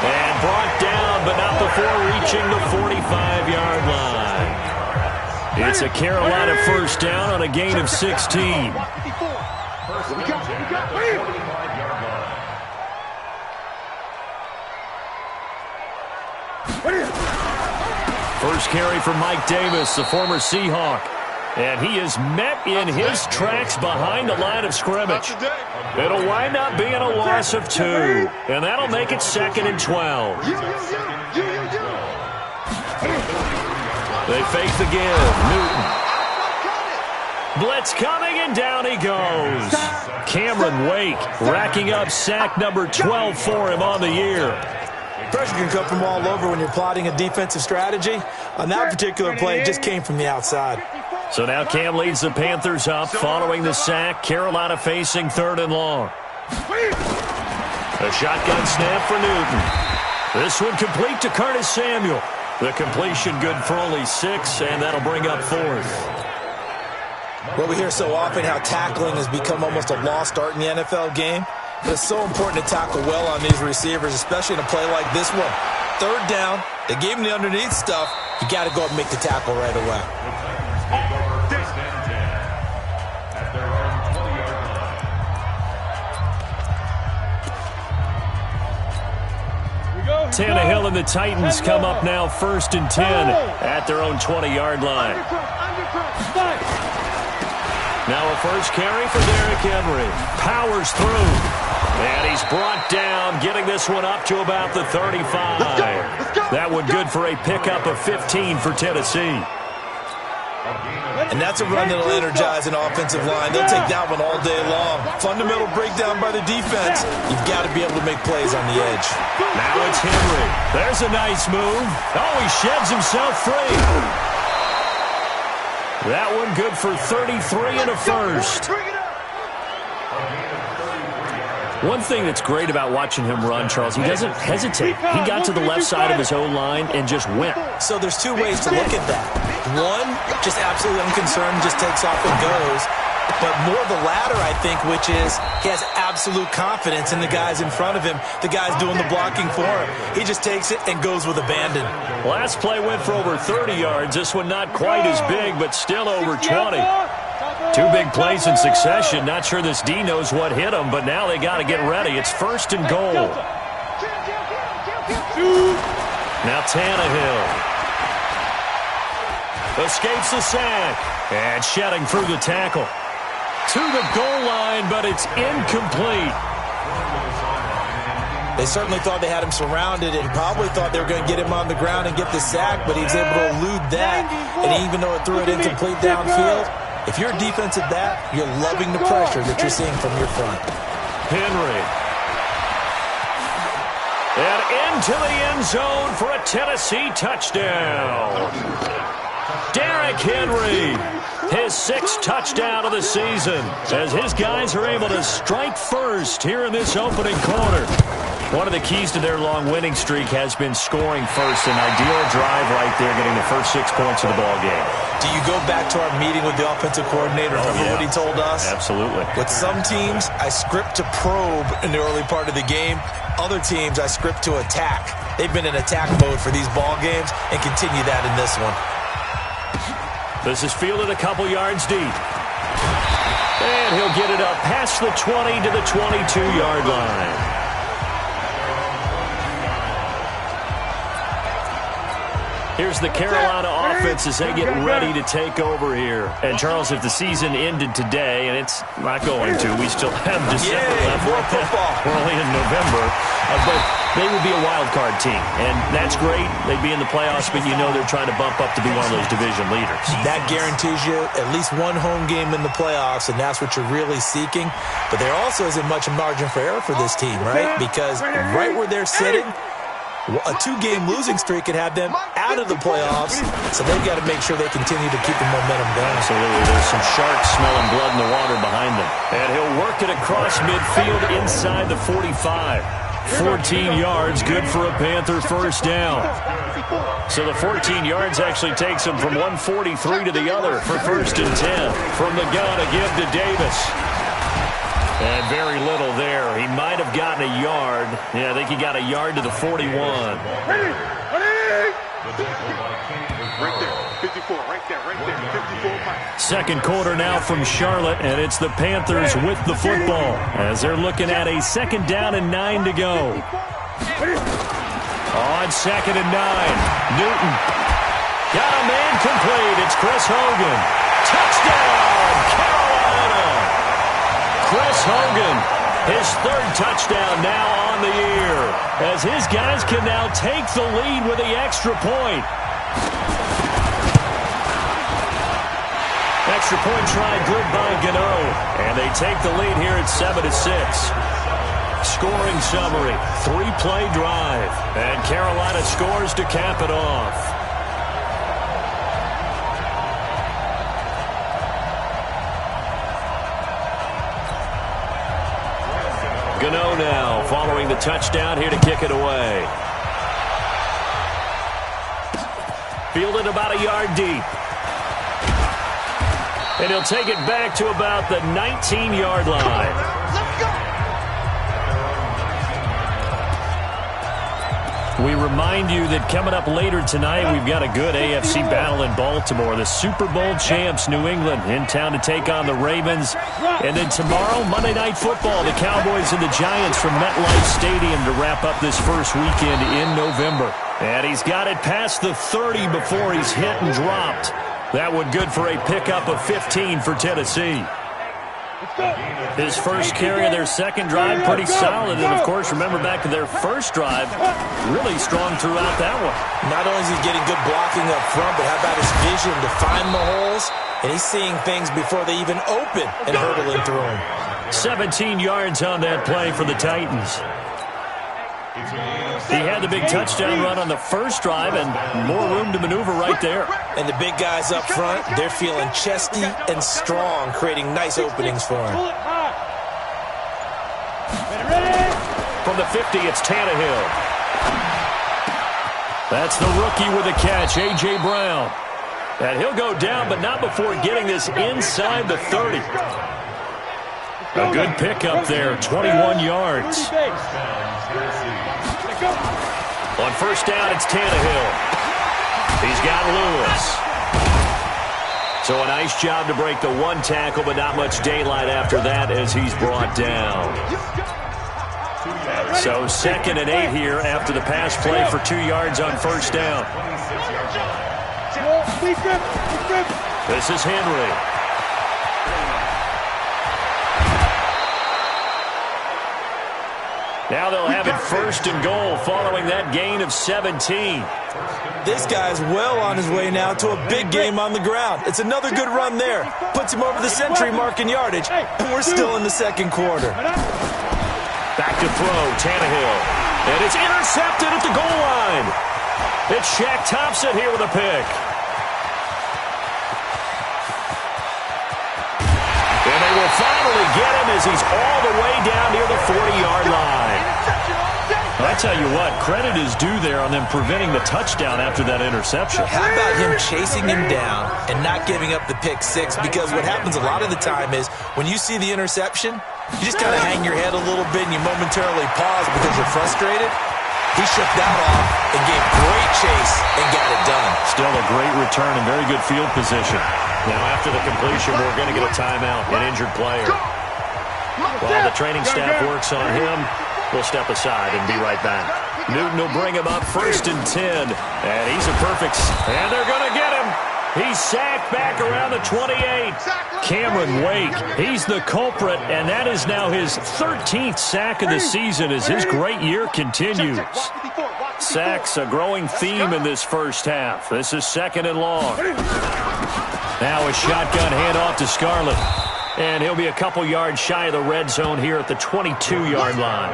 And brought down, but not before reaching the 45-yard line. It's a Carolina first down on a gain of 16. First carry for Mike Davis, the former Seahawk. And he is met in his tracks behind the line of scrimmage. It'll wind up being a loss of 2. And that'll make it 2nd and 12. They fake the give. Newton. Blitz coming, and down he goes. Cameron Wake racking up sack number 12 for him on the year. Pressure can come from all over when you're plotting a defensive strategy. On that particular play, it just came from the outside. So now Cam leads the Panthers up following the sack. Carolina facing 3rd and long. A shotgun snap for Newton. This one complete to Curtis Samuel. The completion good for only 6, and that'll bring up 4th. Well, we hear so often how tackling has become almost a lost art in the NFL game. But it's so important to tackle well on these receivers, especially in a play like this one. 3rd down, they gave him the underneath stuff. You got to go and make the tackle right away. Tannehill and the Titans come up now 1st and 10 at their own 20-yard line. Now a first carry for Derrick Henry. Powers through. And he's brought down, getting this one up to about the 35. That one good for a pickup of 15 for Tennessee. And that's a run that'll energize an offensive line. They'll take that one all day long. Fundamental breakdown by the defense. You've got to be able to make plays on the edge. Now it's Henry. There's a nice move. Oh, he sheds himself free. That one good for 33 and a first. One thing that's great about watching him run, Charles, he doesn't hesitate. He got to the left side of his O-line and just went. So there's 2 ways to look at that. One, just absolutely unconcerned, just takes off and goes. But more the latter, I think, which is he has absolute confidence in the guys in front of him, the guys doing the blocking for him. He just takes it and goes with abandon. Last play went for over 30 yards. This one not quite as big, but still over 20. 2 big plays in succession. Not sure this D knows what hit him, but now they got to get ready. It's 1st and goal. Now Tannehill escapes the sack and shedding through the tackle. To the goal line, but it's incomplete. They certainly thought they had him surrounded and probably thought they were going to get him on the ground and get the sack, but he was able to elude that. And even though it threw it incomplete downfield, if you're a defensive back, you're loving the pressure that you're seeing from your front. Henry. And into the end zone for a Tennessee touchdown. Derrick Henry, his 6th touchdown of the season, as his guys are able to strike first here in this opening quarter. One of the keys to their long winning streak has been scoring first. An ideal drive right there, getting the first 6 points of the ball game. Do you go back to our meeting with the offensive coordinator? Remember what he told us? Absolutely. With some teams, I script to probe in the early part of the game. Other teams, I script to attack. They've been in attack mode for these ball games and continue that in this one. This is fielded a couple yards deep. And he'll get it up past the 20 to the 22-yard line. Here's the Carolina offense as they get ready to take over here. And, Charles, if the season ended today, and it's not going to, we still have December left. More football. We're only in November. But they would be a wild card team, and that's great. They'd be in the playoffs, but you know they're trying to bump up to be one of those division leaders. That guarantees you at least one home game in the playoffs, and that's what you're really seeking. But there also isn't much margin for error for this team, right? Because right where they're sitting, a 2-game losing streak could have them out of the playoffs, so they've got to make sure they continue to keep the momentum going. Absolutely. There's some sharks smelling blood in the water behind them. And he'll work it across midfield inside the 45. 14 yards, good for a Panther first down. So the 14 yards actually takes him from 143 to the other for 1st and 10. From the gun, a give to Davis. And very little there. He might have gotten a yard. Yeah, I think he got a yard to the 41. Right there, 54, right there, 54. Second quarter now from Charlotte, and it's the Panthers with the football as they're looking at a 2nd down and 9 to go. On 2nd and 9, Newton. Got a man complete. It's Chris Hogan. Touchdown, Carolina. Chris Hogan, his 3rd touchdown now on the year, as his guys can now take the lead with the extra point. Extra point try good by Gano, and they take the lead here at 7-6. Scoring summary, 3-play drive, and Carolina scores to cap it off. Gano now following the touchdown here to kick it away. Fielded about a yard deep. And he'll take it back to about the 19-yard line. We remind you that coming up later tonight, we've got a good AFC battle in Baltimore. The Super Bowl champs, New England, in town to take on the Ravens. And then tomorrow, Monday Night Football, the Cowboys and the Giants from MetLife Stadium to wrap up this first weekend in November. And he's got it past the 30 before he's hit and dropped. That one good for a pickup of 15 for Tennessee. His first carry of their 2nd drive, pretty solid. And, of course, remember back to their first drive, really strong throughout that one. Not only is he getting good blocking up front, but how about his vision to find the holes? And he's seeing things before they even open and hurdling through them. 17 yards on that play for the Titans. He had the big touchdown run on the first drive and more room to maneuver right there. And the big guys up front, they're feeling chesty and strong, creating nice openings for him. From the 50, it's Tannehill. That's the rookie with a catch, A.J. Brown. And he'll go down, but not before getting this inside the 30. A good pickup there, 21 yards. On first down, it's Tannehill. He's got Lewis. So a nice job to break the 1 tackle, but not much daylight after that as he's brought down. So 2nd and 8 here after the pass play for 2 yards on first down. This is Henry. Now they'll have it 1st and goal following that gain of 17. This guy's well on his way now to a big game on the ground. It's another good run there. Puts him over the century mark in yardage, and we're still in the 2nd quarter. Back to throw, Tannehill. And it's intercepted at the goal line. It's Shaq Thompson here with a pick. finally get him as he's all the way down near the 40-yard line. I tell you what, credit is due there on them preventing the touchdown after that interception. How about him chasing him down and not giving up the pick six? Because what happens a lot of the time is when you see the interception, you just kind of hang your head a little bit and you momentarily pause because you're frustrated. He shook that off and gave great chase and got it done. Still a great return and very good field position. Now after the completion, we're going to get a timeout, an injured player. While the training staff works on him, we'll step aside and be right back. Newton will bring him up 1st and 10. And he's a perfect... And they're going to get him. He's sacked back around the 28. Cameron Wake, he's the culprit, and that is now his 13th sack of the season as his great year continues. Sacks a growing theme in this first half. This is 2nd and long. Now a shotgun handoff to Scarlett. And he'll be a couple yards shy of the red zone here at the 22-yard line.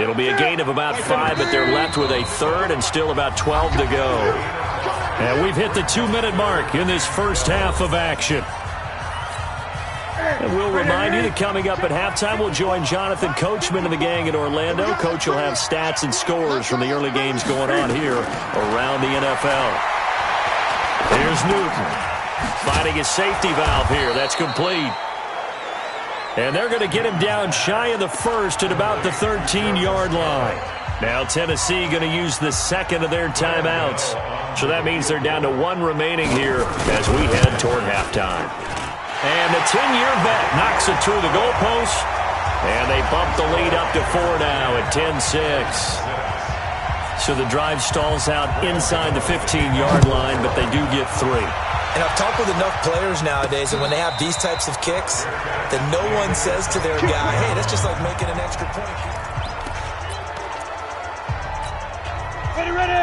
It'll be a gain of about 5, but they're left with a 3rd and still about 12 to go. And we've hit the 2-minute mark in this first half of action. And we'll remind you that coming up at halftime, we'll join Jonathan Coachman and the gang in Orlando. Coach will have stats and scores from the early games going on here around the NFL. Here's Newton. Finding his safety valve here. That's complete. And they're going to get him down shy of the 1st at about the 13-yard line. Now Tennessee going to use the 2nd of their timeouts. So that means they're down to 1 remaining here as we head toward halftime. And the 10-year vet knocks it through the goalpost. And they bump the lead up to 4 now at 10-6. So the drive stalls out inside the 15-yard line, but they do get 3. And I've talked with enough players nowadays, and when they have these types of kicks, that no one says to their guy, hey, that's just like making an extra point.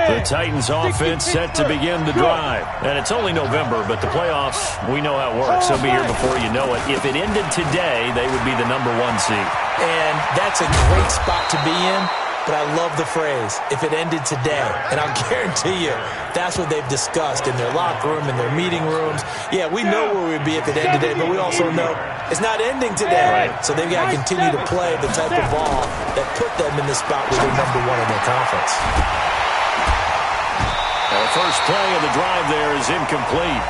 The Titans offense set to begin the drive. And it's only November, but the playoffs, we know how it works. They'll be here before you know it. If it ended today, they would be the number 1 seed. And that's a great spot to be in. But I love the phrase, if it ended today. And I'll guarantee you, that's what they've discussed in their locker room, in their meeting rooms. Yeah, we know where we'd be if it ended today, but we also know it's not ending today. So they've got to continue to play the type of ball that put them in the spot where they're number 1 in their conference. The first play of the drive there is incomplete.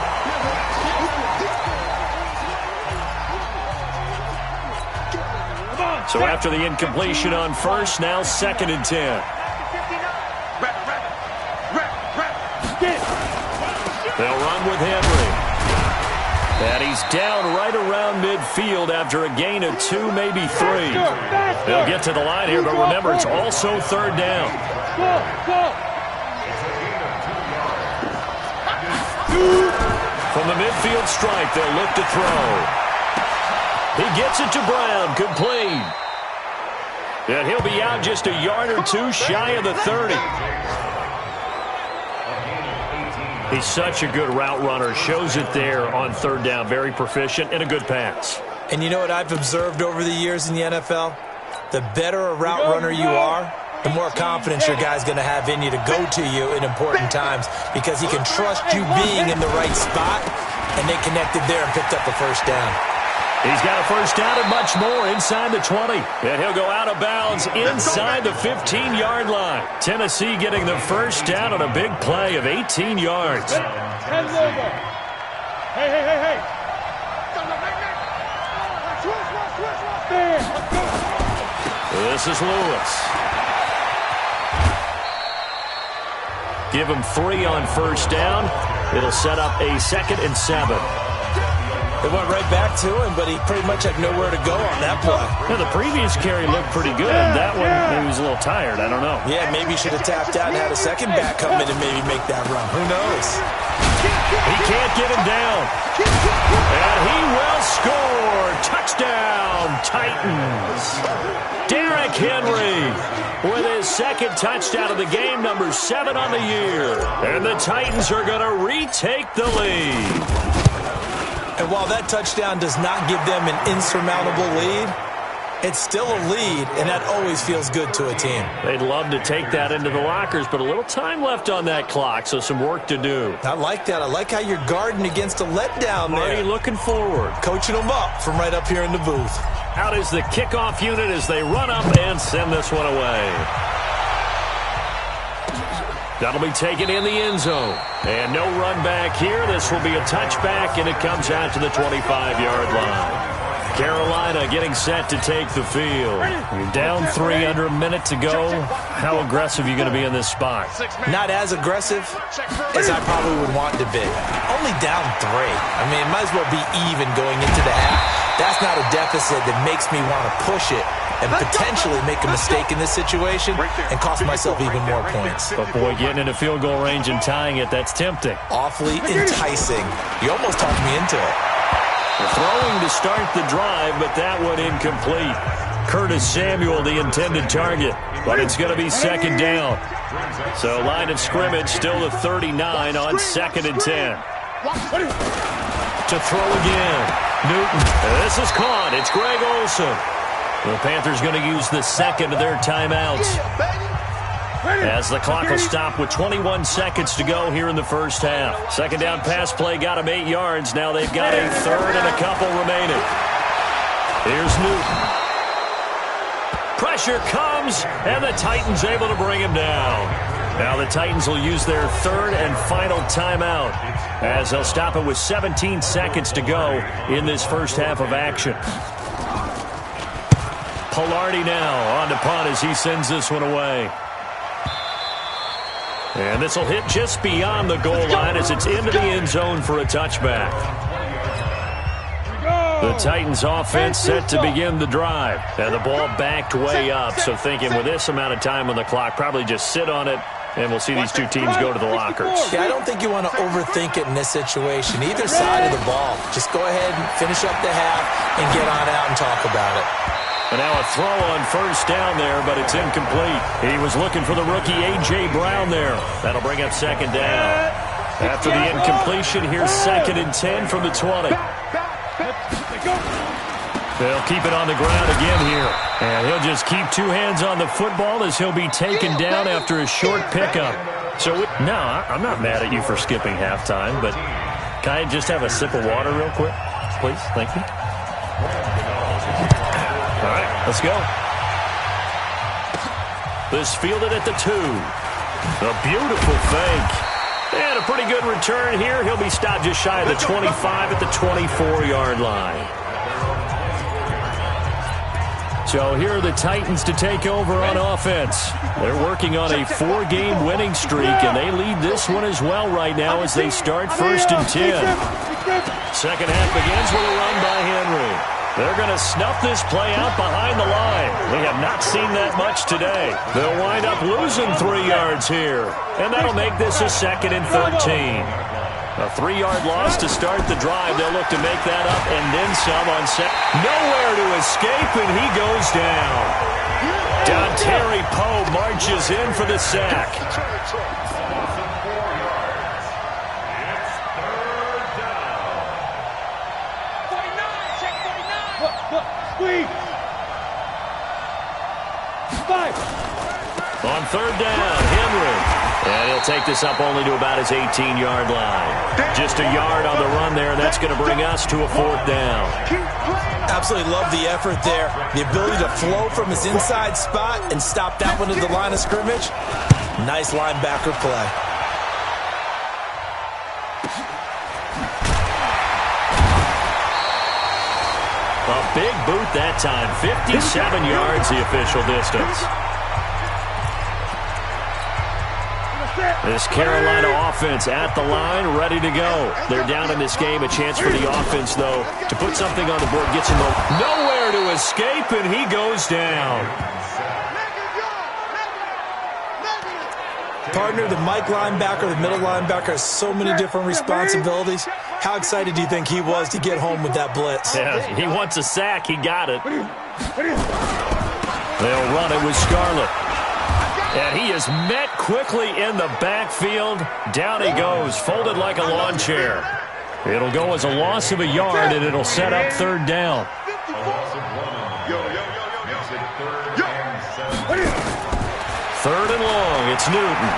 So after the incompletion on 1st, now 2nd and 10. They'll run with Henry. And he's down right around midfield after a gain of 2, maybe 3. They'll get to the line here, but remember, it's also 3rd down. From the midfield stripe, they'll look to throw. He gets it to Brown, complete. And he'll be out just a yard or 2 shy of the 30. He's such a good route runner. Shows it there on 3rd down. Very proficient and a good pass. And you know what I've observed over the years in the NFL? The better a route runner you are, the more confidence your guy's going to have in you to go to you in important times because he can trust you being in the right spot, and they connected there and picked up a 1st down. He's got a 1st down and much more inside the 20. And he'll go out of bounds inside the 15-yard line. Tennessee getting the 1st down on a big play of 18 yards. Hey. This is Lewis. Give him 3 on 1st down. It'll set up a 2nd and 7. It went right back to him, but he pretty much had nowhere to go on that play. Yeah, the previous carry looked pretty good. That one, he was a little tired. I don't know. Yeah, maybe he should have tapped out and had a second back come in and maybe make that run. Who knows? He can't get him down. And he will score. Touchdown, Titans. Derrick Henry with his 2nd touchdown of the game, number 7 on the year. And the Titans are going to retake the lead. And while that touchdown does not give them an insurmountable lead, It's still a lead, and that always feels good to a team. They'd love to take that into the lockers, but a little time left on that clock, so some work to do. I like that. I like how you're guarding against a letdown there. Marty looking forward. Coaching them up from right up here in the booth. Out is the kickoff unit as they run up and send this one away. That'll be taken in the end zone. And no run back here. This will be a touchback, and it comes out to the 25-yard line. Carolina getting set to take the field. You're down 3 under a minute to go. How aggressive are you going to be in this spot? Not as aggressive as I probably would want to be. Only down 3. I mean, it might as well be even going into the half. That's not a deficit that makes me want to push it and potentially make a mistake in this situation and cost myself even more points. But, boy, getting into field goal range and tying it, that's tempting. Awfully enticing. You almost talked me into it. Throwing to start the drive, but that one incomplete. Curtis Samuel, the intended target, but it's going to be second down. So line of scrimmage still the 39 on 2nd and 10. To throw again. Newton. This is caught. It's Greg Olsen. The Panthers going to use the second of their timeouts, as the clock will stop with 21 seconds to go here in the first half. Second down pass play got them 8 yards. Now they've got a third and a couple remaining. Here's Newton. Pressure comes, and the Titans able to bring him down. Now the Titans will use their third and final timeout, as they'll stop it with 17 seconds to go in this first half of action. Palardy now on to punt as he sends this one away. And this will hit just beyond the goal line as it's into the end zone for a touchback. The Titans offense set to begin the drive. And the ball backed way up, so thinking with this amount of time on the clock, probably just sit on it, and we'll see these two teams go to the lockers. Yeah, I don't think you want to overthink it in this situation. Either side of the ball. Just go ahead and finish up the half and get on out and talk about it. And now a throw on first down there, but it's incomplete. He was looking for the rookie A.J. Brown there. That'll bring up second down. After the incompletion, here's 2nd and 10 from the 20. They'll keep it on the ground again here. And he'll just keep 2 hands on the football as he'll be taken down after a short pickup. So, no, I'm not mad at you for skipping halftime, but can I just have a sip of water real quick, please? Thank you. All right, let's go. This fielded at the 2. A beautiful fake. And a pretty good return here. He'll be stopped just shy of the 25 at the 24-yard line. So here are the Titans to take over on offense. They're working on a 4-game winning streak, and they lead this one as well right now as they start 1st and 10. Second half begins with a run by Henry. They're going to snuff this play out behind the line. We have not seen that much today. They'll wind up losing 3 yards here, and that'll make this a 2nd and 13. A 3-yard loss to start the drive. They'll look to make that up and then some on set. Nowhere to escape, and he goes down. Dontari Poe marches in for the sack. On 3rd down, Henry. And he'll take this up only to about his 18-yard line. Just a yard on the run there, and that's going to bring us to a 4th down. Absolutely love the effort there. The ability to flow from his inside spot and stop that one at the line of scrimmage. Nice linebacker play. A big boot that time. 57 yards the official distance. This Carolina offense at the line, ready to go. They're down in this game. A chance for the offense, though, to put something on the board. Gets him nowhere to escape, and he goes down. Partner, the Mike linebacker, the middle linebacker, has so many different responsibilities. How excited do you think he was to get home with that blitz? Yeah, he wants a sack. He got it. They'll run it with Scarlett. And he is met quickly in the backfield. Down he goes, folded like a lawn chair. It'll go as a loss of a yard, and it'll set up 3rd down. Third and long. It's Newton.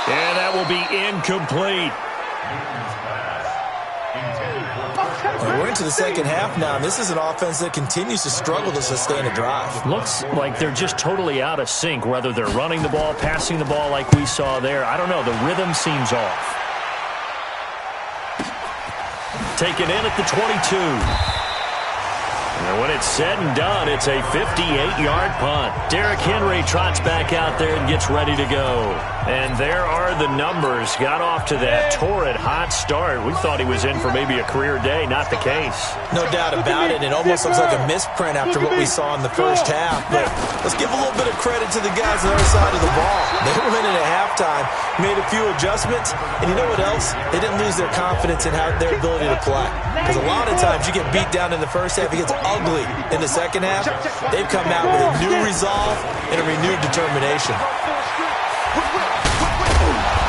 And that will be incomplete. We're into the second half now, and this is an offense that continues to struggle to sustain a drive. Looks like they're just totally out of sync, whether they're running the ball, passing the ball like we saw there. I don't know. The rhythm seems off. Taken in at the 22. And when it's said and done, it's a 58-yard punt. Derrick Henry trots back out there and gets ready to go. And there are the numbers. Got off to that torrid hot start. We thought he was in for maybe a career day. Not the case. No doubt about it. It almost looks like a misprint after what we saw in the first half. But let's give a little bit of credit to the guys on the other side of the ball. They went in at halftime, made a few adjustments, and you know what else? They didn't lose their confidence in their ability to play. Because a lot of times you get beat down in the first half, it gets ugly in the second half. They've come out with a new resolve and a renewed determination.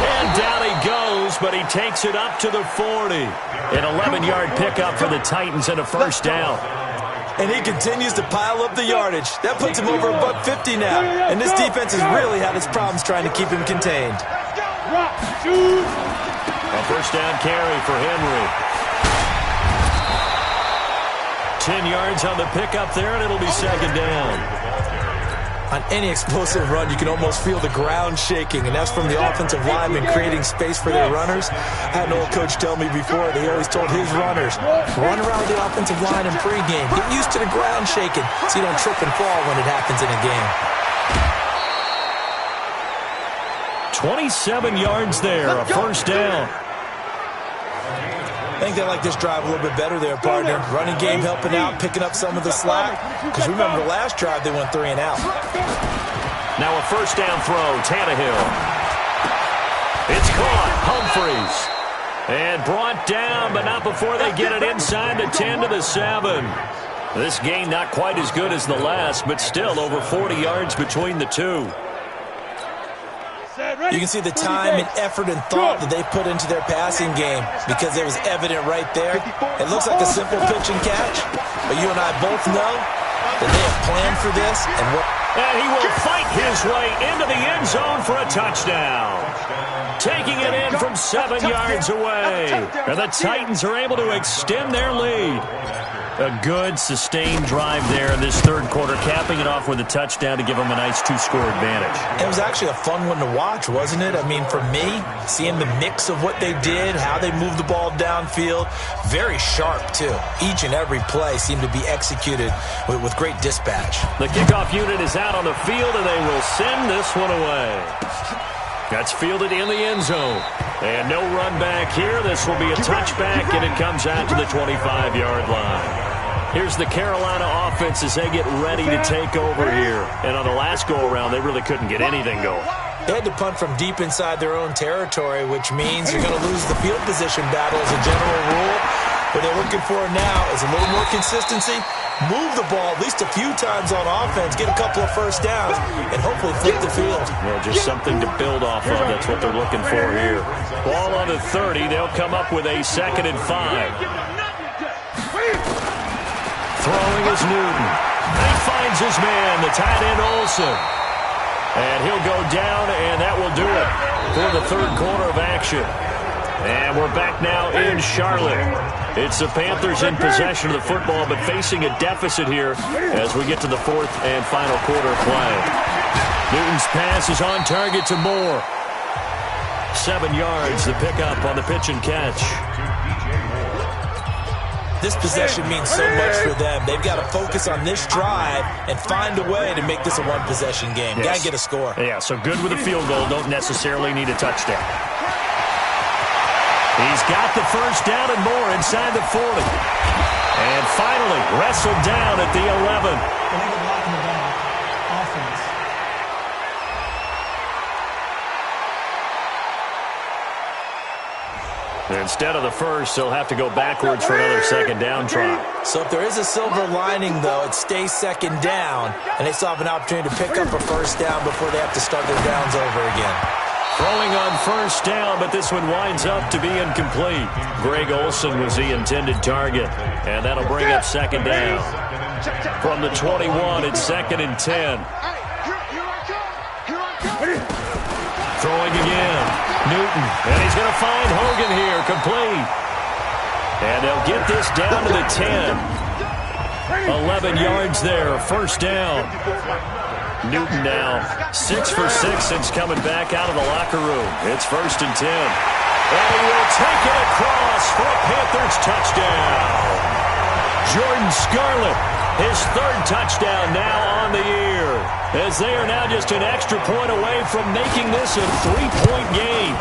And down he goes, but he takes it up to the 40. An 11-yard pickup for the Titans and a first down. And he continues to pile up the yardage. That puts him over $150 now. And this defense has really had its problems trying to keep him contained. A first down carry for Henry. 10 yards on the pickup there, and it'll be second down. On any explosive run, you can almost feel the ground shaking, and that's from the offensive linemen creating space for their runners. I had an old coach tell me before, he always told his runners, run around the offensive line in pregame. Get used to the ground shaking so you don't trip and fall when it happens in a game. 27 yards there, a first down. I think they like this drive a little bit better there, partner. Running game helping out, picking up some of the slack. Because remember, the last drive, they went 3 and out. Now a first down throw, Tannehill. It's caught, Humphries. And brought down, but not before they get it inside the 10 to the 7. This game not quite as good as the last, but still over 40 yards between the two. You can see the time and effort and thought that they put into their passing game because it was evident right there. It looks like a simple pitch and catch, but you and I both know that they have planned for this. And he will fight his way into the end zone for a touchdown. Taking it in from 7 yards away. And the Titans are able to extend their lead. A good, sustained drive there in this third quarter, capping it off with a touchdown to give them a nice 2-score advantage. It was actually a fun one to watch, wasn't it? I mean, for me, seeing the mix of what they did, how they moved the ball downfield, very sharp, too. Each and every play seemed to be executed with great dispatch. The kickoff unit is out on the field, and they will send this one away. That's fielded in the end zone. And no run back here. This will be a touchback, and it comes out to the 25-yard line. Here's the Carolina offense as they get ready to take over here. And on the last go-around, they really couldn't get anything going. They had to punt from deep inside their own territory, which means you're going to lose the field position battle as a general rule. What they're looking for now is a little more consistency, move the ball at least a few times on offense, get a couple of first downs, and hopefully flip the field. Yeah, just something to build off of. That's what they're looking for here. Ball on the 30. They'll come up with a 2nd and 5. Throwing is Newton. He finds his man, the tight end Olsen. And he'll go down, and that will do it for the third quarter of action. And we're back now in Charlotte. It's the Panthers in possession of the football, but facing a deficit here as we get to the fourth and final quarter of play. Newton's pass is on target to Moore. 7 yards, the pickup on the pitch and catch. This possession means so much for them. They've got to focus on this drive and find a way to make this a one-possession game. Yes. Got to get a score. Yeah, so good with a field goal. Don't necessarily need a touchdown. He's got the first down and more inside the 40. And finally wrestled down at the 11. Instead of the first, they'll have to go backwards for another second down try. So if there is a silver lining, though, it stays second down, and they still have an opportunity to pick up a first down before they have to start their downs over again. Throwing on first down, but this one winds up to be incomplete. Greg Olsen was the intended target, and that'll bring up second down. From the 21, it's 2nd and 10. Throwing again. Newton. And he's going to find Hogan here. Complete. And they'll get this down to the 10. 11 yards there. First down. Newton now 6 for 6 since coming back out of the locker room. It's 1st and 10. And he will take it across for a Panthers touchdown. Jordan Scarlett, his 3rd touchdown now on the year, as they are now just an extra point away from making this a 3-point game.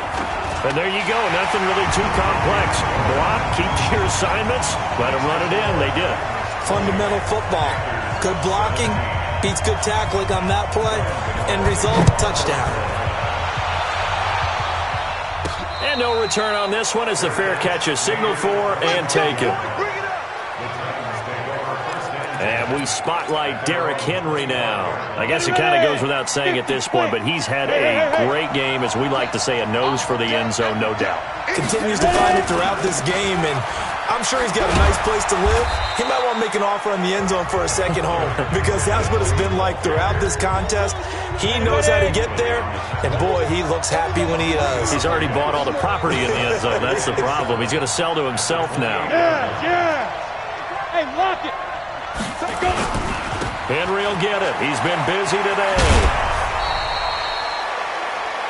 And there you go, nothing really too complex. Block, keep your assignments, let them run it in. They did. Fundamental football. Good blocking, beats good tackling on that play, end result, touchdown. And no return on this one as the fair catch is signaled for and taken. And we spotlight Derrick Henry now. I guess it kind of goes without saying at this point, but he's had a great game, as we like to say, a nose for the end zone, no doubt. Continues to find it throughout this game, and I'm sure he's got a nice place to live. He might want to make an offer on the end zone for a second home, because that's what it's been like throughout this contest. He knows how to get there, and boy, he looks happy when he does. He's already bought all the property in the end zone. That's the problem. He's going to sell to himself now. Yeah. Hey, lock it. Henry will get it. He's been busy today.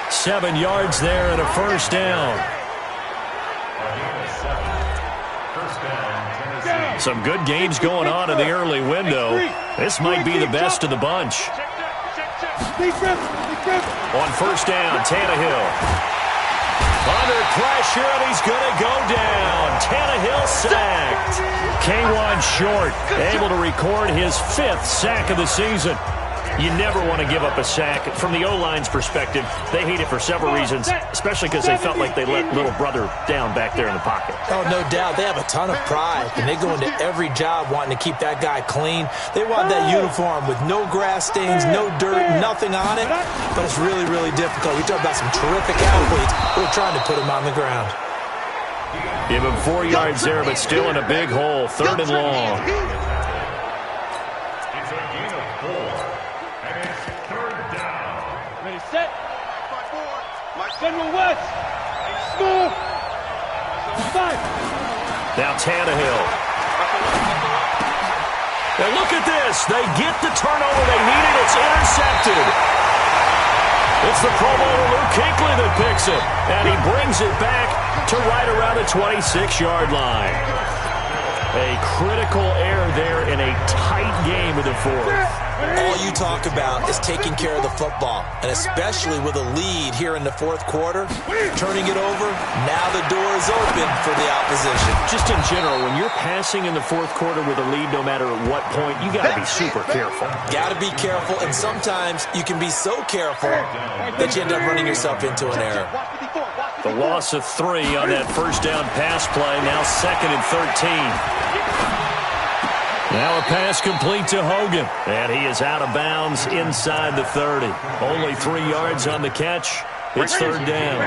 7 yards there and a first down. Some good games going on in the early window. This might be the best of the bunch. On first down, Tannehill. Under pressure, and he's going to go down. Tannehill sacked. K'Wan Short able to record his 5th sack of the season. You never want to give up a sack. From the O-line's perspective, they hate it for several reasons, especially because they felt like they let little brother down back there in the pocket. Oh, no doubt. They have a ton of pride, and they go into every job wanting to keep that guy clean. They want that uniform with no grass stains, no dirt, nothing on it, but it's really, really difficult. We talk about some terrific athletes who are trying to put him on the ground. Give him 4 yards there, but still in a big hole. 3rd and long. Set. General West. Smooth. 5. Now Tannehill. And look at this. They get the turnover they needed. It's intercepted. It's the Pro Bowler Luke Kuechly that picks it. And he brings it back to right around the 26-yard line. A critical error there in a tight game of the 4th. All you talk about is taking care of the football, and especially with a lead here in the 4th quarter, turning it over, now the door is open for the opposition. Just in general, when you're passing in the 4th quarter with a lead, no matter at what point, you got to be super careful. Got to be careful, and sometimes you can be so careful that you end up running yourself into an error. The loss of 3 on that first down pass play, now 2nd and 13. Now a pass complete to Hogan, and he is out of bounds inside the 30. Only 3 yards on the catch. It's 3rd down.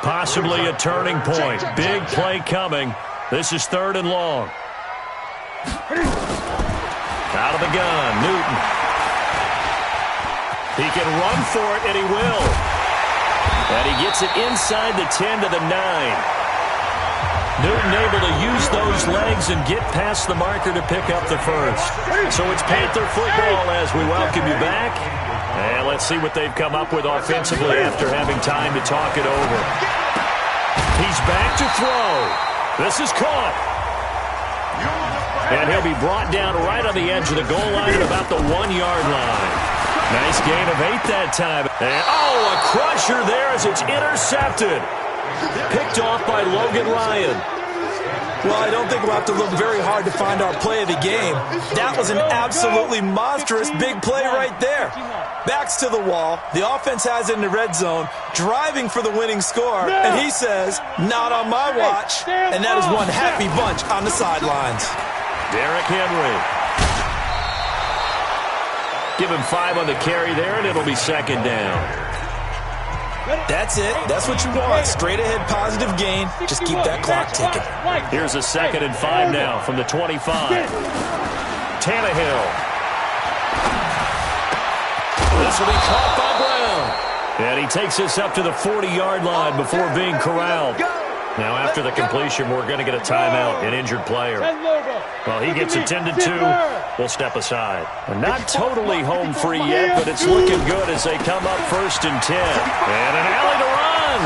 Possibly a turning point. Big play coming. This is 3rd and long. Out of the gun, Newton. He can run for it, and he will. And he gets it inside the 10 to the 9. Newton able to use those legs and get past the marker to pick up the first. So it's Panther football as we welcome you back. And let's see what they've come up with offensively after having time to talk it over. He's back to throw. This is caught. And he'll be brought down right on the edge of the goal line at about the 1-yard line. Nice gain of 8 that time. And, oh, a crusher there as it's intercepted. Picked off by Logan Ryan. Well, I don't think we'll have to look very hard to find our play of the game. That was an absolutely monstrous big play right there. Backs to the wall. The offense has it in the red zone, driving for the winning score. And he says, not on my watch. And that is one happy bunch on the sidelines. Derrick Henry. Give him 5 on the carry there, and it'll be 2nd down. That's it. That's what you want. Straight ahead positive gain. Just keep that clock ticking. Here's a 2nd and 5 now from the 25. Tannehill. This will be caught by Brown. And he takes this up to the 40-yard line before being corralled. Now, after the completion, we're going to get a timeout, an injured player. Well, he gets attended to. We'll step aside. And not totally home free yet, but it's looking good as they come up 1st and 10. And an alley to run.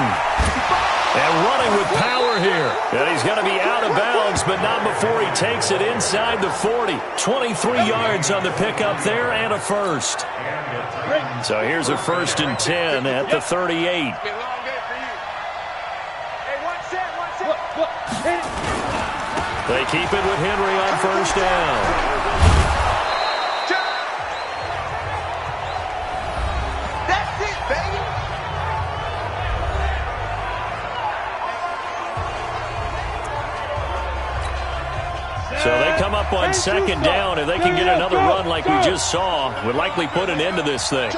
And running with power here. And he's going to be out of bounds, but not before he takes it inside the 40. 23 yards on the pickup there and a first. So here's a 1st and 10 at the 38. They keep it with Henry on 1st down. That's it, baby. So they come up on 2nd down. If they can get another run like we just saw, would likely put an end to this thing.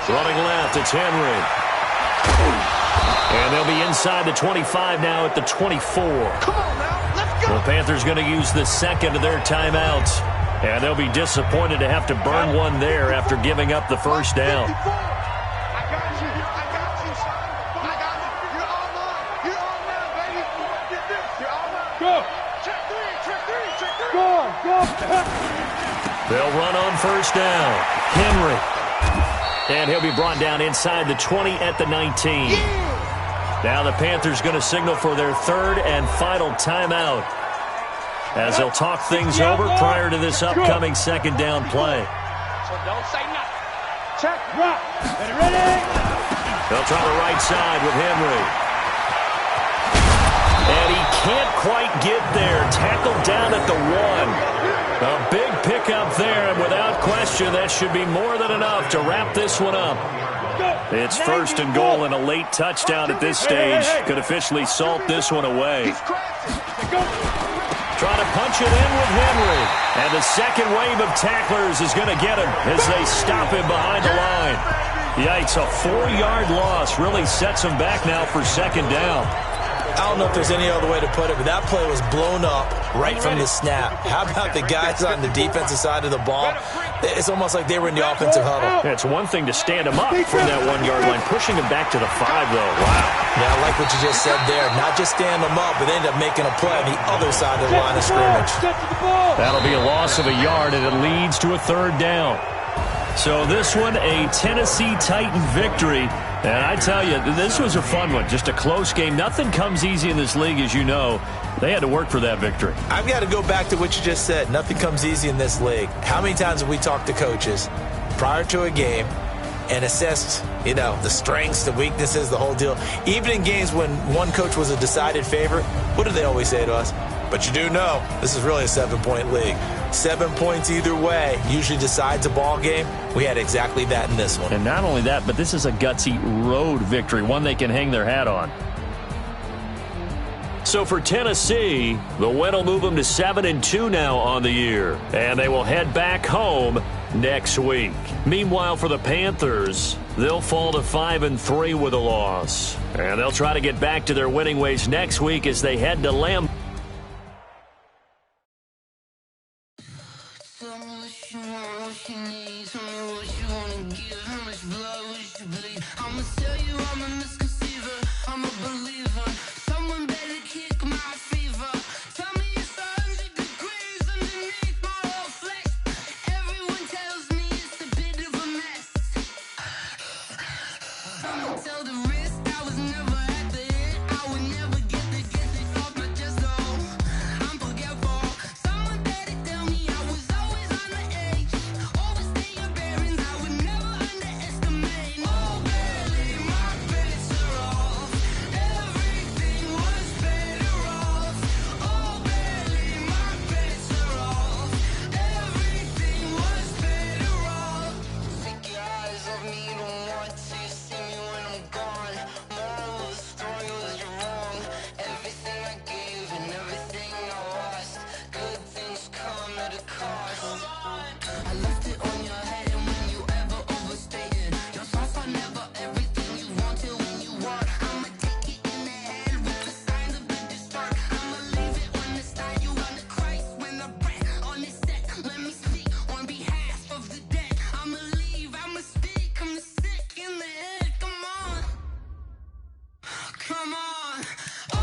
Running left, it's Henry. And they'll be inside the 25 now at the 24. Come on now, let's go. The Panthers going to use the second of their timeouts. And they'll be disappointed to have to burn one there after giving up the 1st down. I got you. Son. I got you. You're all mine. You're all mine, baby. Get this. You're all mine. Go. Check three. Go. They'll run on 1st down. Henry. And he'll be brought down inside the 20 at the 19. Yeah. Now the Panthers going to signal for their 3rd and final timeout as they'll talk things over prior to this upcoming 2nd down play. So don't say nothing. Check, rock. Ready? They'll try the right side with Henry. And he can't quite get there. Tackled down at the 1. A big pickup there, and without question, that should be more than enough to wrap this one up. It's 1st and goal, and a late touchdown at this stage could officially salt this one away. Trying to punch it in with Henry. And the second wave of tacklers is going to get him as they stop him behind the line. Yikes, a 4-yard loss really sets him back now for 2nd down. I don't know if there's any other way to put it, but that play was blown up right from the snap. How about the guys on the defensive side of the ball? It's almost like they were in the offensive huddle. It's one thing to stand him up from that 1-yard line. Pushing him back to the 5, though. Wow. Yeah, I like what you just said there. Not just stand them up, but end up making a play on the other side of the line of scrimmage. That'll be a loss of a yard, and it leads to a 3rd down. So this one, a Tennessee Titan victory. And I tell you, this was a fun one. Just a close game. Nothing comes easy in this league, as you know. They had to work for that victory. I've got to go back to what you just said. Nothing comes easy in this league. How many times have we talked to coaches prior to a game and assessed, the strengths, the weaknesses, the whole deal? Even in games when one coach was a decided favorite, what do they always say to us? But you do know this is really a 7-point league. 7 points either way usually decides a ball game. We had exactly that in this one. And not only that, but this is a gutsy road victory, one they can hang their hat on. So for Tennessee, the win will move them to 7-2 now on the year. And they will head back home next week. Meanwhile, for the Panthers, they'll fall to 5-3 with a loss. And they'll try to get back to their winning ways next week as they head to Lambeau. Tell the rest I was never at the end. I would never get the off my chest.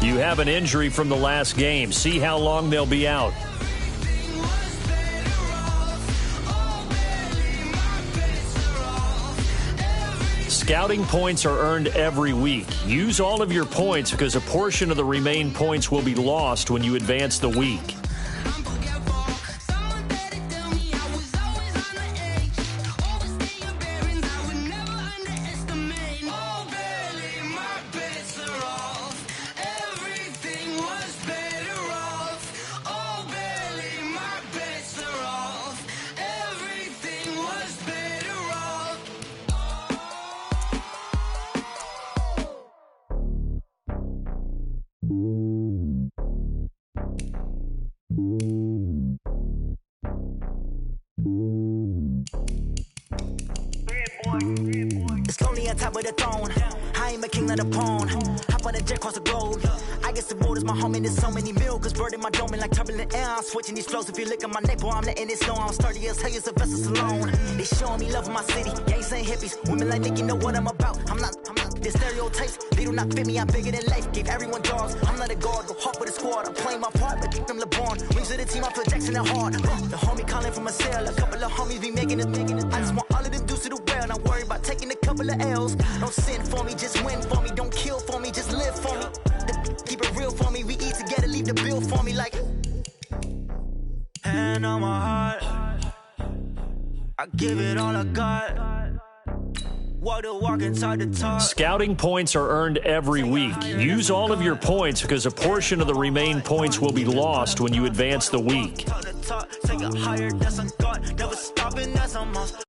You have an injury from the last game. See how long they'll be out. Scouting points are earned every week. Use all of your points because a portion of the remaining points will be lost when you advance the week. It's lonely on top of the throne. I am a king of the pawn. Hop on a jet across the globe. I guess the world is my home and there's so many milk. Bird in my dome and like turbulent air. I'm switching these flows. If you look at my neck, boy, I'm letting it snow. I'm sturdy as hell, it's a vessel alone. They showing me love in my city. Gangs and hippies. Women like Nick, you know what I'm about. I'm not the stereotypes. They do not fit me. I'm bigger than life. Gave everyone dogs. I'm not a guard. Go hard with a squad. I'm playing my part, but keep them LeBron. Wings of the team, I feel Jackson and hard. The homie calling from a cell. A couple of homies be making it. I just want all of them dudes to do well. Not worry about taking a couple of L's. Don't sin for me, just win for me. Don't kill for me, just live for me. Keep it real for me. We eat together, leave the bill for me like. Hand on my heart, I give it all I got. Walk the walk inside the talk. Scouting points are earned every week. Use all of your points because a portion of the remaining points will be lost when you advance the week. Take it higher, that's a god. Never stopping, that's a must.